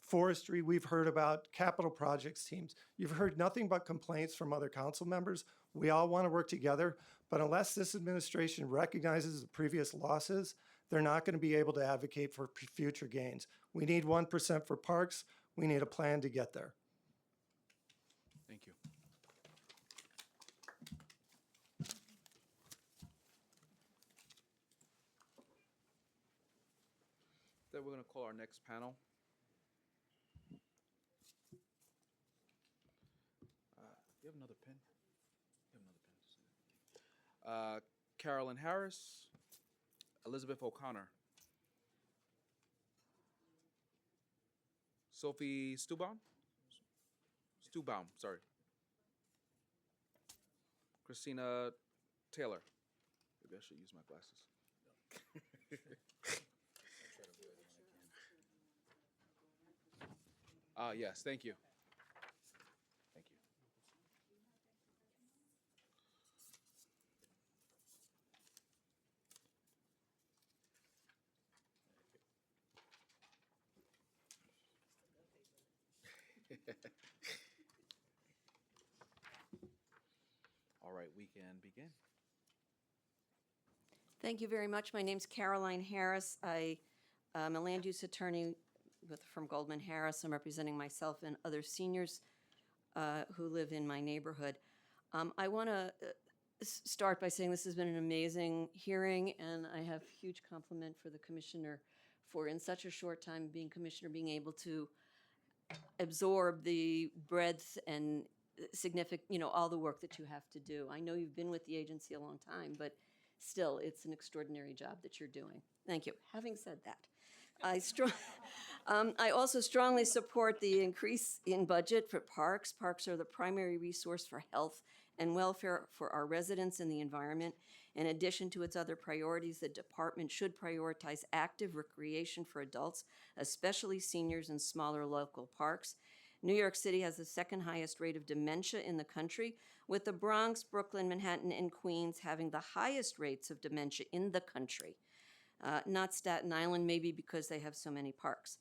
forestry, we've heard about capital projects teams. You've heard nothing but complaints from other council members. We all want to work together, but unless this administration recognizes the previous losses, they're not going to be able to advocate for future gains. We need 1% for parks. We need a plan to get there. Thank you. Then we're going to call our next panel. You have another pen? You have another pen. Carolyn Harris, Elizabeth O'Connor, Sophie Stubaum, sorry. Christina Taylor. Maybe I should use my glasses. Yes, thank you. Thank you. All right, we can begin. Thank you very much. My name's Caroline Harris. I am a land use attorney from Goldman Harris. I'm representing myself and other seniors who live in my neighborhood. I want to start by saying this has been an amazing hearing, and I have huge compliment for the commissioner for, in such a short time being commissioner, being able to absorb the breadth and significant, all the work that you have to do. I know you've been with the agency a long time, but still, it's an extraordinary job that you're doing. Thank you. Having said that, I also strongly support the increase in budget for parks. Parks are the primary resource for health and welfare for our residents and the environment. In addition to its other priorities, the department should prioritize active recreation for adults, especially seniors in smaller local parks. New York City has the second highest rate of dementia in the country, with the Bronx, Brooklyn, Manhattan, and Queens having the highest rates of dementia in the country. Not Staten Island, maybe because they have so many parks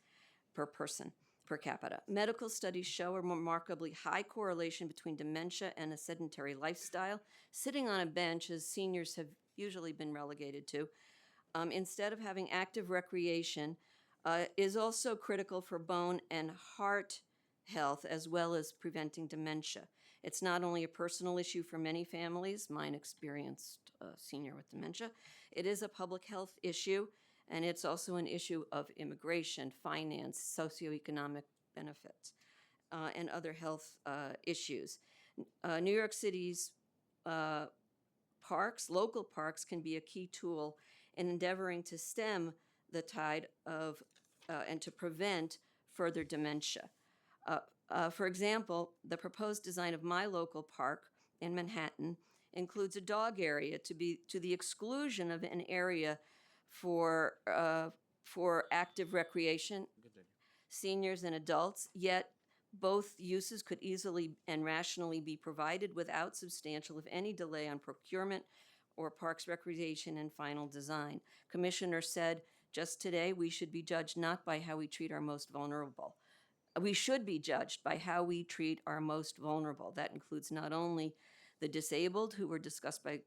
per person, per capita. Medical studies show a remarkably high correlation between dementia and a sedentary lifestyle. Sitting on a bench, as seniors have usually been relegated to, instead of having active recreation, is also critical for bone and heart health, as well as preventing dementia. It's not only a personal issue for many families, mine experienced a senior with dementia, it is a public health issue, and it's also an issue of immigration, finance, socioeconomic benefits, and other health issues. New York City's parks, local parks, can be a key tool in endeavoring to stem the tide of and to prevent further dementia. For example, the proposed design of my local park in Manhattan includes a dog area to the exclusion of an area for active recreation, seniors and adults, yet both uses could easily and rationally be provided without substantial, if any, delay on procurement or parks recreation and final design. Commissioner said just today, we should be judged not by how we treat our most vulnerable. We should be judged by how we treat our most vulnerable. That includes not only the disabled, who were discussed by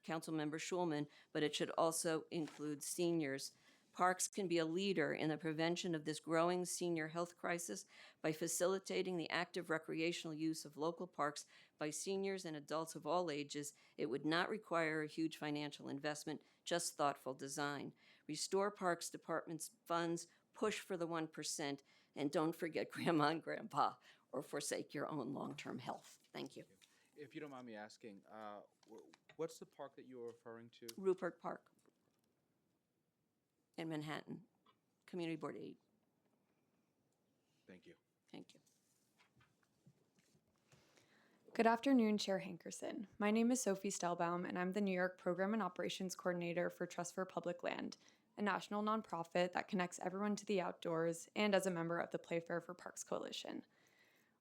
Councilmember Schulman, but it should also include seniors. Parks can be a leader in the prevention of this growing senior health crisis by facilitating the active recreational use of local parks by seniors and adults of all ages. It would not require a huge financial investment, just thoughtful design. Restore Parks Department's funds, push for the 1%, and don't forget Grandma and Grandpa or forsake your own long-term health. Thank you. If you don't mind me asking, what's the park that you were referring to? Rupert Park in Manhattan, Community Board 8. Thank you. Thank you. Good afternoon, Chair Hankerson. My name is Sophie Stelbaum, and I'm the New York Program and Operations Coordinator for Trust for Public Land, a national nonprofit that connects everyone to the outdoors, and as a member of the Playfair for Parks Coalition.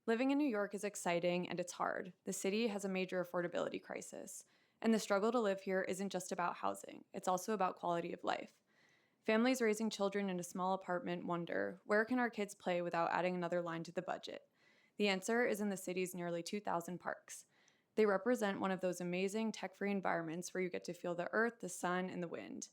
Living in New York is exciting and it's hard. The city has a major affordability crisis, and the struggle to live here isn't just about housing, it's also about quality of life. Families raising children in a small apartment wonder, where can our kids play without adding another line to the budget? The answer is in the city's nearly 2,000 parks. They represent one of those amazing tech-free environments where you get to feel the earth, the sun, and the wind.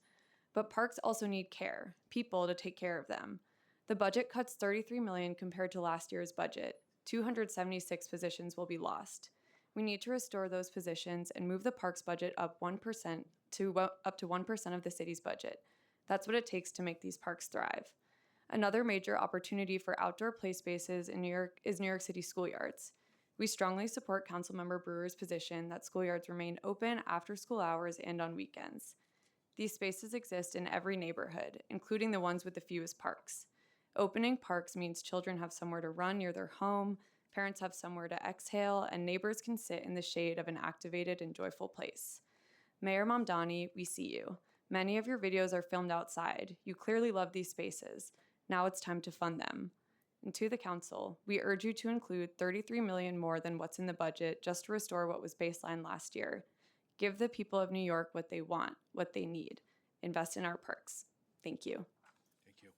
But parks also need care, people to take care of them. The budget cuts $33 million compared to last year's budget. 276 positions will be lost. We need to restore those positions and move the parks budget up 1% to up to 1% of the city's budget. That's what it takes to make these parks thrive. Another major opportunity for outdoor play spaces in New York is New York City schoolyards. We strongly support Councilmember Brewer's position that schoolyards remain open after school hours and on weekends. These spaces exist in every neighborhood, including the ones with the fewest parks. Opening parks means children have somewhere to run near their home, parents have somewhere to exhale, and neighbors can sit in the shade of an activated and joyful place. Mayor Mamdani, we see you. Many of your videos are filmed outside. You clearly love these spaces. Now it's time to fund them. And to the council, we urge you to include $33 million more than what's in the budget just to restore what was baseline last year. Give the people of New York what they want, what they need. Invest in our parks. Thank you. Thank you.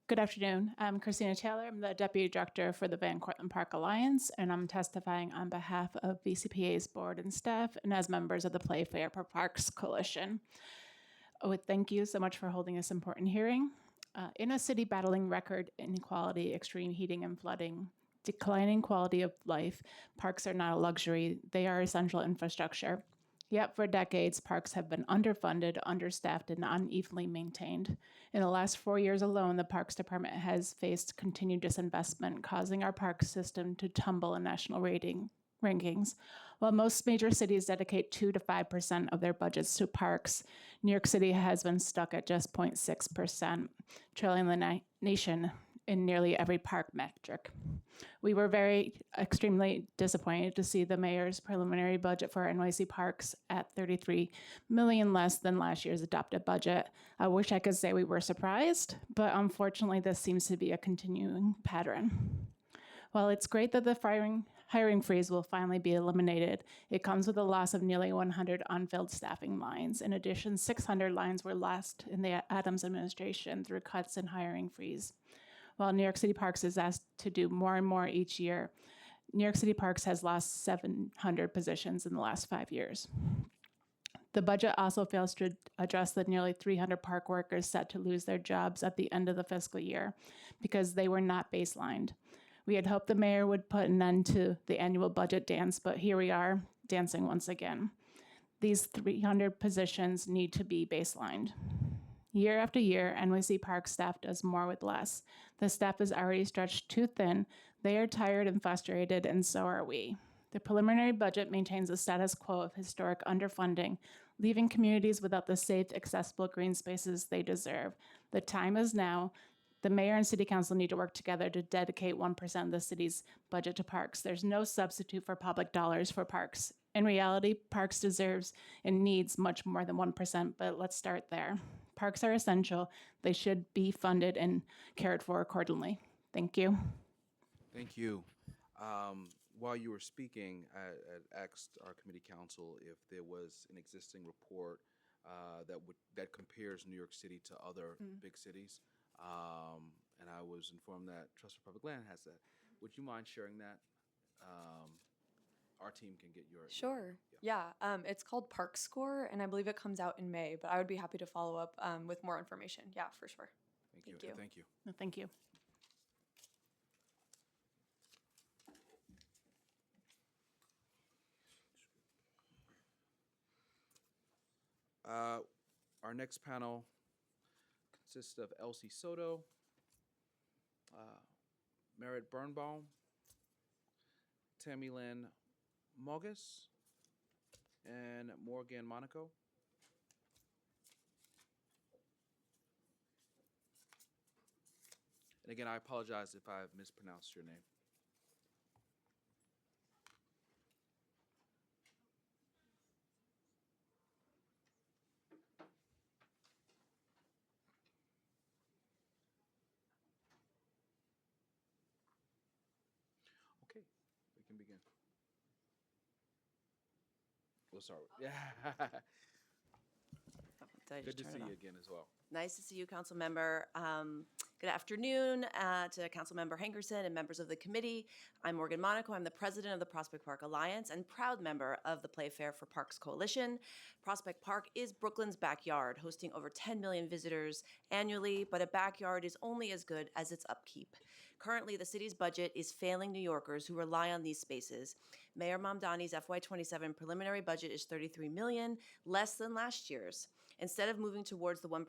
Good afternoon. I'm Christina Taylor. I'm the Deputy Director for the Van Cortlandt Park Alliance, and I'm testifying on behalf of VCPA's board and staff and as members of the Playfair for Parks Coalition. Thank you so much for holding this important hearing. In a city battling record inequality, extreme heating and flooding, declining quality of life, parks are not a luxury. They are essential infrastructure. Yet for decades, parks have been underfunded, understaffed, and unevenly maintained. In the last 4 years alone, the Parks Department has faced continued disinvestment, causing our park system to tumble in national rankings. While most major cities dedicate 2 to 5% of their budgets to parks, New York City has been stuck at just 0.6%, trailing the nation in nearly every park metric. We were extremely disappointed to see the mayor's preliminary budget for NYC parks at $33 million less than last year's adopted budget. I wish I could say we were surprised, but unfortunately this seems to be a continuing pattern. While it's great that the hiring freeze will finally be eliminated, it comes with a loss of nearly 100 unfilled staffing lines. In addition, 600 lines were lost in the Adams administration through cuts and hiring freeze. While New York City Parks is asked to do more and more each year, New York City Parks has lost 700 positions in the last 5 years. The budget also fails to address the nearly 300 park workers set to lose their jobs at the end of the fiscal year because they were not baselined. We had hoped the mayor would put an end to the annual budget dance, but here we are, dancing once again. These 300 positions need to be baselined. Year after year, NYC Park staff does more with less. The staff is already stretched too thin. They are tired and frustrated, and so are we. The preliminary budget maintains a status quo of historic underfunding, leaving communities without the safe, accessible green spaces they deserve. The time is now. The mayor and city council need to work together to dedicate 1% of the city's budget to parks. There's no substitute for public dollars for parks. In reality, parks deserves and needs much more than 1%, but let's start there. Parks are essential. They should be funded and cared for accordingly. Thank you. Thank you. While you were speaking, I asked our committee council if there was an existing report that compares New York City to other big cities. And I was informed that Trust for Public Land has that. Would you mind sharing that? Our team can get your. Sure. Yeah. It's called Park Score, and I believe it comes out in May, but I would be happy to follow up with more information. Yeah, for sure. Thank you. Thank you. No, thank you. Our next panel consists of Elsie Soto, Merritt Birnbaum, Tammy Lynn Mogus, and Morgan Monaco. And again, I apologize if I've mispronounced your name. Okay, we can begin. We'll start with, yeah. Did I Good just to turn see it you on? again as well. Nice to see you, Council Member. Good afternoon to Council Member Hankerson and members of the committee. I'm Morgan Monaco. I'm the president of the Prospect Park Alliance and proud member of the Playfair for Parks Coalition. Prospect Park is Brooklyn's backyard, hosting over 10 million visitors annually, but a backyard is only as good as its upkeep. Currently, the city's budget is failing New Yorkers who rely on these spaces. Mayor Mamdani's FY27 preliminary budget is $33 million, less than last year's. Instead of moving towards the 1%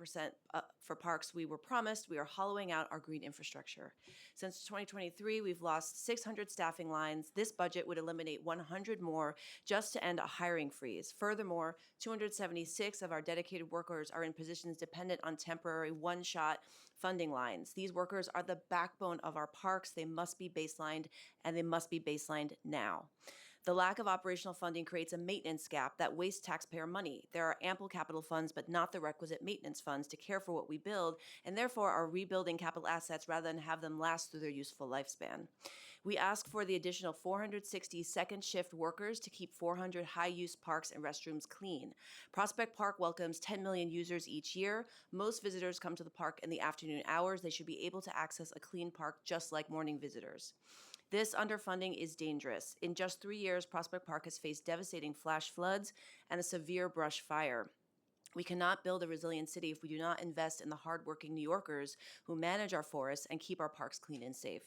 for parks we were promised, we are hollowing out our green infrastructure. Since 2023, we've lost 600 staffing lines. This budget would eliminate 100 more just to end a hiring freeze. Furthermore, 276 of our dedicated workers are in positions dependent on temporary one-shot funding lines. These workers are the backbone of our parks. They must be baselined, and they must be baselined now. The lack of operational funding creates a maintenance gap that wastes taxpayer money. There are ample capital funds, but not the requisite maintenance funds to care for what we build, and therefore are rebuilding capital assets rather than have them last through their useful lifespan. We ask for the additional 460 second shift workers to keep 400 high-use parks and restrooms clean. Prospect Park welcomes 10 million users each year. Most visitors come to the park in the afternoon hours. They should be able to access a clean park just like morning visitors. This underfunding is dangerous. In just 3 years, Prospect Park has faced devastating flash floods and a severe brush fire. We cannot build a resilient city if we do not invest in the hardworking New Yorkers who manage our forests and keep our parks clean and safe.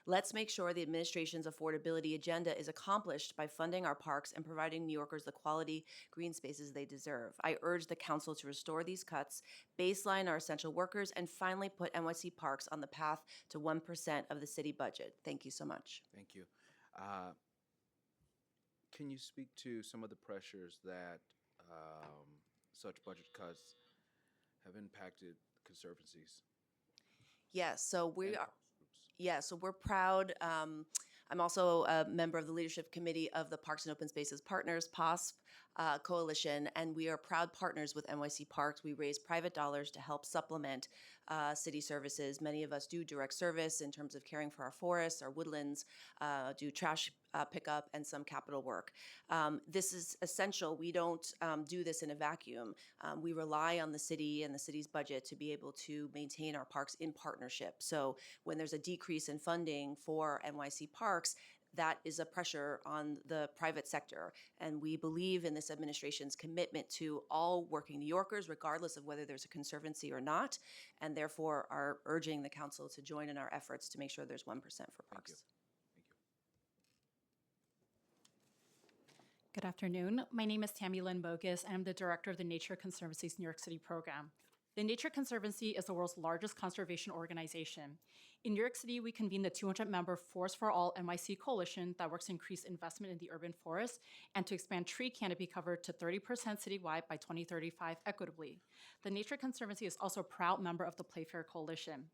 Let's make sure the administration's affordability agenda is accomplished by funding our parks and providing New Yorkers the quality green spaces they deserve. I urge the council to restore these cuts, baseline our essential workers, and finally put NYC Parks on the path to 1% of the city budget. Thank you so much. Thank you. Can you speak to some of the pressures that such budget cuts have impacted conservancies? Yes, so we and are. parks groups? Yeah, so we're proud. I'm also a member of the leadership committee of the Parks and Open Spaces Partners, POSP coalition, and we are proud partners with NYC Parks. We raise private dollars to help supplement city services. Many of us do direct service in terms of caring for our forests, our woodlands, do trash pickup, and some capital work. This is essential. We don't do this in a vacuum. We rely on the city and the city's budget to be able to maintain our parks in partnership. So when there's a decrease in funding for NYC Parks, that is a pressure on the private sector. And we believe in this administration's commitment to all working New Yorkers, regardless of whether there's a conservancy or not, and therefore are urging the council to join in our efforts to make sure there's 1% for parks. Good afternoon. My name is Tammy Lynn Bogus, and I'm the director of the Nature Conservancy's New York City program. The Nature Conservancy is the world's largest conservation organization. In New York City, we convene the 200-member Forest for All NYC coalition that works to increase investment in the urban forest and to expand tree canopy cover to 30% citywide by 2035 equitably. The Nature Conservancy is also a proud member of the Playfair Coalition.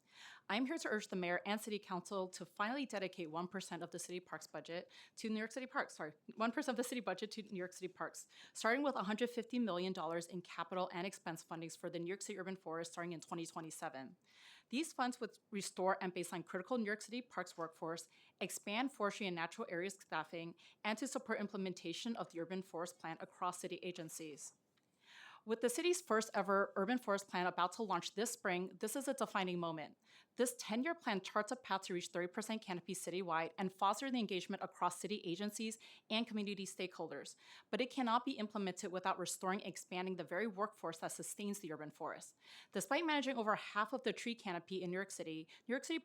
I'm here to urge the mayor and city council to finally dedicate 1% of the city parks budget to New York City Parks, 1% of the city budget to New York City Parks, starting with $150 million in capital and expense fundings for the New York City urban forest starting in 2027. These funds would restore and baseline critical New York City Parks workforce, expand forestry and natural areas staffing, and to support implementation of the urban forest plan across city agencies. With the city's first ever urban forest plan about to launch this spring, this is a defining moment. This 10-year plan charts a path to reach 30% canopy citywide and foster the engagement across city agencies and community stakeholders. But it cannot be implemented without restoring and expanding the very workforce that sustains the urban forest. Despite managing over half of the tree canopy in New York City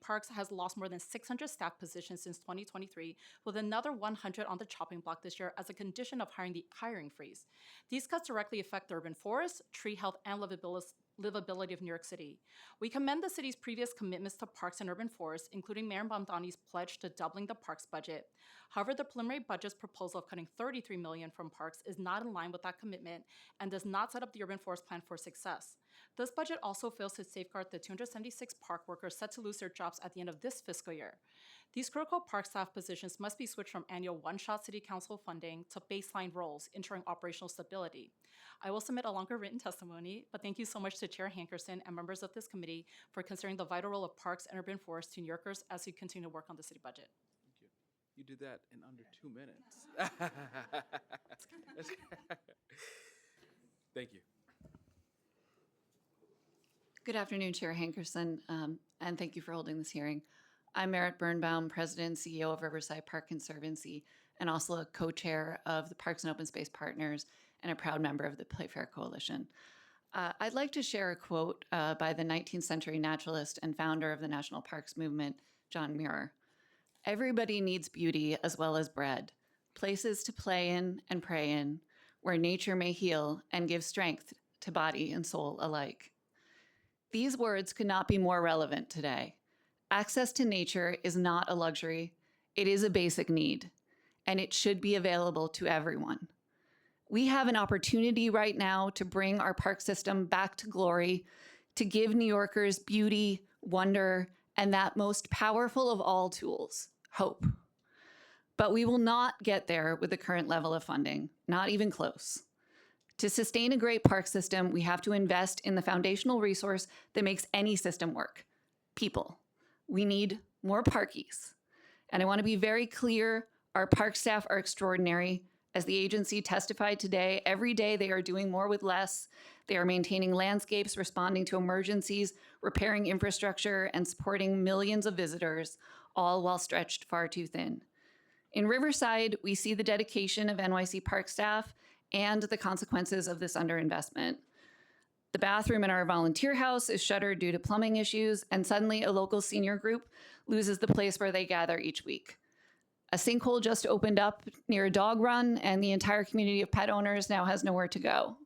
Parks has lost more than 600 staff positions since 2023, with another 100 on the chopping block this year as a condition of the hiring freeze. These cuts directly affect the urban forest, tree health, and livability of New York City. We commend the city's previous commitments to parks and urban forests, including Mayor Mamdani's pledge to doubling the parks budget. However, the preliminary budget's proposal of cutting $33 million from parks is not in line with that commitment and does not set up the urban forest plan for success. This budget also fails to safeguard the 276 park workers set to lose their jobs at the end of this fiscal year. These critical park staff positions must be switched from annual one-shot city council funding to baseline roles, ensuring operational stability. I will submit a longer written testimony, but thank you so much to Chair Hankerson and members of this committee for considering the vital role of parks and urban forests to New Yorkers as we continue to work on the city budget. Thank you. You did that in under 2 minutes. Thank you. Good afternoon, Chair Hankerson, and thank you for holding this hearing. I'm Merritt Birnbaum, President and CEO of Riverside Park Conservancy, and also a co-chair of the Parks and Open Space Partners and a proud member of the Playfair Coalition. I'd like to share a quote by the 19th century naturalist and founder of the National Parks Movement, John Muir. "Everybody needs beauty as well as bread, places to play in and pray in, where nature may heal and give strength to body and soul alike." These words could not be more relevant today. Access to nature is not a luxury, it is a basic need, and it should be available to everyone. We have an opportunity right now to bring our park system back to glory, to give New Yorkers beauty, wonder, and that most powerful of all tools, hope. But we will not get there with the current level of funding, not even close. To sustain a great park system, we have to invest in the foundational resource that makes any system work, people. We need more parkies. And I want to be very clear, our park staff are extraordinary. As the agency testified today, every day they are doing more with less. They are maintaining landscapes, responding to emergencies, repairing infrastructure, and supporting millions of visitors, all while stretched far too thin. In Riverside, we see the dedication of NYC Park staff and the consequences of this underinvestment. The bathroom in our volunteer house is shuttered due to plumbing issues, and suddenly a local senior group loses the place where they gather each week. A sinkhole just opened up near a dog run, and the entire community of pet owners now has nowhere to go.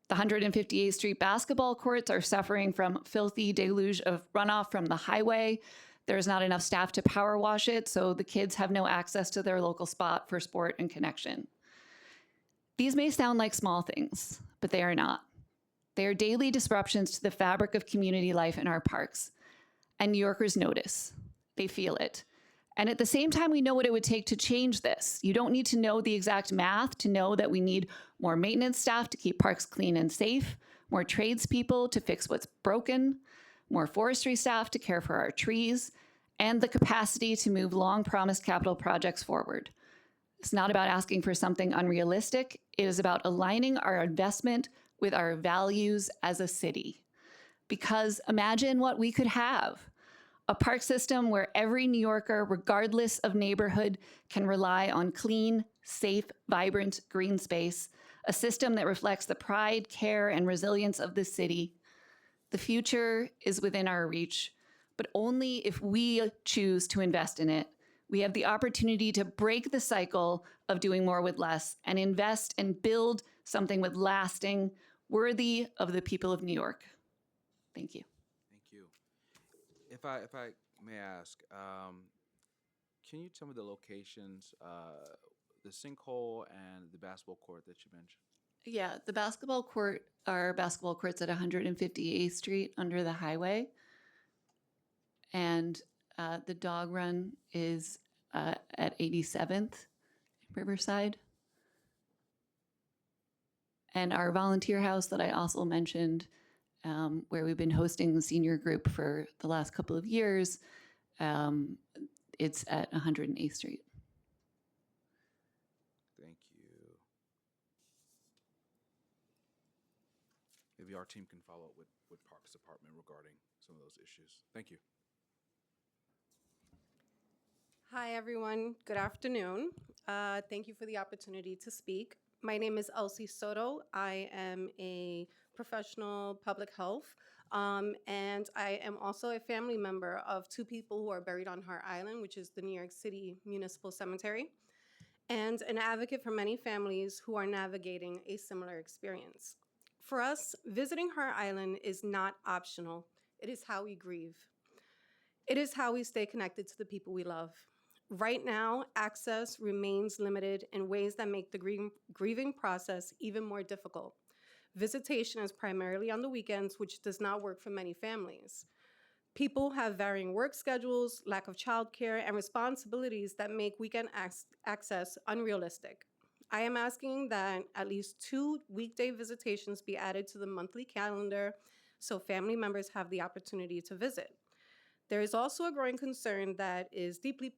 The 158th Street basketball courts are suffering from filthy deluge of runoff from the highway. There's not enough staff to power wash it, so the kids have no access to their local spot for sport and connection. These may sound like small things, but they are not. They are daily disruptions to the fabric of community life in our parks. And New Yorkers notice. They feel it. And at the same time, we know what it would take to change this. You don't need to know the exact math to know that we need more maintenance staff to keep parks clean and safe, more tradespeople to fix what's broken, more forestry staff to care for our trees, and the capacity to move long-promised capital projects forward. It's not about asking for something unrealistic. It is about aligning our investment with our values as a city. Because imagine what we could have. A park system where every New Yorker, regardless of neighborhood, can rely on clean, safe, vibrant green space, a system that reflects the pride, care, and resilience of the city. The future is within our reach, but only if we choose to invest in it. We have the opportunity to break the cycle of doing more with less and invest and build something with lasting, worthy of the people of New York. Thank you. Thank you. If I may ask, can you tell me the locations, the sinkhole and the basketball court that you mentioned? Yeah, the basketball court, our basketball court's at 158th Street under the highway. And the dog run is at 87th Riverside. And our volunteer house that I also mentioned, where we've been hosting the senior group for the last couple of years, it's at 108th Street. Thank you. Maybe our team can follow up with Parks Department regarding some of those issues. Thank you. Hi, everyone. Good afternoon. Thank you for the opportunity to speak. My name is Elsie Soto. I am a professional public health, and I am also a family member of two people who are buried on Hart Island, which is the New York City Municipal Cemetery, and an advocate for many families who are navigating a similar experience. For us, visiting Hart Island is not optional. It is how we grieve. It is how we stay connected to the people we love. Right now, access remains limited in ways that make the grieving process even more difficult. Visitation is primarily on the weekends, which does not work for many families. People have varying work schedules, lack of childcare, and responsibilities that make weekend access unrealistic. I am asking that at least 2 weekday visitations be added to the monthly calendar so family members have the opportunity to visit. There is also a growing concern that is deeply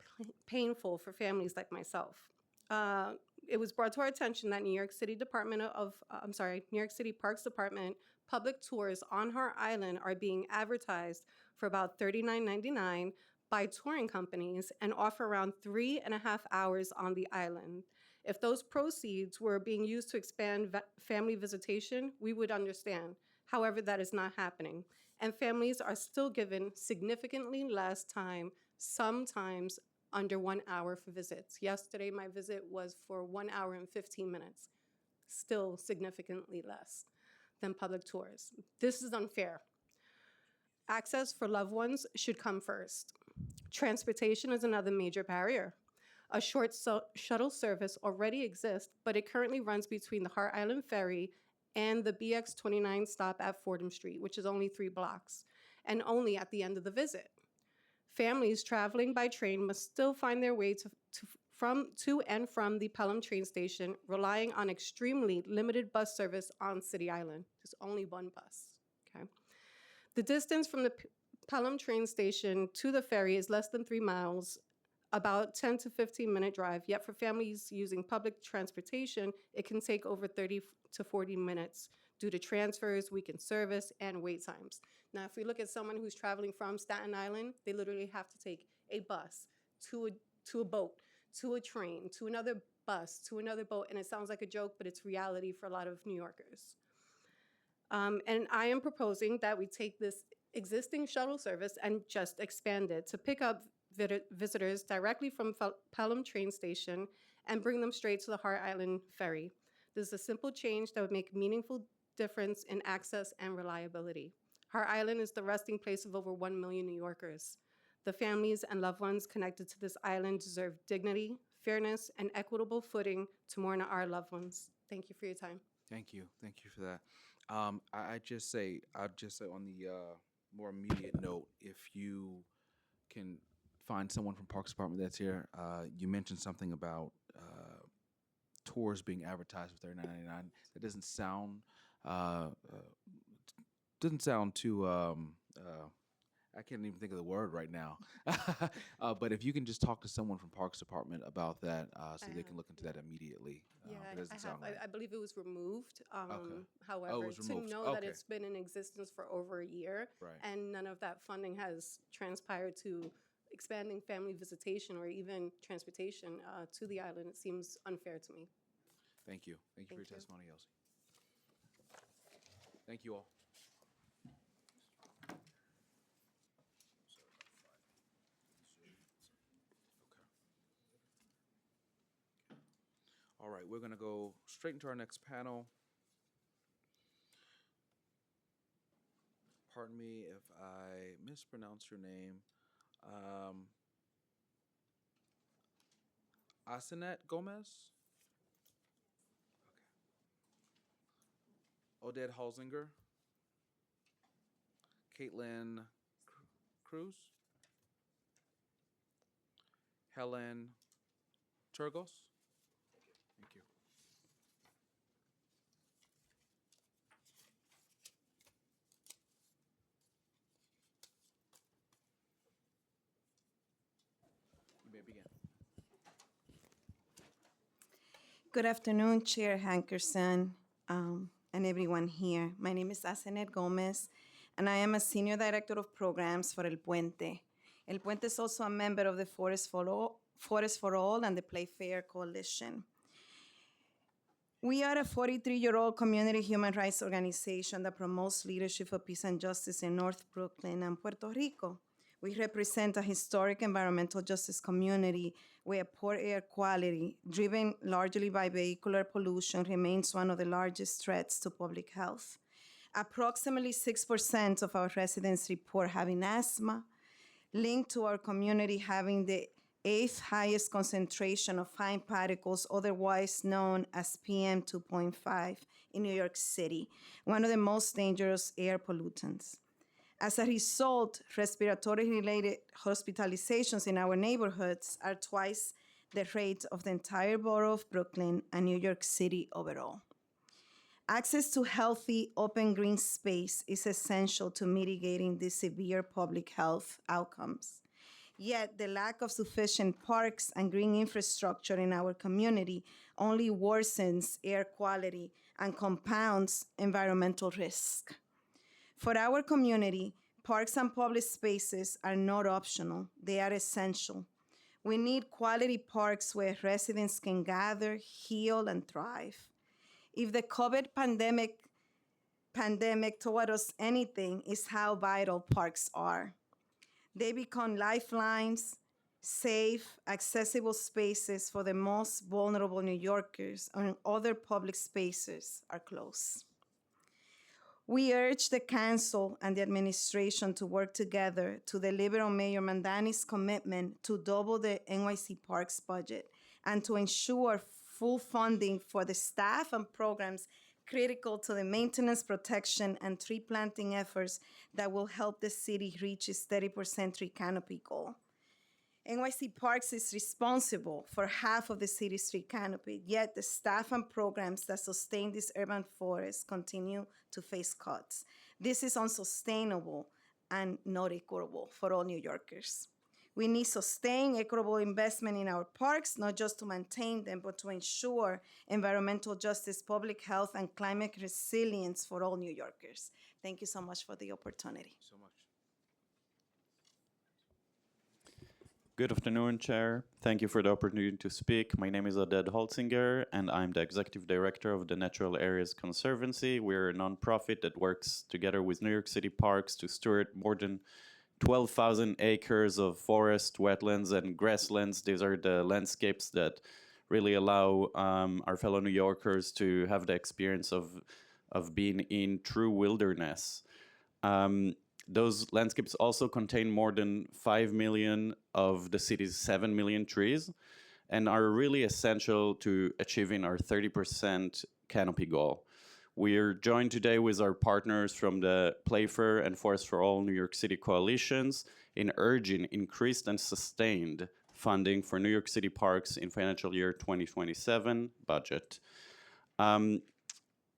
painful for families like myself. It was brought to our attention that New York City Parks Department public tours on Hart Island are being advertised for about $39.99 by touring companies and offer around 3.5 hours on the island. If those proceeds were being used to expand family visitation, we would understand. However, that is not happening. And families are still given significantly less time, sometimes under 1 hour for visits. Yesterday, my visit was for 1 hour and 15 minutes, still significantly less than public tours. This is unfair. Access for loved ones should come first. Transportation is another major barrier. A short shuttle service already exists, but it currently runs between the Hart Island Ferry and the BX29 stop at Fordham Street, which is only 3 blocks, and only at the end of the visit. Families traveling by train must still find their way to and from the Pelham train station, relying on extremely limited bus service on City Island. There's only 1 bus, okay? The distance from the Pelham train station to the ferry is less than 3 miles, about 10 to 15-minute drive, yet for families using public transportation, it can take over 30 to 40 minutes due to transfers, weekend service, and wait times. Now, if we look at someone who's traveling from Staten Island, they literally have to take a bus to a boat, to a train, to another bus, to another boat, and it sounds like a joke, but it's reality for a lot of New Yorkers. And I am proposing that we take this existing shuttle service and just expand it to pick up visitors directly from Pelham train station and bring them straight to the Hart Island Ferry. This is a simple change that would make a meaningful difference in access and reliability. Hart Island is the resting place of over 1 million New Yorkers. The families and loved ones connected to this island deserve dignity, fairness, and equitable footing to mourn our loved ones. Thank you for your time. Thank you for that. I'd just say on the more immediate note, if you can find someone from Parks Department that's here. You mentioned something about tours being advertised for $39.99. That doesn't sound too. I can't even think of the word right now. But if you can just talk to someone from Parks Department about that, so they can look into that immediately. It doesn't sound right. I believe it was removed. Okay. However, Oh, it was removed. to know that Okay. it's been in existence for over a year, Right. and none of that funding has transpired to expanding family visitation or even transportation to the island, it seems unfair to me. Thank you. Thank you for your testimony, Elsie. Thank you all. All right, we're going to go straight into our next panel. Pardon me if I mispronounce your name. Asenet Gomez? Okay. Odette Halsinger? Caitlin Cruz? Helen Turgos? Thank you. You may begin. Good afternoon, Chair Hankerson, and everyone here. My name is Asenet Gomez, and I am a Senior Director of Programs for El Puente. El Puente is also a member of the Forest for All and the Playfair Coalition. We are a 43-year-old community human rights organization that promotes leadership for peace and justice in North Brooklyn and Puerto Rico. We represent a historic environmental justice community where poor air quality, driven largely by vehicular pollution, remains one of the largest threats to public health. Approximately 6% of our residents report having asthma, linked to our community having the 8th highest concentration of fine particles, otherwise known as PM 2.5 in New York City, one of the most dangerous air pollutants. As a result, respiratory-related hospitalizations in our neighborhoods are twice the rate of the entire borough of Brooklyn and New York City overall. Access to healthy, open green space is essential to mitigating these severe public health outcomes. Yet, the lack of sufficient parks and green infrastructure in our community only worsens air quality and compounds environmental risk. For our community, parks and public spaces are not optional, they are essential. We need quality parks where residents can gather, heal, and thrive. If the COVID pandemic taught us anything, is how vital parks are. They become lifelines, safe, accessible spaces for the most vulnerable New Yorkers, and other public spaces are closed. We urge the council and the administration to work together to deliver on Mayor Mandani's commitment to double the NYC Parks budget and to ensure full funding for the staff and programs critical to the maintenance, protection, and tree planting efforts that will help the city reach its 30% tree canopy goal. NYC Parks is responsible for half of the city's tree canopy, yet the staff and programs that sustain this urban forest continue to face cuts. This is unsustainable and not equitable for all New Yorkers. We need sustained, equitable investment in our parks, not just to maintain them, but to ensure environmental justice, public health, and climate resilience for all New Yorkers. Thank you so much for the opportunity. So much. Good afternoon, Chair. Thank you for the opportunity to speak. My name is Odette Halsinger, and I'm the Executive Director of the Natural Areas Conservancy. We're a nonprofit that works together with New York City Parks to steward more than 12,000 acres of forest, wetlands, and grasslands. These are the landscapes that really allow our fellow New Yorkers to have the experience of being in true wilderness. Those landscapes also contain more than 5 million of the city's 7 million trees and are really essential to achieving our 30% canopy goal. We are joined today with our partners from the Playfair and Forest for All New York City coalitions in urging increased and sustained funding for New York City parks in financial year 2027 budget.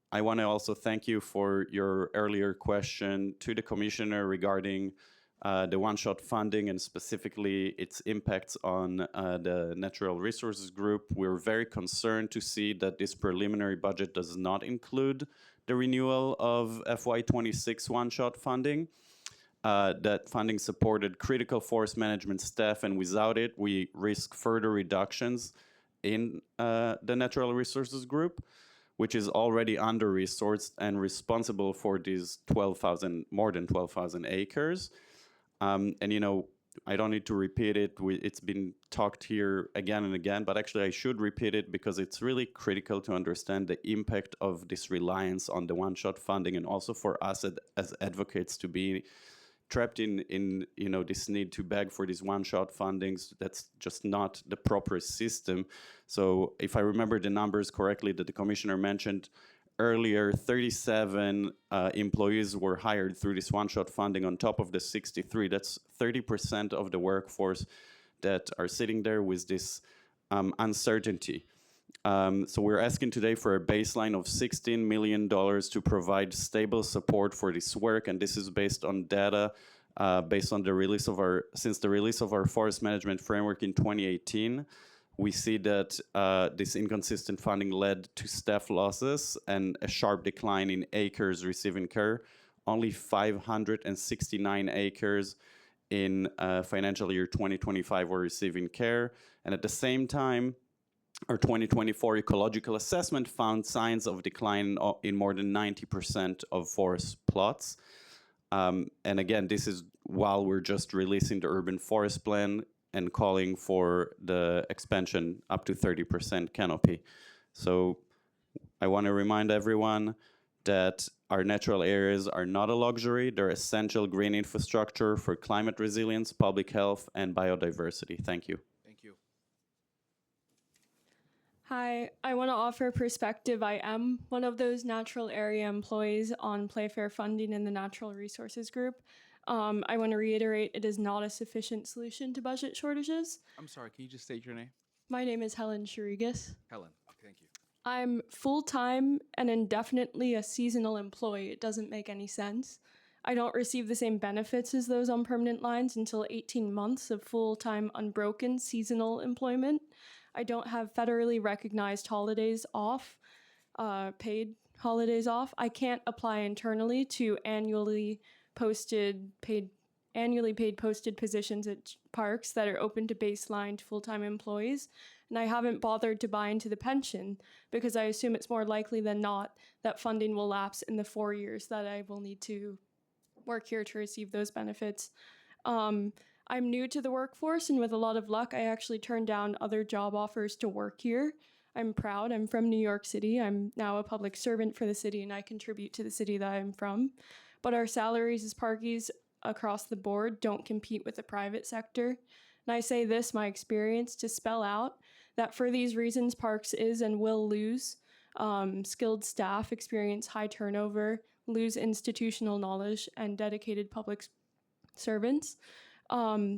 I want to also thank you for your earlier question to the Commissioner regarding the one-shot funding and specifically its impacts on the Natural Resources Group. We're very concerned to see that this preliminary budget does not include the renewal of FY26 one-shot funding. That funding supported critical forest management staff, and without it, we risk further reductions in the Natural Resources Group, which is already under-resourced and responsible for these more than 12,000 acres. And you know, I don't need to repeat it. It's been talked here again and again, but actually I should repeat it because it's really critical to understand the impact of this reliance on the one-shot funding, and also for us as advocates to be trapped in you know, this need to beg for these one-shot fundings. That's just not the proper system. So if I remember the numbers correctly that the Commissioner mentioned earlier, 37 employees were hired through this one-shot funding on top of the 63. That's 30% of the workforce that are sitting there with this uncertainty. So we're asking today for a baseline of $16 million to provide stable support for this work, and this is based on data based on the release of since the release of our forest management framework in 2018. We see that this inconsistent funding led to staff losses and a sharp decline in acres receiving care. Only 569 acres in financial year 2025 were receiving care, and at the same time, our 2024 ecological assessment found signs of decline in more than 90% of forest plots. And again, this is while we're just releasing the urban forest plan and calling for the expansion up to 30% canopy. So I want to remind everyone that our natural areas are not a luxury. They're essential green infrastructure for climate resilience, public health, and biodiversity. Thank you. Hi, I want to offer perspective. I am one of those natural area employees on Playfair funding in the Natural Resources Group. I want to reiterate it is not a sufficient solution to budget shortages. I'm sorry, can you just state your name? My name is Helen Sharigas. Helen, thank you. I'm full-time and indefinitely a seasonal employee. It doesn't make any sense. I don't receive the same benefits as those on permanent lines until 18 months of full-time unbroken seasonal employment. I don't have federally recognized holidays off, paid holidays off. I can't apply internally to annually paid posted positions at parks that are open to baseline full-time employees. And I haven't bothered to buy into the pension because I assume it's more likely than not that funding will lapse in the 4 years that I will need to work here to receive those benefits. I'm new to the workforce, and with a lot of luck, I actually turned down other job offers to work here. I'm proud. I'm from New York City. I'm now a public servant for the city, and I contribute to the city that I'm from. But our salaries as parkies across the board don't compete with the private sector. And I say this, my experience, to spell out that for these reasons, parks is and will lose skilled staff, experience high turnover, lose institutional knowledge, and dedicated public servants.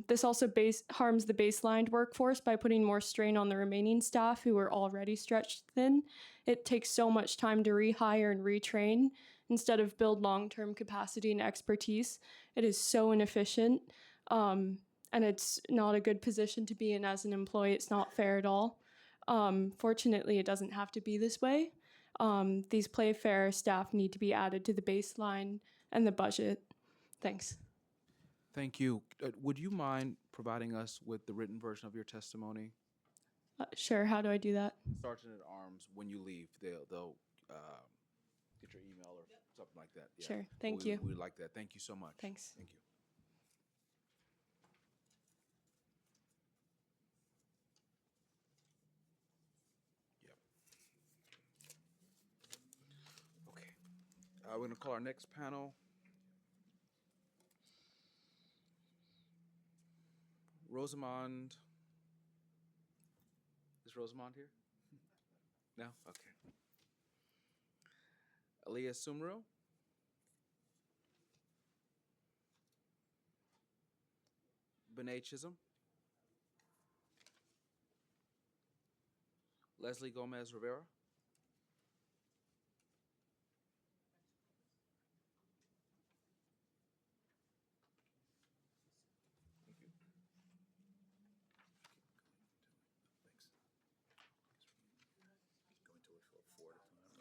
This also harms the baseline workforce by putting more strain on the remaining staff who are already stretched thin. It takes so much time to rehire and retrain instead of build long-term capacity and expertise. It is so inefficient, and it's not a good position to be in as an employee. It's not fair at all. Fortunately, it doesn't have to be this way. These Playfair staff need to be added to the baseline and the budget. Thanks. Thank you. Would you mind providing us with the written version of your testimony? Sure, how do I do that? Sergeant at Arms, when you leave, they'll get your email or something like that. Yeah. Sure, thank you. We'd like that. Thank you so much. Thanks. Thank you. Yep. Okay. We're going to call our next panel. Rosamond. Is Rosamond here? No? Okay. Aliyah Sumro. Benet Chisholm. Leslie Gomez Rivera.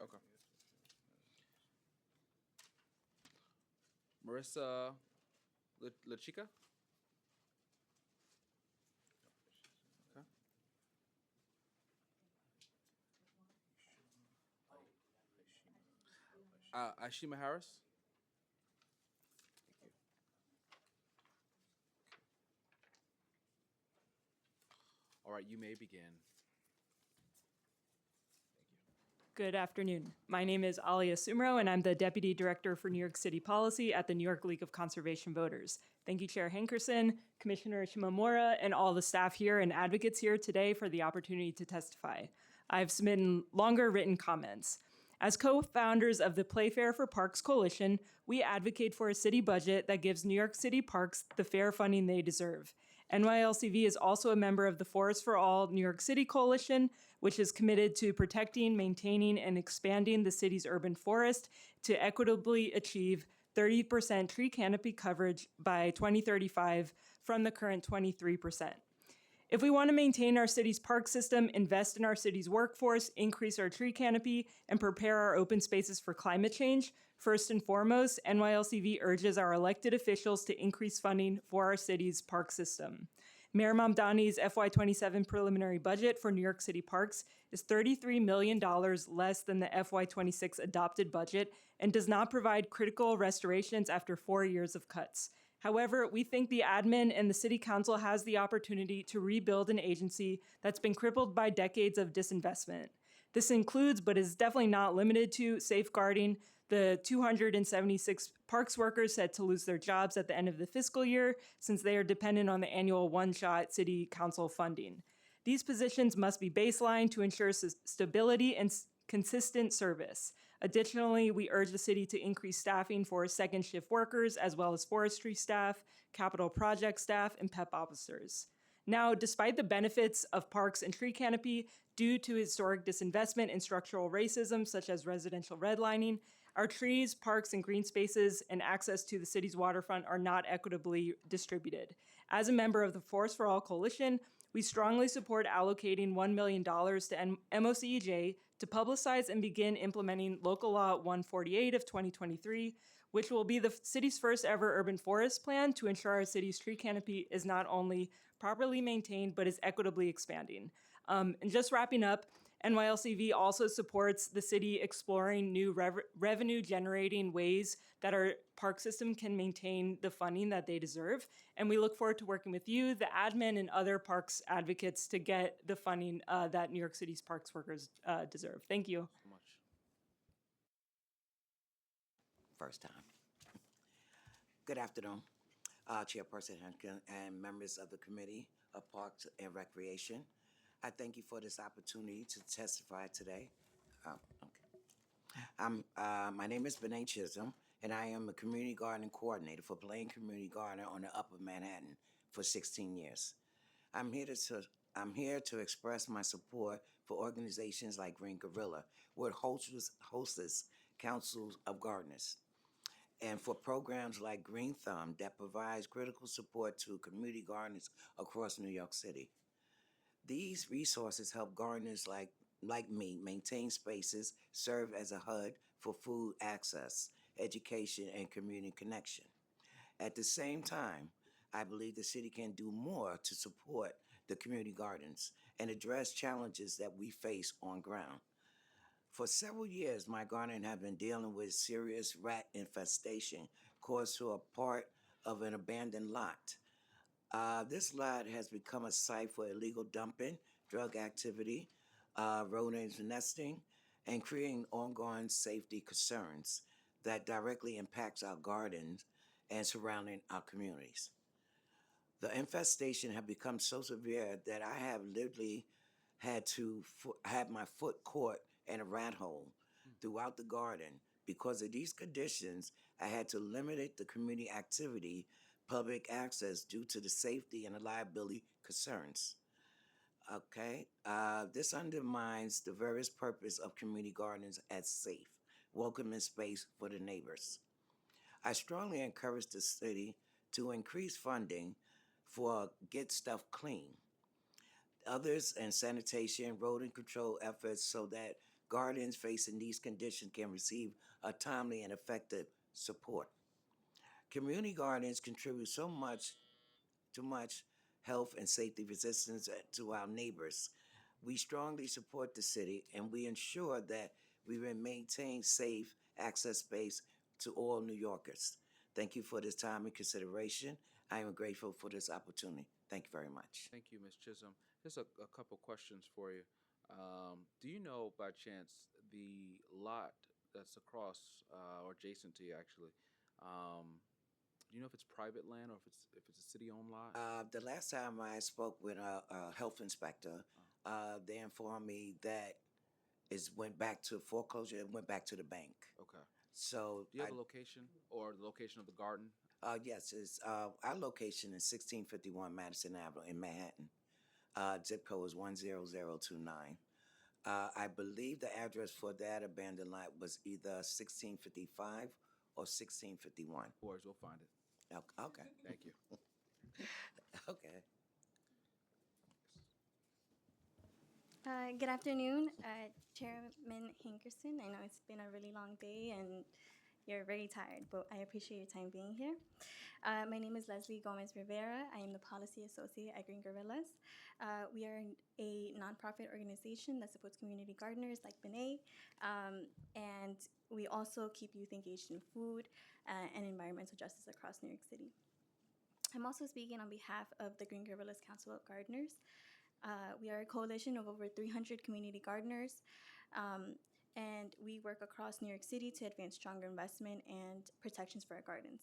Okay. Marissa LaChica. Okay. Ashima Harris. All right, you may begin. Good afternoon. My name is Alia Sumro, and I'm the Deputy Director for New York City Policy at the New York League of Conservation Voters. Thank you, Chair Hankerson, Commissioner Shimomura, and all the staff here and advocates here today for the opportunity to testify. I've submitted longer written comments. As co-founders of the Playfair for Parks Coalition, we advocate for a city budget that gives New York City parks the fair funding they deserve. NYLCV is also a member of the Forest for All New York City Coalition, which is committed to protecting, maintaining, and expanding the city's urban forest to equitably achieve 30% tree canopy coverage by 2035 from the current 23%. If we want to maintain our city's park system, invest in our city's workforce, increase our tree canopy, and prepare our open spaces for climate change, first and foremost, NYLCV urges our elected officials to increase funding for our city's park system. Mayor Mamdani's FY27 preliminary budget for New York City parks is $33 million less than the FY26 adopted budget and does not provide critical restorations after 4 years of cuts. However, we think the admin and the city council has the opportunity to rebuild an agency that's been crippled by decades of disinvestment. This includes, but is definitely not limited to, safeguarding the 276 parks workers set to lose their jobs at the end of the fiscal year, since they are dependent on the annual one-shot city council funding. These positions must be baseline to ensure stability and consistent service. Additionally, we urge the city to increase staffing for second shift workers, as well as forestry staff, capital project staff, and PEP officers. Now, despite the benefits of parks and tree canopy, due to historic disinvestment and structural racism, such as residential redlining, our trees, parks, and green spaces and access to the city's waterfront are not equitably distributed. As a member of the Forest for All Coalition, we strongly support allocating $1 million to MOCEJ to publicize and begin implementing Local Law 148 of 2023, which will be the city's first ever urban forest plan to ensure our city's tree canopy is not only properly maintained, but is equitably expanding. And just wrapping up, NYLCV also supports the city exploring new revenue-generating ways that our park system can maintain the funding that they deserve. And we look forward to working with you, the admin, and other parks advocates to get the funding that New York City's parks workers deserve. Thank you. First time. Good afternoon, Chairperson Henkin and members of the Committee of Parks and Recreation. I thank you for this opportunity to testify today. My name is Benet Chisholm, and I am a Community Gardening Coordinator for Blaine Community Garden on the Upper Manhattan for 16 years. I'm here to express my support for organizations like Green Gorilla, which hosts councils of gardeners, and for programs like Green Thumb that provides critical support to community gardens across New York City. These resources help gardeners like me maintain spaces, serve as a HUD for food access, education, and community connection. At the same time, I believe the city can do more to support the community gardens and address challenges that we face on ground. For several years, my garden have been dealing with serious rat infestation caused to a part of an abandoned lot. This lot has become a site for illegal dumping, drug activity, rodent nesting, and creating ongoing safety concerns that directly impacts our gardens and surrounding our communities. The infestation had become so severe that I have literally had to have my foot caught in a rat hole throughout the garden. Because of these conditions, I had to limit the community activity, public access, due to the safety and the liability concerns. Okay, this undermines the various purpose of community gardens as safe, welcoming space for the neighbors. I strongly encourage the city to increase funding for Get Stuff Clean, others, and sanitation, road and control efforts so that gardens facing these conditions can receive a timely and effective support. Community gardens contribute so much to much health and safety resistance to our neighbors. We strongly support the city and we ensure that we will maintain safe access space to all New Yorkers. Thank you for this time and consideration. I am grateful for this opportunity. Thank you very much. Thank you, Ms. Chisholm. Just a couple questions for you. Do you know by chance the lot that's across or adjacent to you actually? Do you know if it's private land or if it's a city-owned lot? The last time I spoke with a health inspector, they informed me that it went back to foreclosure. It went back to the bank. Okay. So Do you have a location or the location of the garden? yes, it's our location is 1651 Madison Avenue in Manhattan. Zip code is 10029. I believe the address for that abandoned lot was either 1655 or 1651. Boys, we'll find it. Okay. Thank you. Okay. Good afternoon, Chairman Hankerson. I know it's been a really long day and you're very tired, but I appreciate your time being here. My name is Leslie Gomez Rivera. I am the Policy Associate at Green Gorillas. We are a nonprofit organization that supports community gardeners like Benet, and we also keep youth engaged in food and environmental justice across New York City. I'm also speaking on behalf of the Green Gorillas Council of Gardeners. We are a coalition of over 300 community gardeners, and we work across New York City to advance stronger investment and protections for our gardens.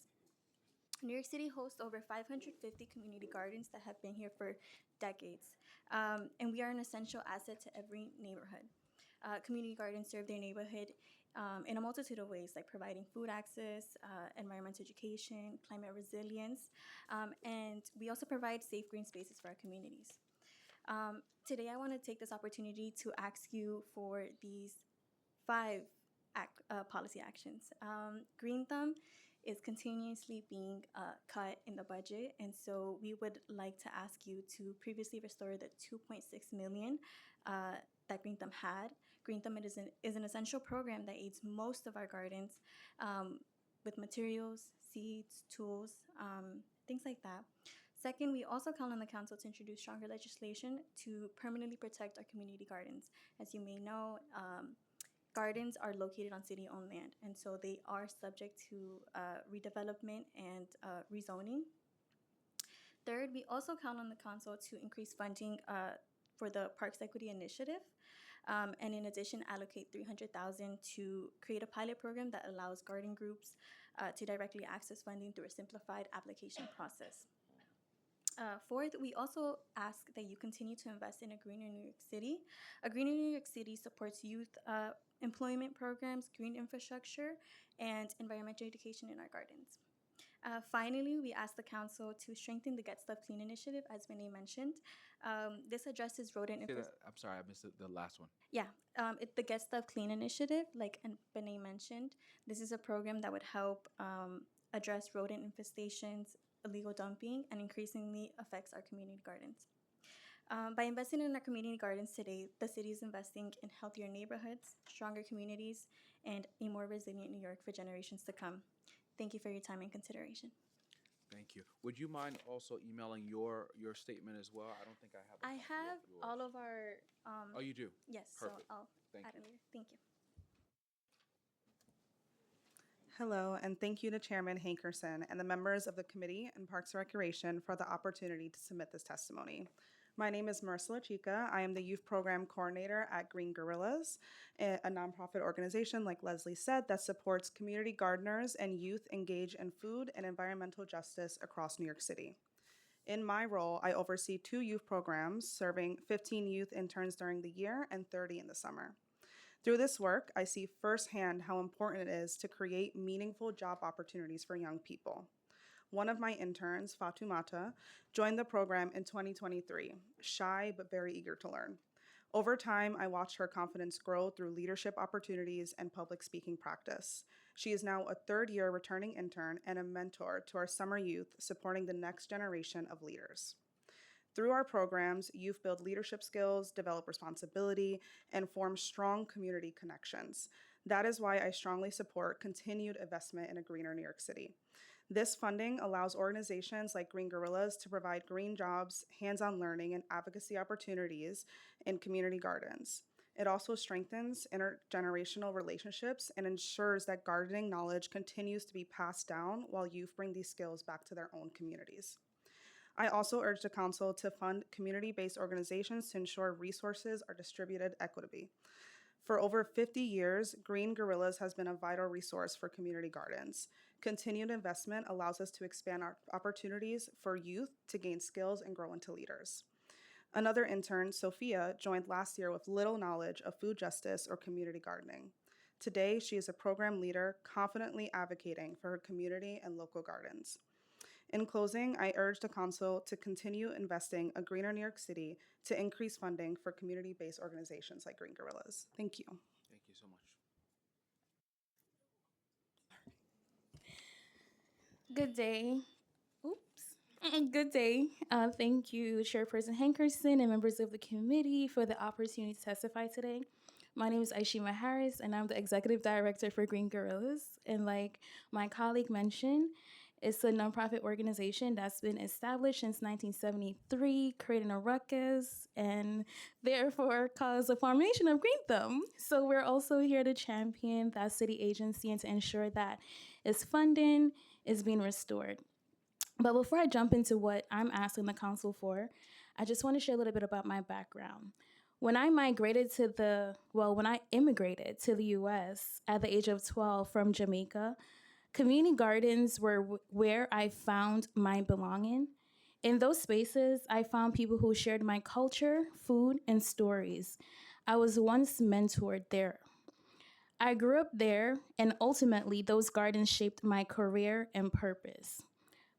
New York City hosts over 550 community gardens that have been here for decades, and we are an essential asset to every neighborhood. Community gardens serve their neighborhood in a multitude of ways, like providing food access, environmental education, climate resilience, and we also provide safe green spaces for our communities. Today, I want to take this opportunity to ask you for these 5 policy actions. Green thumb is continuously being cut in the budget, and so we would like to ask you to previously restore the $2.6 million that Green Thumb had. Green Thumb is an essential program that aids most of our gardens with materials, seeds, tools, things like that. Second, we also count on the council to introduce stronger legislation to permanently protect our community gardens. As you may know, gardens are located on city-owned land, and so they are subject to redevelopment and rezoning. Third, we also count on the council to increase funding for the Parks Equity Initiative, and in addition, allocate $300,000 to create a pilot program that allows garden groups to directly access funding through a simplified application process. Fourth, we also ask that you continue to invest in a greener New York City. A greener New York City supports youth employment programs, green infrastructure, and environmental education in our gardens. Finally, we ask the council to strengthen the Get Stuff Clean initiative, as Renee mentioned. This addresses rodent infestation. I'm sorry, I missed the last one. Yeah, the Get Stuff Clean initiative, like Benet mentioned, this is a program that would help address rodent infestations, illegal dumping, and increasingly affects our community gardens. By investing in our community gardens today, the city is investing in healthier neighborhoods, stronger communities, and a more resilient New York for generations to come. Thank you for your time and consideration. Thank you. Would you mind also emailing your statement as well? I don't think I have. I have all of our. Oh, you do? Yes. Perfect. So I'll Thank add you. it later. Thank you. Hello, and thank you to Chairman Hankerson and the members of the Committee on Parks and Recreation for the opportunity to submit this testimony. My name is Marcela Chica. I am the Youth Program Coordinator at Green Gorillas, a nonprofit organization, like Leslie said, that supports community gardeners and youth engaged in food and environmental justice across New York City. In my role, I oversee 2 youth programs serving 15 youth interns during the year and 30 in the summer. Through this work, I see firsthand how important it is to create meaningful job opportunities for young people. One of my interns, Fatumata, joined the program in 2023, shy but very eager to learn. Over time, I watched her confidence grow through leadership opportunities and public speaking practice. She is now a third-year returning intern and a mentor to our summer youth, supporting the next generation of leaders. Through our programs, youth build leadership skills, develop responsibility, and form strong community connections. That is why I strongly support continued investment in a greener New York City. This funding allows organizations like Green Gorillas to provide green jobs, hands-on learning, and advocacy opportunities in community gardens. It also strengthens intergenerational relationships and ensures that gardening knowledge continues to be passed down while youth bring these skills back to their own communities. I also urge the Council to fund community-based organizations to ensure resources are distributed equitably. For over 50 years, Green Gorillas has been a vital resource for community gardens. Continued investment allows us to expand our opportunities for youth to gain skills and grow into leaders. Another intern, Sophia, joined last year with little knowledge of food justice or community gardening. Today, she is a program leader, confidently advocating for her community and local gardens. In closing, I urge the Council to continue investing a greener New York City to increase funding for community-based organizations like Green Gorillas. Thank you. Thank you so much. Good day. Oops. Good day. Thank you, Chairperson Hankerson and members of the committee for the opportunity to testify today. My name is Aishima Harris, and I'm the Executive Director for Green Gorillas. And like my colleague mentioned, it's a nonprofit organization that's been established since 1973, creating a ruckus and therefore caused the formation of Green Thumb. So we're also here to champion that city agency and to ensure that its funding is being restored. But before I jump into what I'm asking the council for, I just want to share a little bit about my background. When I immigrated to the US at the age of 12 from Jamaica, community gardens were where I found my belonging. In those spaces, I found people who shared my culture, food, and stories. I was once mentored there. I grew up there, and ultimately, those gardens shaped my career and purpose.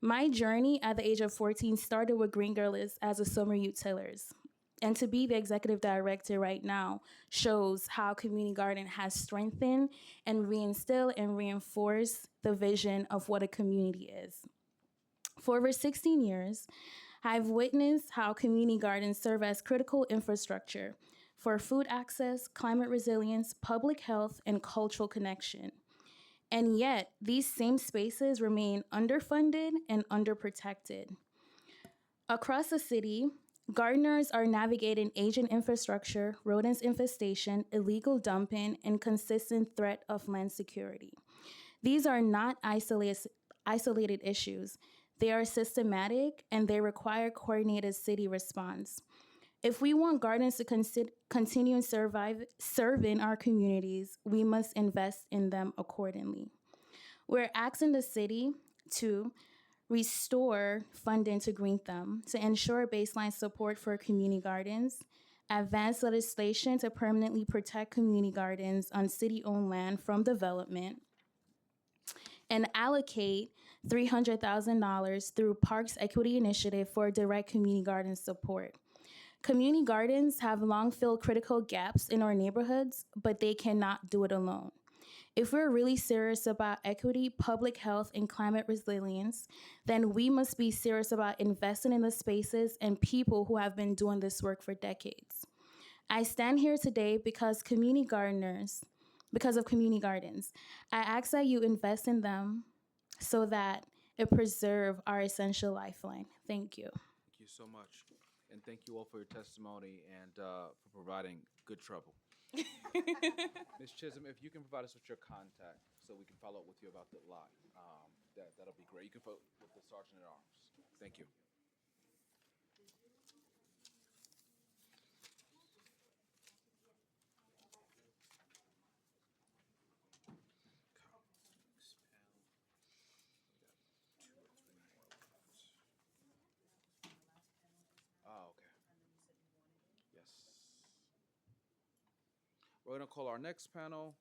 My journey at the age of 14 started with Green Gorillas as a summer youth tillers. And to be the executive director right now shows how community garden has strengthened and reinstilled and reinforced the vision of what a community is. For over 16 years, I've witnessed how community gardens serve as critical infrastructure for food access, climate resilience, public health, and cultural connection. And yet, these same spaces remain underfunded and underprotected. Across the city, gardeners are navigating aging infrastructure, rodents infestation, illegal dumping, and consistent threat of land security. These are not isolated issues. They are systematic, and they require coordinated city response. If we want gardens to continue serving our communities, we must invest in them accordingly. We're asking the city to restore funding to Green Thumb to ensure baseline support for community gardens, advance legislation to permanently protect community gardens on city-owned land from development, and allocate $300,000 through Parks Equity Initiative for direct community garden support. Community gardens have long filled critical gaps in our neighborhoods, but they cannot do it alone. If we're really serious about equity, public health, and climate resilience, then we must be serious about investing in the spaces and people who have been doing this work for decades. I stand here today because of community gardens. I ask that you invest in them so that it preserve our essential lifeline. Thank you. Thank you so much. And thank you all for your testimony and for providing good trouble. Ms. Chisholm, if you can provide us with your contact so we can follow up with you about the lot, that'll be great. You can vote with the Sergeant at Arms. Thank you. We're going to call our next panel.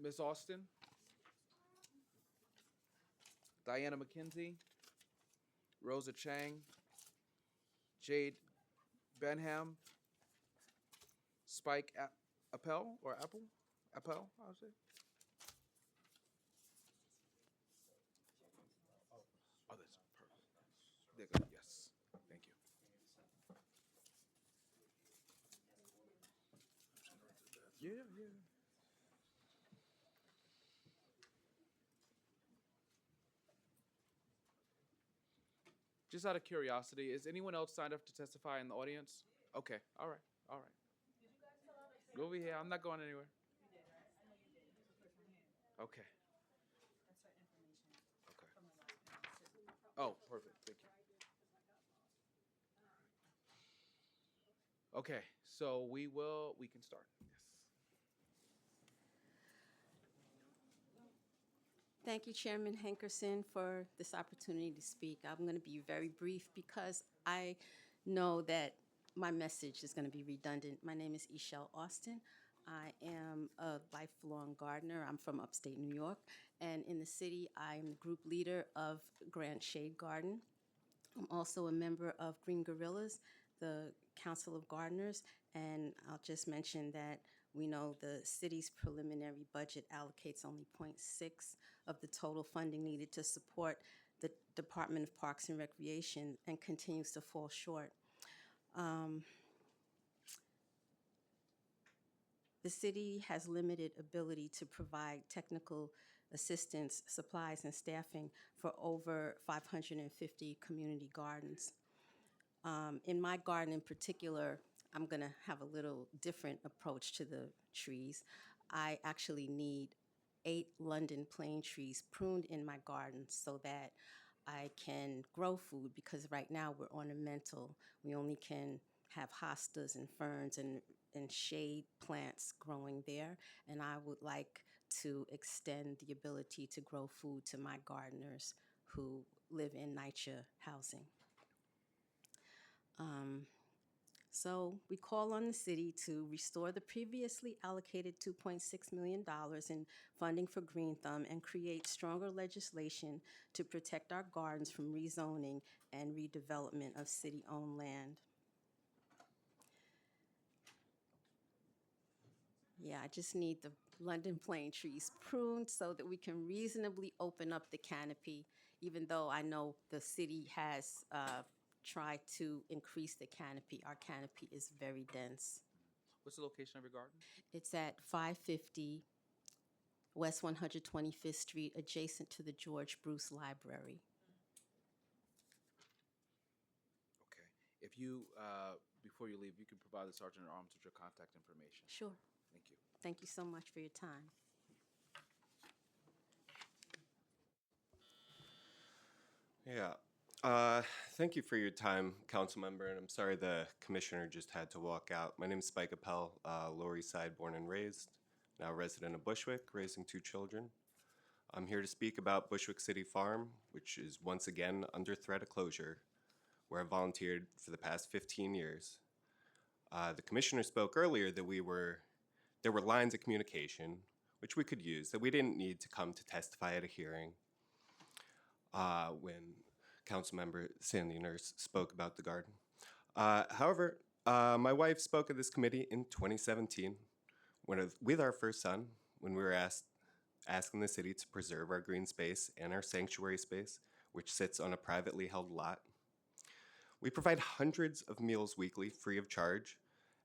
Ms. Austin, Diana McKenzie, Rosa Chang, Jade Benham, Spike Appel or Apple? Appel, I would say. Oh, that's perfect. There you go. Yes. Thank you. Yeah, yeah. Just out of curiosity, is anyone else signed up to testify in the audience? Okay, all right, all right. Go over here. I'm not going anywhere. Okay. Okay. Oh, perfect. Thank you. Okay, so we can start. Yes. Thank you, Chairman Hankerson, for this opportunity to speak. I'm going to be very brief because I know that my message is going to be redundant. My name is Ishelle Austin. I am a lifelong gardener. I'm from upstate New York, and in the city, I'm the group leader of Grant Shade Garden. I'm also a member of Green Gorillas, the Council of Gardeners, and I'll just mention that we know the city's preliminary budget allocates only 0.6 of the total funding needed to support the Department of Parks and Recreation and continues to fall short. The city has limited ability to provide technical assistance, supplies, and staffing for over 550 community gardens. In my garden in particular, I'm going to have a little different approach to the trees. I actually need 8 London plane trees pruned in my garden so that I can grow food, because right now we're ornamental. We only can have hostas and ferns and shade plants growing there, and I would like to extend the ability to grow food to my gardeners who live in Nycc housing. So we call on the city to restore the previously allocated $2.6 million in funding for Green Thumb and create stronger legislation to protect our gardens from rezoning and redevelopment of city-owned land. Yeah, I just need the London plane trees pruned so that we can reasonably open up the canopy, even though I know the city has tried to increase the canopy. Our canopy is very dense. What's the location of your garden? It's at 550 West 125th Street, adjacent to the George Bruce Library. Okay. If you, before you leave, you can provide the Sergeant at Arms with your contact information. Sure. Thank you. Thank you so much for your time. Yeah. Thank you for your time, council member, and I'm sorry the commissioner just had to walk out. My name is Spike Appel, Lower East Side born and raised, now resident of Bushwick, raising 2 children. I'm here to speak about Bushwick City Farm, which is once again under threat of closure, where I volunteered for the past 15 years. The commissioner spoke earlier that there were lines of communication which we could use, that we didn't need to come to testify at a hearing. When Councilmember Sandy Nurse spoke about the garden. However, my wife spoke at this committee in 2017 with our first son, when we were asking the city to preserve our green space and our sanctuary space, which sits on a privately held lot. We provide hundreds of meals weekly free of charge,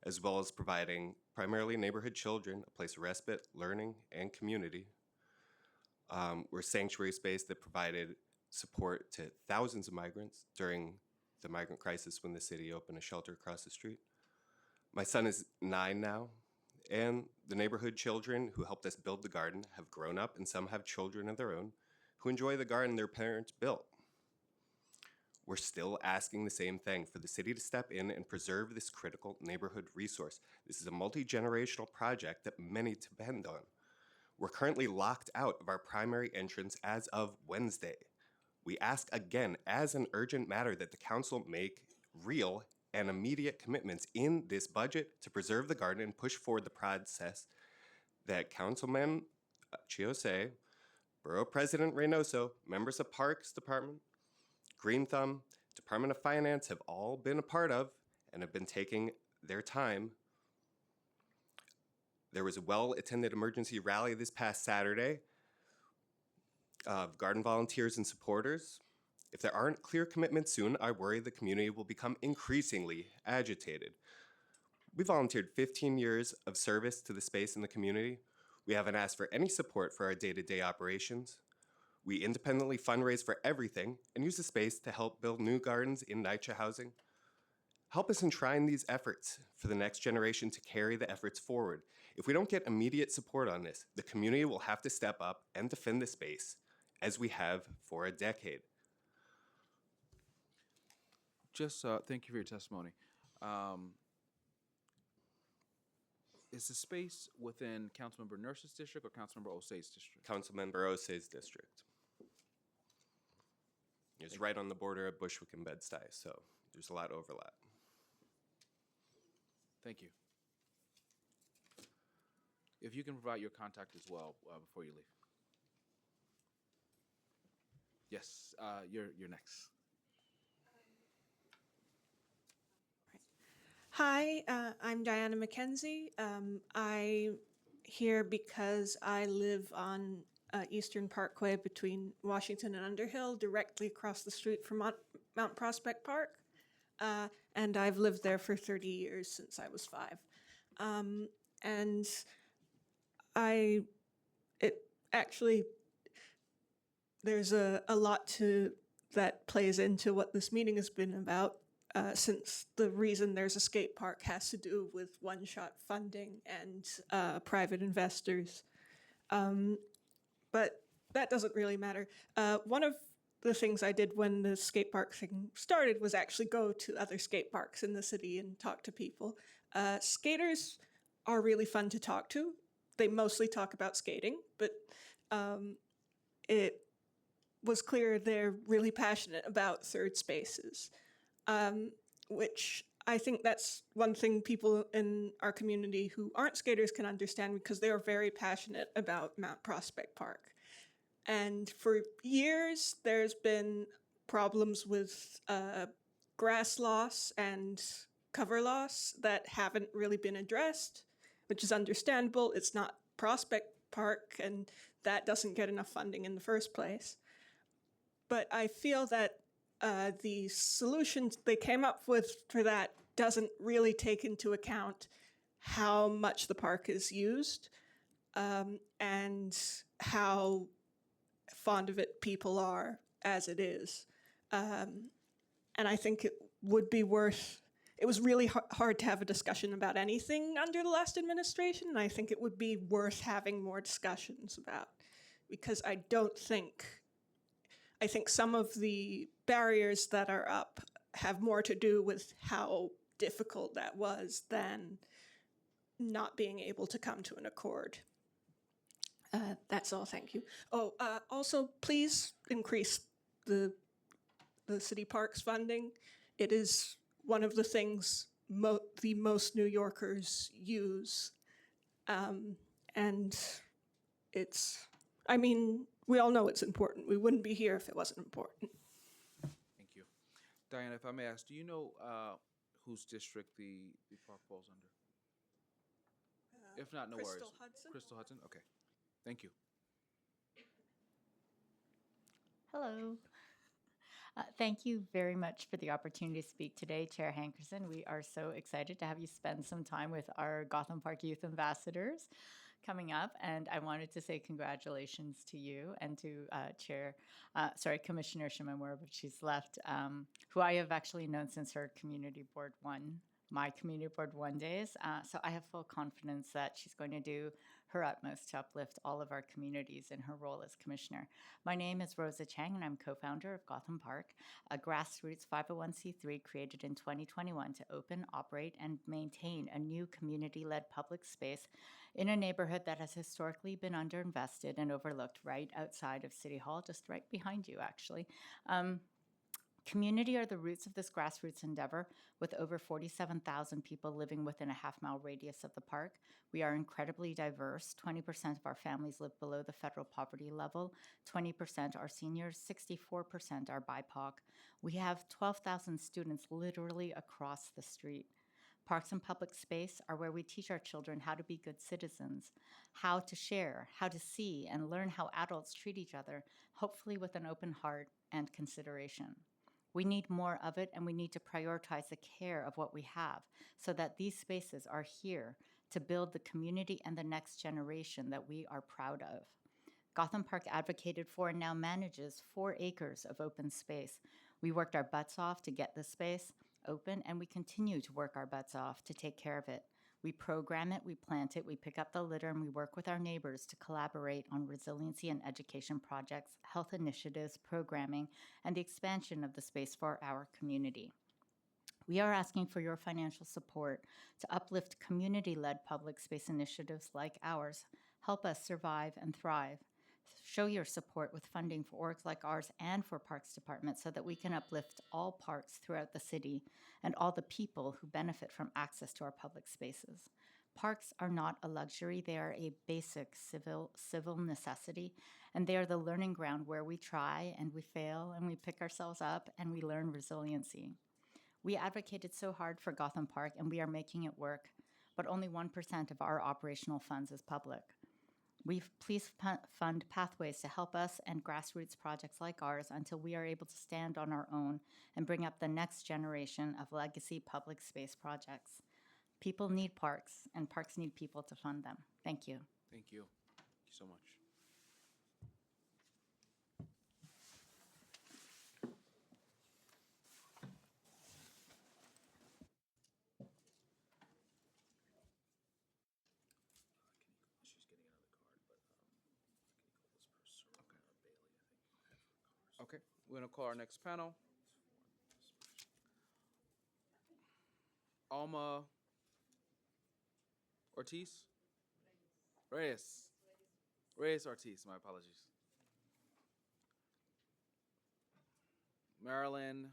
as well as providing primarily neighborhood children a place of respite, learning, and community. We're a sanctuary space that provided support to thousands of migrants during the migrant crisis when the city opened a shelter across the street. My son is 9 now, and the neighborhood children who helped us build the garden have grown up, and some have children of their own who enjoy the garden their parents built. We're still asking the same thing, for the city to step in and preserve this critical neighborhood resource. This is a multi-generational project that many depend on. We're currently locked out of our primary entrance as of Wednesday. We ask again, as an urgent matter, that the council make real and immediate commitments in this budget to preserve the garden and push forward the process that Councilman Chiose, Borough President Reynoso, members of Parks Department, Green Thumb, Department of Finance have all been a part of and have been taking their time. There was a well-attended emergency rally this past Saturday of garden volunteers and supporters. If there aren't clear commitments soon, I worry the community will become increasingly agitated. We volunteered 15 years of service to the space in the community. We haven't asked for any support for our day-to-day operations. We independently fundraise for everything and use the space to help build new gardens in Nycc housing. Help us enshrine these efforts for the next generation to carry the efforts forward. If we don't get immediate support on this, the community will have to step up and defend the space, as we have for a decade. Just thank you for your testimony. Is the space within Councilmember Nurse's district or Councilmember Osei's district? Councilmember Osei's district. It's right on the border of Bushwick and Bed-Stuy, so there's a lot of overlap. Thank you. If you can provide your contact as well before you leave. Yes, you're next. Hi, I'm Diana McKenzie. I'm here because I live on Eastern Parkway between Washington and Underhill, directly across the street from Mount Prospect Park. And I've lived there for 30 years, since I was 5. And there's a lot that plays into what this meeting has been about. Since the reason there's a skate park has to do with one-shot funding and private investors. But that doesn't really matter. One of the things I did when the skate park thing started was actually go to other skate parks in the city and talk to people. Skaters are really fun to talk to. They mostly talk about skating, but it was clear they're really passionate about third spaces. Which I think that's one thing people in our community who aren't skaters can understand, because they are very passionate about Mount Prospect Park. And for years, there's been problems with grass loss and cover loss that haven't really been addressed, which is understandable. It's not Prospect Park, and that doesn't get enough funding in the first place. But I feel that the solutions they came up with for that doesn't really take into account how much the park is used and how fond of it people are as it is. And I think it was really hard to have a discussion about anything under the last administration, and I think it would be worth having more discussions about, because I think some of the barriers that are up have more to do with how difficult that was than not being able to come to an accord. That's all, thank you. Also, please increase the city parks funding. It is one of the things the most New Yorkers use. And we all know it's important. We wouldn't be here if it wasn't important. Thank you. Diana, if I may ask, do you know whose district the park falls under? If not, no worries. Crystal Hudson? Crystal Hudson? Okay. Thank you. Hello. Thank you very much for the opportunity to speak today, Chair Hankerson. We are so excited to have you spend some time with our Gotham Park Youth Ambassadors coming up, and I wanted to say congratulations to you and to Commissioner Shimamura, but she's left, who I have actually known since her my Community Board 1 days. So I have full confidence that she's going to do her utmost to uplift all of our communities in her role as commissioner. My name is Rosa Chang, and I'm co-founder of Gotham Park, a grassroots 501c3 created in 2021 to open, operate, and maintain a new community-led public space in a neighborhood that has historically been underinvested and overlooked right outside of City Hall, just right behind you, actually. Community are the roots of this grassroots endeavor. With over 47,000 people living within a half-mile radius of the park, we are incredibly diverse. 20% of our families live below the federal poverty level, 20% are seniors, 64% are BIPOC. We have 12,000 students literally across the street. Parks and public space are where we teach our children how to be good citizens, how to share, how to see and learn how adults treat each other, hopefully with an open heart and consideration. We need more of it, and we need to prioritize the care of what we have so that these spaces are here to build the community and the next generation that we are proud of. Gotham Park advocated for and now manages 4 acres of open space. We worked our butts off to get this space open, and we continue to work our butts off to take care of it. We program it, we plant it, we pick up the litter, and we work with our neighbors to collaborate on resiliency and education projects, health initiatives, programming, and the expansion of the space for our community. We are asking for your financial support to uplift community-led public space initiatives like ours. Help us survive and thrive. Show your support with funding for orgs like ours and for Parks Department so that we can uplift all parks throughout the city and all the people who benefit from access to our public spaces. Parks are not a luxury, they are a basic civil necessity, and they are the learning ground where we try and we fail and we pick ourselves up and we learn resiliency. We advocated so hard for Gotham Park and we are making it work, but only 1% of our operational funds is public. Please fund pathways to help us and grassroots projects like ours until we are able to stand on our own and bring up the next generation of legacy public space projects. People need parks, and parks need people to fund them. Thank you. Thank you. Thank you so much. Okay, we're gonna call our next panel. Alma Ortiz? Reyes Ortiz, my apologies. Marilyn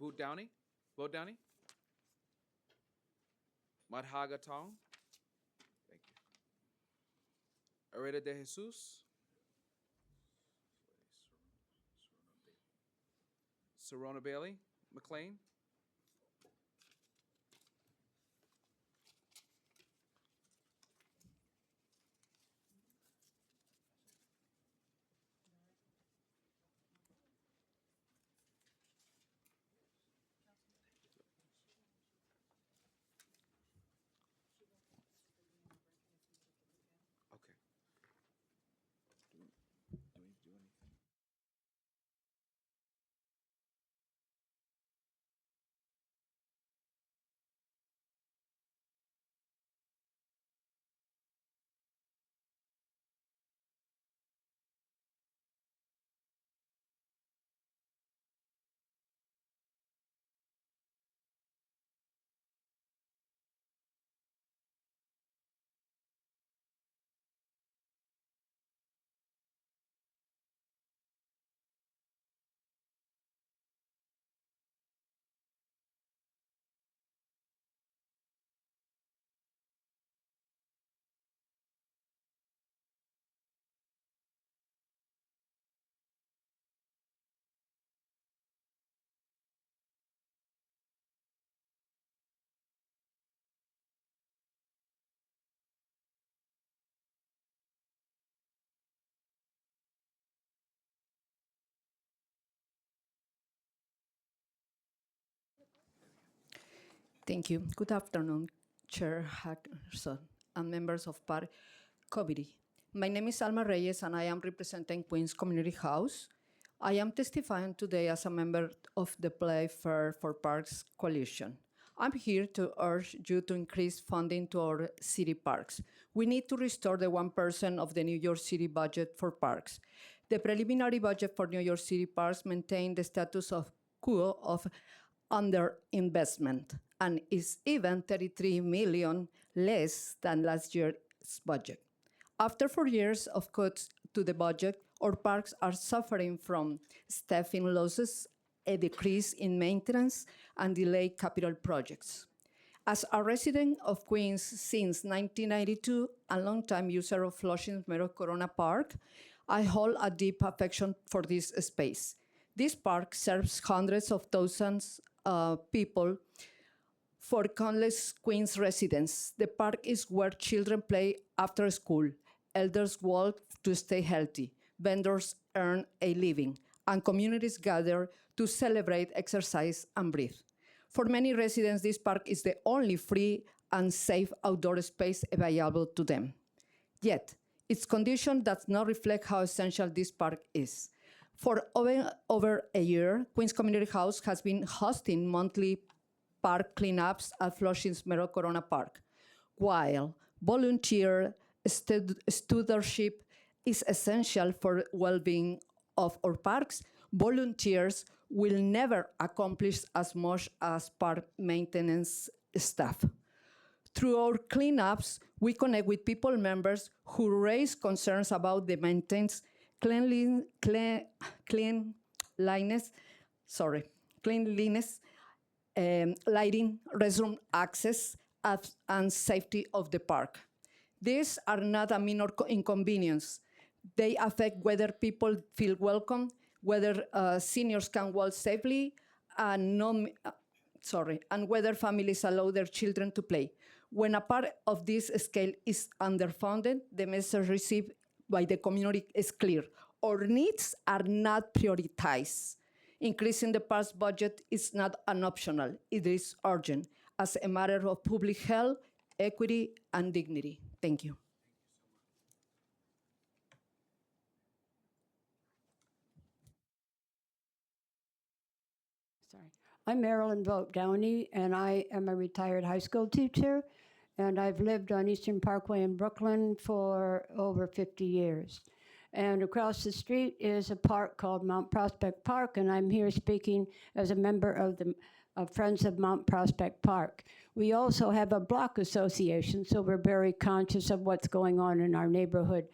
Vote Downey? Madhaga Tong? Thank you. Areta de Jesus? Serona Bailey McLean? Okay. Do we need to do anything? Thank you. Good afternoon, Chair Hackerson and members of Park Committee. My name is Alma Reyes, and I am representing Queens Community House. I am testifying today as a member of the Play Fair for Parks Coalition. I'm here to urge you to increase funding to our city parks. We need to restore the 1% of the New York City budget for parks. The preliminary budget for New York City parks maintained the status of quo of underinvestment and is even 33 million less than last year's budget. After 4 years of cuts to the budget, Our parks are suffering from staffing losses, a decrease in maintenance, and delayed capital projects. As a resident of Queens since 1992, a longtime user of Flushing's Meadow Corona Park, I hold a deep affection for this space. This park serves hundreds of thousands of people for countless Queens residents. The park is where children play after school, elders walk to stay healthy, vendors earn a living, and communities gather to celebrate, exercise, and breathe. For many residents, this park is the only free and safe outdoor space available to them. Yet, its condition does not reflect how essential this park is. For over a year, Queens Community House has been hosting monthly park cleanups at Flushing's Meadow Corona Park. While volunteer stewardship is essential for well-being of our parks, volunteers will never accomplish as much as park maintenance staff. Through our cleanups, we connect with people members who raise concerns about the maintenance, cleanliness, lighting, restroom access, and safety of the park. These are not a minor inconvenience. They affect whether people feel welcome, whether seniors can walk safely, and whether families allow their children to play. When a part of this scale is underfunded, the message received by the community is clear. Our needs are not prioritized. Increasing the park's budget is not an optional, it is urgent, as a matter of public health, equity, and dignity. Thank you. Sorry. I'm Marilyn Vogt Downey, and I am a retired high school teacher, and I've lived on Eastern Parkway in Brooklyn for over 50 years. And across the street is a park called Mount Prospect Park, and I'm here speaking as a member of the Friends of Mount Prospect Park. We also have a block association, so we're very conscious of what's going on in our neighborhood.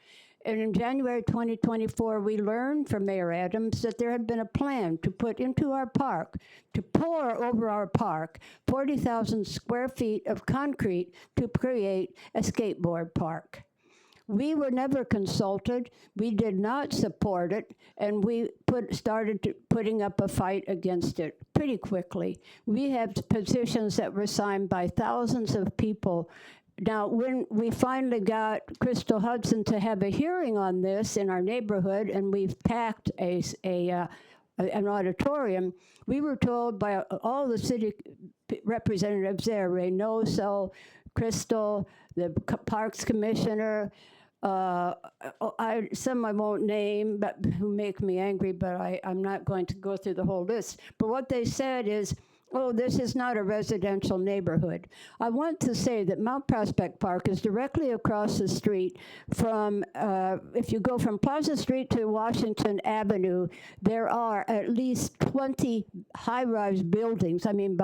And in January 2024, we learned from Mayor Adams that there had been a plan to put into our park, to pour over our park, 40,000 square feet of concrete to create a skateboard park. We were never consulted, we did not support it, and we started putting up a fight against it pretty quickly. We have petitions that were signed by thousands of people. Now, when we finally got Crystal Hudson to have a hearing on this in our neighborhood, and we've packed an auditorium, we were told by all the city representatives there, Reynoso, Crystal, the Parks Commissioner, some I won't name, but who make me angry, but I'm not going to go through the whole list. But what they said is, oh, this is not a residential neighborhood. I want to say that Mount Prospect Park is directly across the street from, if you go from Plaza Street to Washington Avenue, there are at least 20 high-rise buildings. I mean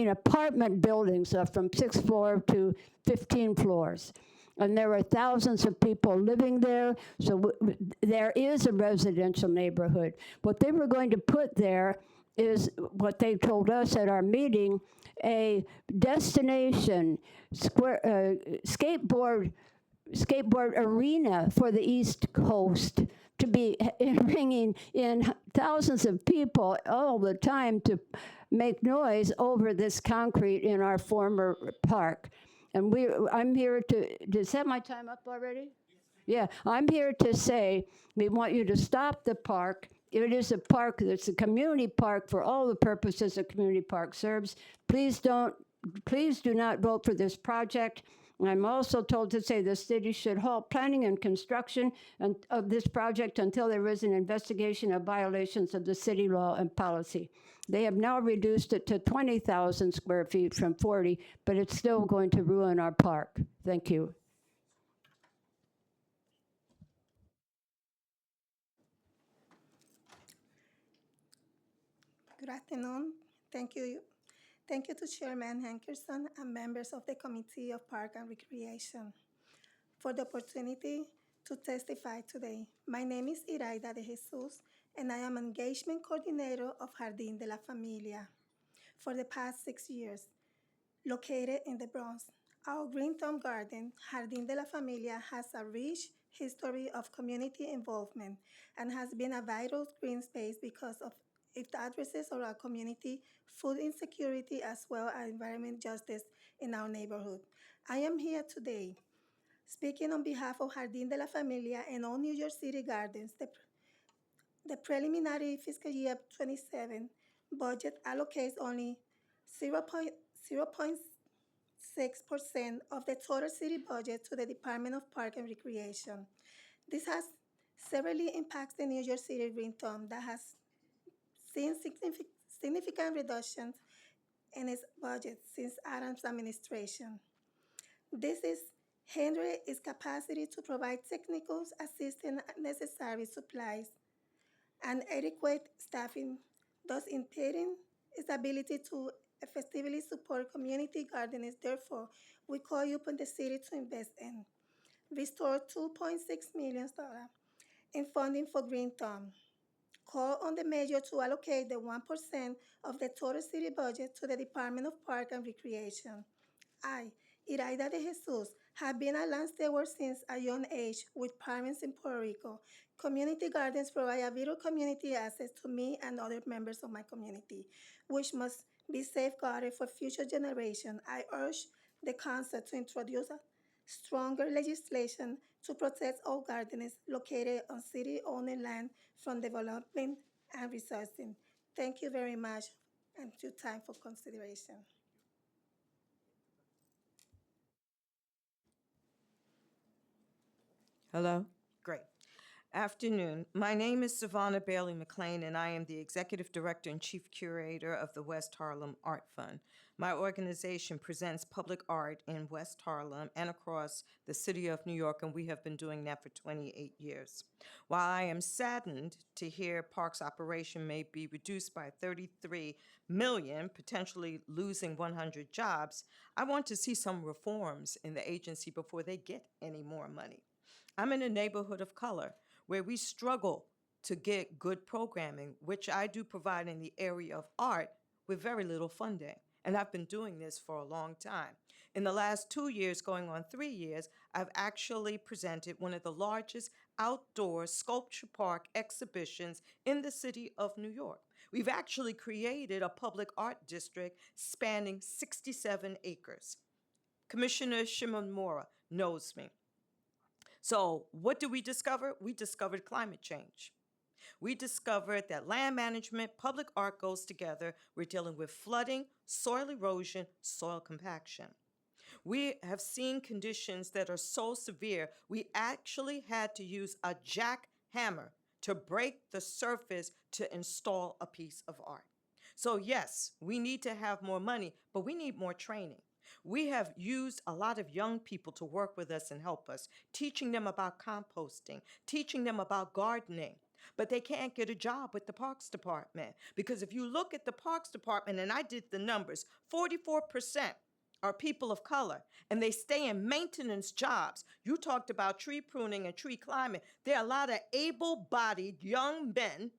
apartment buildings from 6th floor to 15 floors. And there are thousands of people living there, so there is a residential neighborhood. What they were going to put there is what they told us at our meeting, a destination skateboard arena for the East Coast, to be bringing in thousands of people all the time to make noise over this concrete in our former park. And I'm here to, is that my time up already? Yeah, I'm here to say we want you to stop the park. It is a park that's a community park for all the purposes a community park serves. Please do not vote for this project. I'm also told to say the city should halt planning and construction of this project until there is an investigation of violations of the city law and policy. They have now reduced it to 20,000 square feet from 40, but it's still going to ruin our park. Thank you. Good afternoon. Thank you. Thank you to Chairman Hankerson and members of the Committee of Park and Recreation for the opportunity to testify today. My name is Iraida de Jesus, and I am Engagement Coordinator of Jardín de la Familia for the past 6 years, located in the Bronx. Our Green Thumb Garden, Jardín de la Familia, has a rich history of community involvement and has been a vital green space because of it addresses our community food insecurity as well as environment justice in our neighborhood. I am here today speaking on behalf of Jardín de la Familia and all New York City Gardens. The preliminary fiscal year 27 budget allocates only 0.6% of the total city budget to the Department of Park and Recreation. This has severely impacted the New York City Green Thumb that has seen significant reductions in its budget since Adams' administration. This is hindered its capacity to provide technical assistance and necessary supplies and adequate staffing, thus impeding its ability to effectively support community gardeners. Therefore, we call upon the city to invest in restore $2.6 million in funding for Green Thumb. Call on the mayor to allocate the 1% of the total city budget to the Department of Park and Recreation. I, Iraida de Jesus, have been a land steward since a young age with parents in Puerto Rico. Community gardens provide a vital community access to me and other members of my community, which must be safeguarded for future generations. I urge the council to introduce a stronger legislation to protect all gardens located on city-owned land from development and resourcing. Thank you very much and your time for consideration. Hello? Great. Afternoon. My name is Savannah Bailey McLean, and I am the Executive Director and Chief Curator of the West Harlem Art Fund. My organization presents public art in West Harlem and across the city of New York, and we have been doing that for 28 years. While I am saddened to hear Parks operation may be reduced by 33 million, potentially losing 100 jobs, I want to see some reforms in the agency before they get any more money. I'm in a neighborhood of color where we struggle to get good programming, which I do provide in the area of art with very little funding. And I've been doing this for a long time. In the last 2 years, going on 3 years, I've actually presented one of the largest outdoor sculpture park exhibitions in the city of New York. We've actually created a public art district spanning 67 acres. Commissioner Shimomura knows me. So what did we discover? We discovered climate change. We discovered that land management, public art goes together. We're dealing with flooding, soil erosion, soil compaction. We have seen conditions that are so severe, we actually had to use a jackhammer to break the surface to install a piece of art. So yes, we need to have more money, but we need more training. We have used a lot of young people to work with us and help us, teaching them about composting, teaching them about gardening. But they can't get a job with the Parks Department because if you look at the Parks Department, and I did the numbers, 44% are people of color, and they stay in maintenance jobs. You talked about tree pruning and tree climbing. There are a lot of able-bodied young men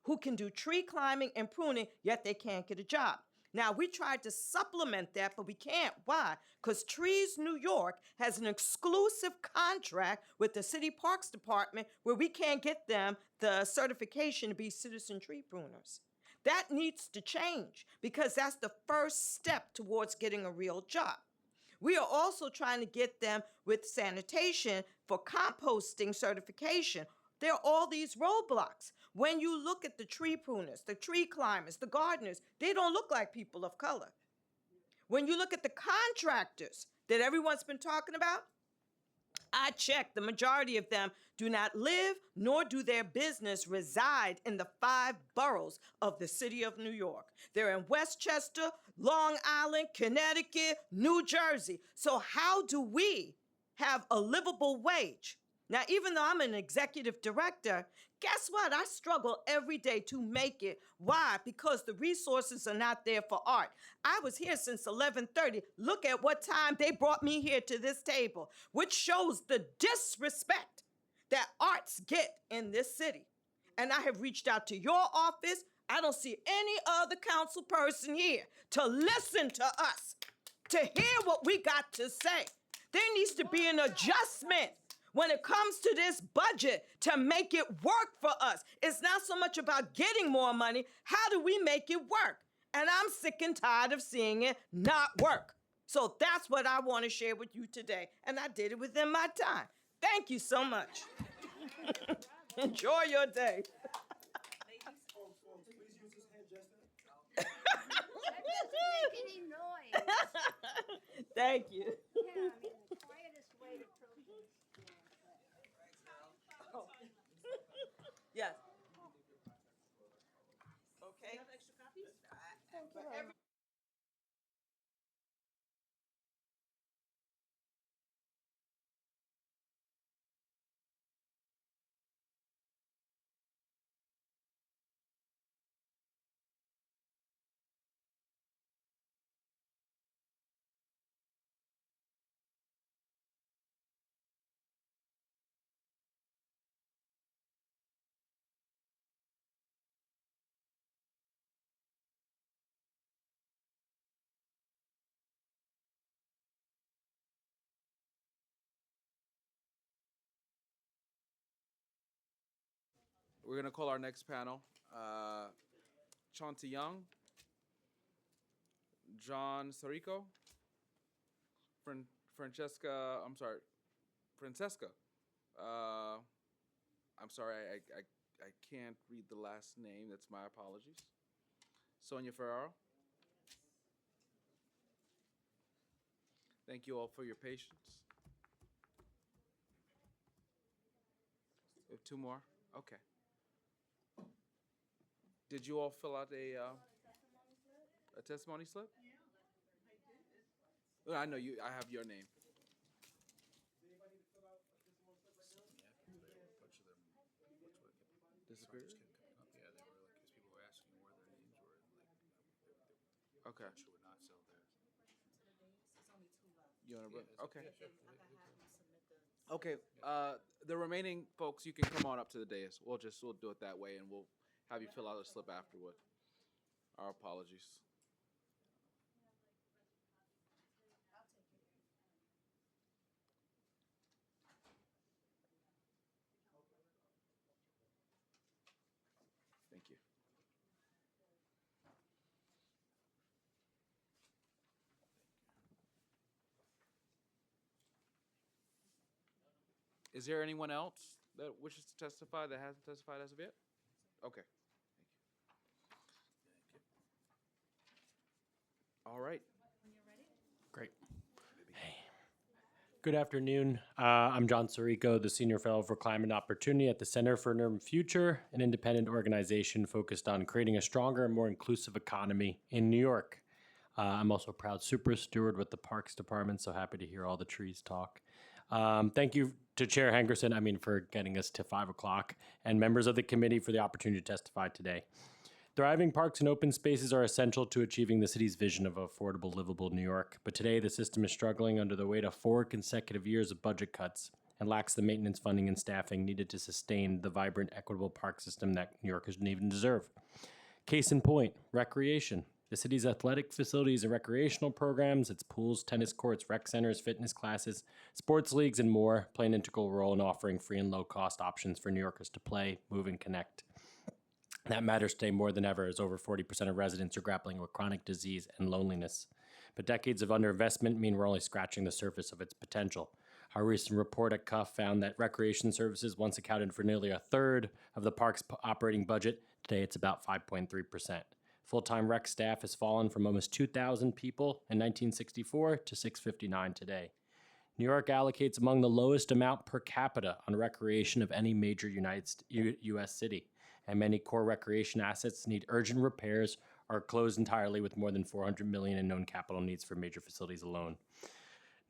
who can do tree climbing and pruning, yet they can't get a job. Now, we tried to supplement that, but we can't. Why? Because Trees New York has an exclusive contract with the City Parks Department where we can't get them the certification to be citizen tree pruners. That needs to change because that's the first step towards getting a real job. We are also trying to get them with sanitation for composting certification. There are all these roadblocks. When you look at the tree pruners, the tree climbers, the gardeners, they don't look like people of color. When you look at the contractors that everyone's been talking about, I checked, the majority of them do not live nor do their business reside in the 5 boroughs of the city of New York. They're in Westchester, Long Island, Connecticut, New Jersey. So how do we have a livable wage? Now, even though I'm an executive director, guess what? I struggle every day to make it. Why? Because the resources are not there for art. I was here since 11:30. Look at what time they brought me here to this table, which shows the disrespect that arts get in this city. And I have reached out to your office. I don't see any other council person here to listen to us, to hear what we got to say. There needs to be an adjustment when it comes to this budget to make it work for us. It's not so much about getting more money. How do we make it work? And I'm sick and tired of seeing it not work. So that's what I want to share with you today. And I did it within my time. Thank you so much. Enjoy your day. Thank you. Yes. Okay. Extra copies? We're going to call our next panel. Chauncey Young, John Sarico, Francesca, I'm sorry, Francesca. I'm sorry, I can't read the last name. That's my apologies. Sonia Ferraro. Thank you all for your patience. We have two more. Okay. Did you all fill out a testimony slip? Well, I know you. I have your name. Disappeared? Okay. You want to? Okay. Okay. The remaining folks, you can come on up to the dais. We'll do it that way, and we'll have you fill out a slip afterward. Our apologies. Thank you. Is there anyone else that wishes to testify that hasn't testified as of yet? Okay. Thank you. All right. Great. Hey. Good afternoon. I'm John Sarico, the Senior Fellow for Climate Opportunity at the Center for an Urban Future, an independent organization focused on creating a stronger and more inclusive economy in New York. I'm also a proud super steward with the Parks Department, so happy to hear all the trees talk. Thank you to Chair Hankerson, for getting us to 5 o'clock, and members of the committee for the opportunity to testify today. Thriving parks and open spaces are essential to achieving the city's vision of affordable, livable New York. But today, the system is struggling under the weight of 4 consecutive years of budget cuts and lacks the maintenance funding and staffing needed to sustain the vibrant, equitable park system that New Yorkers even deserve. Case in point, recreation. The city's athletic facilities and recreational programs, its pools, tennis courts, rec centers, fitness classes, sports leagues, and more play an integral role in offering free and low-cost options for New Yorkers to play, move, and connect. That matters today more than ever, as over 40% of residents are grappling with chronic disease and loneliness. But decades of underinvestment mean we're only scratching the surface of its potential. Our recent report at CUF found that recreation services once accounted for nearly a third of the park's operating budget. Today, it's about 5.3%. Full-time rec staff has fallen from almost 2,000 people in 1964 to 659 today. New York allocates among the lowest amount per capita on recreation of any major U.S. city, and many core recreation assets need urgent repairs or are closed entirely, with more than $400 million in known capital needs for major facilities alone.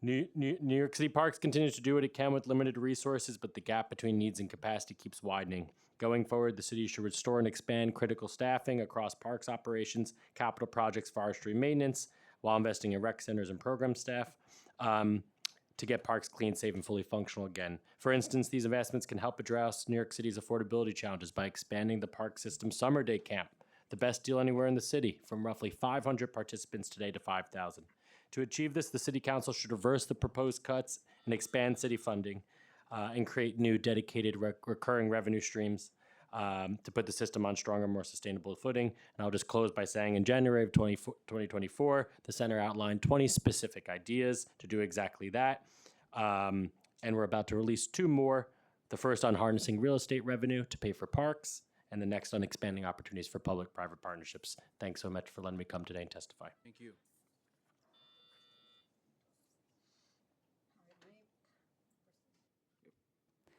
New York City Parks continues to do what it can with limited resources, but the gap between needs and capacity keeps widening. Going forward, the city should restore and expand critical staffing across parks operations, capital projects, forestry maintenance, while investing in rec centers and program staff. to get parks clean, safe, and fully functional again. For instance, these investments can help address New York City's affordability challenges by expanding the park system summer day camp, the best deal anywhere in the city, from roughly 500 participants today to 5,000. To achieve this, the City Council should reverse the proposed cuts and expand city funding and create new dedicated recurring revenue streams to put the system on stronger, more sustainable footing. And I'll just close by saying in January of 2024, the center outlined 20 specific ideas to do exactly that. And we're about to release 2 more, the first on harnessing real estate revenue to pay for parks, and the next on expanding opportunities for public-private partnerships. Thanks so much for letting me come today and testify. Thank you.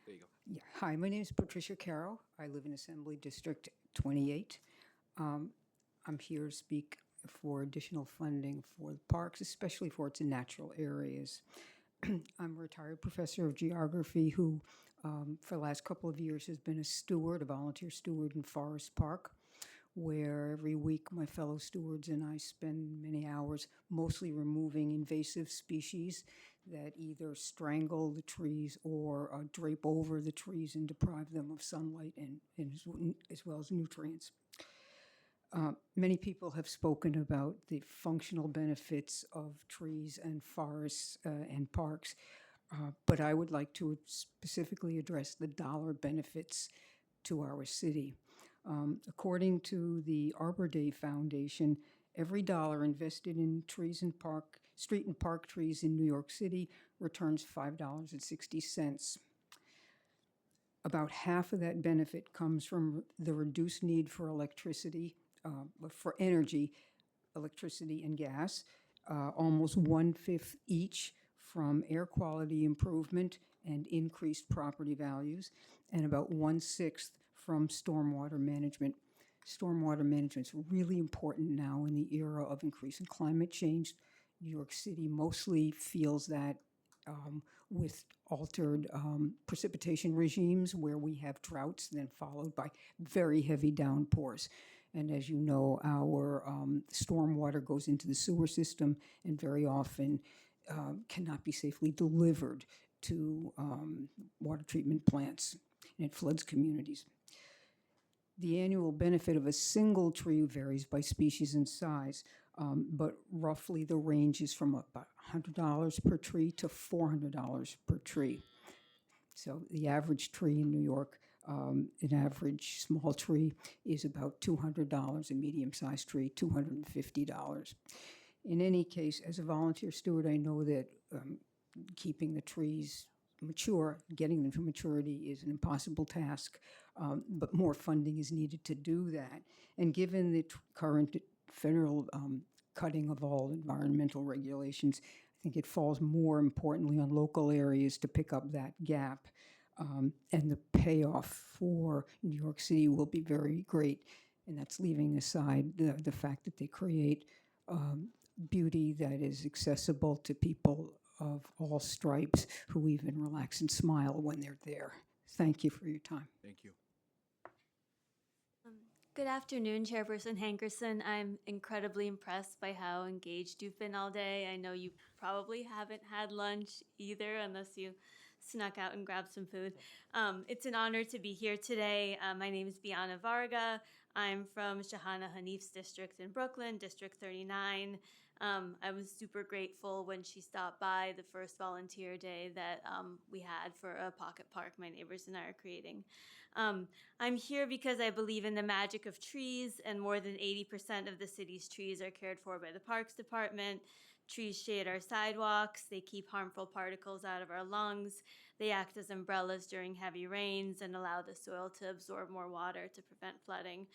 There you go. Yeah. Hi, my name is Patricia Carroll. I live in Assembly District 28. I'm here to speak for additional funding for the parks, especially for its natural areas. I'm a retired professor of geography who, for the last couple of years, has been a volunteer steward in Forest Park, where every week my fellow stewards and I spend many hours mostly removing invasive species that either strangle the trees or drape over the trees and deprive them of sunlight and as well as nutrients. Many people have spoken about the functional benefits of trees and forests and parks, but I would like to specifically address the dollar benefits to our city. According to the Arbor Day Foundation, every dollar invested in street and park trees in New York City returns $5.60. About half of that benefit comes from the reduced need for electricity, for energy, electricity and gas, almost 1/5 each from air quality improvement and increased property values, and about 1/6 from stormwater management. Stormwater management is really important now in the era of increasing climate change. New York City mostly feels that with altered precipitation regimes where we have droughts then followed by very heavy downpours. And as you know, our stormwater goes into the sewer system and very often cannot be safely delivered to water treatment plants, and it floods communities. The annual benefit of a single tree varies by species and size, but roughly the range is from about $100 per tree to $400 per tree. So the average tree in New York, an average small tree is about $200, a medium-sized tree, $250. In any case, as a volunteer steward, I know that keeping the trees mature, getting them to maturity is an impossible task, but more funding is needed to do that. And given the current federal cutting of all environmental regulations, I think it falls more importantly on local areas to pick up that gap. And the payoff for New York City will be very great. And that's leaving aside the fact that they create beauty that is accessible to people of all stripes who even relax and smile when they're there. Thank you for your time. Thank you. Good afternoon, Chairperson Hankerson. I'm incredibly impressed by how engaged you've been all day. I know you probably haven't had lunch either, unless you snuck out and grabbed some food. It's an honor to be here today. My name is Biana Varga. I'm from Shahana Hanif's district in Brooklyn, District 39. I was super grateful when she stopped by the first volunteer day that we had for a pocket park my neighbors and I are creating. I'm here because I believe in the magic of trees, and more than 80% of the city's trees are cared for by the Parks Department. Trees shade our sidewalks, they keep harmful particles out of our lungs, they act as umbrellas during heavy rains and allow the soil to absorb more water to prevent flooding.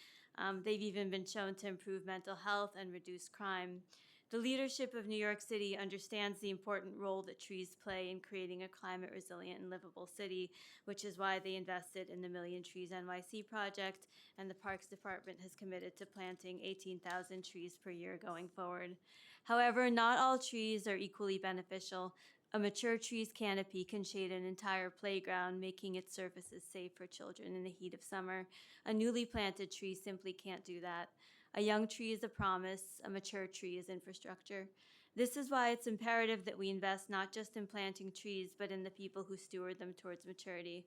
They've even been shown to improve mental health and reduce crime. The leadership of New York City understands the important role that trees play in creating a climate resilient and livable city, which is why they invested in the Million Trees NYC project, and the Parks Department has committed to planting 18,000 trees per year going forward. However, not all trees are equally beneficial. A mature tree's canopy can shade an entire playground, making its surfaces safe for children in the heat of summer. A newly planted tree simply can't do that. A young tree is a promise, a mature tree is infrastructure. This is why it's imperative that we invest not just in planting trees, but in the people who steward them towards maturity.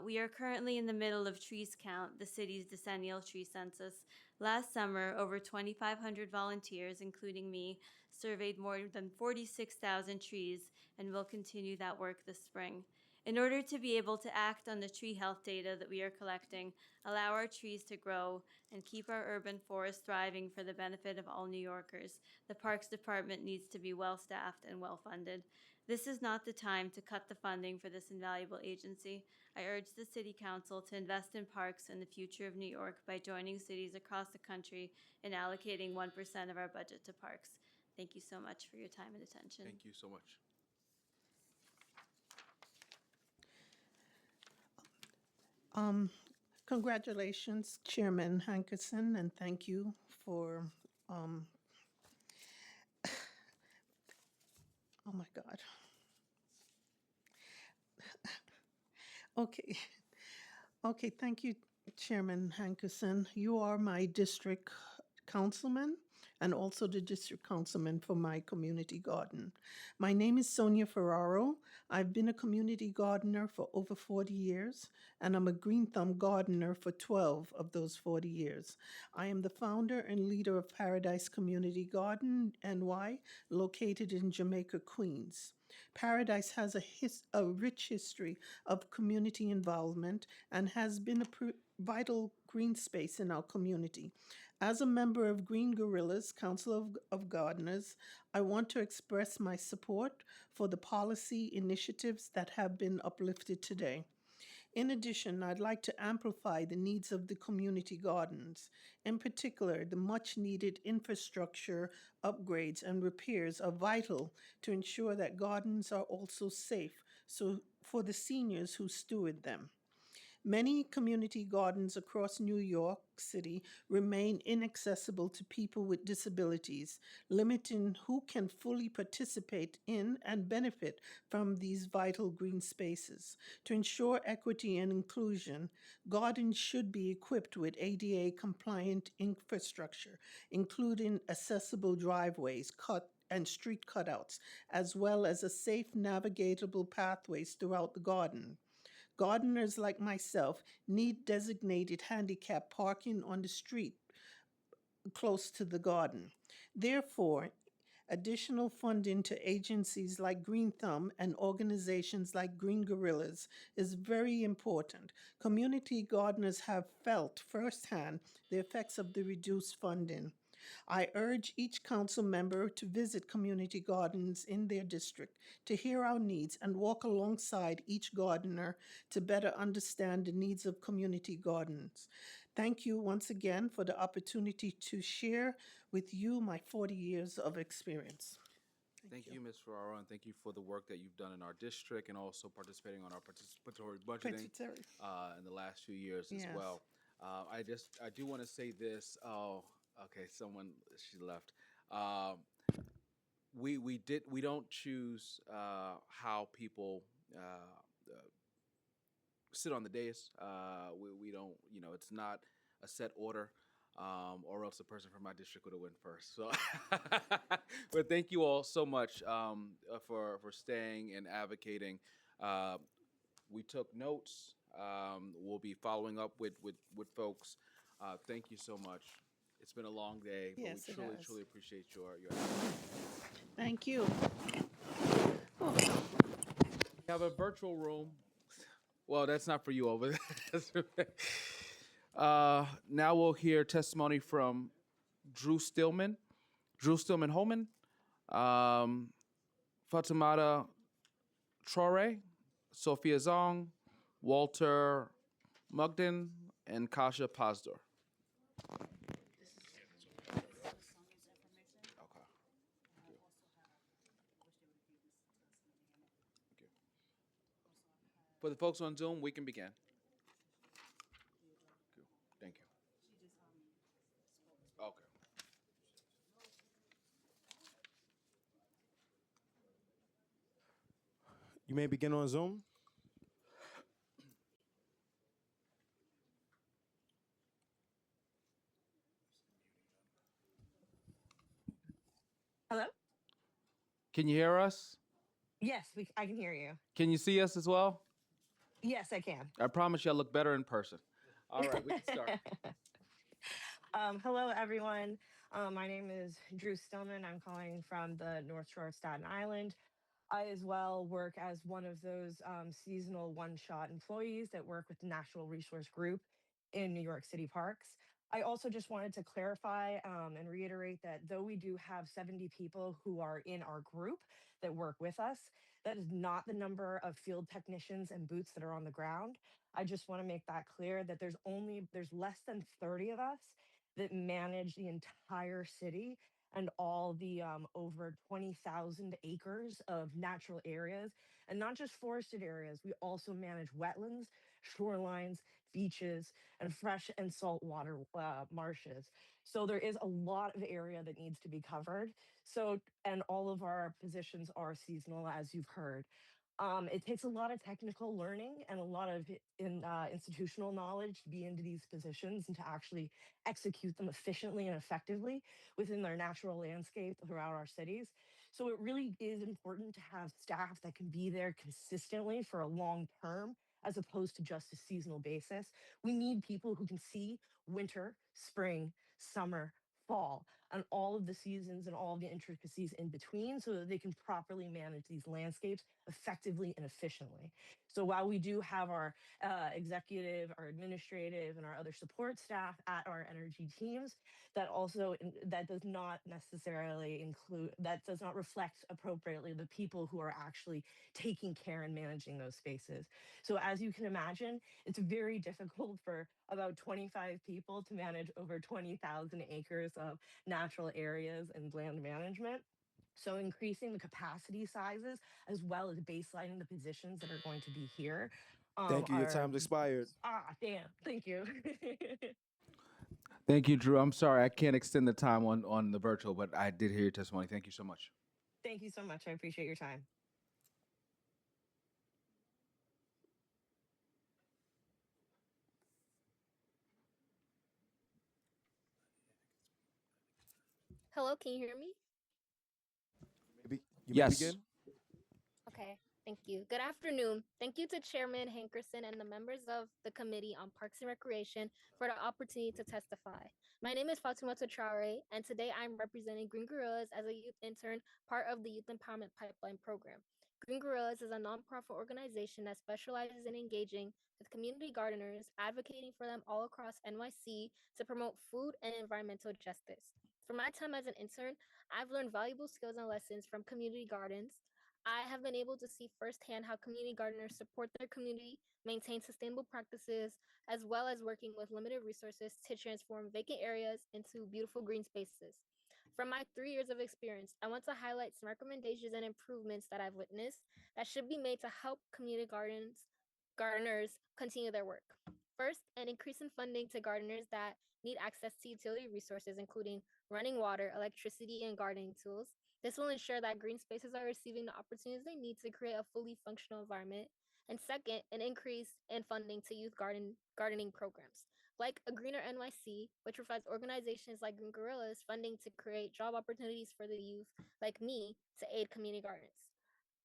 We are currently in the middle of Trees Count, the city's decennial tree census. Last summer, over 2,500 volunteers, including me, surveyed more than 46,000 trees and will continue that work this spring. In order to be able to act on the tree health data that we are collecting, allow our trees to grow, and keep our urban forests thriving for the benefit of all New Yorkers, the Parks Department needs to be well-staffed and well-funded. This is not the time to cut the funding for this invaluable agency. I urge the City Council to invest in parks and the future of New York by joining cities across the country in allocating 1% of our budget to parks. Thank you so much for your time and attention. Thank you so much. Congratulations, Chairman Hankerson, and thank you for, oh my God. Okay. Okay, thank you, Chairman Hankerson. You are my district councilman and also the district councilman for my community garden. My name is Sonia Ferraro. I've been a community gardener for over 40 years, and I'm a Green Thumb gardener for 12 of those 40 years. I am the founder and leader of Paradise Community Garden, NY, located in Jamaica, Queens. Paradise has a rich history of community involvement and has been a vital green space in our community. As a member of Green Gorillas, Council of Gardeners, I want to express my support for the policy initiatives that have been uplifted today. In addition, I'd like to amplify the needs of the community gardens. In particular, the much-needed infrastructure upgrades and repairs are vital to ensure that gardens are also safe for the seniors who steward them. Many community gardens across New York City remain inaccessible to people with disabilities, limiting who can fully participate in and benefit from these vital green spaces. To ensure equity and inclusion, gardens should be equipped with ADA-compliant infrastructure, including accessible driveways, and street cutouts, as well as a safe navigatable pathways throughout the garden. Gardeners like myself need designated handicap parking on the street close to the garden. Therefore, additional funding to agencies like Green Thumb and organizations like Green Gorillas is very important. Community gardeners have felt firsthand the effects of the reduced funding. I urge each council member to visit community gardens in their district to hear our needs and walk alongside each gardener to better understand the needs of community gardens. Thank you once again for the opportunity to share with you my 40 years of experience. Thank you, Ms. Ferraro, and thank you for the work that you've done in our district and also participating on our participatory budgeting in the last few years as Yes. well. I do want to say this. Oh, okay, she left. We don't choose how people sit on the dais. We don't, it's not a set order. Or else the person from my district would have went first. So, but thank you all so much for staying and advocating. We took notes. We'll be following up with folks. Thank you so much. It's been a long day, but Yes, we it truly, has. truly appreciate your advocacy. Thank you. We have a virtual room. Well, that's not for you over there. Now we'll hear testimony from Drew Stillman Holman, Fatimata Traore, Sophia Zong, Walter Mugden, and Kasha Pazdor. For the folks on Zoom, we can begin. Thank you. Okay. You may begin on Zoom. Hello? Can you hear us? Yes, I can hear you. Can you see us as well? Yes, I can. I promise you I look better in person. All right, we can start. Hello, everyone. My name is Drew Stillman. I'm calling from the North Shore of Staten Island. I as well work as one of those seasonal one-shot employees that work with the Natural Resource Group in New York City Parks. I also just wanted to clarify and reiterate that though we do have 70 people who are in our group that work with us, that is not the number of field technicians and boots that are on the ground. I just want to make that clear that there's less than 30 of us that manage the entire city and all the over 20,000 acres of natural areas, and not just forested areas. We also manage wetlands, shorelines, beaches, and fresh and saltwater marshes. So there is a lot of area that needs to be covered. So, and all of our positions are seasonal, as you've heard. It takes a lot of technical learning and a lot of institutional knowledge to be into these positions and to actually execute them efficiently and effectively within their natural landscape throughout our cities. So it really is important to have staff that can be there consistently for a long term as opposed to just a seasonal basis. We need people who can see winter, spring, summer, fall, and all of the seasons and all of the intricacies in between so that they can properly manage these landscapes effectively and efficiently. So while we do have our executive, our administrative, and our other support staff at our energy teams, that does not necessarily include, that does not reflect appropriately the people who are actually taking care and managing those spaces. So as you can imagine, it's very difficult for about 25 people to manage over 20,000 acres of natural areas and land management. So increasing the capacity sizes as well as baselining the positions that are going to be here Thank you. Your are time's expired. damn. Thank you. Thank you, Drew. I'm sorry I can't extend the time on the virtual, but I did hear your testimony. Thank you so much. Thank you so much. I appreciate your time. Hello, can you hear me? You may Yes. begin. Okay, thank you. Good afternoon. Thank you to Chairman Hankerson and the members of the Committee on Parks and Recreation for the opportunity to testify. My name is Fatumata Traore, and today I'm representing Green Gorillas as a youth intern, part of the Youth Empowerment Pipeline program. Green Gorillas is a nonprofit organization that specializes in engaging with community gardeners, advocating for them all across NYC to promote food and environmental justice. For my time as an intern, I've learned valuable skills and lessons from community gardens. I have been able to see firsthand how community gardeners support their community, maintain sustainable practices, as well as working with limited resources to transform vacant areas into beautiful green spaces. From my 3 years of experience, I want to highlight some recommendations and improvements that I've witnessed that should be made to help community gardeners continue their work. First, an increase in funding to gardeners that need access to utility resources, including running water, electricity, and gardening tools. This will ensure that green spaces are receiving the opportunities they need to create a fully functional environment. And second, an increase in funding to youth gardening programs, like a Greener NYC, which provides organizations like Green Gorillas funding to create job opportunities for the youth like me to aid community gardens.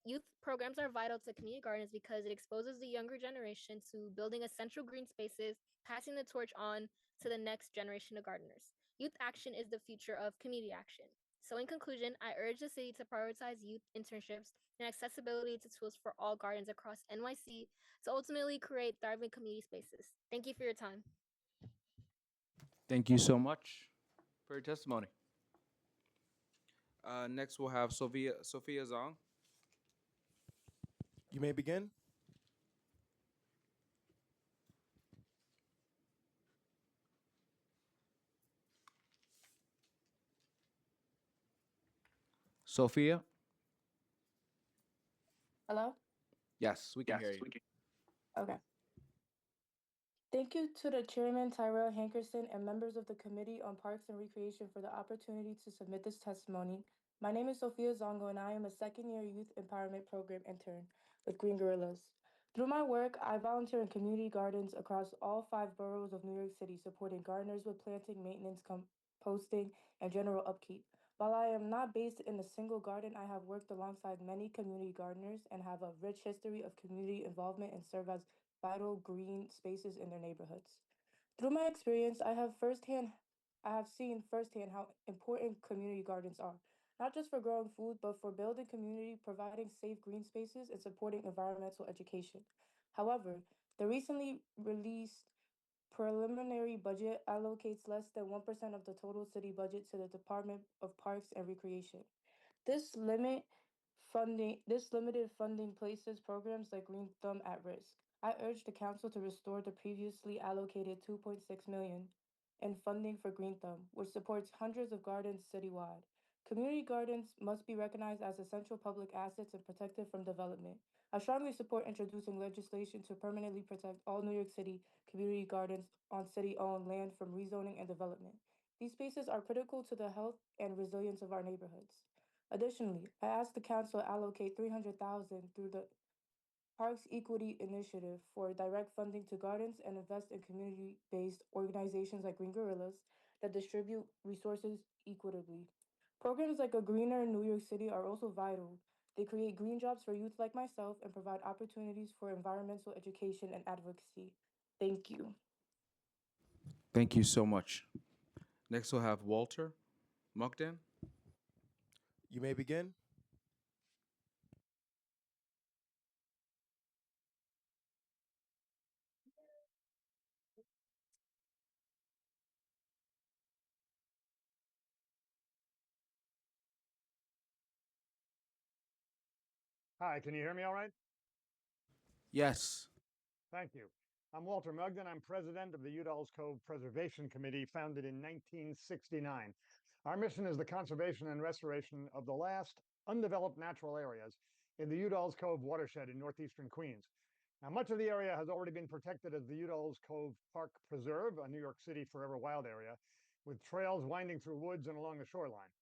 Youth programs are vital to community gardens because it exposes the younger generation to building essential green spaces, passing the torch on to the next generation of gardeners. Youth action is the future of community action. So, in conclusion, I urge the city to prioritize youth internships and accessibility to tools for all gardens across NYC to ultimately create thriving community spaces. Thank you for your time. Thank you so much for your testimony. Next, we'll have Sophia Zong. You may begin. Sophia? Hello? Yes, we can hear you. Okay. Thank you to the Chairman Tyrell Hankerson and members of the Committee on Parks and Recreation for the opportunity to submit this testimony. My name is Sophia Zongo and I am a second-year Youth Empowerment Program intern with Green Gorillas. Through my work, I volunteer in community gardens across all 5 boroughs of New York City, supporting gardeners with planting, maintenance, composting, and general upkeep. While I am not based in a single garden, I have worked alongside many community gardeners and have a rich history of community involvement and serve as vital green spaces in their neighborhoods. Through my experience, I have seen firsthand how important community gardens are, not just for growing food, but for building community, providing safe green spaces, and supporting environmental education. However, the recently released preliminary budget allocates less than 1% of the total city budget to the Department of Parks and Recreation. This limit this limited funding places programs like Green Thumb at risk. I urge the council to restore the previously allocated 2.6 million in funding for Green Thumb, which supports hundreds of gardens citywide. Community gardens must be recognized as essential public assets and protected from development. I strongly support introducing legislation to permanently protect all New York City community gardens on city-owned land from rezoning and development. These spaces are critical to the health and resilience of our neighborhoods. Additionally, I asked the council to allocate 300,000 through the Parks Equity Initiative for direct funding to gardens and invest in community-based organizations like Green Gorillas that distribute resources equitably. Programs like A Greener New York City are also vital. They create green jobs for youth like myself and provide opportunities for environmental education and advocacy. Thank you. Thank you so much. Next, we'll have Walter Mukden. You may begin. Hi, can you hear me all right? Yes. Thank you. I'm Walter Mugden. I'm president of the Udall's Cove Preservation Committee, founded in 1969. Our mission is the conservation and restoration of the last undeveloped natural areas in the Udall's Cove watershed in northeastern Queens. Now, much of the area has already been protected as the Udall's Cove Park Preserve, a New York City forever wild area, with trails winding through woods and along the shoreline.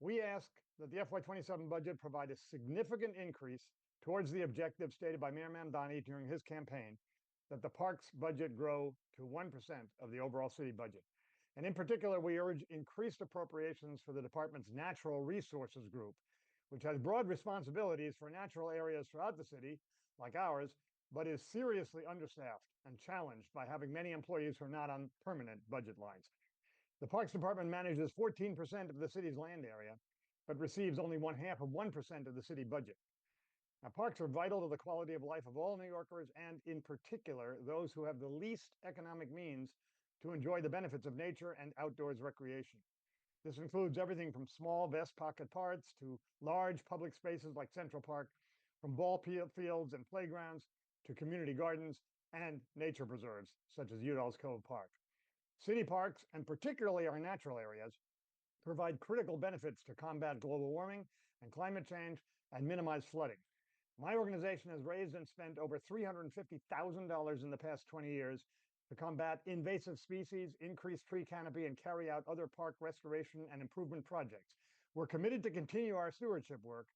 We ask that the FY27 budget provide a significant increase towards the objective stated by Mayor Mamdani during his campaign, that the parks budget grow to 1% of the overall city budget. And in particular, we urge increased appropriations for the department's natural resources group, which has broad responsibilities for natural areas throughout the city, like ours, but is seriously understaffed and challenged by having many employees who are not on permanent budget lines. The Parks Department manages 14% of the city's land area, but receives only 0.5% of the city budget. Now, parks are vital to the quality of life of all New Yorkers, and in particular, those who have the least economic means to enjoy the benefits of nature and outdoors recreation. This includes everything from small vest pocket parks to large public spaces like Central Park, from ball fields and playgrounds to community gardens and nature preserves, such as Udall's Cove Park. City parks, and particularly our natural areas, provide critical benefits to combat global warming and climate change and minimize flooding. My organization has raised and spent over $350,000 in the past 20 years to combat invasive species, increase tree canopy, and carry out other park restoration and improvement projects. We're committed to continue our stewardship work,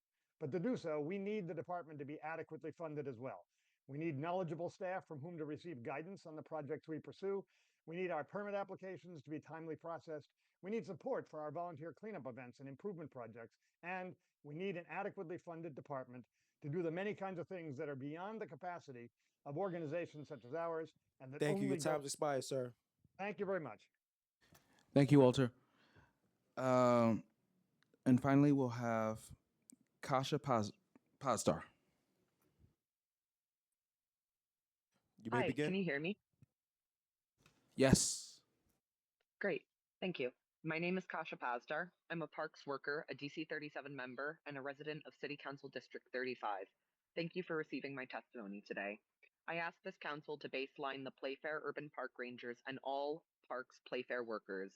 but to do so, we need the department to be adequately funded as well. We need knowledgeable staff from whom to receive guidance on the projects we pursue. We need our permit applications to be timely processed. We need support for our volunteer cleanup events and improvement projects. And we need an adequately funded department to do the many kinds of things that are beyond the capacity of organizations such as ours, and that Thank you. only Your time's expired, sir. Thank you very much. Thank you, Walter. And finally, we'll have Kasha Pazdar. You may Hi, begin. can you hear me? Yes. Great, thank you. My name is Kasha Pazdar. I'm a parks worker, a DC 37 member, and a resident of City Council District 35. Thank you for receiving my testimony today. I ask this council to baseline the Playfair Urban Park Rangers and all parks Playfair workers.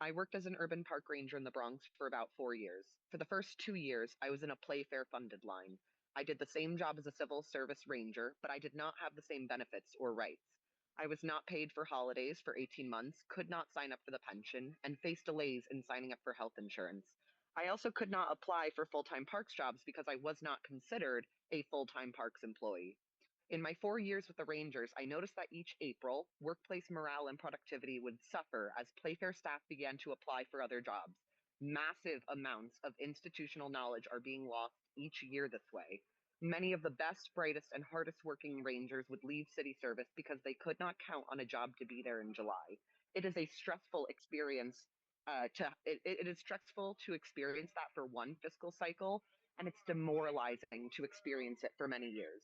I worked as an urban park ranger in the Bronx for about 4 years. For the first 2 years, I was in a Playfair funded line. I did the same job as a civil service ranger, but I did not have the same benefits or rights. I was not paid for holidays for 18 months, could not sign up for the pension, and faced delays in signing up for health insurance. I also could not apply for full-time parks jobs because I was not considered a full-time parks employee. In my 4 years with the Rangers, I noticed that each April, workplace morale and productivity would suffer as Playfair staff began to apply for other jobs. Massive amounts of institutional knowledge are being lost each year this way. Many of the best, brightest, and hardest working rangers would leave city service because they could not count on a job to be there in July. It is a stressful experience. It is stressful to experience that for one fiscal cycle, and it's demoralizing to experience it for many years.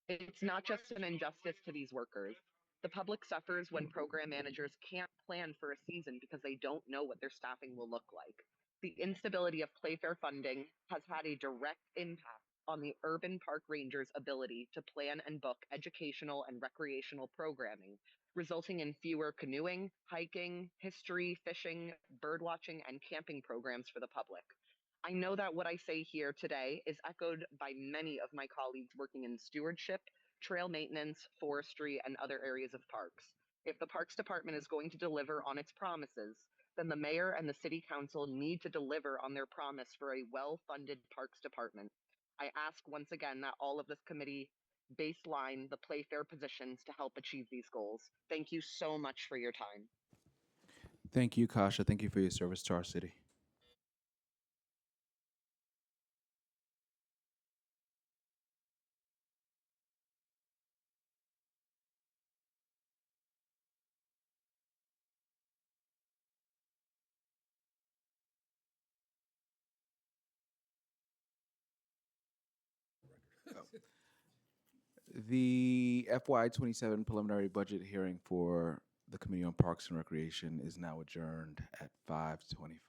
It's not just an injustice to these workers. The public suffers when program managers can't plan for a season because they don't know what their staffing will look like. The instability of Playfair funding has had a direct impact on the urban park rangers' ability to plan and book educational and recreational programming, resulting in fewer canoeing, hiking, history, fishing, birdwatching, and camping programs for the public. I know that what I say here today is echoed by many of my colleagues working in stewardship, trail maintenance, forestry, and other areas of parks. If the Parks Department is going to deliver on its promises, then the mayor and the city council need to deliver on their promise for a well-funded Parks Department. I ask once again that all of this committee baseline the Playfair positions to help achieve these goals. Thank you so much for your time. Thank you, Kasha. Thank you for your service to our city. The FY27 preliminary budget hearing for the Committee on Parks and Recreation is now adjourned at 5:25.